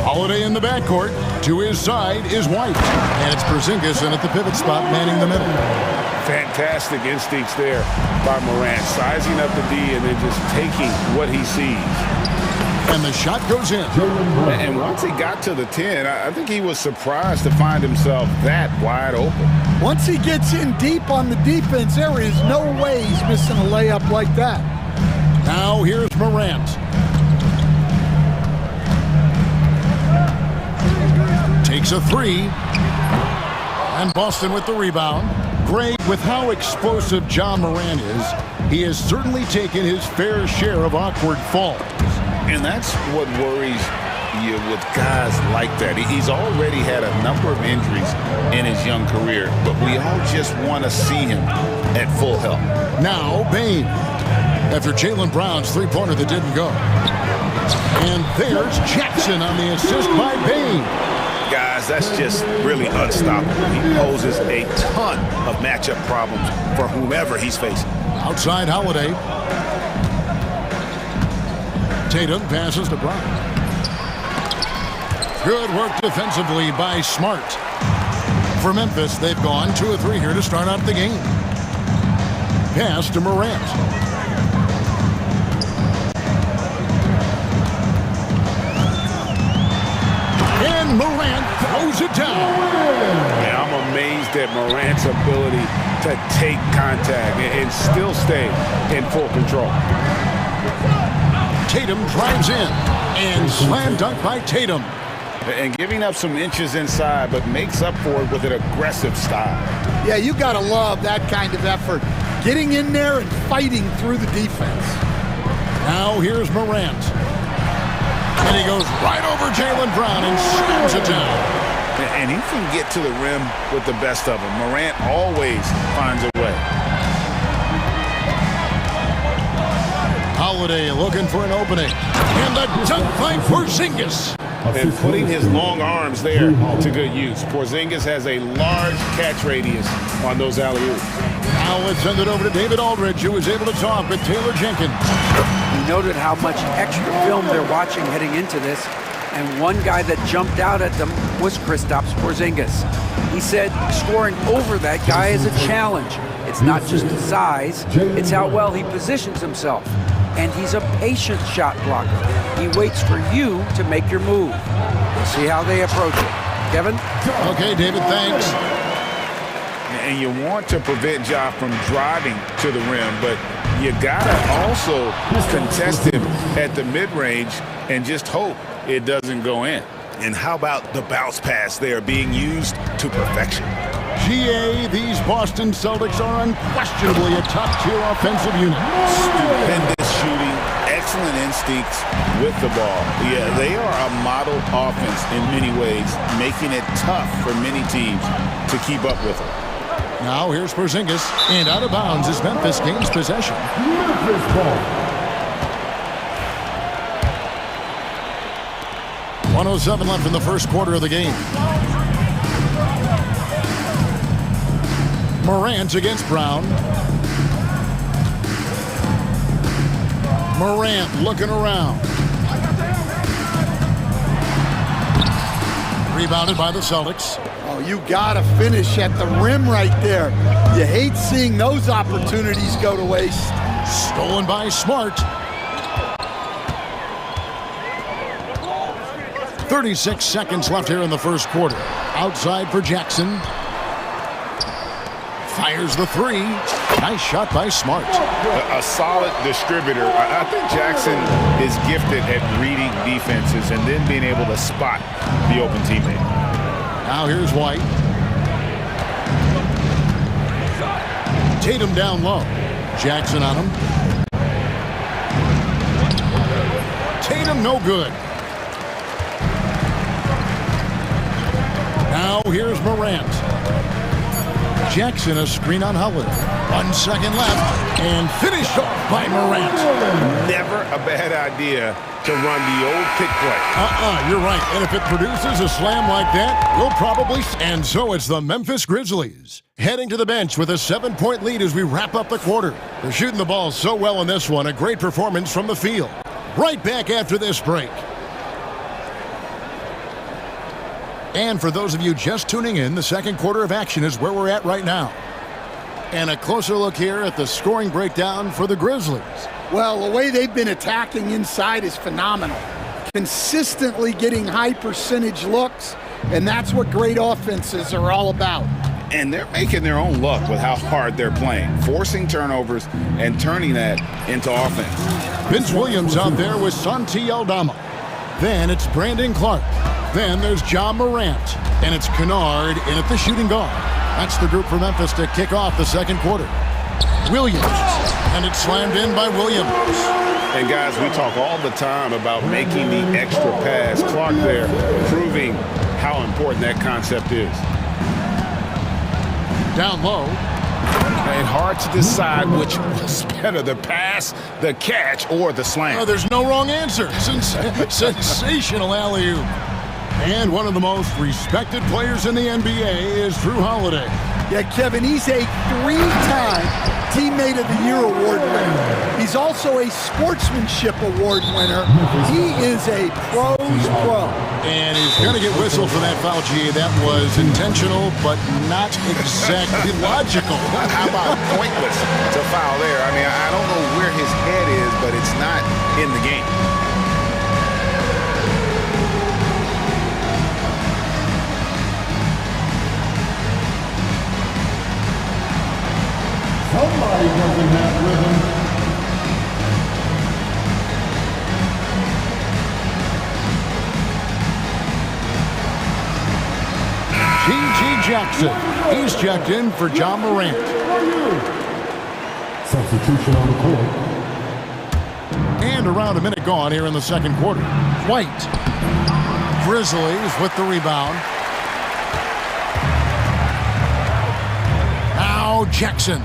Holiday in the backcourt. To his side is White. And it's Porzingis in at the pivot spot, manning the middle. Fantastic instincts there by Morant, sizing up the D and then just taking what he sees. And the shot goes in. And once he got to the 10, I think he was surprised to find himself that wide open. Once he gets in deep on the defense, there is no way he's missing a layup like that. Now here's Morant. Takes a three. And Boston with the rebound. Greg, with how explosive John Morant is, he has certainly taken his fair share of awkward falls. And that's what worries you with guys like that. He's already had a number of injuries in his young career, but we all just want to see him at full health. Now Bane, after Jaylen Brown's three-pointer that didn't go. And there's Jackson on the assist by Bane. Guys, that's just really unstoppable. He poses a ton of matchup problems for whomever he's facing. Outside Holiday. Tatum passes to Brown. Good work defensively by Smart. For Memphis, they've gone 2 of 3 here to start out the game. Pass to Morant. And Morant throws it down. Yeah, I'm amazed at Morant's ability to take contact and still stay in full control. Tatum drives in and slam dunk by Tatum. And giving up some inches inside, but makes up for it with an aggressive style. Yeah, you got to love that kind of effort. Getting in there and fighting through the defense. Now here's Morant. And he goes right over Jaylen Brown and slams it down. And he can get to the rim with the best of them. Morant always finds a way. Holiday looking for an opening. And the dunk by Porzingis. And putting his long arms there to good use. Porzingis has a large catch radius on those alley-oops. Now let's send it over to David Aldridge, who was able to talk with Taylor Jenkins. He noted how much extra film they're watching heading into this, and one guy that jumped out at them was Kristaps Porzingis. He said scoring over that guy is a challenge. It's not just the size, it's how well he positions himself. And he's a patient shot blocker. He waits for you to make your move. We'll see how they approach it. Kevin? Okay, David, thanks. And you want to prevent Ja from driving to the rim, but you gotta also contest him at the mid-range and just hope it doesn't go in. And how about the bounce pass there being used to perfection? GA, these Boston Celtics are unquestionably a top-tier offensive unit. Stupendous shooting, excellent instincts with the ball. Yeah, they are a model offense in many ways, making it tough for many teams to keep up with them. Now here's Porzingis, and out of bounds as Memphis gains possession. Memphis ball. 1:07 left in the first quarter of the game. Morant against Brown. Morant looking around. Rebounded by the Celtics. Oh, you gotta finish at the rim right there. You hate seeing those opportunities go to waste. Stolen by Smart. 36 seconds left here in the first quarter. Outside for Jackson. Fires the three. Nice shot by Smart. A solid distributor. I think Jackson is gifted at reading defenses and then being able to spot the open teammate. Now here's White. Tatum down low. Jackson on him. him no good. Now here's Morant. Jackson a screen on Holiday. 1 second left, and finished off by Morant. Never a bad idea to run the old pick play. You're right. And if it produces a slam like that, we'll probably... And so it's the Memphis Grizzlies heading to the bench with a 7-point lead as we wrap up the quarter. They're shooting the ball so well in this one. A great performance from the field. Right back after this break. And for those of you just tuning in, the second quarter of action is where we're at right now. And a closer look here at the scoring breakdown for the Grizzlies. Well, the way they've been attacking inside is phenomenal. Consistently getting high percentage looks, and that's what great offenses are all about. And they're making their own luck with how hard they're playing, forcing turnovers and turning that into offense. Vince Williams out there with Santi Aldama. Then it's Brandon Clark. Then there's John Morant. And it's Kennard in at the shooting guard. That's the group for Memphis to kick off the second quarter. Williams. And it's slammed in by Williams. And guys, we talk all the time about making the extra pass. Clark there proving how important that concept is. Down low. And hard to decide which was better, the pass, the catch, or the slam. Oh, there's no wrong answer. Sensational alley-oop. And one of the most respected players in the NBA is Drew Holiday. Yeah, Kevin, he's a 3-time Teammate of the Year award winner. He's also a Sportsmanship award winner. He is a pro's pro. And he's going to get whistled for that foul, G. That was intentional, but not exactly logical. How about pointless to foul there? I mean, I don't know where his head is, but it's not in the game. Somebody doesn't have rhythm. G.G. Jackson. He's checked in for John Morant. Substitution on the court. And around a minute gone here in the second quarter. White. Grizzlies with the rebound. Now Jackson.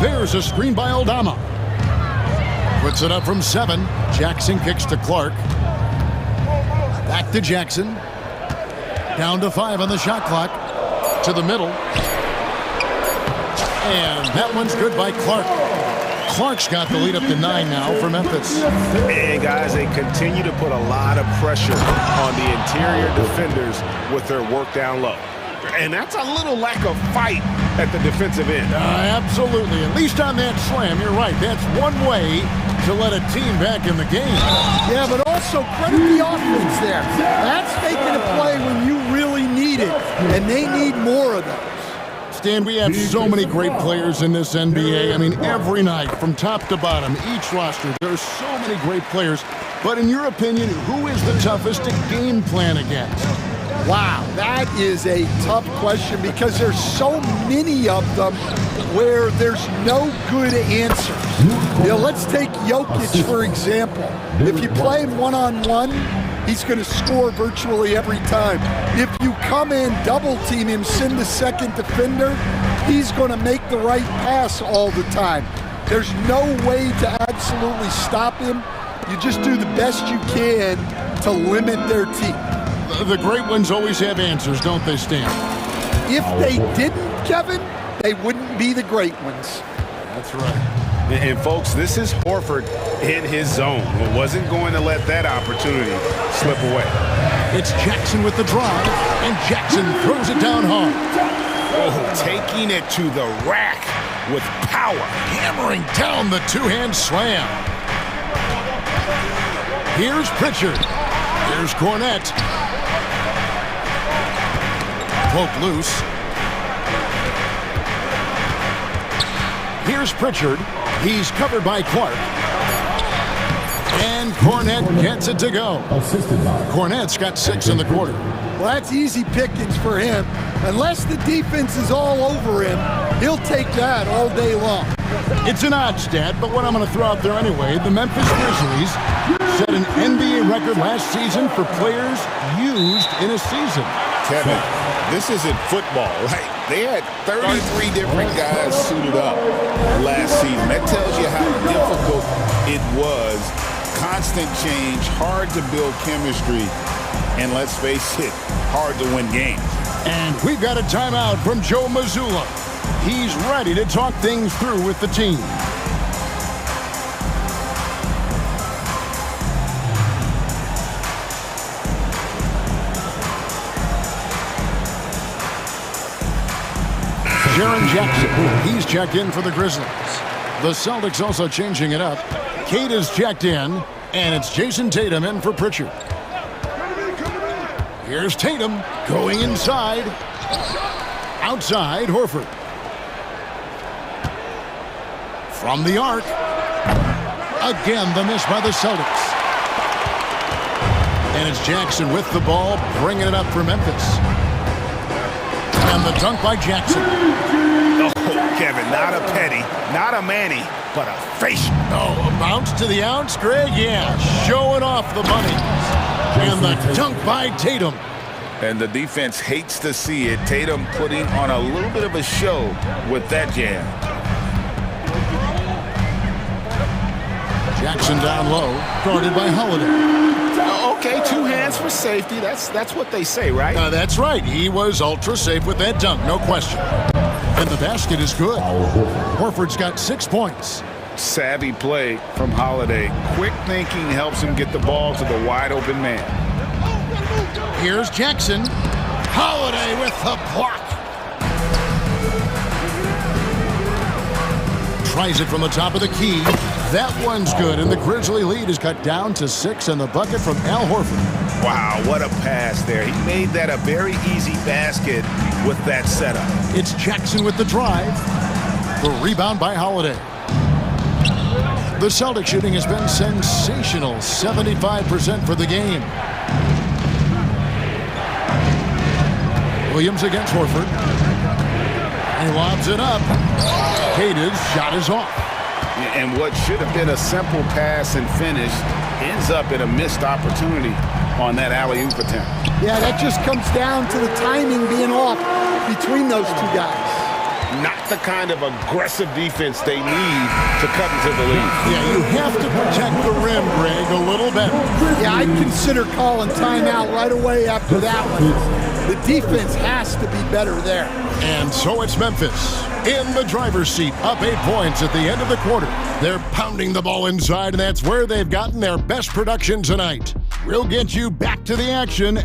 There's a screen by Aldama. Puts it up from 7. Jackson kicks to Clark. Back to Jackson. Down to 5 on the shot clock. To the middle. And that one's good by Clark. Clark's got the lead up to 9 now for Memphis. And guys, they continue to put a lot of pressure on the interior defenders with their work down low. And that's a little lack of fight at the defensive end. Absolutely. At least on that slam, you're right. That's one way to let a team back in the game. Yeah, but also credit the offense there. That's making a play when you really need it, and they need more of those. Stan, we have so many great players in this NBA. I mean, every night, from top to bottom, each roster, there are so many great players. But in your opinion, who is the toughest to game plan against? Wow, that is a tough question because there's so many of them where there's no good answers. You know, let's take Jokic, for example. If you play him one-on-one, he's going to score virtually every time. If you come in, double-team him, send the second defender, he's going to make the right pass all the time. There's no way to absolutely stop him. You just do the best you can to limit their team. The great ones always have answers, don't they, Stan? If they didn't, Kevin, they wouldn't be the great ones. That's right. And folks, this is Horford in his zone. He wasn't going to let that opportunity slip away. It's Jackson with the drive, and Jackson throws it down hard. Oh, taking it to the rack with power. Hammering down the two-hand slam. Here's Pritchard. Here's Cornette. Poke loose. Here's Pritchard. He's covered by Clark. And Cornette gets it to go. Cornette's got 6 in the quarter. Well, that's easy pickings for him. Unless the defense is all over him, he'll take that all day long. It's an odd stat, but what I'm going to throw out there anyway, the Memphis Grizzlies set an NBA record last season for players used in a season. Kevin, this isn't football, right? They had 33 different guys suited up last season. That tells you how difficult it was. Constant change, hard to build chemistry, and let's face it, hard to win games. And we've got a timeout from Joe Mazzulla. He's ready to talk things through with the team. Jaren Jackson, he's checked in for the Grizzlies. The Celtics also changing it up. Kate is checked in, and it's Jason Tatum in for Pritchard. Here's Tatum going inside. Outside, Horford. From the arc. Again, the miss by the Celtics. And it's Jackson with the ball, bringing it up for Memphis. And the dunk by Jackson. Oh, Kevin, not a petty, not a Manny, but a facial. Oh, a bounce to the ounce, Greg? Yeah, showing off the money. And the dunk by Tatum. And the defense hates to see it. Tatum putting on a little bit of a show with that jam. Jackson down low, guarded by Holiday. Okay, 2 hands for safety. That's what they say, right? That's right. He was ultra safe with that dunk, no question. And the basket is good. Horford's got 6 points. Savvy play from Holiday. Quick thinking helps him get the ball to the wide open man. Here's Jackson. Holiday with the block. Tries it from the top of the key. That one's good, and the Grizzly lead is cut down to 6 in the bucket from Al Horford. Wow, what a pass there. He made that a very easy basket with that setup. It's Jackson with the drive. The rebound by Holiday. The Celtics shooting has been sensational, 75% for the game. Williams against Horford. He lobs it up. Cade's shot is off. And what should have been a simple pass and finish ends up in a missed opportunity on that alley-oop attempt. Yeah, that just comes down to the timing being off between those two guys. Not the kind of aggressive defense they need to cut into the lead. Yeah, you have to protect the rim, Greg, a little better. Yeah, I'd consider calling timeout right away after that one. The defense has to be better there. And so it's Memphis in the driver's seat, up 8 points at the end of the quarter. They're pounding the ball inside, and that's where they've gotten their best production tonight. We'll get you back to the action.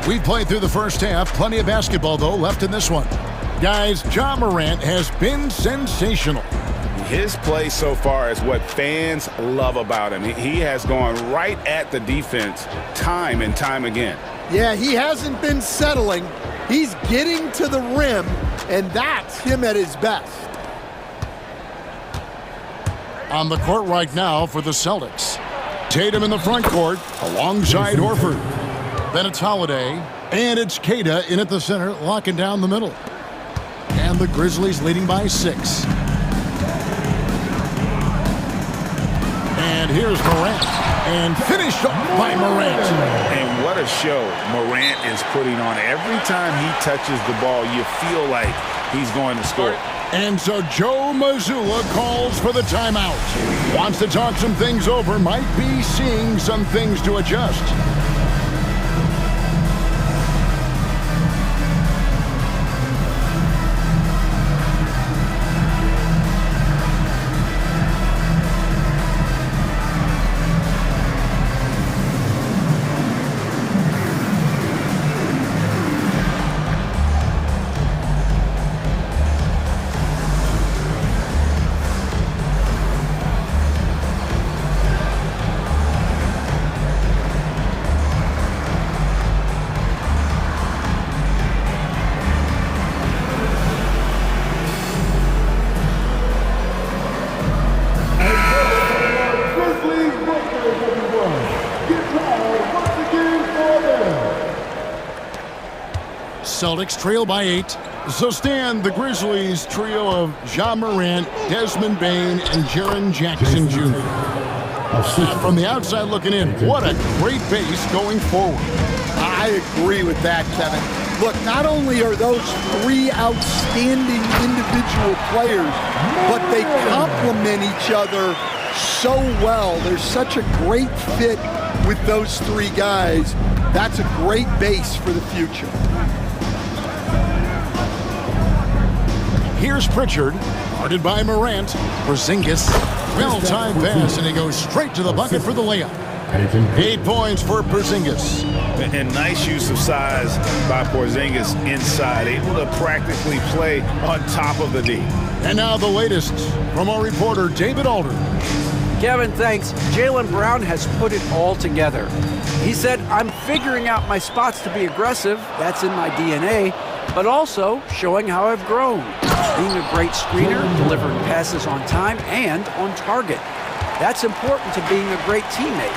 We played through the first half. Plenty of basketball, though, left in this one. Guys, Ja Morant has been sensational. His play so far is what fans love about him. He has gone right at the defense time and time again. Yeah, he hasn't been settling. He's getting to the rim, and that's him at his best. On the court right now for the Celtics. Tatum in the front court alongside Horford. Then it's Holiday, and it's Kata in at the center, locking down the middle. And the Grizzlies leading by 6. And here's Morant, and finished off by Morant. And what a show Morant is putting on. Every time he touches the ball, you feel like he's going to score. And so Joe Mazzulla calls for the timeout. Wants to talk some things over, might be seeing some things to adjust. Celtics trail by 8. So stand the Grizzlies trio of Ja Morant, Desmond Bane, and Jaren Jackson Jr. From the outside looking in, what a great base going forward. I agree with that, Kevin. Look, not only are those three outstanding individual players, but they complement each other so well. There's such a great fit with those three guys. That's a great base for the future. Here's Pritchard, guarded by Morant. Porzingis, well-timed pass, and he goes straight to the bucket for the layup. 8 points for Porzingis. And nice use of size by Porzingis inside, able to practically play on top of the D. And now the latest from our reporter, David Alder. Kevin, thanks. Jaylen Brown has put it all together. He said, I'm figuring out my spots to be aggressive. That's in my DNA. But also showing how I've grown. Being a great screener, delivering passes on time and on target. That's important to being a great teammate.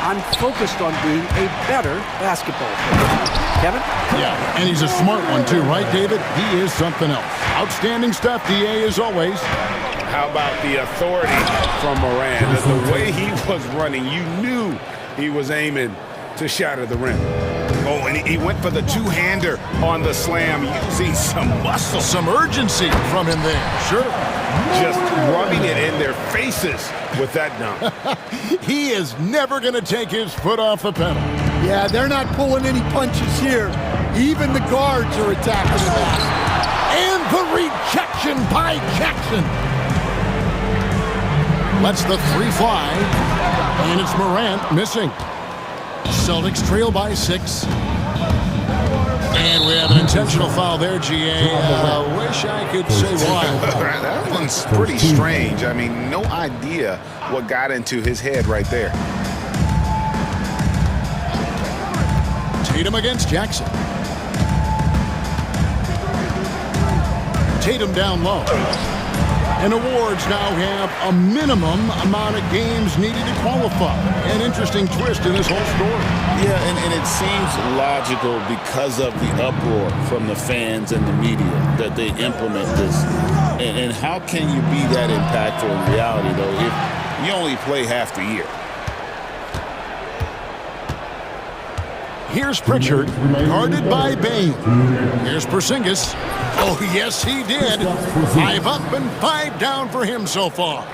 I'm focused on being a better basketball player. Kevin? Yeah, and he's a smart one too, right, David? He is something else. Outstanding stuff, DA, as always. How about the authority from Morant? The way he was running, you knew he was aiming to shatter the rim. Oh, and he went for the two-hander on the slam, using some muscle. Some urgency from him there, sure. Just rubbing it in their faces with that dunk. He is never going to take his foot off the pedal. Yeah, they're not pulling any punches here. Even the guards are attacking the basket. And the rejection by Jackson. Lets the three fly. And it's Morant missing. Celtics trail by 6. And we have an intentional foul there, GA. Wish I could say why. That one's pretty strange. I mean, no idea what got into his head right there. Tatum against Jackson. Tatum down low. And awards now have a minimum amount of games needed to qualify. An interesting twist in this whole story. Yeah, and it seems logical because of the uproar from the fans and the media that they implement this. And how can you be that impactful in reality, though, if you only play half the year? Here's Pritchard, guarded by Bane. Here's Porzingis. Oh, yes, he did. 5 up and 5 down for him so far.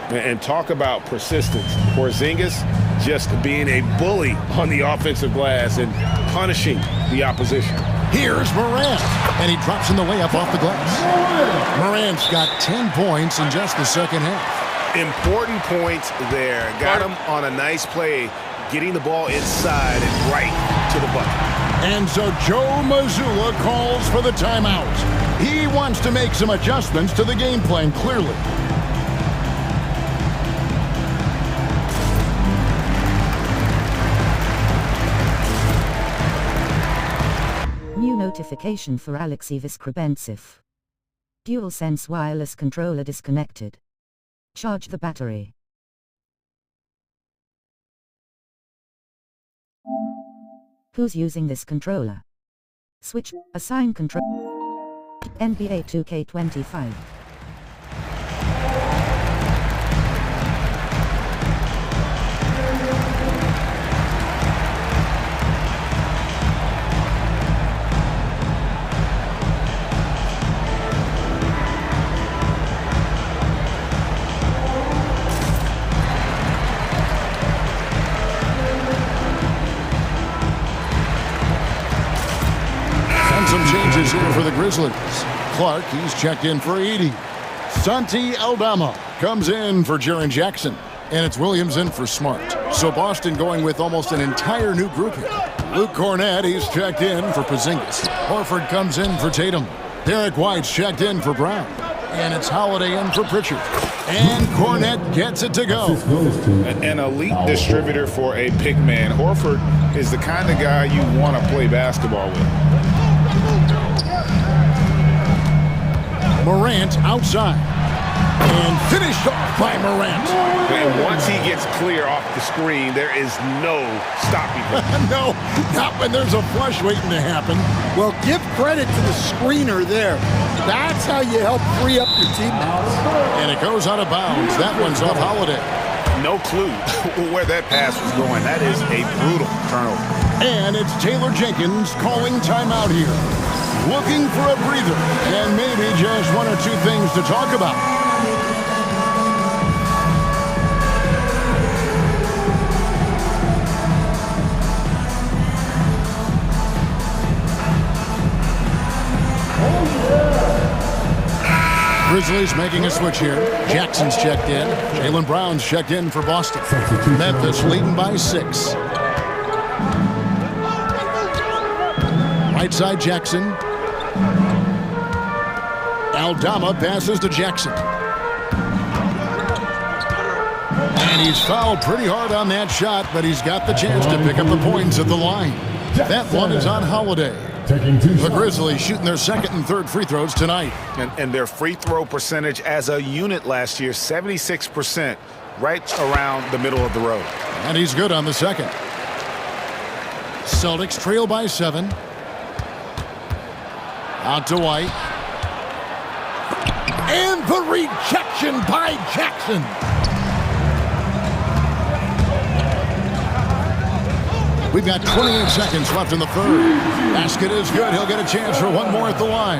And talk about persistence. Porzingis just being a bully on the offensive glass and punishing the opposition. Here's Morant, and he drops in the layup off the glass. Morant's got 10 points in just the second half. Important points there. Got him on a nice play, getting the ball inside and right to the bucket. And so Joe Mazzulla calls for the timeout. He wants to make some adjustments to the game plan, clearly. New notification for Alexei Viskrabentsov. DualSense wireless controller disconnected. Charge the battery. Who's using this controller? Switch, assign control. NBA 2K25. Some changes here for the Grizzlies. Clark, he's checked in for Edey. Santi Aldama comes in for Jaren Jackson. And it's Williams in for Smart. So Boston going with almost an entire new group here. Luke Cornett, he's checked in for Porzingis. Horford comes in for Tatum. Derek White's checked in for Brown. And it's Holiday in for Pritchard. And Cornett gets it to go. An elite distributor for a pick man. Horford is the kind of guy you want to play basketball with. Morant outside. And finished off by Morant. And once he gets clear off the screen, there is no stopping him. No, not when there's a flush waiting to happen. Well, give credit to the screener there. That's how you help free up your teammates. And it goes out of bounds. That one's off Holiday. No clue where that pass was going. That is a brutal turnover. And it's Taylor Jenkins calling timeout here. Looking for a breather and maybe just one or two things to talk about. Grizzlies making a switch here. Jackson's checked in. Jaylen Brown's checked in for Boston. Memphis leading by 6. Right side Jackson. Aldama passes to Jackson. And he's fouled pretty hard on that shot, but he's got the chance to pick up the points at the line. That one is on Holiday. The Grizzlies shooting their second and third free throws tonight. And their free throw percentage as a unit last year, 76%, right around the middle of the road. And he's good on the second. Celtics trail by 7. Out to White. And the rejection by Jackson. We've got 28 seconds left in the third. Basket is good. He'll get a chance for one more at the line.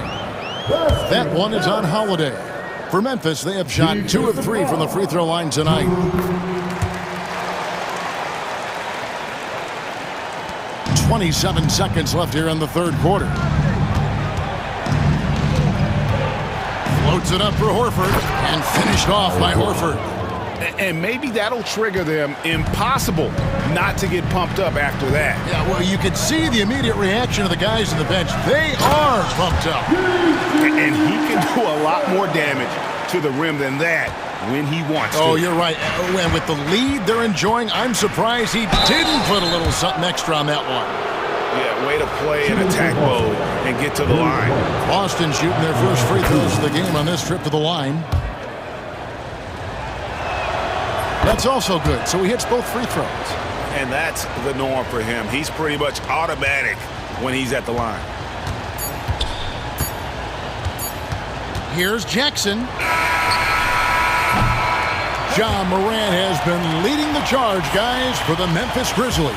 That one is on Holiday. For Memphis, they have shot 2 of 3 from the free throw line tonight. 27 seconds left here in the third quarter. Floats it up for Horford and finished off by Horford. And maybe that'll trigger them. Impossible not to get pumped up after that. Yeah, well, you could see the immediate reaction of the guys on the bench. They are pumped up. And he can do a lot more damage to the rim than that when he wants to. Oh, you're right. And with the lead they're enjoying, I'm surprised he didn't put a little something extra on that one. Yeah, way to play in attack mode and get to the line. Boston shooting their first free throws of the game on this trip to the line. That's also good, so he hits both free throws. And that's the norm for him. He's pretty much automatic when he's at the line. Here's Jackson. Ja Morant has been leading the charge, guys, for the Memphis Grizzlies.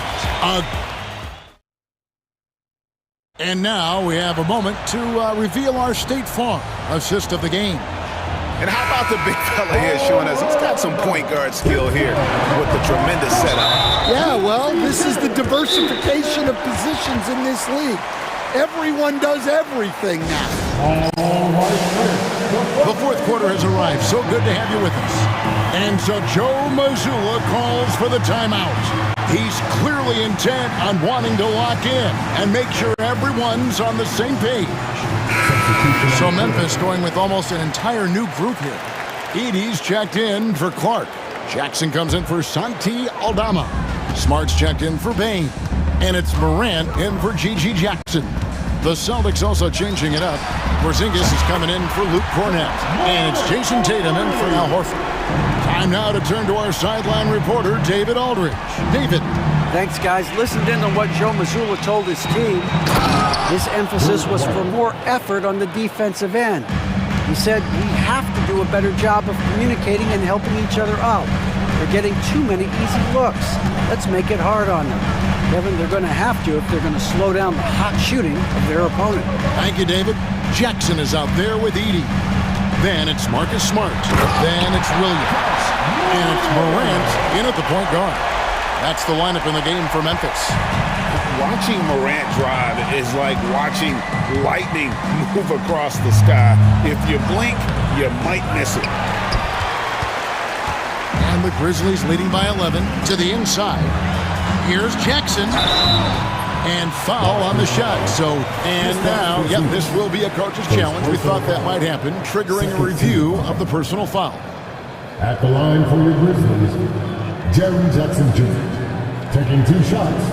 And now we have a moment to reveal our State Farm assist of the game. And how about the big fella here showing us he's got some point guard skill here with the tremendous setup. Yeah, well, this is the diversification of positions in this league. Everyone does everything now. The fourth quarter has arrived. So good to have you with us. And so Joe Mazzulla calls for the timeout. He's clearly intent on wanting to lock in and make sure everyone's on the same page. So Memphis going with almost an entire new group here. Edey's checked in for Clark. Jackson comes in for Santi Aldama. Smart's checked in for Bain. And it's Morant in for Gigi Jackson. The Celtics also changing it up. Porzingis is coming in for Luke Cornett. And it's Jason Tatum in for Al Horford. Time now to turn to our sideline reporter, David Aldridge. David. Thanks, guys. Listened in on what Joe Mazzulla told his team. His emphasis was for more effort on the defensive end. He said we have to do a better job of communicating and helping each other out. They're getting too many easy looks. Let's make it hard on them. Kevin, they're going to have to if they're going to slow down the hot shooting of their opponent. Thank you, David. Jackson is out there with Edey. Then it's Marcus Smart. Then it's Williams. And it's Morant in at the point guard. That's the lineup in the game for Memphis. Watching Morant drive is like watching lightning move across the sky. If you blink, you might miss it. And the Grizzlies leading by 11 to the inside. Here's Jackson. And foul on the shot. And now, yep, this will be a coach's challenge. We thought that might happen, triggering a review of the personal foul. At the line for your Grizzlies, Jerry Jackson Jr. taking 2 shots.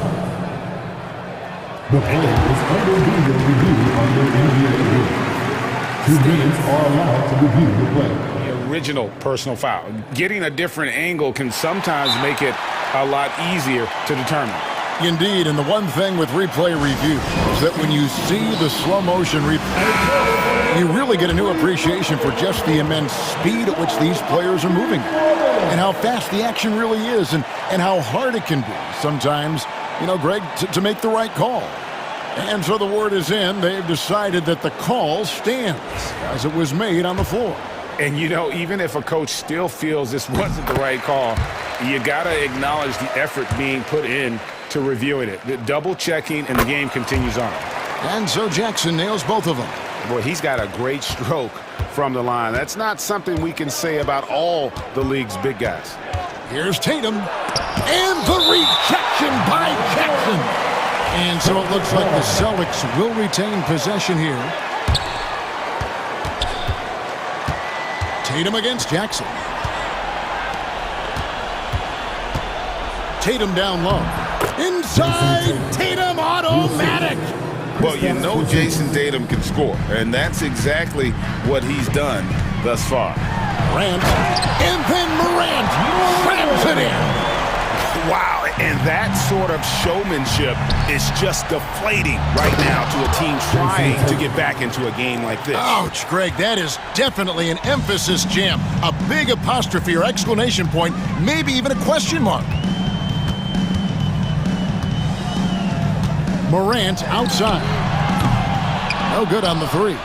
The play is under video review under NBA rule. 2 minutes are allowed to review the play. original personal foul. Getting a different angle can sometimes make it a lot easier to determine. Indeed, and the one thing with replay review is that when you see the slow motion replay, you really get a new appreciation for just the immense speed at which these players are moving and how fast the action really is and how hard it can be sometimes, you know, Greg, to make the right call. And so the word is in. They've decided that the call stands as it was made on the floor. And, you know, even if a coach still feels this wasn't the right call, you got to acknowledge the effort being put in to reviewing it. The double checking, and the game continues on. And so Jackson nails both of them. Boy, he's got a great stroke from the line. That's not something we can say about all the league's big guys. Here's Tatum. And the rejection by Jackson. And so it looks like the Celtics will retain possession here. Tatum against Jackson. Tatum down low. Inside, Tatum automatic. Well, you know Jason Tatum can score, and that's exactly what he's done thus far. Morant, and then Morant slams it in. Wow, and that sort of showmanship is just deflating right now to a team trying to get back into a game like this. Ouch, Greg, that is definitely an emphasis jam. A big apostrophe or exclamation point, maybe even a question mark. Morant outside. No good on the three.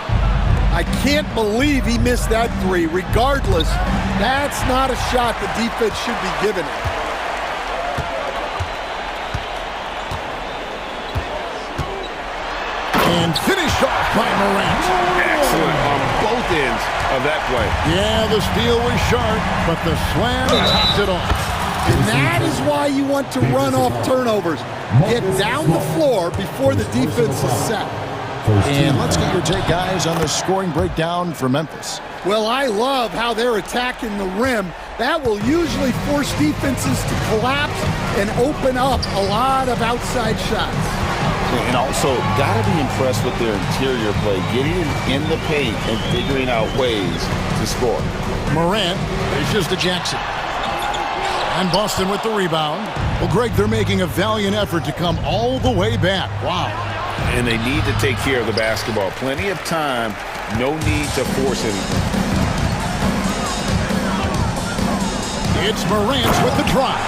I can't believe he missed that three. Regardless, that's not a shot the defense should be giving it. And finished off by Morant. Excellent on both ends of that play. Yeah, the steal was sharp, but the slam topped it off. And that is why you want to run off turnovers. Get down the floor before the defense is set. And let's get your take, guys, on the scoring breakdown for Memphis. Well, I love how they're attacking the rim. That will usually force defenses to collapse and open up a lot of outside shots. And also, got to be impressed with their interior play, getting in the paint and figuring out ways to score. Morant dishes to Jackson. And Boston with the rebound. Well, Greg, they're making a valiant effort to come all the way back. Wow. And they need to take care of the basketball. Plenty of time. No need to force anything. It's Morant with the drive.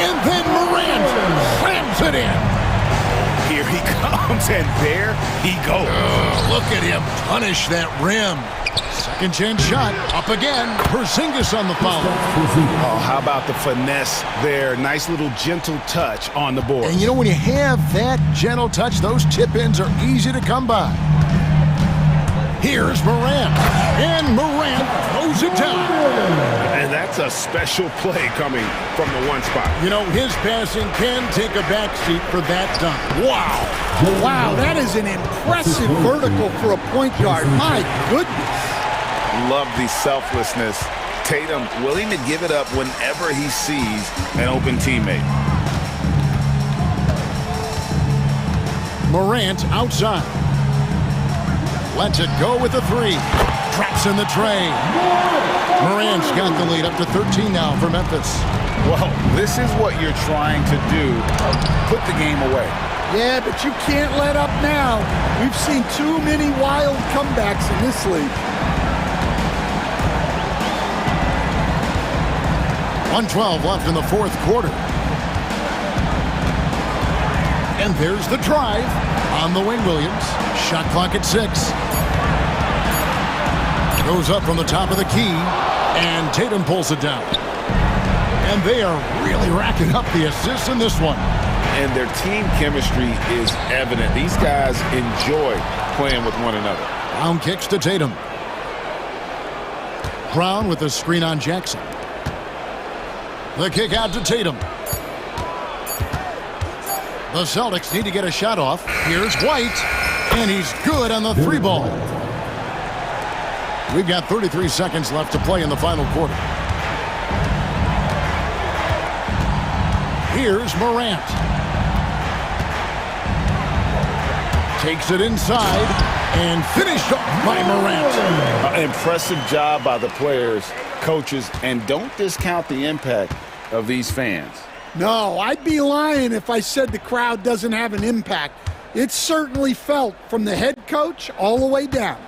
And then Morant slams it in. Here he comes, and there he goes. Look at him punish that rim. Second chance shot. Up again. Porzingis on the foul. Oh, how about the finesse there? Nice little gentle touch on the board. And you know, when you have that gentle touch, those tip-ins are easy to come by. Here's Morant. And Morant throws it down. And that's a special play coming from the one spot. You know, his passing can take a backseat for that dunk. Wow. Wow, that is an impressive vertical for a point guard. My goodness. Love the selflessness. Tatum willing to give it up whenever he sees an open teammate. Morant outside. Lets it go with the three. Traps in the tray. Morant's got the lead up to 13 now for Memphis. Well, this is what you're trying to do. Put the game away. Yeah, but you can't let up now. We've seen too many wild comebacks in this league. 1:12 left in the fourth quarter. And there's the drive on the wing, Williams. Shot clock at 6. Goes up from the top of the key, and Tatum pulls it down. And they are really racking up the assists in this one. And their team chemistry is evident. These guys enjoy playing with one another. Brown kicks to Tatum. Brown with the screen on Jackson. The kick out to Tatum. The Celtics need to get a shot off. Here's White, and he's good on the three ball. We've got 33 seconds left to play in the final quarter. Here's Morant. Takes it inside and finished off by Morant. Impressive job by the players coaches, and don't discount the impact of these fans. No, I'd be lying if I said the crowd doesn't have an impact. It's certainly felt from the head coach all the way down.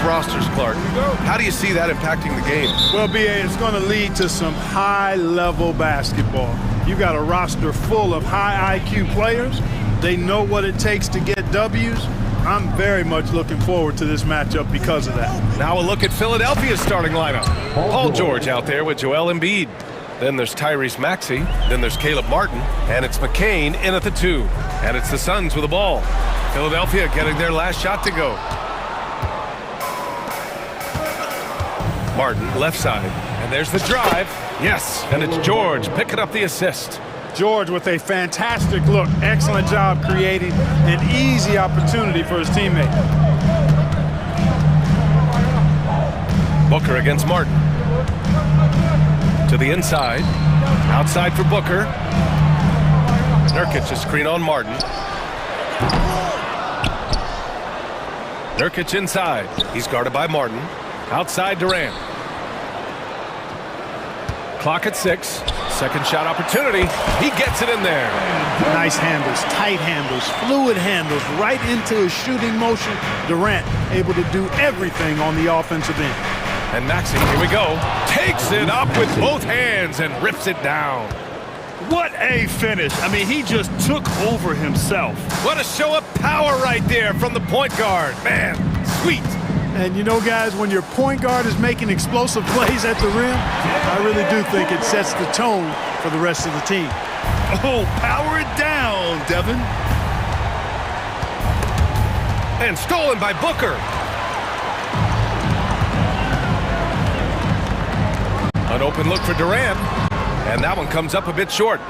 rosters, Clark. How do you see that impacting the game? Well, BA, it's going to lead to some high-level basketball. You got a roster full of high IQ players. They know what it takes to get W's. I'm very much looking forward to this matchup because of that. Now a look at Philadelphia's starting lineup. Paul George out there with Joel Embiid. Then there's Tyrese Maxey. Then there's Caleb Martin. And it's McCain in at the 2. And it's the Suns with the ball. Philadelphia getting their last shot to go. Martin, left side. And there's the drive. Yes, and it's George picking up the assist. George with a fantastic look. Excellent job creating an easy opportunity for his teammate. Booker against Martin. To the inside. Outside for Booker. Nurkic a screen on Martin. Nurkic inside. He's guarded by Martin. Outside Durant. Clock at 6. Second shot opportunity. He gets it in there. Nice handles, tight handles, fluid handles, right into his shooting motion. Durant able to do everything on the offensive end. And Maxey, here we go, takes it up with both hands and rips it down. What a finish. I mean, he just took over himself. What a show of power right there from the point guard. Man, sweet. And you know, guys, when your point guard is making explosive plays at the rim, I really do think it sets the tone for the rest of the team. Oh, power it down, Devin. And stolen by Booker. An open look for Durant. And that one comes up a bit short.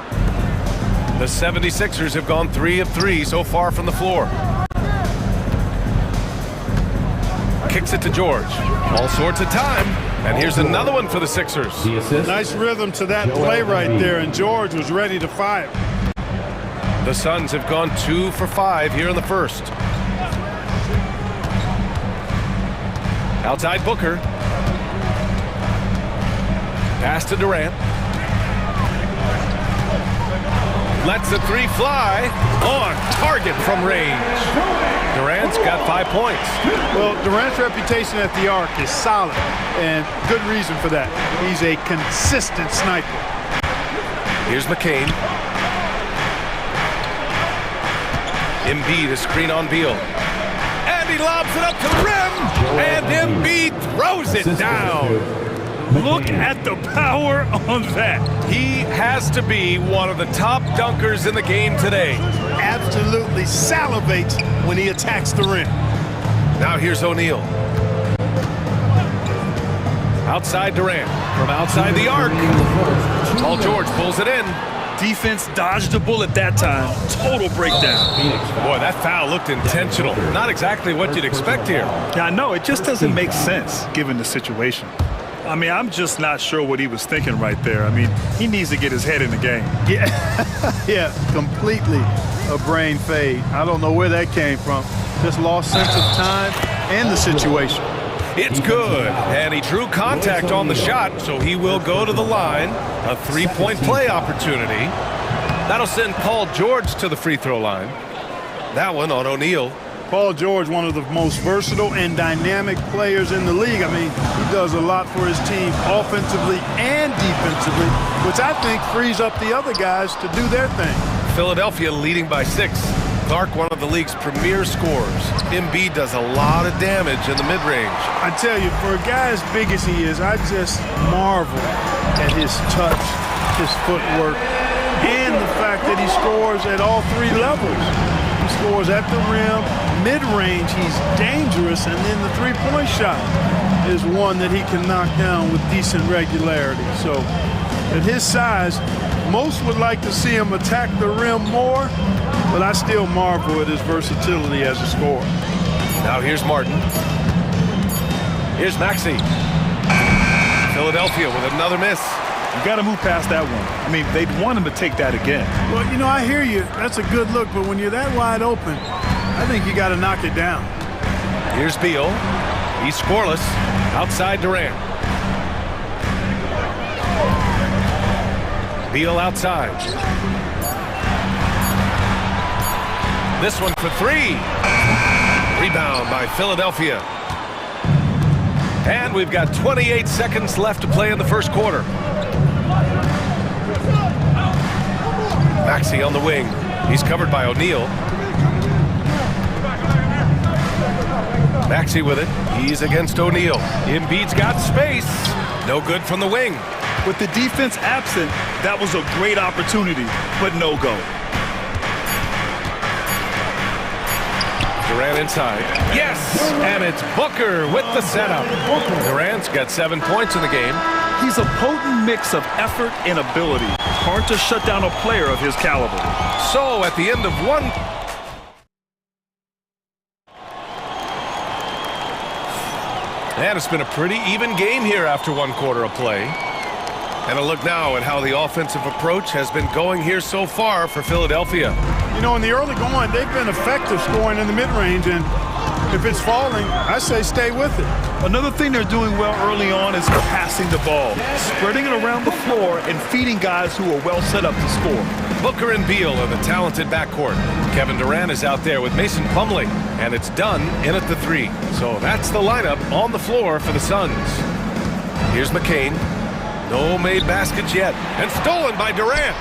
The 76ers have gone 3 of 3 so far from the floor. Kicks it to George. All sorts of time. And here's another one for the Sixers. Nice rhythm to that play right there, and George was ready to fire. The Suns have gone 2 for 5 here in the first. Outside Booker. Pass to Durant. Lets the 3 fly. On target from range. Durant's got 5 points. Well, Durant's reputation at the arc is solid, and good reason for that. He's a consistent sniper. Here's McCain. Embiid a screen on Beal. And he lobs it up to the rim. And Embiid throws it down. Look at the power on that. He has to be one of the top dunkers in the game today. Absolutely salivates when he attacks the rim. Now here's O'Neal. Outside Durant. From outside the arc. Paul George pulls it in. Defense dodged the bullet that time. Total breakdown. Boy, that foul looked intentional. Not exactly what you'd expect here. Yeah, I know. It just doesn't make sense given the situation. I mean, I'm just not sure what he was thinking right there. I mean, he needs to get his head in the game. Yeah, yeah, completely a brain fade. I don't know where that came from. Just lost sense of time and the situation. It's good, and he drew contact on the shot, so he will go to the line. A 3-point play opportunity. That'll send Paul George to the free throw line. That one on O'Neal. Paul George, one of the most versatile and dynamic players in the league. I mean, he does a lot for his team offensively and defensively, which I think frees up the other guys to do their thing. Philadelphia leading by 6. Clark, one of the league's premier scorers. Embiid does a lot of damage in the mid-range. I tell you, for a guy as big as he is, I just marvel at his touch, his footwork, and the fact that he scores at all 3 levels. He scores at the rim, mid-range, he's dangerous, and then the 3-point shot is one that he can knock down with decent regularity. So, at his size, most would like to see him attack the rim more, but I still marvel at his versatility as a scorer. Now here's Martin. Here's Maxey. Philadelphia with another miss. You got to move past that one. I mean, they'd want him to take that again. Well, you know, I hear you. That's a good look, but when you're that wide open, I think you got to knock it down. Here's Beal. He's scoreless. Outside Durant. Beal outside. This one for 3. Rebound by Philadelphia. And we've got 28 seconds left to play in the first quarter. Maxey on the wing. He's covered by O'Neal. Maxey with it. He's against O'Neal. Embiid's got space. No good from the wing. With the defense absent, that was a great opportunity, but no go. Durant inside. Yes! And it's Booker with the setup. Durant's got 7 points in the game. He's a potent mix of effort and ability. Hard to shut down a player of his caliber. So at the end of one... And it's been a pretty even game here after one quarter of play. And a look now at how the offensive approach has been going here so far for Philadelphia. You know, in the early going, they've been effective scoring in the mid-range, and if it's falling, I say stay with it. Another thing they're doing well early on is passing the ball, spreading it around the floor and feeding guys who are well set up to score. Booker and Beal are the talented backcourt. Kevin Durant is out there with Mason Plumlee, and it's done in at the 3. So that's the lineup on the floor for the Suns. Here's McCain. No made baskets yet, and stolen by Durant.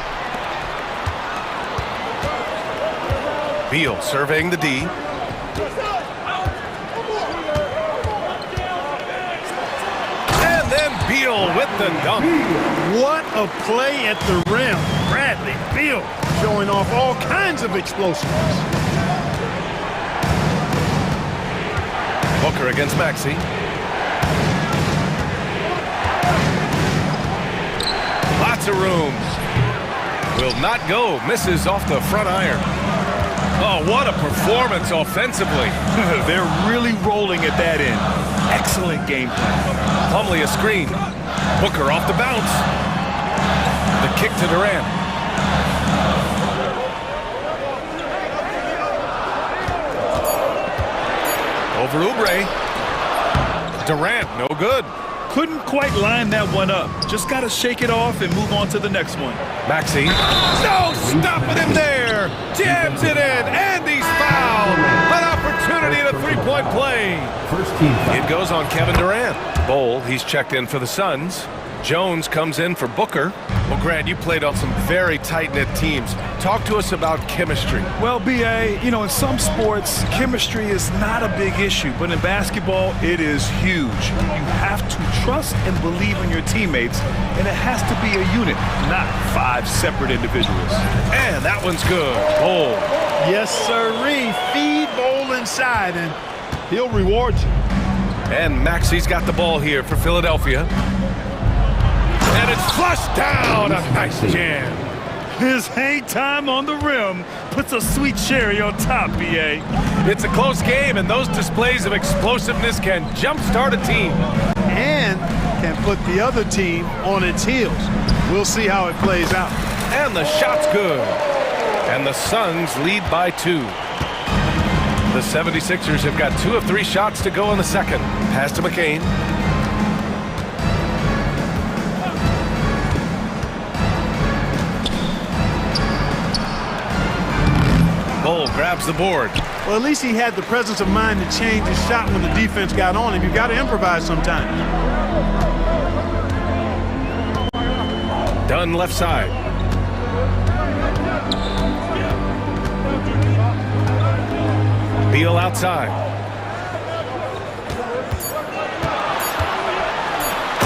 Beal surveying the D. And then Beal with the dunk. What a play at the rim. Bradley Beal showing off all kinds of explosiveness. Booker against Maxey. Lots of room. Will not go. Misses off the front iron. Oh, what a performance offensively. They're really rolling at that end. Excellent game plan. Plumlee a screen. Booker off the bounce. The kick to Durant. Over Oubre. Durant, no good. Couldn't quite line that one up. Just got to shake it off and move on to the next one. Maxey. No, stopping him there. Jams it in, and he's fouled. An opportunity at a three-point play. First team foul. It goes on Kevin Durant. Bowl, he's checked in for the Suns. Jones comes in for Booker. Well, Grant, you played on some very tight-knit teams. Talk to us about chemistry. Well, B.A., you know, in some sports, chemistry is not a big issue, but in basketball, it is huge. You have to trust and believe in your teammates, and it has to be a unit, not 5 separate individuals. And that one's good. Bowl. Yes, sirree. Feed Bowl inside, and he'll reward you. And Maxey's got the ball here for Philadelphia. And it's flushed down. A nice jam. His hang time on the rim puts a sweet cherry on top, B.A. It's a close game, and those displays of explosiveness can jumpstart a team. And can put the other team on its heels. We'll see how it plays out. And the shot's good. And the Suns lead by 2. The 76ers have got 2 of 3 shots to go in the second. Pass to McCain. Bull grabs the board. Well, at least he had the presence of mind to change his shot when the defense got on him. You've got to improvise sometimes. Dunn left side. Beal outside.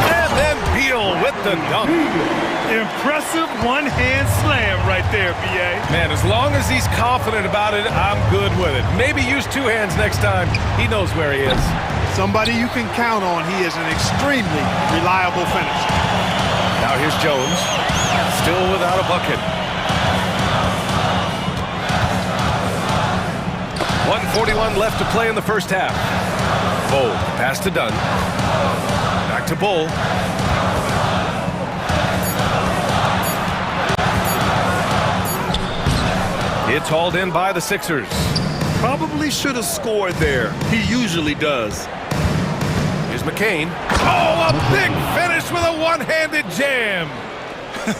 And then Beal with the dunk. Impressive one-hand slam right there, B.A. Man, as long as he's confident about it, I'm good with it. Maybe use 2 hands next time. He knows where he is. Somebody you can count on. He is an extremely reliable finisher. Now here's Jones. Still without a bucket. 1:41 left to play in the first half. Bull, pass to Dunn. Back to Bull. It's hauled in by the Sixers. Probably should have scored there. He usually does. Here's McCain. Oh, a big finish with a one-handed jam.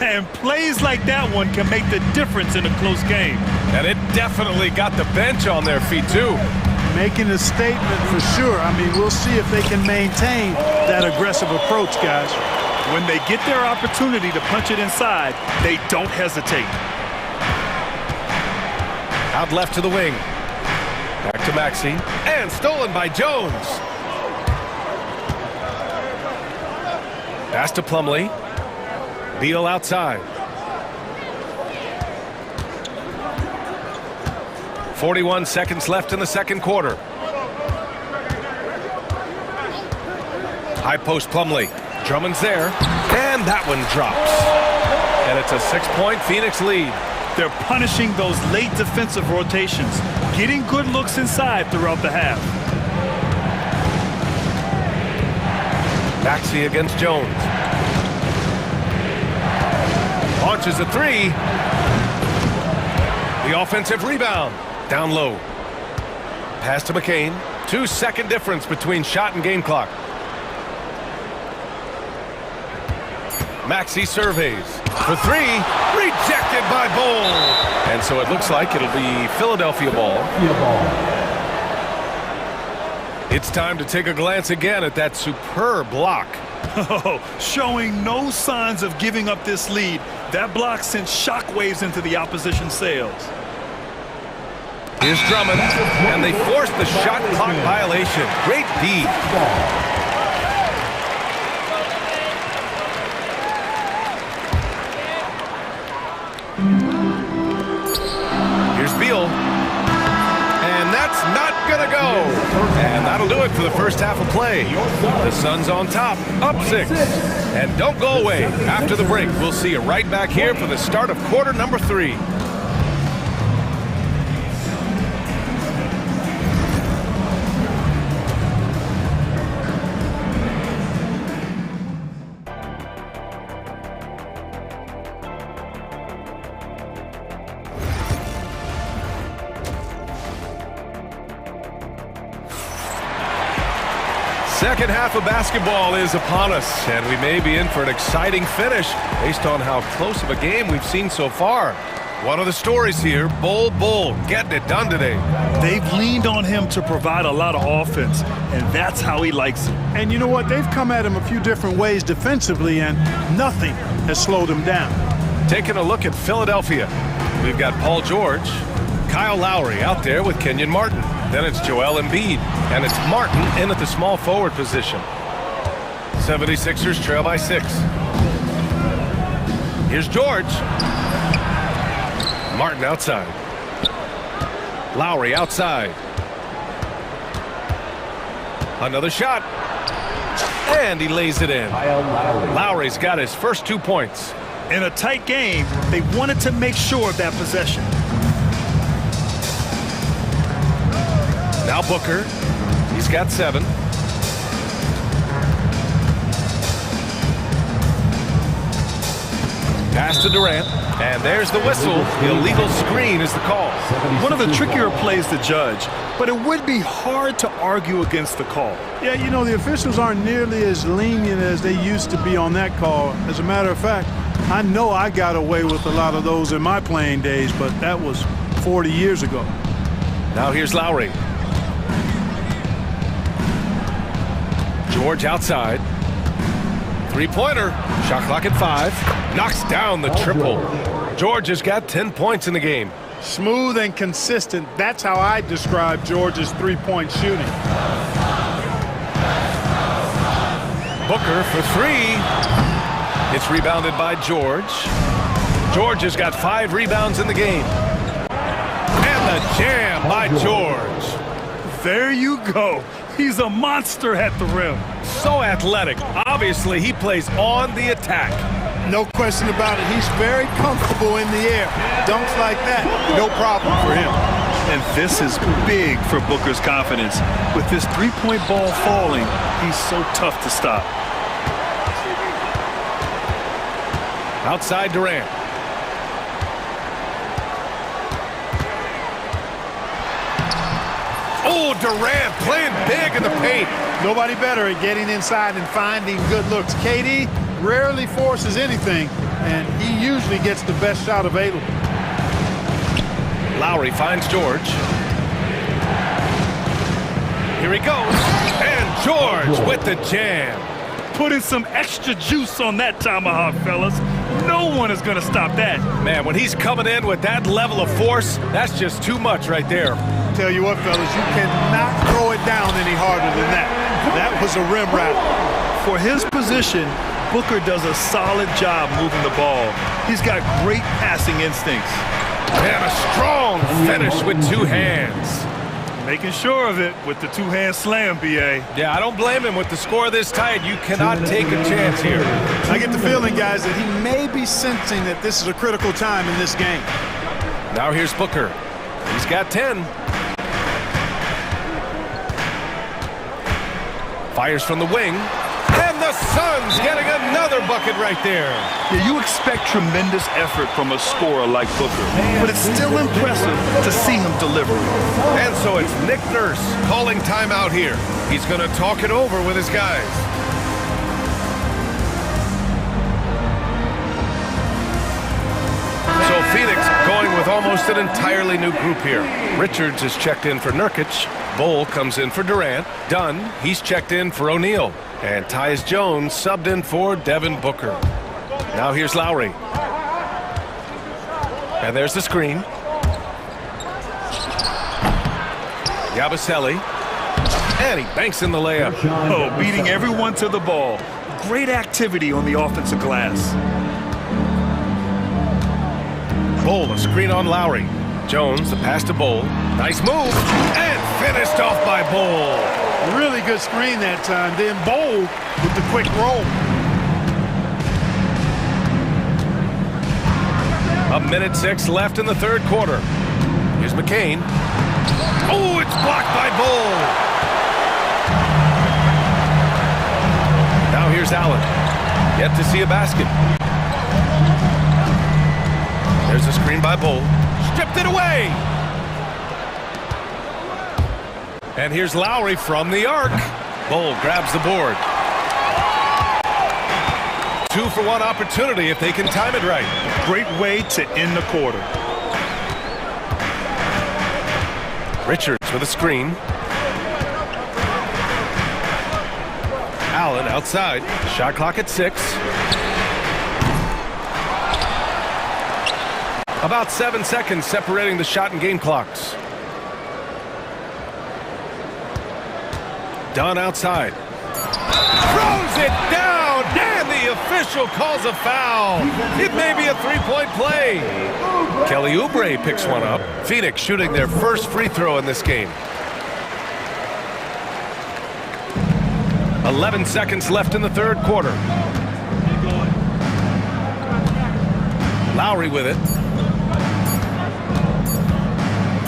And plays like that one can make the difference in a close game. And it definitely got the bench on their feet, too. Making a statement for sure. I mean, we'll see if they can maintain that aggressive approach, guys. When they get their opportunity to punch it inside, they don't hesitate. Out left to the wing. Back to Maxey. And stolen by Jones. Pass to Plumlee. Beal outside. 41 seconds left in the second quarter. High post Plumlee. Drummond's there. And that one drops. And it's a 6-point Phoenix lead. They're punishing those late defensive rotations, getting good looks inside throughout the half. Maxey against Jones. Launches a three. The offensive rebound. Down low. Pass to McCain. 2-second difference between shot and game clock. Maxey surveys. For three. Rejected by Bull. And so it looks like it'll be Philadelphia ball. It's time to take a glance again at that superb block. Oh, showing no signs of giving up this lead. That block sent shockwaves into the opposition sails. Here's Drummond, and they force the shot clock violation. Great D. Here's Beal. And that's not gonna go. And that'll do it for the first half of play. The Suns on top, up 6. And don't go away. After the break, we'll see you right back here for the start of quarter number 3. Second half of basketball is upon us, and we may be in for an exciting finish based on how close of a game we've seen so far. One of the stories here, Bull getting it done today. They've leaned on him to provide a lot of offense, and that's how he likes it. And you know what? They've come at him a few different ways defensively, and nothing has slowed him down. Taking a look at Philadelphia, we've got Paul George, Kyle Lowry out there with Kenyon Martin. Then it's Joel Embiid, and it's Martin in at the small forward position. 76ers trail by 6. Here's George. Martin outside. Lowry outside. Another shot. And he lays it in. Lowry's got his first 2 points. In a tight game, they wanted to make sure of that possession. Now Booker, he's got 7. Pass to Durant, and there's the whistle. Illegal screen is the call. One of the trickier plays to judge, but it would be hard to argue against the call. Yeah, you know, the officials aren't nearly as lenient as they used to be on that call. As a matter of fact, I know I got away with a lot of those in my playing days, but that was 40 years ago. Now here's Lowry. George outside. 3-pointer. Shot clock at 5. Knocks down the triple. George has got 10 points in the game. Smooth and consistent. That's how I describe George's three-point shooting. Booker for 3. It's rebounded by George. George has got 5 rebounds in the game. And the jam by George. There you go. He's a monster at the rim. So athletic. Obviously, he plays on the attack. No question about it. He's very comfortable in the air. Dunks like that, no problem for him. And this is big for Booker's confidence. With this three-point ball falling, he's so tough to stop. Outside Durant. Oh, Durant playing big in the paint. Nobody better at getting inside and finding good looks. KD rarely forces anything, and he usually gets the best shot available. Lowry finds George. Here he goes. And George with the jam. Putting some extra juice on that tomahawk, fellas. No one is going to stop that. Man, when he's coming in with that level of force, that's just too much right there. Tell you what, fellas, you cannot throw it down any harder than that. That was a rim rattle. For his position, Booker does a solid job moving the ball. He's got great passing instincts. And a strong finish with two hands. Making sure of it with the two-hand slam, B.A. Yeah, I don't blame him. With the score this tight, you cannot take a chance here. I get the feeling, guys, that he may be sensing that this is a critical time in this game. Now here's Booker. He's got 10. Fires from the wing. And the Suns getting another bucket right there. Yeah, you expect tremendous effort from a scorer like Booker, but it's still impressive to see him deliver. And so it's Nick Nurse calling timeout here. He's going to talk it over with his guys. So Phoenix going with almost an entirely new group here. Richards is checked in for Nurkic. Bol comes in for Durant. Dunn, he's checked in for O'Neal. And Tyus Jones subbed in for Devin Booker. Now here's Lowry. And there's the screen. Yabusele. And he banks in the layup. Oh, beating everyone to the ball. Great activity on the offensive glass. Bol, a screen on Lowry. Jones, the pass to Bol. Nice move. And finished off by Bol. Really good screen that time. Then Bol with the quick roll. A minute 6 left in the third quarter. Here's McCain. Oh, it's blocked by Bol. Now here's Allen. Yet to see a basket. There's a screen by Bol. Stripped it away. And here's Lowry from the arc. Bol grabs the board. 2-for-1 opportunity if they can time it right. Great way to end the quarter. Richards with a screen. Allen outside. Shot clock at 6. About 7 seconds separating the shot and game clocks. Dunn outside. Throws it down, and the official calls a foul. It may be a three-point play. Kelly Oubre picks one up. Phoenix shooting their first free throw in this game. 11 seconds left in the third quarter. Lowry with it.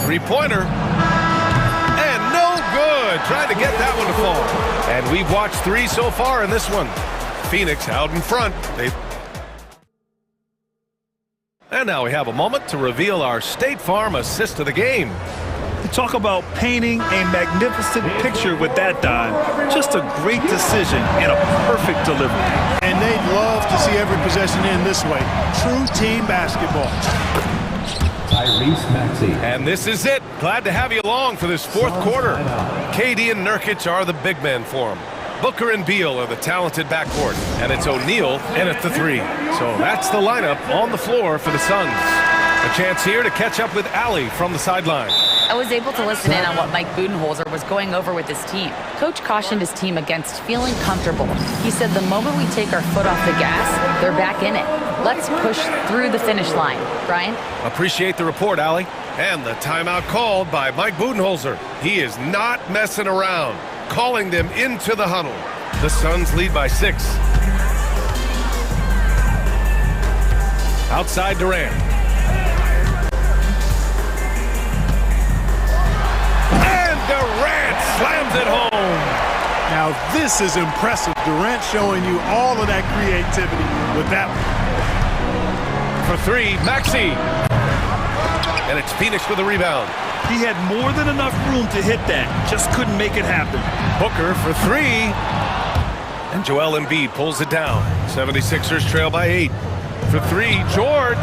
Three-pointer. And no good. Trying to get that one to fall. And we've watched 3 so far in this one. Phoenix out in front. And now we have a moment to reveal our State Farm assist of the game. You talk about painting a magnificent picture with that dime. Just a great decision and a perfect delivery. And they'd love to see every possession end this way. True team basketball. And this is it. Glad to have you along for this fourth quarter. KD and Nurkic are the big men for him. Booker and Beal are the talented backcourt. And it's O'Neal in at the 3. So that's the lineup on the floor for the Suns. A chance here to catch up with Allie from the sideline. I was able to listen in on what Mike Budenholzer was going over with his team. Coach cautioned his team against feeling comfortable. He said the moment we take our foot off the gas, they're back in it. Let's push through the finish line. Brian? Appreciate the report, Allie. And the timeout called by Mike Budenholzer. He is not messing around, calling them into the huddle. The Suns lead by 6. Outside Durant. And Durant slams it home. Now this is impressive. Durant showing you all of that creativity with that one. For 3, Maxey. And it's Phoenix with a rebound. He had more than enough room to hit that. Just couldn't make it happen. Booker for 3. And Joel Embiid pulls it down. 76ers trail by 8. for three. George.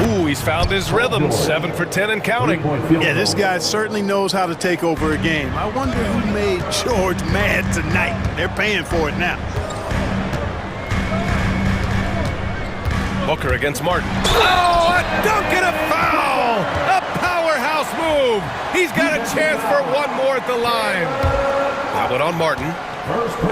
Ooh, he's found his rhythm. 7 for 10 and counting. Yeah, this guy certainly knows how to take over a game. I wonder who made George mad tonight. They're paying for it now. Booker against Martin. Oh, a dunk and a foul! A powerhouse move. He's got a chance for one more at the line. That one on Martin.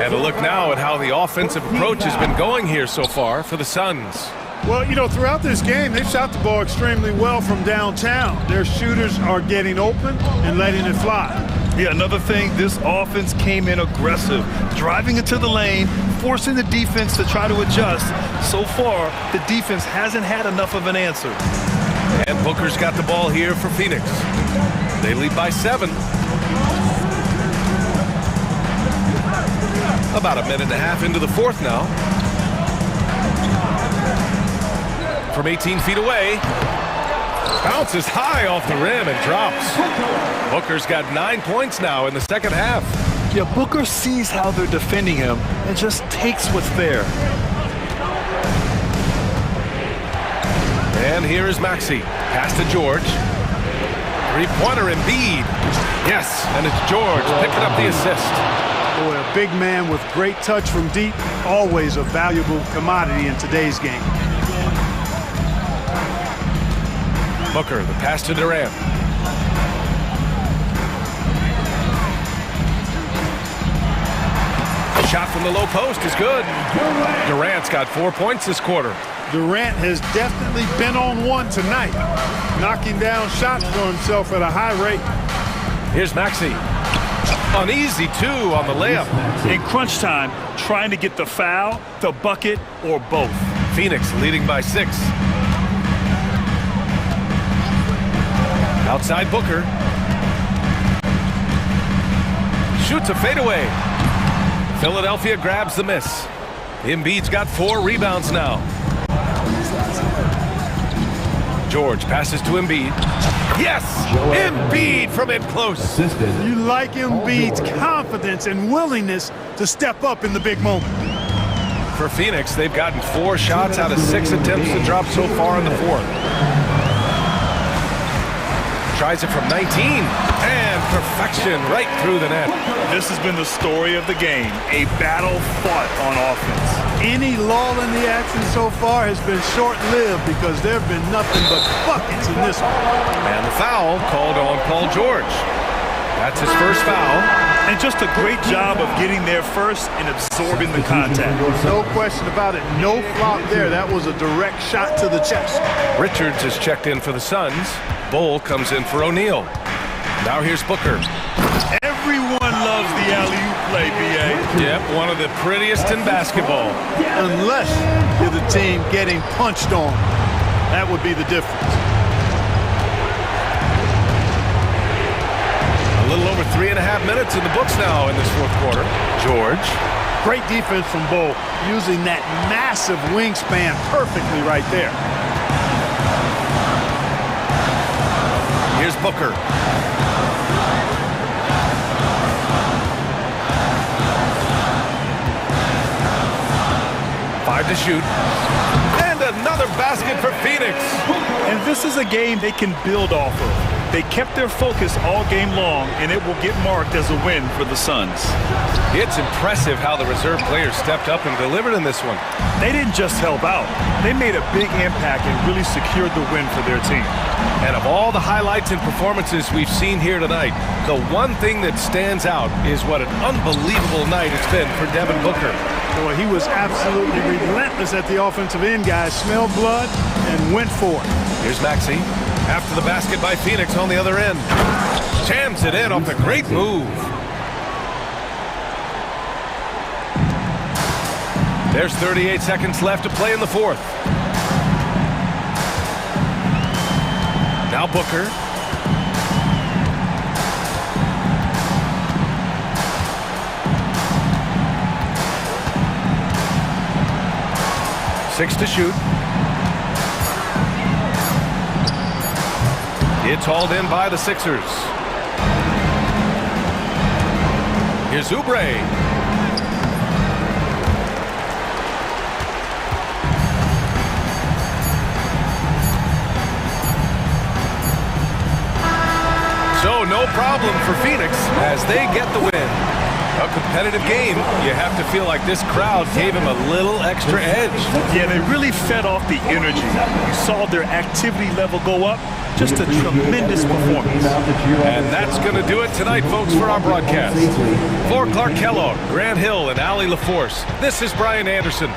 And a look now at how the offensive approach has been going here so far for the Suns. Well, you know, throughout this game, they've shot the ball extremely well from downtown. Their shooters are getting open and letting it fly. Yeah, another thing, this offense came in aggressive, driving into the lane, forcing the defense to try to adjust. So far, the defense hasn't had enough of an answer. And Booker's got the ball here for Phoenix. They lead by 7. About a minute and a half into the fourth now. From 18 feet away. Bounces high off the rim and drops. Booker's got 9 points now in the second half. Yeah, Booker sees how they're defending him and just takes what's there. And here is Maxey. Pass to George. Three-pointer Embiid. Yes, and it's George picking up the assist. Boy, a big man with great touch from deep, always a valuable commodity in today's game. Booker, the pass to Durant. The shot from the low post is good. Durant's got 4 points this quarter. Durant has definitely been on one tonight, knocking down shots for himself at a high rate. Here's Maxey. An easy 2 on the layup. In crunch time, trying to get the foul, the bucket, or both. Phoenix leading by 6. Outside Booker. Shoots a fadeaway. Philadelphia grabs the miss. Embiid's got 4 rebounds now. George passes to Embiid. Yes! Embiid from in close. You like Embiid's confidence and willingness to step up in the big moment. For Phoenix, they've gotten 4 shots out of 6 attempts to drop so far in the fourth. Tries it from 19, and perfection right through the net. This has been the story of the game, a battle fought on offense. Any lull in the action so far has been short-lived because there have been nothing but buckets in this one. And the foul called on Paul George. That's his first foul. And just a great job of getting there first and absorbing the contact. No question about it. No flop there. That was a direct shot to the chest. Richards is checked in for the Suns. Bull comes in for O'Neal. Now here's Booker. Everyone loves the alley-oop play, B.A. Yep, one of the prettiest in basketball. Unless you're the team getting punched on. That would be the difference. A little over 3.5 minutes in the books now in this fourth quarter. George. Great defense from Bull, using that massive wingspan perfectly right there. Here's Booker. Five to shoot. And another basket for Phoenix. And this is a game they can build off of. They kept their focus all game long, and it will get marked as a win for the Suns. It's impressive how the reserve players stepped up and delivered in this one. They didn't just help out. They made a big impact and really secured the win for their team. And of all the highlights and performances we've seen here tonight, the one thing that stands out is what an unbelievable night it's been for Devin Booker. Boy, he was absolutely relentless at the offensive end, guys. Smelled blood and went for it. Here's Maxey. After the basket by Phoenix on the other end. Jams it in off a great move. There's 38 seconds left to play in the fourth. Now Booker. Six to shoot. It's hauled in by the Sixers. Here's Oubre. So no problem for Phoenix as they get the win. A competitive game. You have to feel like this crowd gave him a little extra edge. Yeah, they really fed off the energy. You saw their activity level go up. Just a tremendous performance. And that's going to do it tonight, folks, for our broadcast. For Clark Kellogg, Grant Hill, and Allie LaForce, this is Brian Anderson.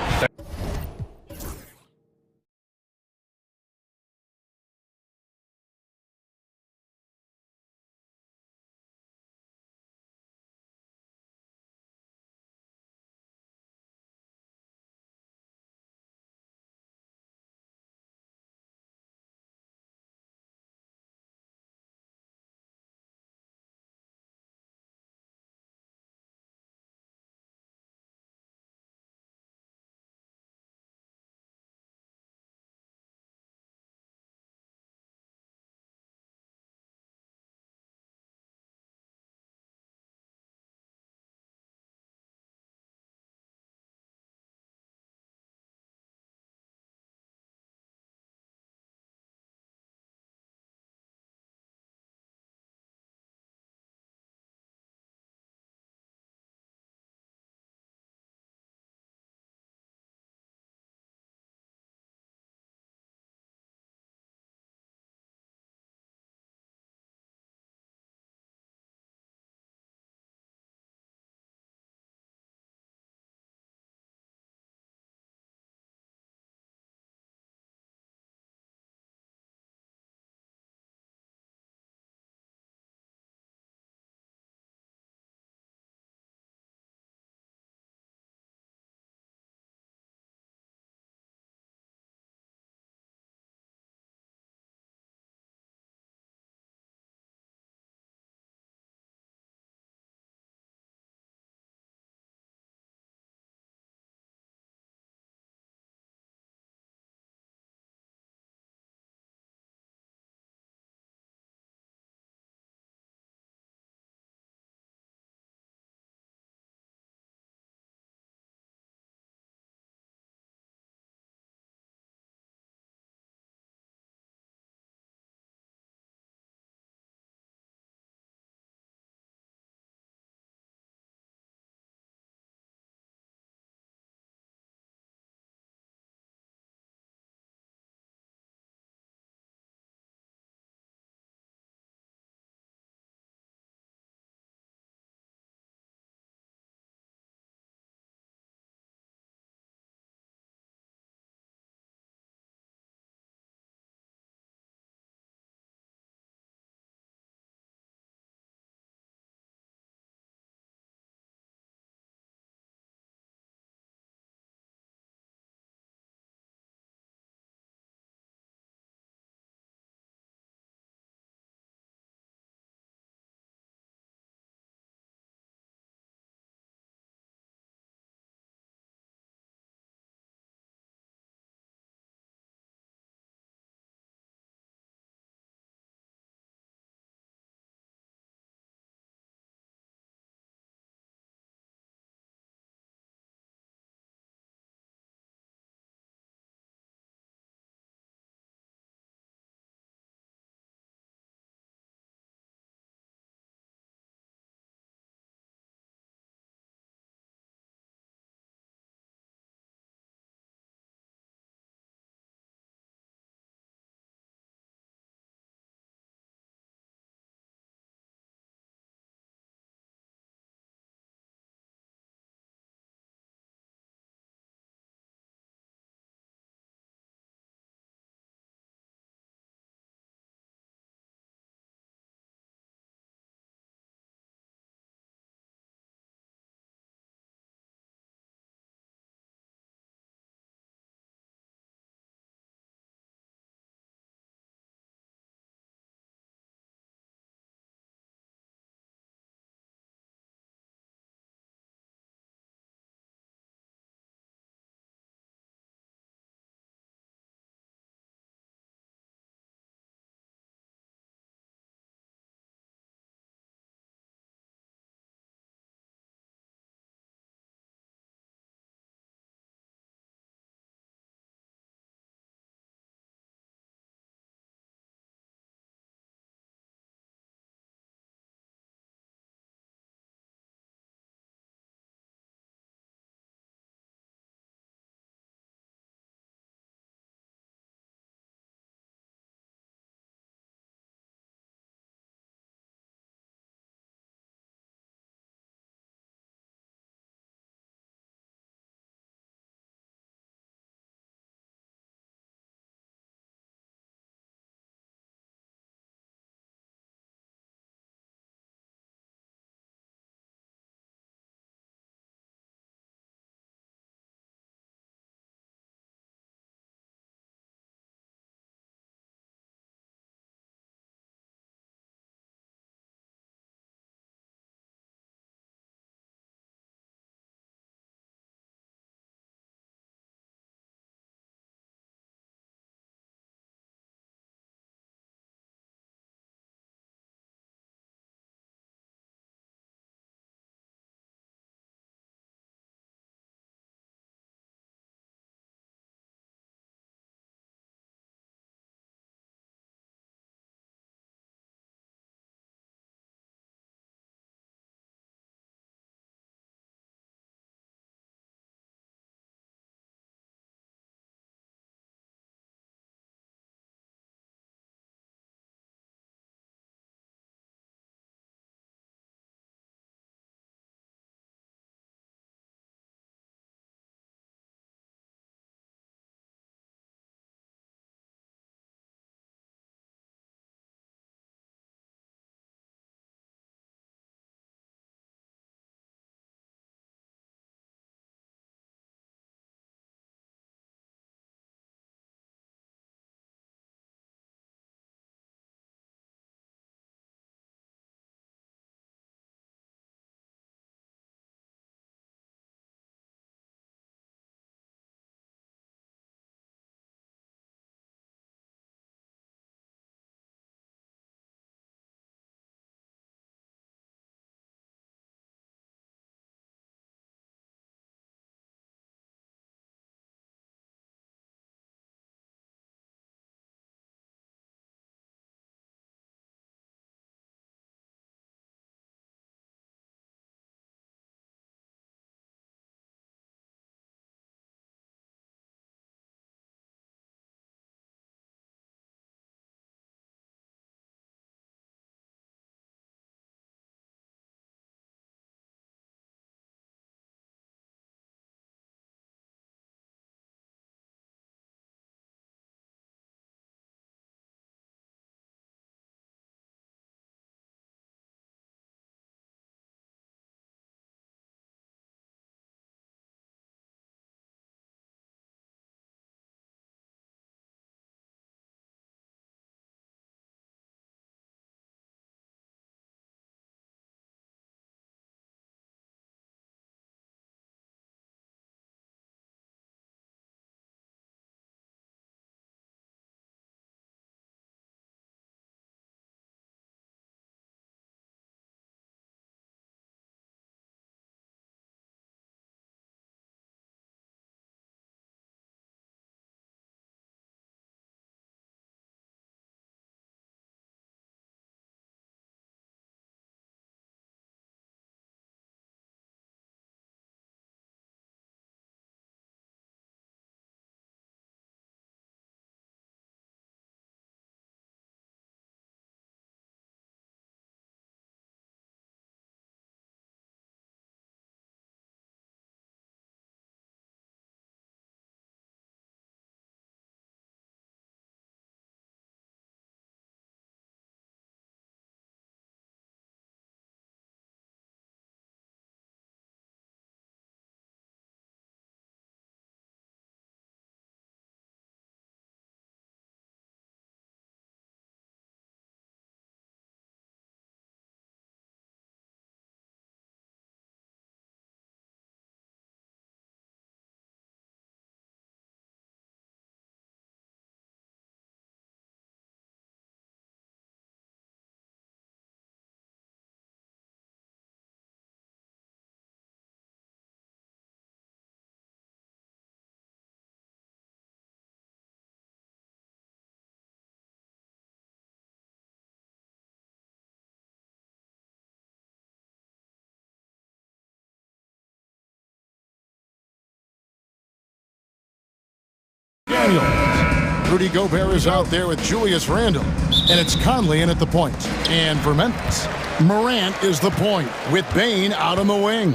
McDaniels. Rudy Gobert is out there with Julius Randle. And it's Conley in at the point. And for Memphis, Morant is the point with Bane out on the wing.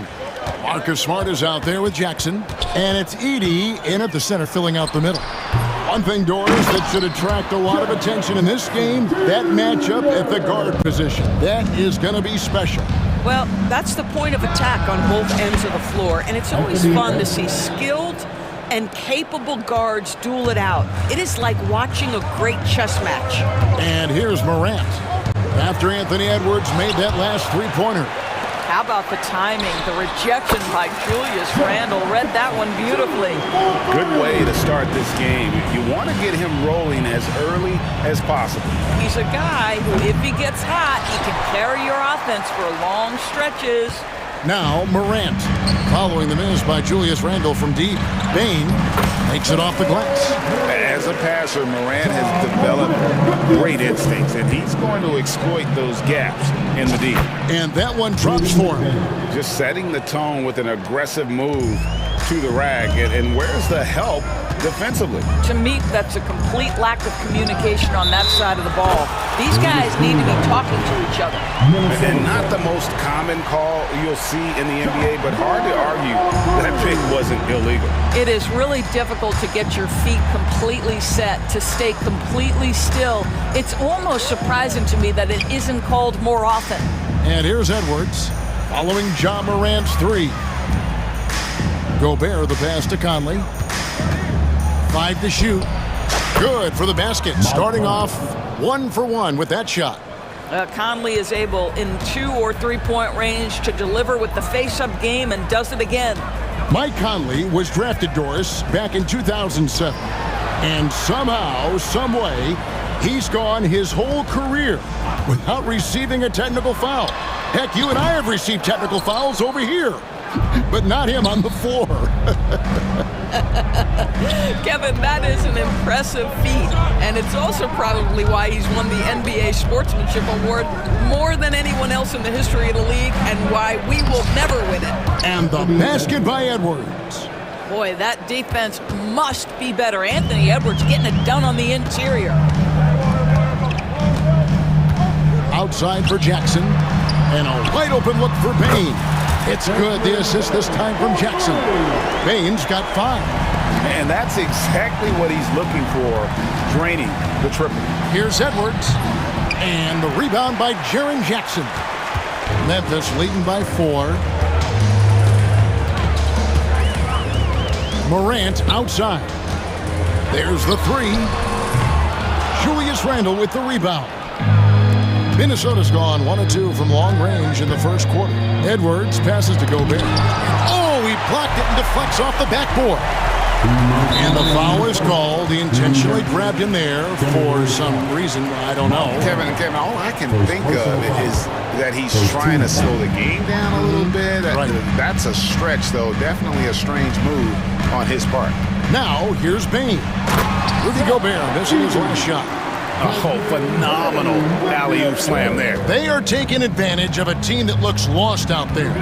Marcus Smart is out there with Jackson. And it's Edey in at the center, filling out the middle. One thing, Doris, that should attract a lot of attention in this game, that matchup at the guard position. That is going to be special. Well, that's the point of attack on both ends of the floor, and it's always fun to see skilled and capable guards duel it out. It is like watching a great chess match. And here's Morant. After Anthony Edwards made that last three-pointer. How about the timing? The rejection by Julius Randle. Read that one beautifully. Good way to start this game. You want to get him rolling as early as possible. He's a guy who, if he gets hot, he can carry your offense for long stretches. Now Morant, following the miss by Julius Randle from deep. Bane makes it off the glass. As a passer, Morant has developed great instincts, and he's going to exploit those gaps in the deep. And that one drops for him. Just setting the tone with an aggressive move to the rack. And where's the help defensively? To me, that's a complete lack of communication on that side of the ball. These guys need to be talking to each other. And not the most common call you'll see in the NBA, but hard to argue that pick wasn't illegal. It is really difficult to get your feet completely set, to stay completely still. It's almost surprising to me that it isn't called more often. And here's Edwards, following Ja Morant's three. Gobert the pass to Conley. 5 to shoot. Good for the basket. Starting off 1 for 1 with that shot. Conley is able in 2 or 3 point range to deliver with the face-up game and does it again. Mike Conley was drafted, Doris, back in 2007. And somehow, some way, he's gone his whole career without receiving a technical foul. Heck, you and I have received technical fouls over here, but not him on the floor. Kevin, that is an impressive feat, and it's also probably why he's won the NBA Sportsmanship Award more than anyone else in the history of the league, and why we will never win it. And the basket by Edwards. Boy, that defense must be better. Anthony Edwards getting it done on the interior. Outside for Jackson, and a wide open look for Bane. It's good, the assist this time from Jackson. Bane's got 5. And that's exactly what he's looking for, draining the triple. Here's Edwards, and the rebound by Jaren Jackson. Memphis leading by 4. Morant outside. There's the 3. Julius Randle with the rebound. Minnesota's gone 1 of 2 from long range in the first quarter. Edwards passes to Gobert. Oh, he blocked it and deflects off the backboard. And the foul is called. He intentionally grabbed him there for some reason. I don't know. Kevin, all I can think of is that he's trying to slow the game down a little bit. Right. That's a stretch, though. Definitely a strange move on his part. Now, here's Bane. Rudy Gobert missing his last shot. Oh, phenomenal alley-oop slam there. They are taking advantage of a team that looks lost out there.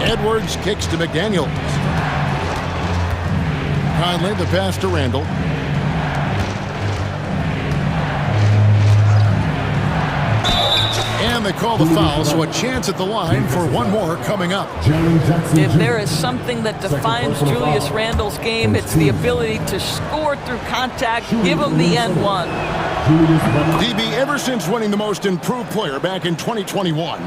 Edwards kicks to McDaniels. Conley the pass to Randle. And they call the foul, so a chance at the line for one more coming up. If there is something that defines Julius Randle's game, it's the ability to score through contact, give him the end one. DB, ever since winning the most improved player back in 2021,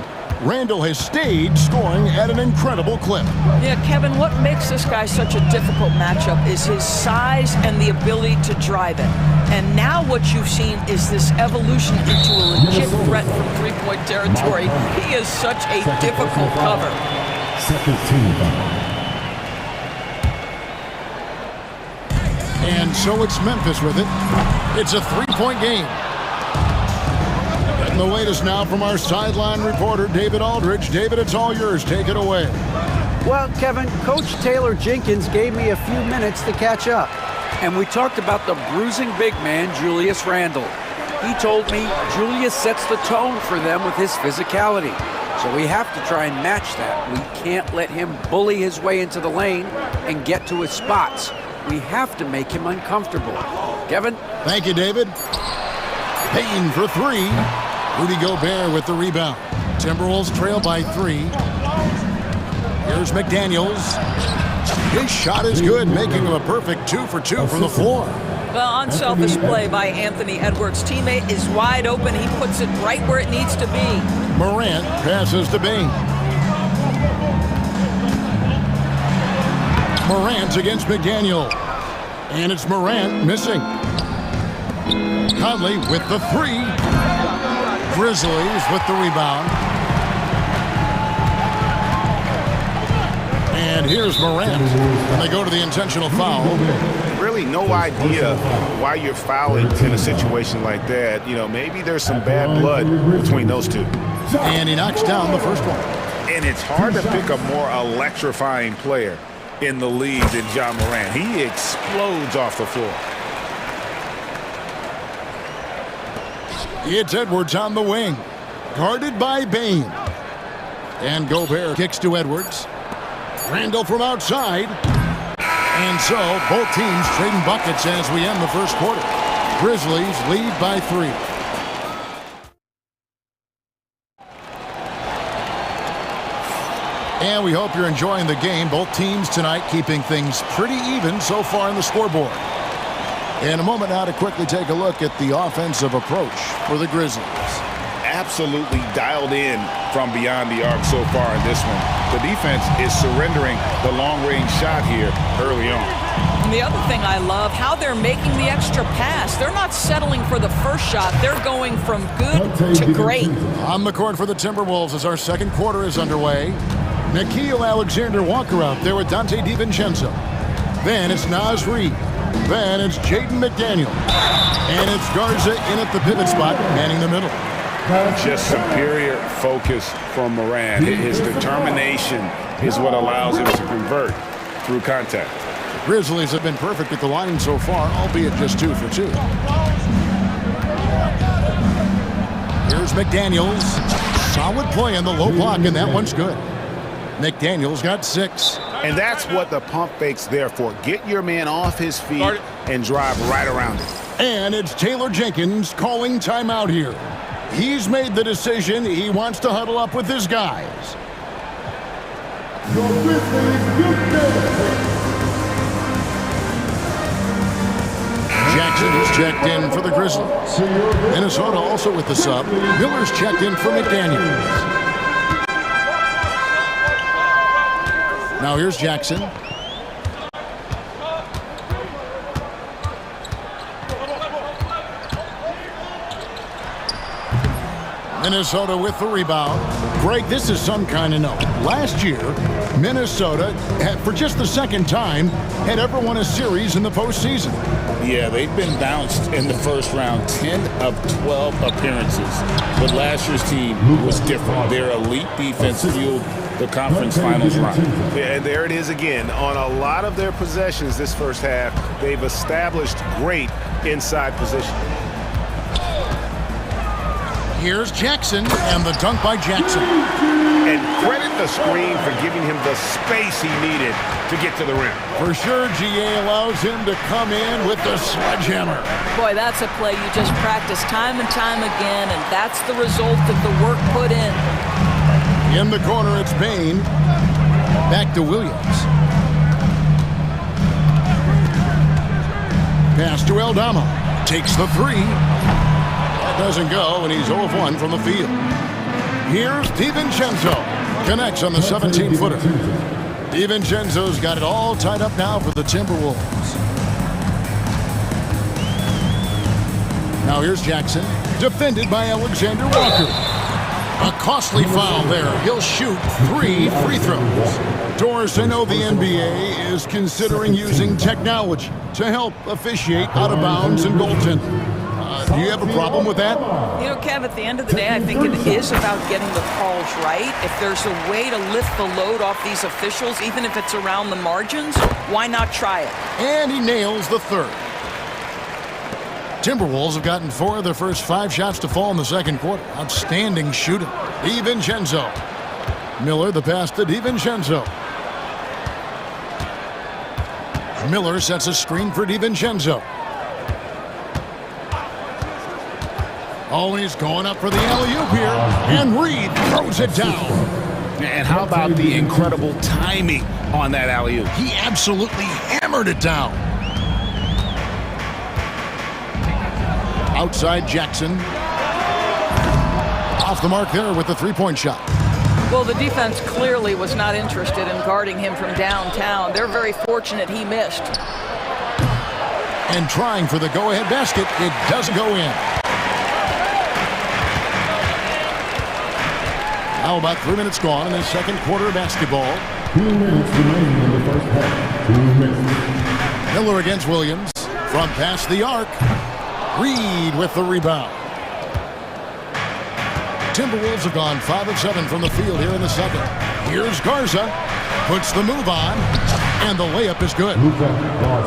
Randle has stayed scoring at an incredible clip. Yeah, Kevin, what makes this guy such a difficult matchup is his size and the ability to drive it. And now what you've seen is this evolution into a legit threat from three-point territory. He is such a difficult cover. And so it's Memphis with it. It's a 3-point game. And the latest now from our sideline reporter, David Aldridge. David, it's all yours. Take it away. Well, Kevin, Coach Taylor Jenkins gave me a few minutes to catch up. And we talked about the bruising big man, Julius Randle. He told me Julius sets the tone for them with his physicality. So we have to try and match that. We can't let him bully his way into the lane and get to his spots. We have to make him uncomfortable. Kevin? Thank you, David. Payne for three. Rudy Gobert with the rebound. Timberwolves trail by 3. Here's McDaniels. His shot is good, making him a perfect 2 for 2 from the floor. Well, unselfish play by Anthony Edwards. Teammate is wide open. He puts it right where it needs to be. Morant passes to Payne. Morant against McDaniel. And it's Morant missing. Conley with the 3. Grizzlies with the rebound. And here's Morant. And they go to the intentional foul. Really no idea why you're fouling in a situation like that. You know, maybe there's some bad blood between those two. And he knocks down the first one. And it's hard to pick a more electrifying player in the league than Ja Morant. He explodes off the floor. It's Edwards on the wing. Guarded by Payne. And Gobert kicks to Edwards. Randall from outside. And so both teams trading buckets as we end the first quarter. Grizzlies lead by 3. And we hope you're enjoying the game. Both teams tonight keeping things pretty even so far on the scoreboard. In a moment now to quickly take a look at the offensive approach for the Grizzlies. Absolutely dialed in from beyond the arc so far in this one. The defense is surrendering the long-range shot here early on. And the other thing I love, how they're making the extra pass. They're not settling for the first shot. They're going from good to great. On the court for the Timberwolves as our second quarter is underway. Nickeil Alexander-Walker out there with Dante DiVincenzo. Then it's Naz Reid. Then it's Jaden McDaniel. And it's Garza in at the pivot spot, manning the middle. Just superior focus from Morant. His determination is what allows him to convert through contact. The Grizzlies have been perfect at the line so far, albeit just 2 for 2. Here's McDaniels. Solid play on the low block, and that one's good. McDaniels got 6. And that's what the pump fake's there for. Get your man off his feet and drive right around him. And it's Taylor Jenkins calling timeout here. He's made the decision. He wants to huddle up with his guys. Jackson is checked in for the Grizzlies. Minnesota also with the sub. Miller's checked in for McDaniels. Now here's Jackson. Minnesota with the rebound. Greg, this is some kind of note. Last year, Minnesota, for just the second time, had ever won a series in the postseason. Yeah, they've been bounced in the first round, 10 of 12 appearances. But last year's team was different. Their elite defense fueled the conference finals run. Yeah, and there it is again. On a lot of their possessions this first half, they've established great inside position. Here's Jackson, and the dunk by Jackson. And credit the screen for giving him the space he needed to get to the rim. For sure, GA allows him to come in with the sledgehammer. Boy, that's a play you just practice time and time again, and that's the result of the work put in. In the corner, it's Payne. Back to Williams. Pass to Aldama. Takes the 3. That doesn't go, and he's 0 of 1 from the field. Here's DiVincenzo. Connects on the 17-footer. DiVincenzo's got it all tied up now for the Timberwolves. Now here's Jackson. Defended by Alexander Walker. A costly foul there. He'll shoot 3 free throws. Doris, I know the NBA is considering using technology to help officiate out of bounds and goaltending. Do you have a problem with that? You know, Kev, at the end of the day, I think it is about getting the calls right. If there's a way to lift the load off these officials, even if it's around the margins, why not try it? And he nails the 3rd. Timberwolves have gotten 4 of their first 5 shots to fall in the second quarter. Outstanding shooting. DiVincenzo. Miller, the pass to DiVincenzo. Miller sets a screen for DiVincenzo. Oh, he's going up for the alley-oop here. And Reed throws it down. And how about the incredible timing on that alley-oop? He absolutely hammered it down. Outside Jackson. Off the mark there with the three-point shot. Well, the defense clearly was not interested in guarding him from downtown. They're very fortunate he missed. And trying for the go-ahead basket, it doesn't go in. Now about 3 minutes gone in the second quarter of basketball. 2 minutes remaining in the first half. 2 minutes. Miller against Williams. From past the arc. Reed with the rebound. Timberwolves have gone 5 of 7 from the field here in the second. Here's Garza. Puts the move on. And the layup is good.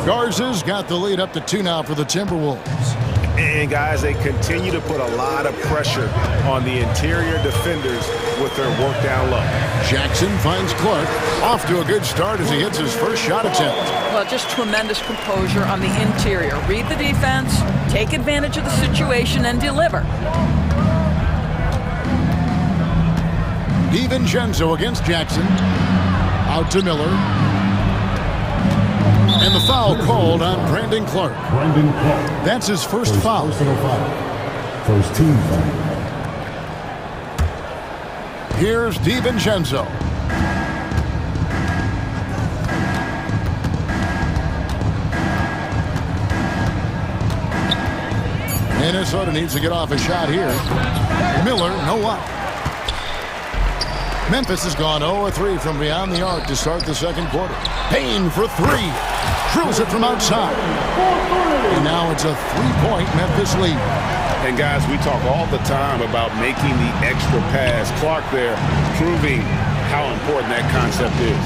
Garza's got the lead up to 2 now for the Timberwolves. And guys, they continue to put a lot of pressure on the interior defenders with their work down low. Jackson finds Clark. Off to a good start as he hits his first shot attempt. Well, just tremendous composure on the interior. Read the defense, take advantage of the situation, and deliver. DiVincenzo against Jackson. Out to Miller. And the foul called on Brandon Clark. Brandon Clark. That's his first foul. Personal foul. First team foul. Here's DiVincenzo. Minnesota needs to get off a shot here. Miller, no up. Memphis has gone 0-3 from beyond the arc to start the second quarter. Payne for 3. Drills it from outside. And now it's a 3-point Memphis lead. And guys, we talk all the time about making the extra pass. Clark there proving how important that concept is.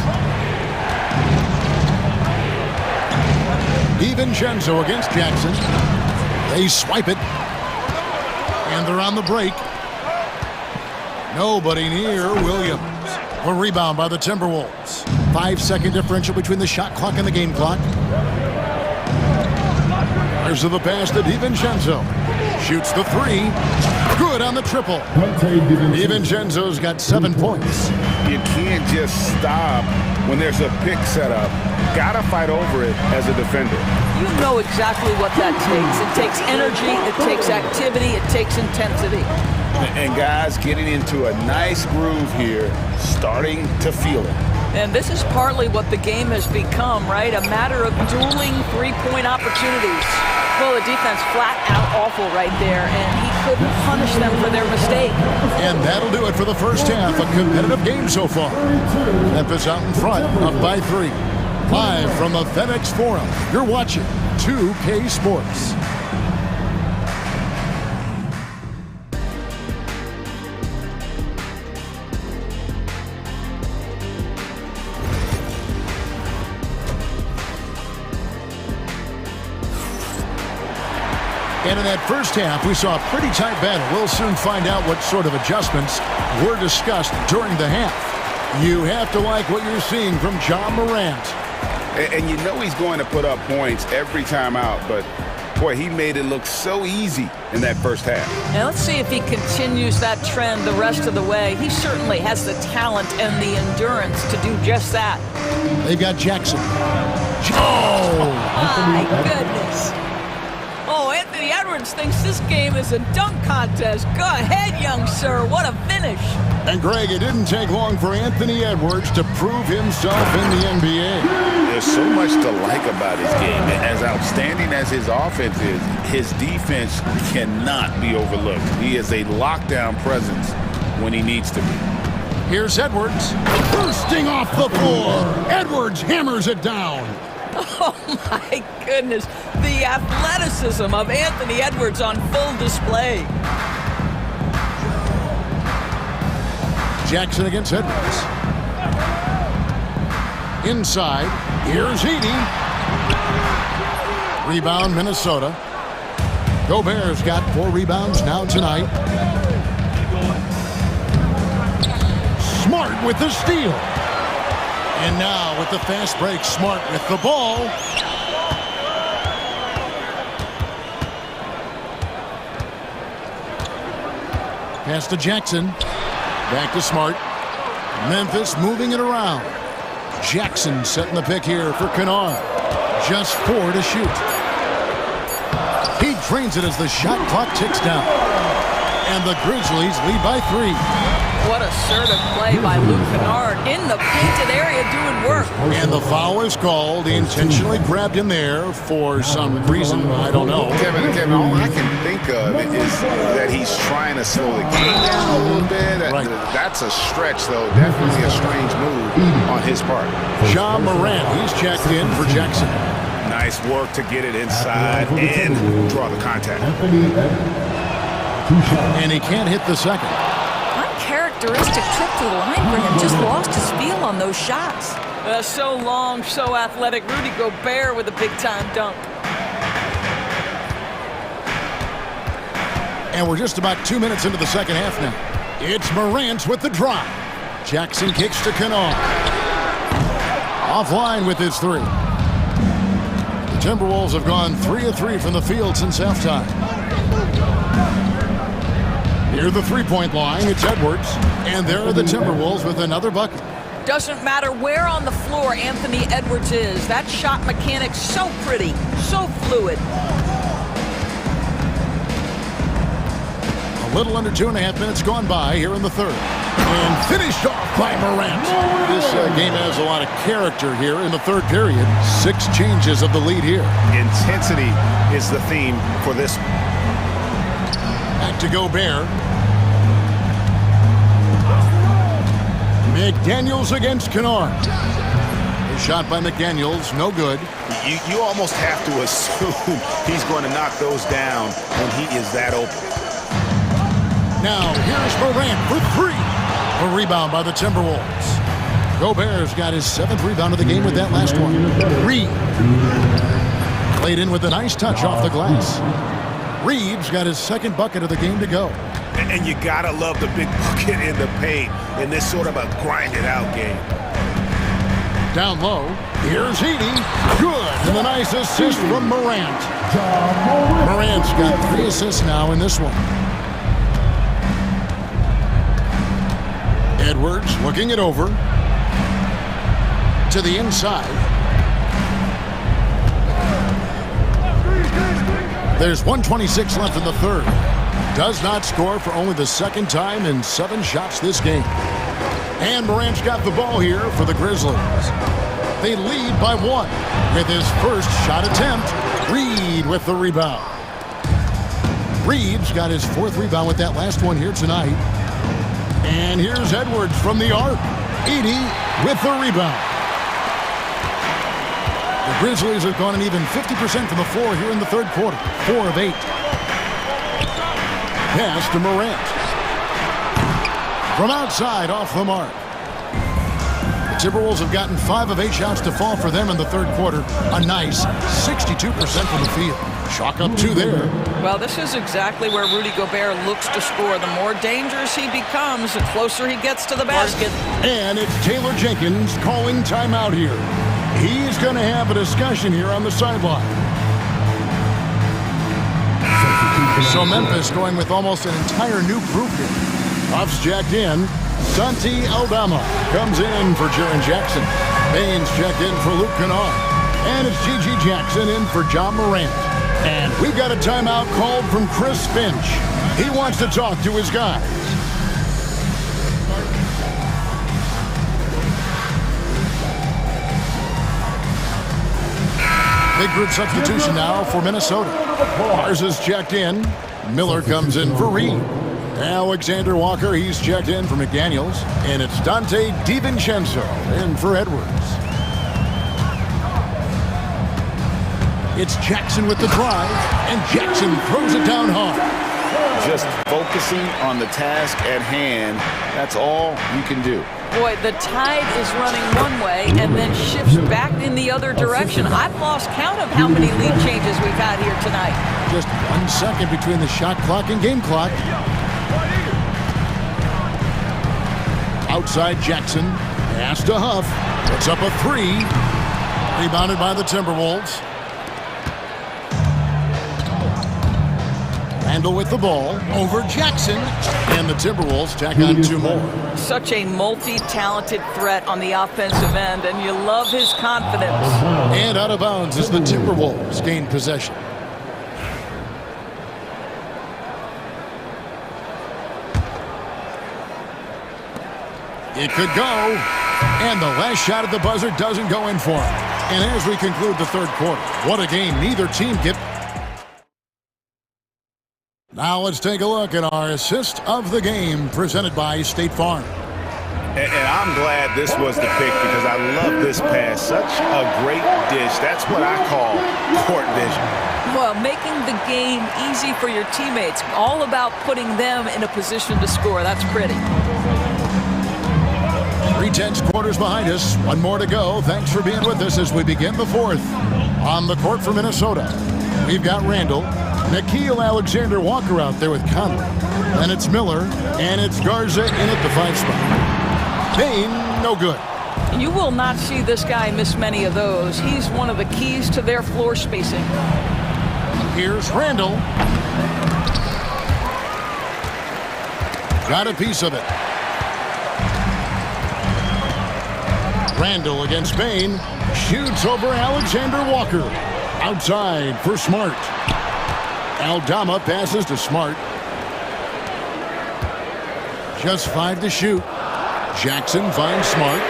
DiVincenzo against Jackson. They swipe it. And they're on the break. Nobody near Williams. A rebound by the Timberwolves. 5-second differential between the shot clock and the game clock. There's the pass to DiVincenzo. Shoots the 3. Good on the triple. DiVincenzo's got 7 points. You can't just stop when there's a pick set up. Gotta fight over it as a defender. You know exactly what that takes. It takes energy, it takes activity, it takes intensity. And guys getting into a nice groove here, starting to feel it. And this is partly what the game has become, right? A matter of dueling three-point opportunities. Well, the defense flat out awful right there, and he couldn't punish them for their mistake. And that'll do it for the first half. A competitive game so far. Memphis out in front, up by 3. Live from the FedEx Forum, you're watching 2K Sports. And in that first half, we saw a pretty tight battle. We'll soon find out what sort of adjustments were discussed during the half. You have to like what you're seeing from John Morant. And you know he's going to put up points every time out, but boy, he made it look so easy in that first half. Now let's see if he continues that trend the rest of the way. He certainly has the talent and the endurance to do just that. They've got Jackson. Oh, my goodness. Oh, Anthony Edwards thinks this game is a dunk contest. Go ahead, young sir. What a finish. And Greg, it didn't take long for Anthony Edwards to prove himself in the NBA. There's so much to like about his game. As outstanding as his offense is, his defense cannot be overlooked. He is a lockdown presence when he needs to be. Here's Edwards, bursting off the floor. Edwards hammers it down. Oh, my goodness. The athleticism of Anthony Edwards on full display. Jackson against Edwards. Inside, here's Edey. Rebound, Minnesota. Gobert's got 4 rebounds now tonight. Smart with the steal. And now with the fast break, Smart with the ball. Pass to Jackson. Back to Smart. Memphis moving it around. Jackson setting the pick here for Kennard. Just 4 to shoot. He drains it as the shot clock ticks down. And the Grizzlies lead by 3. What assertive play by Luke Kennard in the painted area doing work. And the foul is called. He intentionally grabbed him there for some reason. I don't know. Kevin, all I can think of is that he's trying to slow the game down a little bit. Right. That's a stretch, though. Definitely a strange move on his part. John Morant, he's checked in for Jackson. Nice work to get it inside and draw the contact. And he can't hit the second. Uncharacteristic trip to the line for him. Just lost his feel on those shots. So long, so athletic. Rudy Gobert with a big-time dunk. And we're just about 2 minutes into the second half now. It's Morant with the drive. Jackson kicks to Kennard. Offline with his 3. The Timberwolves have gone 3 of 3 from the field since halftime. Near the three-point line, it's Edwards. And there are the Timberwolves with another bucket. Doesn't matter where on the floor Anthony Edwards is. That shot mechanic's so pretty, so fluid. A little under 2.5 minutes gone by here in the third. And finished off by Morant. This game has a lot of character here in the third period. 6 changes of the lead here. Intensity is the theme for this. Back to Gobert. McDaniels against Kennard. A shot by McDaniels, no good. You almost have to assume he's going to knock those down when he is that open. Now, here's Morant for 3. A rebound by the Timberwolves. Gobert's got his 7th rebound of the game with that last one. Reed. Played in with a nice touch off the glass. Reed's got his 2nd bucket of the game to go. And you gotta love the big bucket in the paint in this sort of a grind-it-out game. Down low, here's Edey. Good, and a nice assist from Morant. Morant's got 3 assists now in this one. Edwards looking it over. To the inside. There's 1:26 left in the third. Does not score for only the 2nd time in 7 shots this game. And Morant's got the ball here for the Grizzlies. They lead by 1 with his first shot attempt. Reed with the rebound. Reed's got his 4th rebound with that last one here tonight. And here's Edwards from the arc. Edey with the rebound. The Grizzlies have gone an even 50% from the floor here in the third quarter. 4 of 8. Pass to Morant. From outside, off the mark. The Timberwolves have gotten 5 of 8 shots to fall for them in the third quarter. A nice 62% from the field. Chalk up 2 there. Well, this is exactly where Rudy Gobert looks to score. The more dangerous he becomes, the closer he gets to the basket. And it's Taylor Jenkins calling timeout here. He's going to have a discussion here on the sideline. So Memphis going with almost an entire new group here. Puff's jacked in. Santi Aldama comes in for Jaren Jackson. Baines checked in for Luke Kennard. And it's G.G. Jackson in for John Morant. And we've got a timeout called from Chris Finch. He wants to talk to his guys. Big group substitution now for Minnesota. Garza's checked in. Miller comes in for Reed. Alexander Walker, he's checked in for McDaniels. And it's Dante DiVincenzo in for Edwards. It's Jackson with the drive. And Jackson throws it down hard. just focusing on the task at hand. That's all you can do. Boy, the tide is running one way and then shifts back in the other direction. I've lost count of how many lead changes we've had here tonight. Just 1 second between the shot clock and game clock. Outside Jackson, pass to Huff. Puts up a 3. Rebounded by the Timberwolves. Randall with the ball over Jackson, and the Timberwolves tack on 2 more. Such a multi-talented threat on the offensive end, and you love his confidence. And out of bounds as the Timberwolves gain possession. It could go, and the last shot at the buzzer doesn't go in for him. And as we conclude the third quarter, what a game neither team get. Now let's take a look at our assist of the game presented by State Farm. And I'm glad this was the pick because I love this pass. Such a great dish. That's what I call court vision. Well, making the game easy for your teammates. All about putting them in a position to score. That's pretty. 3/10 quarters behind us. 1 more to go. Thanks for being with us as we begin the fourth. On the court for Minnesota, we've got Randall. Nickeil Alexander-Walker out there with Conley. Then it's Miller, and it's Garza in at the 5 spot. Bain, no good. You will not see this guy miss many of those. He's one of the keys to their floor spacing. Here's Randall. Got a piece of it. Randall against Bain. Shoots over Alexander-Walker. Outside for Smart. Aldama passes to Smart. Just 5 to shoot. Jackson finds Smart.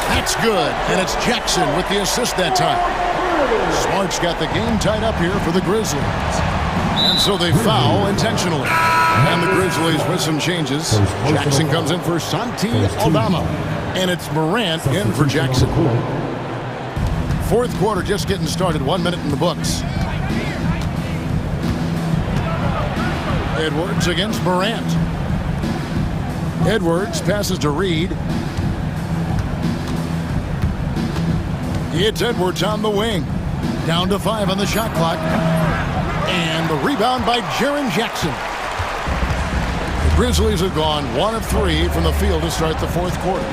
That's good, and it's Jackson with the assist that time. Smart's got the game tied up here for the Grizzlies. And so they foul intentionally. And the Grizzlies with some changes. Jackson comes in for Santi Aldama. And it's Morant in for Jackson. Fourth quarter just getting started. 1 minute in the books. Edwards against Morant. Edwards passes to Reed. It's Edwards on the wing. Down to 5 on the shot clock. And the rebound by Jaren Jackson. The Grizzlies have gone 1 of 3 from the field to start the fourth quarter.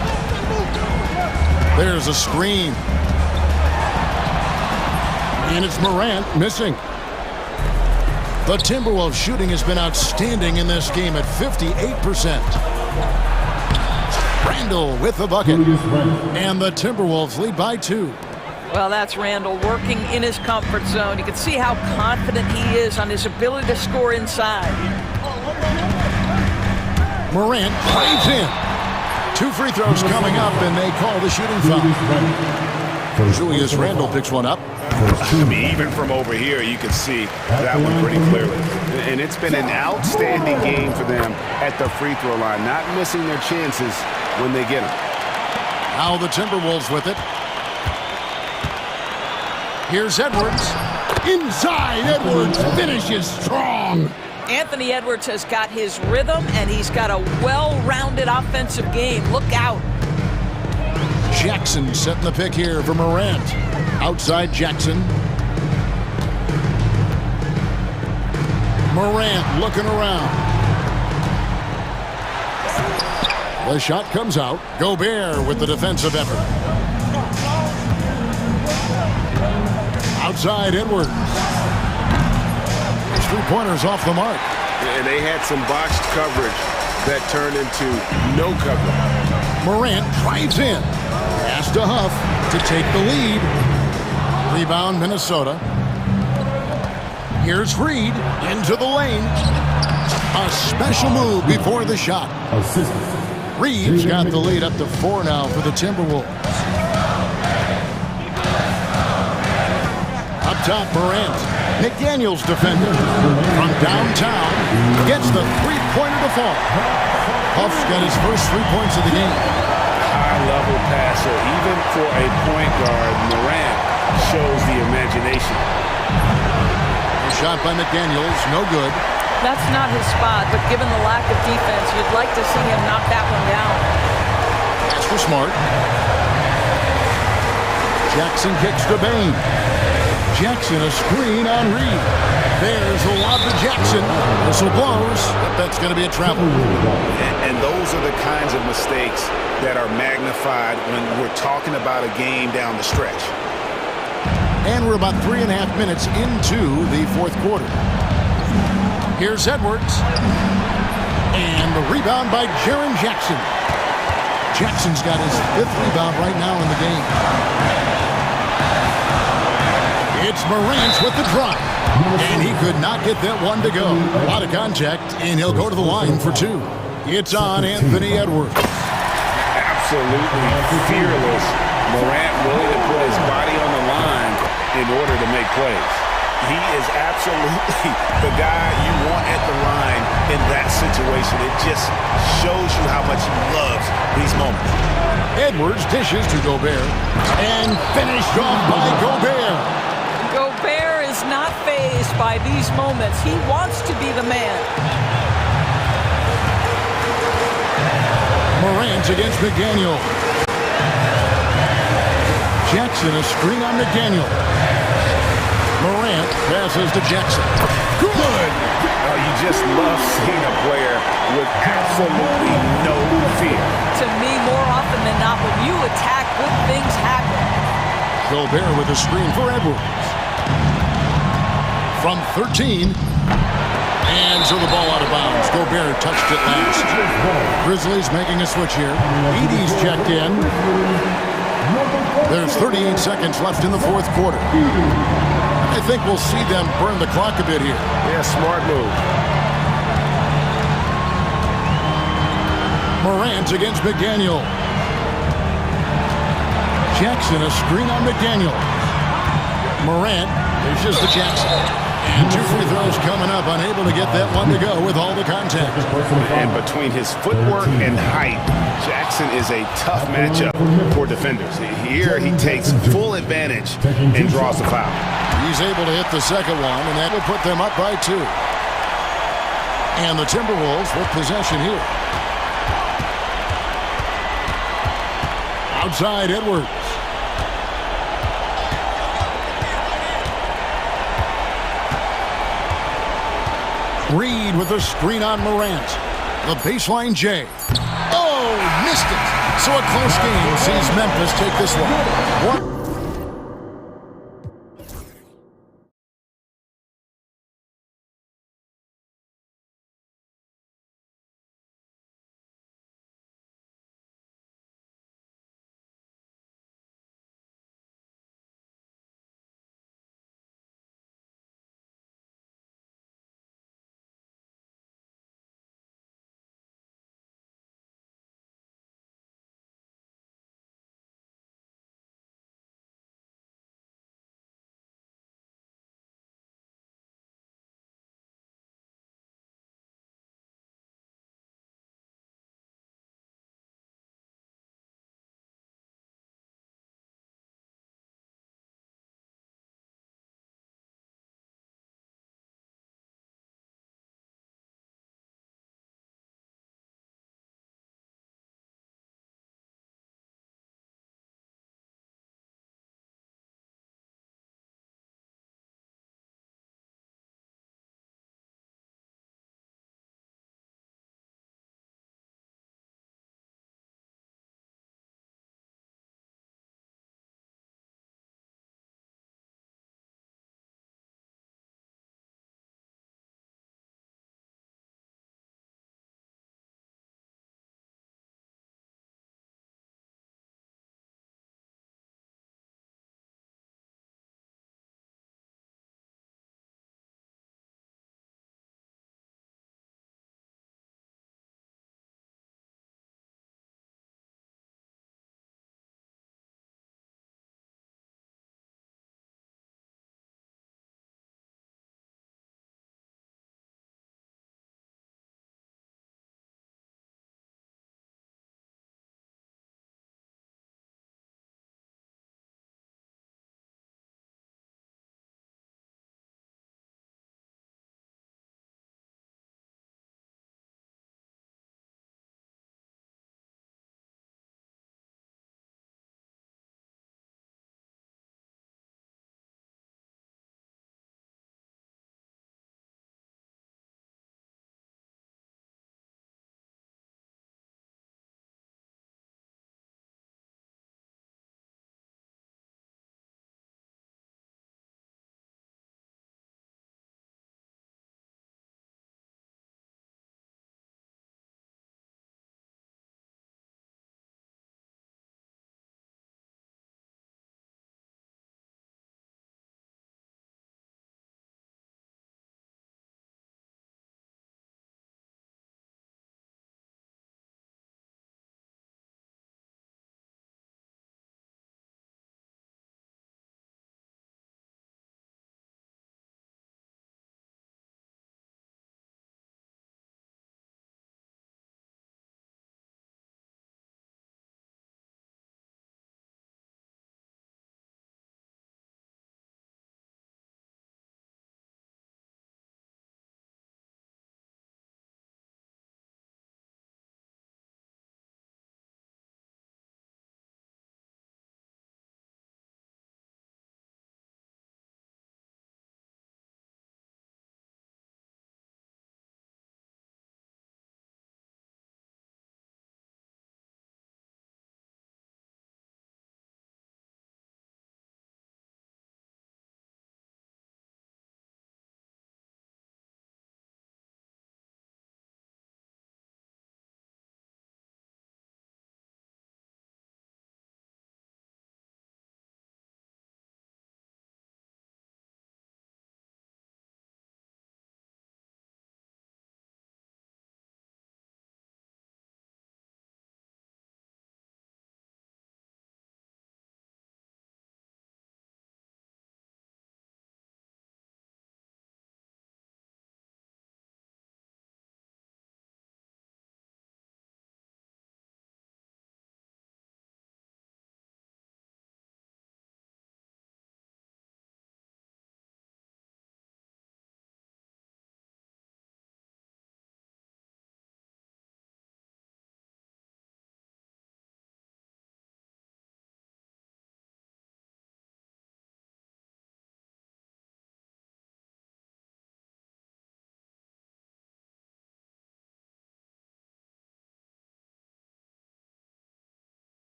There's a screen. And it's Morant missing. The Timberwolves shooting has been outstanding in this game at 58%. Randall with the bucket. And the Timberwolves lead by 2. Well, that's Randall working in his comfort zone. You can see how confident he is on his ability to score inside. Morant drives in. 2 free throws coming up, and they call the shooting foul. Julius Randle picks one up. I mean, even from over here, you can see that one pretty clearly. And it's been an outstanding game for them at the free throw line, not missing their chances when they get them. Now the Timberwolves with it. Here's Edwards. Inside, Edwards finishes strong. Anthony Edwards has got his rhythm, and he's got a well-rounded offensive game. Look out. Jackson setting the pick here for Morant. Outside Jackson. Morant looking around. The shot comes out. Gobert with the defensive effort. Outside Edwards. 3-pointers off the mark. And they had some boxed coverage that turned into no coverage. Morant drives in. Pass to Huff to take the lead. Rebound Minnesota. Here's Reed into the lane. A special move before the shot. Reed's got the lead up to 4 now for the Timberwolves. Up top, Morant. McDaniels defender from downtown gets the 3-pointer to fall. Huff's got his first 3 points of the game. High-level passer, even for a point guard. Morant shows the imagination. A shot by McDaniels, no good. That's not his spot, but given the lack of defense, you'd like to see him knock that one down. That's for Smart. Jackson kicks to Bain. Jackson a screen on Reed. There's a lob to Jackson. Whistle blows, but that's going to be a travel. And those are the kinds of mistakes that are magnified when we're talking about a game down the stretch. And we're about 3.5 minutes into the fourth quarter. Here's Edwards. And the rebound by Jaren Jackson. Jackson's got his 5th rebound right now in the game. It's Morant with the drop. And he could not get that one to go. A lot of contact, and he'll go to the line for 2. It's on Anthony Edwards. Absolutely fearless. Morant willing to put his body on the line in order to make plays. He is absolutely the guy you want at the line in that situation. It just shows you how much he loves these moments. Edwards dishes to Gobert. And finished off by Gobert. Gobert is not fazed by these moments. He wants to be the man. Morant against McDaniel. Jackson a screen on McDaniel. Morant passes to Jackson. Good! Oh, you just love seeing a player with absolutely no fear. To me, more often than not, when you attack, good things happen. Gobert with a screen for Edwards. From 13. And so the ball out of bounds. Gobert touched it last. Grizzlies making a switch here. Edey's checked in. There's 38 seconds left in the fourth quarter. I think we'll see them burn the clock a bit here. Yeah, smart move. Morant against McDaniel. Jackson a screen on McDaniel. Morant dishes to Jackson. And 2 free throws coming up, unable to get that one to go with all the contact. And between his footwork and height, Jackson is a tough matchup for defenders. Here he takes full advantage and draws the foul. He's able to hit the second one, and that will put them up by 2. And the Timberwolves with possession here. Outside Edwards. Reed with a screen on Morant. The baseline J. Oh, missed it. So a close game sees Memphis take this one.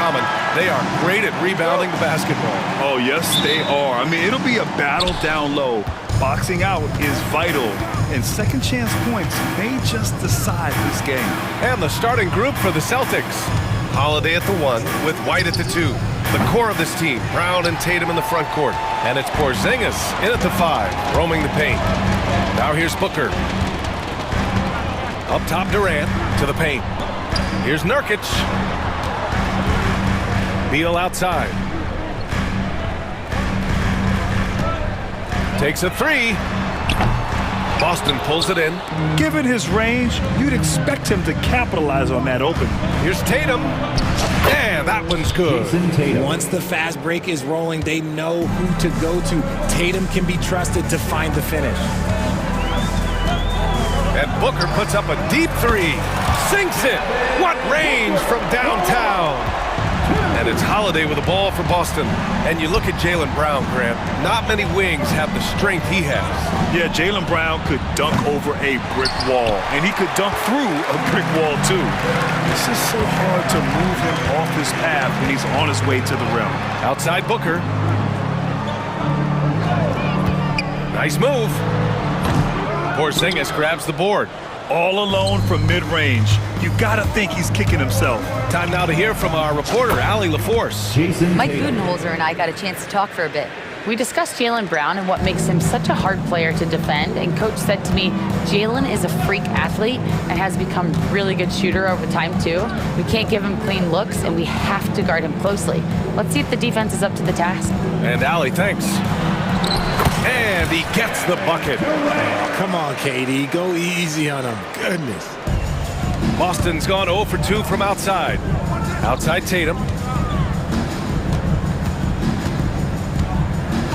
common. They are great at rebounding the basketball. Oh, yes, they are. I mean, it'll be a battle down low. Boxing out is vital, and second chance points may just decide this game. And the starting group for the Celtics. Holiday at the 1 with White at the 2. The core of this team, Brown and Tatum in the front court. And it's Porzingis in at the 5, roaming the paint. Now here's Booker. Up top, Durant to the paint. Here's Nurkic. Beal outside. Takes a 3. Boston pulls it in. Given his range, you'd expect him to capitalize on that open. Here's Tatum. And that one's good. Once the fast break is rolling, they know who to go to. Tatum can be trusted to find the finish. And Booker puts up a deep 3. Sinks it. What range from downtown. And it's Holiday with the ball for Boston. And you look at Jaylen Brown, Grant. Not many wings have the strength he has. Yeah, Jaylen Brown could dunk over a brick wall, and he could dunk through a brick wall, too. It's just so hard to move him off his path when he's on his way to the rim. Outside Booker. Nice move. Porzingis grabs the board. All alone from mid-range. You gotta think he's kicking himself. Time now to hear from our reporter, Allie LaForce. Mike Budenholzer and I got a chance to talk for a bit. We discussed Jaylen Brown and what makes him such a hard player to defend, and Coach said to me, Jaylen is a freak athlete and has become a really good shooter over time too. We can't give him clean looks, and we have to guard him closely. Let's see if the defense is up to the task. And Allie, thanks. And he gets the bucket. Oh, come on, KD. Go easy on him. Goodness. Boston's gone 0 for 2 from outside. Outside Tatum.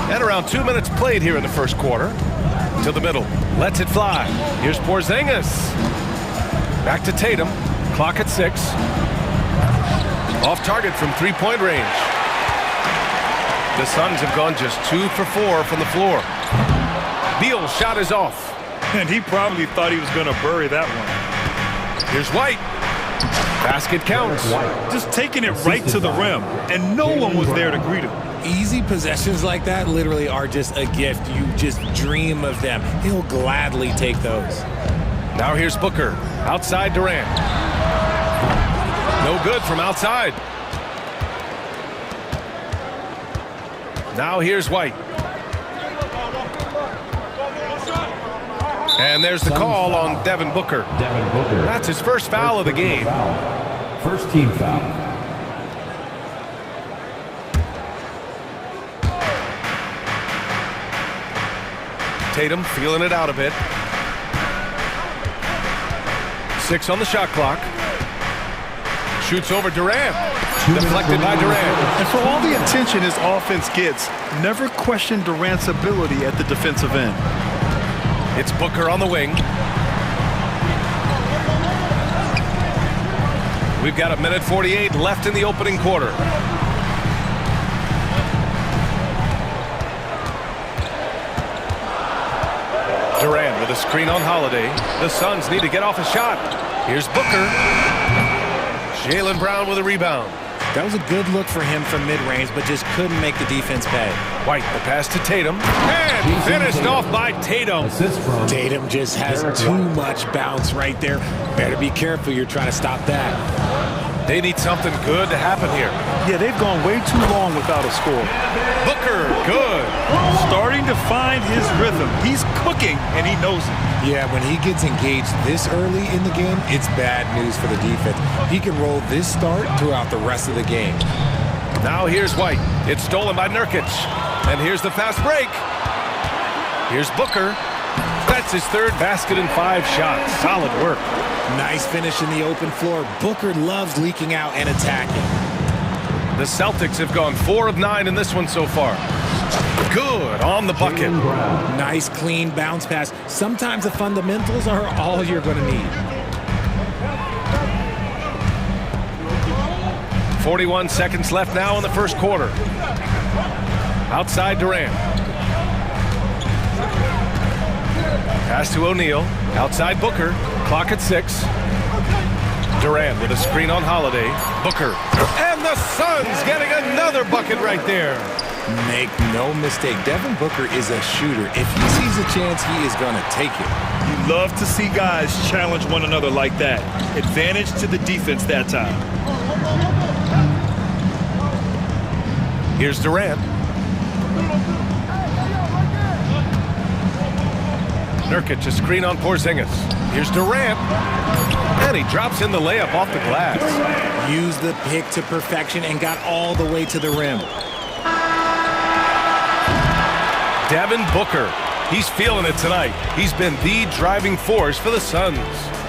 And around 2 minutes played here in the first quarter. To the middle. Lets it fly. Here's Porzingis. Back to Tatum. Clock at 6. Off target from three-point range. The Suns have gone just 2 for 4 from the floor. Beal's shot is off. And he probably thought he was going to bury that one. Here's White. Basket counts. Just taking it right to the rim, and no one was there to greet him. Easy possessions like that literally are just a gift. You just dream of them. He'll gladly take those. Now here's Booker. Outside Durant. No good from outside. Now here's White. And there's the call on Devin Booker. That's his first foul of the game. First team foul. Tatum feeling it out a bit. 6 on the shot clock. Shoots over Durant. Deflected by Durant. And for all the attention his offense gets, never question Durant's ability at the defensive end. It's Booker on the wing. We've got 1:48 left in the opening quarter. Durant with a screen on Holiday. The Suns need to get off a shot. Here's Booker. Jaylen Brown with a rebound. That was a good look for him from mid-range, but just couldn't make the defense pay. White, the pass to Tatum. And finished off by Tatum. Tatum just has too much bounce right there. Better be careful. You're trying to stop that. They need something good to happen here. Yeah, they've gone way too long without a score. Booker, good. Starting to find his rhythm. He's cooking, and he knows it. Yeah, when he gets engaged this early in the game, it's bad news for the defense. He can roll this start throughout the rest of the game. Now here's White. It's stolen by Nurkic. And here's the fast break. Here's Booker. That's his third basket in 5 shots. Solid work. Nice finish in the open floor. Booker loves leaking out and attacking. The Celtics have gone 4 of 9 in this one so far. Good on the bucket. Nice clean bounce pass. Sometimes the fundamentals are all you're going to need. 41 seconds left now in the first quarter. Outside Durant. Pass to O'Neal. Outside Booker. Clock at 6. Durant with a screen on Holiday. Booker. And the Suns getting another bucket right there. Make no mistake, Devin Booker is a shooter. If he sees a chance, he is going to take it. You love to see guys challenge one another like that. Advantage to the defense that time. Here's Durant. Nurkic, a screen on Porzingis. Here's Durant. And he drops in the layup off the glass. Used the pick to perfection and got all the way to the rim. Devin Booker. He's feeling it tonight. He's been the driving force for the Suns.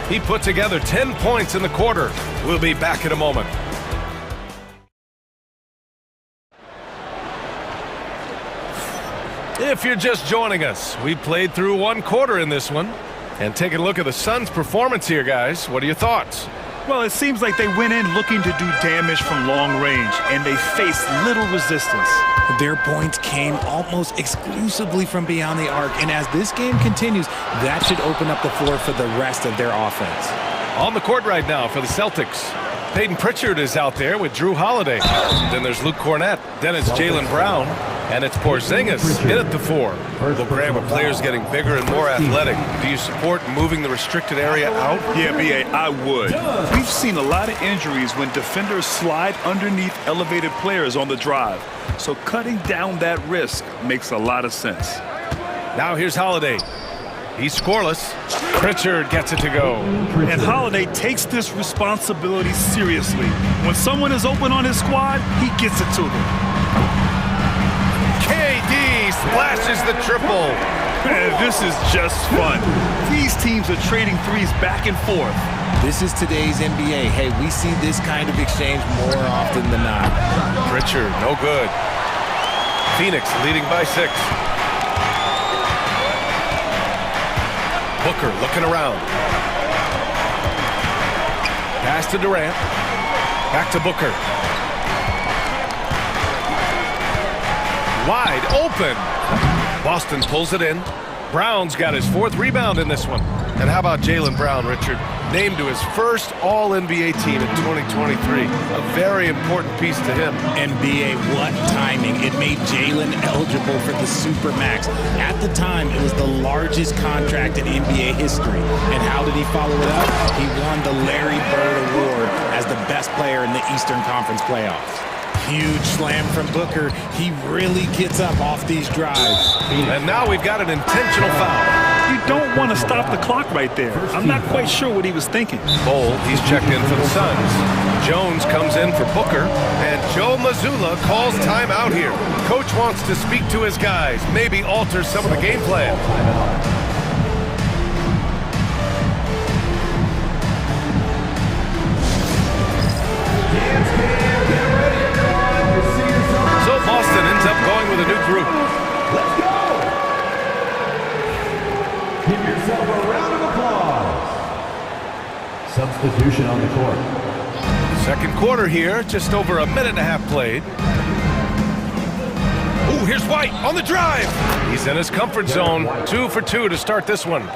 He put together 10 points in the quarter. We'll be back in a moment. If you're just joining us, we played through one quarter in this one. And taking a look at the Suns' performance here, guys. What are your thoughts? Well, it seems like they went in looking to do damage from long range, and they faced little resistance. Their points came almost exclusively from beyond the arc, and as this game continues, that should open up the floor for the rest of their offense. On the court right now for the Celtics, Peyton Pritchard is out there with Drew Holiday. Then there's Luke Cornett. Then it's Jaylen Brown. And it's Porzingis in at the 4. Well, Graham, with players getting bigger and more athletic, do you support moving the restricted area out? Yeah, B.A., I would. We've seen a lot of injuries when defenders slide underneath elevated players on the drive. So cutting down that risk makes a lot of sense. Now here's Holiday. He's scoreless. Pritchard gets it to go. And Holiday takes this responsibility seriously. When someone is open on his squad, he gets it to them. KD splashes the triple. Man, this is just fun. These teams are trading threes back and forth. This is today's NBA. Hey, we see this kind of exchange more often than not. Pritchard, no good. Phoenix leading by 6. Booker looking around. Pass to Durant. Back to Booker. Wide open. Boston pulls it in. Brown's got his 4th rebound in this one. And how about Jaylen Brown, Richard? Named to his first All-NBA team in 2023. A very important piece to him. NBA, what timing. It made Jaylen eligible for the Supermax. At the time, it was the largest contract in NBA history. And how did he follow it up? He won the Larry Bird Award as the best player in the Eastern Conference playoffs. Huge slam from Booker. He really gets up off these drives. And now we've got an intentional foul. You don't want to stop the clock right there. I'm not quite sure what he was thinking. Bold, he's checked in for the Suns. Jones comes in for Booker. And Joe Mazzulla calls timeout here. Coach wants to speak to his guys, maybe alter some of the game plan. Boston ends up going with a new group. Let's go! Give yourself a round of applause. Substitution on the court. Second quarter here, just over a minute and a half played. Ooh, here's White on the drive. He's in his comfort zone. 2 for 2 to start this one.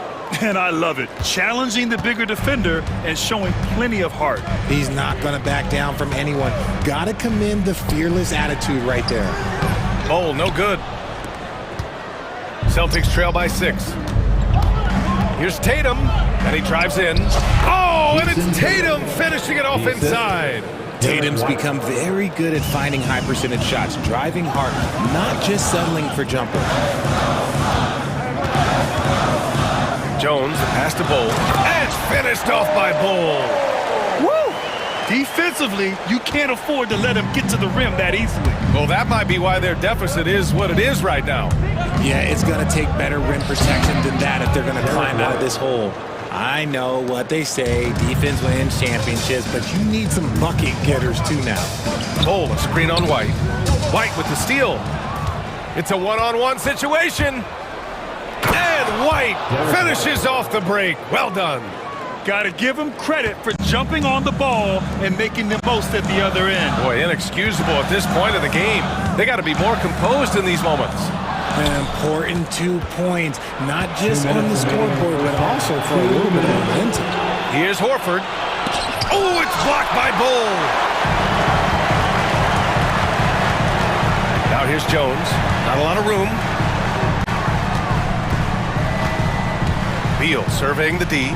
And I love it. Challenging the bigger defender and showing plenty of heart. He's not going to back down from anyone. Got to commend the fearless attitude right there. Oh, no good. Celtics trail by 6. Here's Tatum, and he drives in. Oh, and it's Tatum finishing it off inside. Tatum's become very good at finding high percentage shots, driving hard, not just settling for jumpers. Jones, the pass to Bull, and finished off by Bull. Woo! Defensively, you can't afford to let him get to the rim that easily. Well, that might be why their deficit is what it is right now. Yeah, it's going to take better rim protection than that if they're going to climb out of this hole. I know what they say, defense wins championships, but you need some bucket getters too now. Bull, a screen on White. White with the steal. It's a one-on-one situation. And White finishes off the break. Well done. Got to give him credit for jumping on the ball and making the most at the other end. Boy, inexcusable at this point of the game. They got to be more composed in these moments. An important 2 points, not just on the scoreboard, but also for a little bit of momentum. Here's Horford. Oh, it's blocked by Bull. Now here's Jones. Not a lot of room. Beal surveying the D.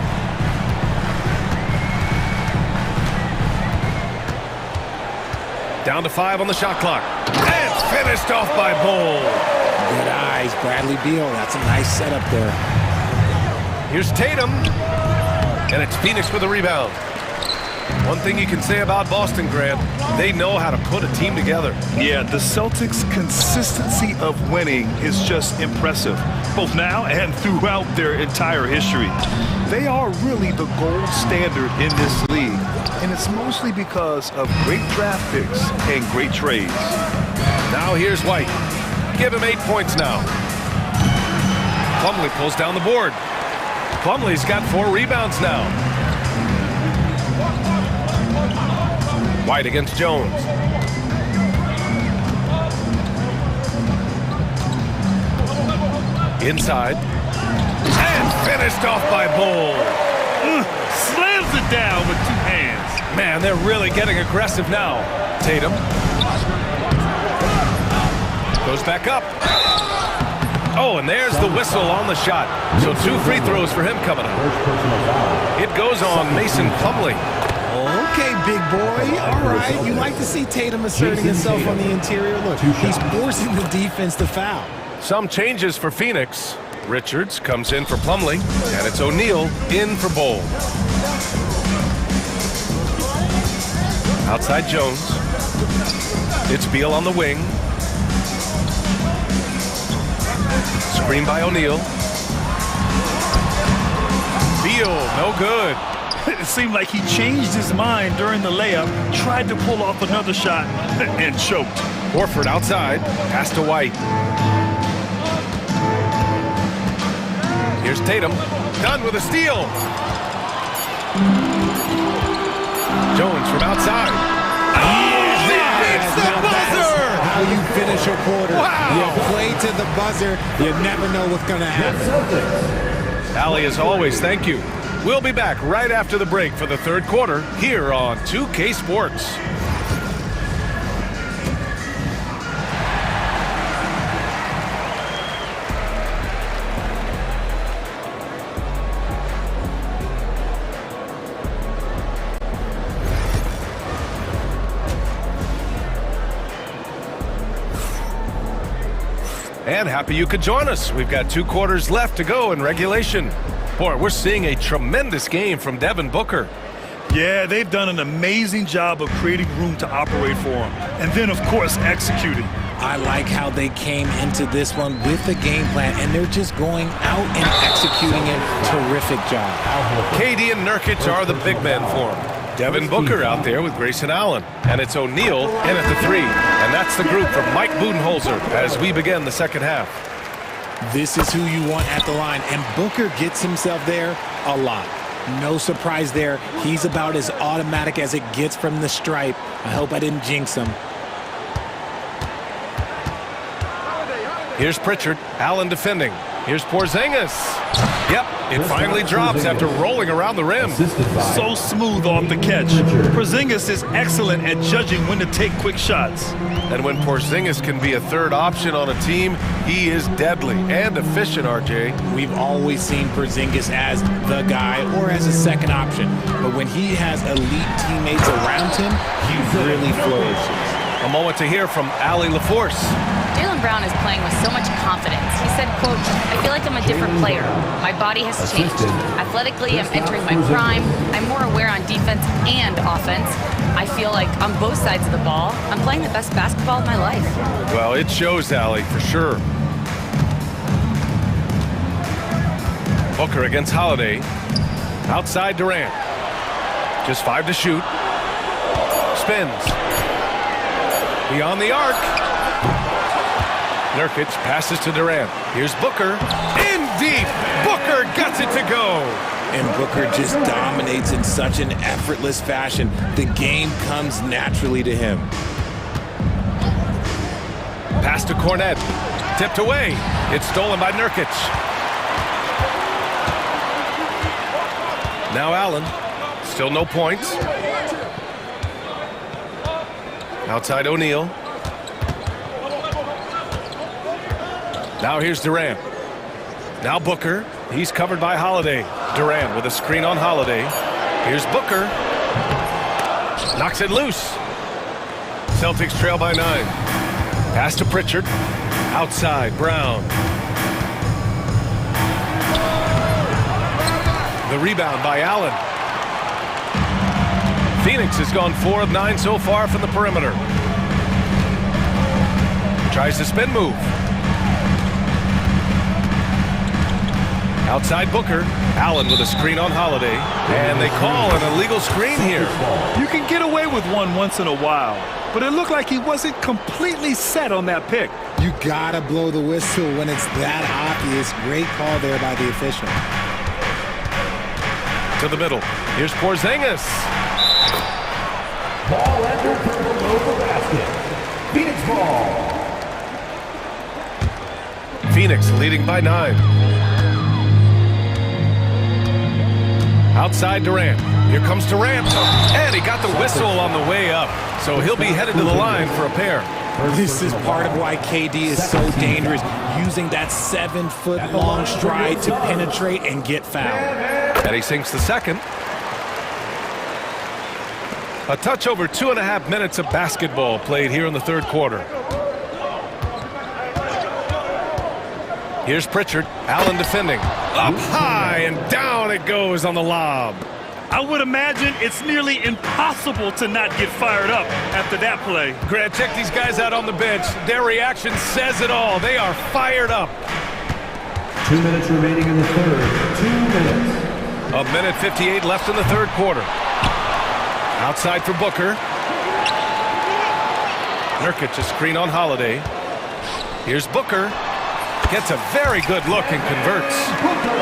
Down to 5 on the shot clock. And it's finished off by Bull. Good eyes, Bradley Beal. That's a nice setup there. Here's Tatum. And it's Phoenix with a rebound. One thing you can say about Boston, Grant, they know how to put a team together. Yeah, the Celtics' consistency of winning is just impressive, both now and throughout their entire history. They are really the gold standard in this league, and it's mostly because of great draft picks and great trades. Now here's White. Give him 8 points now. Plumlee pulls down the board. Plumlee's got 4 rebounds now. White against Jones. Inside. And finished off by Bull. Slams it down with 2 hands. Man, they're really getting aggressive now. Tatum. Goes back up. Oh, and there's the whistle on the shot. So 2 free throws for him coming up. It goes on Mason Plumlee. Okay, big boy. All right. You like to see Tatum asserting himself on the interior. Look, he's forcing the defense to foul. Some changes for Phoenix. Richards comes in for Plumlee, and it's O'Neal in for Bull. Outside Jones. It's Beal on the wing. Screen by O'Neal. Beal, no good. It seemed like he changed his mind during the layup, tried to pull off another shot, and choked. Horford outside, pass to White. Here's Tatum, done with a steal. Jones from outside. Oh, he beats the buzzer! How you finish a quarter. Wow. You play to the buzzer, you never know what's going to happen. Allie, as always, thank you. We'll be back right after the break for the 3rd quarter here on 2K Sports. And happy you could join us. We've got 2 quarters left to go in regulation. Boy, we're seeing a tremendous game from Devin Booker. Yeah, they've done an amazing job of creating room to operate for him. And then, of course, executing. I like how they came into this one with the game plan, and they're just going out and executing it. Terrific job. KD and Nurkic are the big men for him. Devin Booker out there with Grayson Allen. And it's O'Neal in at the 3. And that's the group from Mike Budenholzer as we begin the 2nd half. This is who you want at the line, and Booker gets himself there a lot. No surprise there. He's about as automatic as it gets from the stripe. I hope I didn't jinx him. Here's Pritchard. Allen defending. Here's Porzingis. Yep, it finally drops after rolling around the rim. So smooth off the catch. Porzingis is excellent at judging when to take quick shots. And when Porzingis can be a 3rd option on a team, he is deadly and efficient, RJ. We've always seen Porzingis as the guy or as a 2nd option. But when he has elite teammates around him, he really flourishes. A moment to hear from Allie LaForce. Jaylen Brown is playing with so much confidence. He said, quote, I feel like I'm a different player. My body has changed. Athletically, I'm entering my prime. I'm more aware on defense and offense. I feel like on both sides of the ball, I'm playing the best basketball of my life. Well, it shows, Allie, for sure. Booker against Holiday. Outside Durant. Just 5 to shoot. Spins. Beyond the arc. Nurkic passes to Durant. Here's Booker. In deep. Booker gets it to go. And Booker just dominates in such an effortless fashion. The game comes naturally to him. Pass to Cornet. Tipped away. It's stolen by Nurkic. Now Allen. Still no points. Outside O'Neal. Now here's Durant. Now Booker. He's covered by Holiday. Durant with a screen on Holiday. Here's Booker. Knocks it loose. Celtics trail by 9. Pass to Pritchard. Outside, Brown. The rebound by Allen. Phoenix has gone 4 of 9 so far from the perimeter. Tries the spin move. Outside Booker. Allen with a screen on Holiday. And they call an illegal screen here. You can get away with one once in a while, but it looked like he wasn't completely set on that pick. You gotta blow the whistle when it's that obvious. Great call there by the official. To the middle. Here's Porzingis. Ball entered from below the basket. Phoenix ball. Phoenix leading by 9. Outside Durant. Here comes Durant. And he got the whistle on the way up. So he'll be headed to the line for a pair. This is part of why KD is so dangerous, using that 7-foot-long stride to penetrate and get fouled. And he sinks the second. A touch over 2.5 minutes of basketball played here in the third quarter. Here's Pritchard. Allen defending. Up high and down it goes on the lob. I would imagine it's nearly impossible to not get fired up after that play. Grant, check these guys out on the bench. Their reaction says it all. They are fired up. 2 minutes remaining in the third. 2 minutes. A minute 58 left in the third quarter. Outside for Booker. Nurkic a screen on Holiday. Here's Booker. Gets a very good look and converts.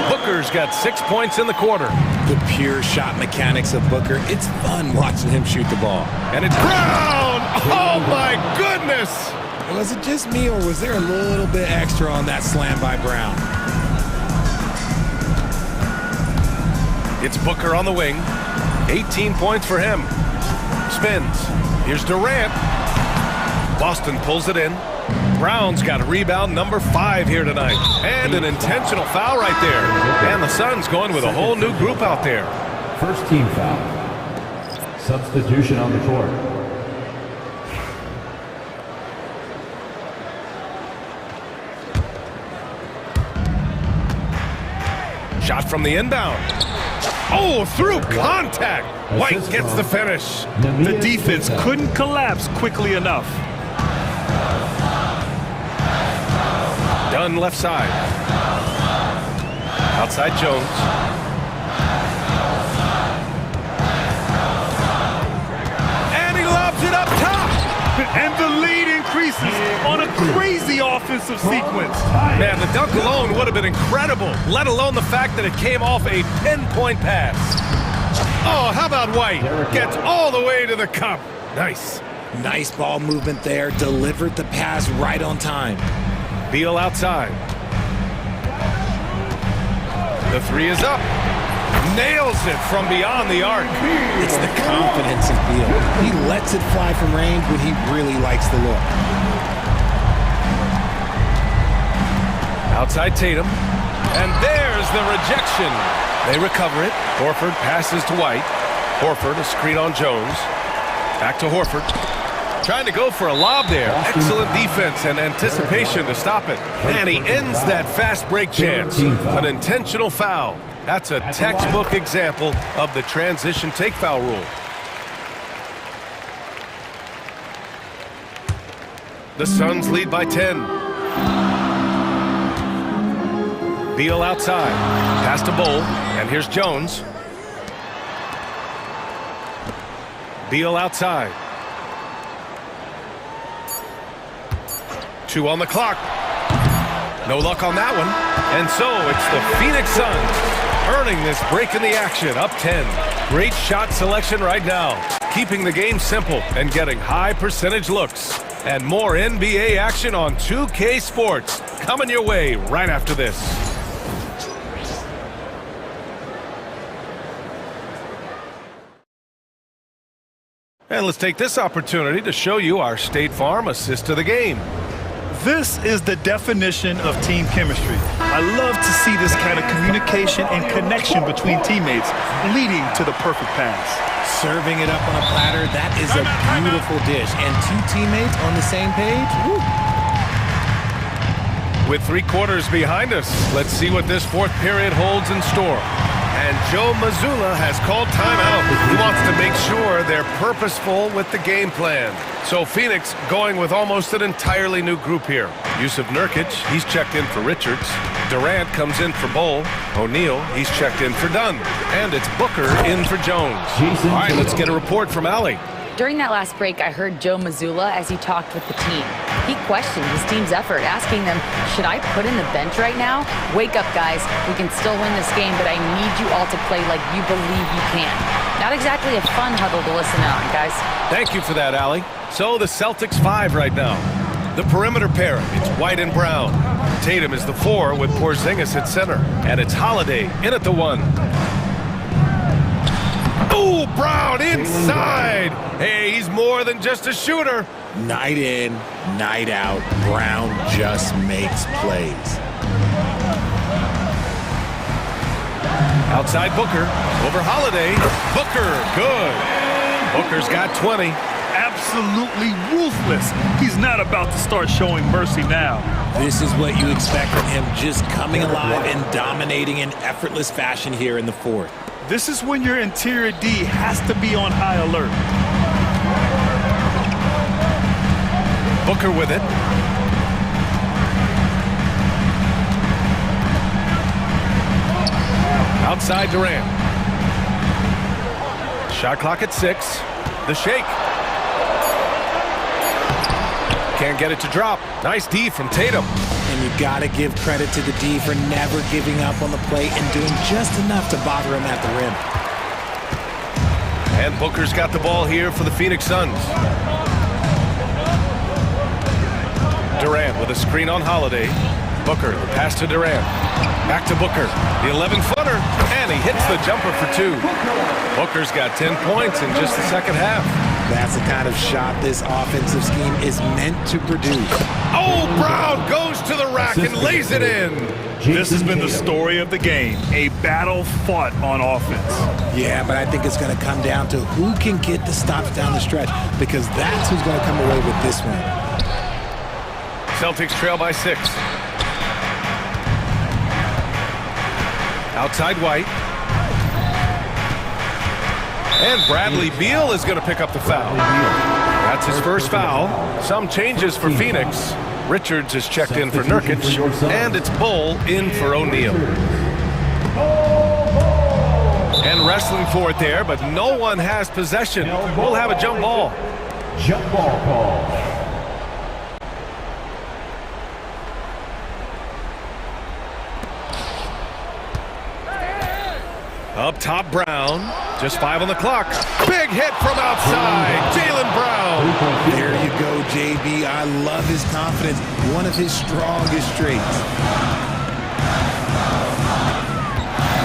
Booker's got 6 points in the quarter. The pure shot mechanics of Booker. It's fun watching him shoot the ball. And it's Brown! Oh my goodness! Was it just me, or was there a little bit extra on that slam by Brown? It's Booker on the wing. 18 points for him. Spins. Here's Durant. Boston pulls it in. Brown's got rebound number 5 here tonight. And an intentional foul right there. And the Suns going with a whole new group out there. First team foul. Substitution on the court. Shot from the inbound. Oh, through contact. White gets the finish. The defense couldn't collapse quickly enough. Dunn left side. Outside Jones. And he lobs it up top. And the lead increases on a crazy offensive sequence. Man, the dunk alone would have been incredible, let alone the fact that it came off a pinpoint pass. Oh, how about White? Gets all the way to the cup. Nice. Nice ball movement there. Delivered the pass right on time. Beal outside. The 3 is up. Nails it from beyond the arc. It's the confidence of Beal. He lets it fly from range when he really likes the look. Outside Tatum. And there's the rejection. They recover it. Horford passes to White. Horford, a screen on Jones. Back to Horford. Trying to go for a lob there. Excellent defense and anticipation to stop it. And he ends that fast break chance. An intentional foul. That's a textbook example of the transition take foul rule. The Suns lead by 10. Beal outside. Pass to Bull. And here's Jones. Beal outside. 2 on the clock. No luck on that one. And so it's the Phoenix Suns earning this break in the action, up 10. Great shot selection right now, keeping the game simple and getting high percentage looks. And more NBA action on 2K Sports coming your way right after this. And let's take this opportunity to show you our State Farm assist to the game. This is the definition of team chemistry. I love to see this kind of communication and connection between teammates leading to the perfect pass. Serving it up on a platter, that is a beautiful dish. And two teammates on the same page, woo. With 3 quarters behind us, let's see what this fourth period holds in store. And Joe Mazzulla has called timeout. He wants to make sure they're purposeful with the game plan. So Phoenix going with almost an entirely new group here. Yusuf Nurkic, he's checked in for Richards. Durant comes in for Bull. O'Neal, he's checked in for Dunn. And it's Booker in for Jones. All right, let's get a report from Allie. During that last break, I heard Joe Mazzulla as he talked with the team. He questioned his team's effort, asking them, should I put in the bench right now? Wake up, guys. We can still win this game, but I need you all to play like you believe you can. Not exactly a fun huddle to listen on, guys. Thank you for that, Allie. So the Celtics 5 right now. The perimeter pairing, it's White and Brown. Tatum is the 4 with Porzingis at center. And it's Holiday in at the 1. Oh, Brown inside. Hey, he's more than just a shooter. Night in, night out, Brown just makes plays. Outside Booker, over Holiday. Booker, good. Booker's got 20. Absolutely ruthless. He's not about to start showing mercy now. This is what you expect from him, just coming alive and dominating in effortless fashion here in the fourth. This is when your interior D has to be on high alert. Booker with it. Outside Durant. Shot clock at 6. The shake. Can't get it to drop. Nice D from Tatum. And you got to give credit to the D for never giving up on the play and doing just enough to bother him at the rim. And Booker's got the ball here for the Phoenix Suns. Durant with a screen on Holiday. Booker, the pass to Durant. Back to Booker, the 11-footer, and he hits the jumper for 2. Booker's got 10 points in just the second half. That's the kind of shot this offensive scheme is meant to produce. Oh, Brown goes to the rack and lays it in. This has been the story of the game, a battle fought on offense. Yeah, but I think it's going to come down to who can get the stops down the stretch, because that's who's going to come away with this one. Celtics trail by 6. Outside White. And Bradley Beal is going to pick up the foul. That's his first foul. Some changes for Phoenix. Richards is checked in for Nurkic, and it's Bull in for O'Neal. And wrestling for it there, but no one has possession. We'll have a jump ball. Jump ball call. Up top, Brown. Just 5 on the clock. Big hit from outside. Jaylen Brown. There you go, JB. I love his confidence. One of his strongest traits.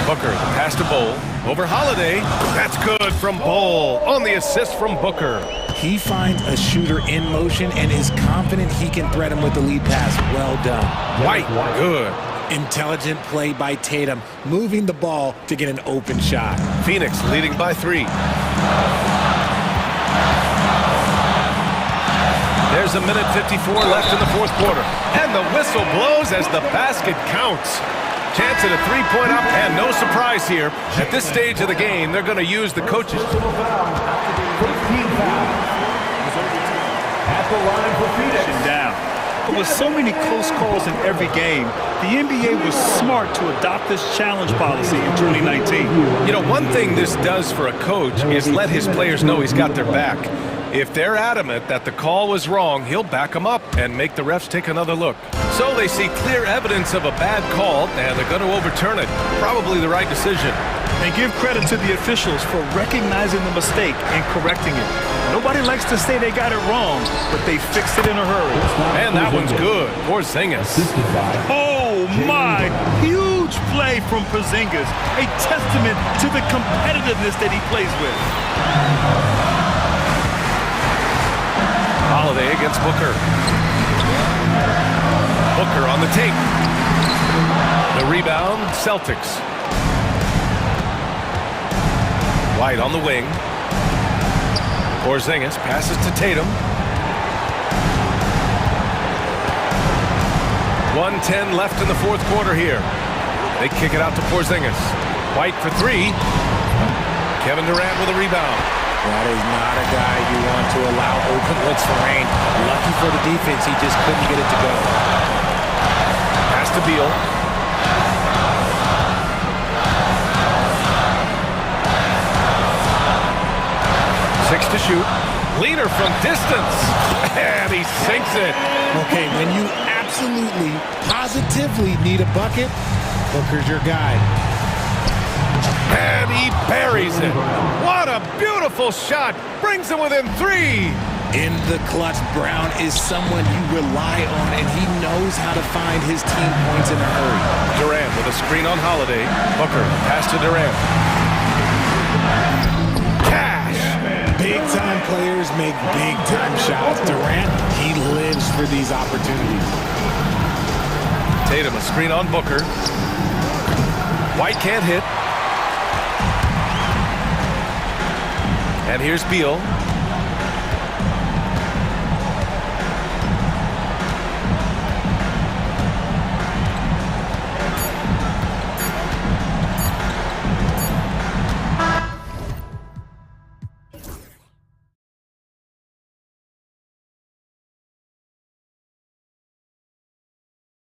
Booker, the pass to Bull. Over Holiday. That's good from Bull on the assist from Booker. He finds a shooter in motion and is confident he can thread him with the lead pass. Well done. White, good. Intelligent play by Tatum, moving the ball to get an open shot. Phoenix leading by 3. There's a minute 54 left in the fourth quarter. And the whistle blows as the basket counts. Chance at a 3-point up, and no surprise here. At this stage of the game, they're going to use the coaches. At the line for Phoenix. Down. With so many close calls in every game, the NBA was smart to adopt this challenge policy in 2019. You know, one thing this does for a coach is let his players know he's got their back. If they're adamant that the call was wrong, he'll back them up and make the refs take another look. So they see clear evidence of a bad call, and they're going to overturn it. Probably the right decision. And give credit to the officials for recognizing the mistake and correcting it. Nobody likes to say they got it wrong, but they fixed it in a hurry. And that one's good. Porzingis. Oh, my. Huge play from Porzingis. A testament to the competitiveness that he plays with. Holiday against Booker. Booker on the take. The rebound, Celtics. White on the wing. Porzingis passes to Tatum. 1:10 left in the fourth quarter here. They kick it out to Porzingis. White for three. Kevin Durant with a rebound. That is not a guy you want to allow open looks for rain. Lucky for the defense, he just couldn't get it to go. Pass to Beal. Six to shoot. Leader from distance. And he sinks it. Okay, when you absolutely, positively need a bucket, Booker's your guy. And he buries it. What a beautiful shot. Brings him within three. In the clutch, Brown is someone you rely on, and he knows how to find his team points in a hurry. Durant with a screen on Holiday. Booker, pass to Durant. Cash. Big-time players make big-time shots. Durant, he lives for these opportunities. Tatum, a screen on Booker. White can't hit. And here's Beal.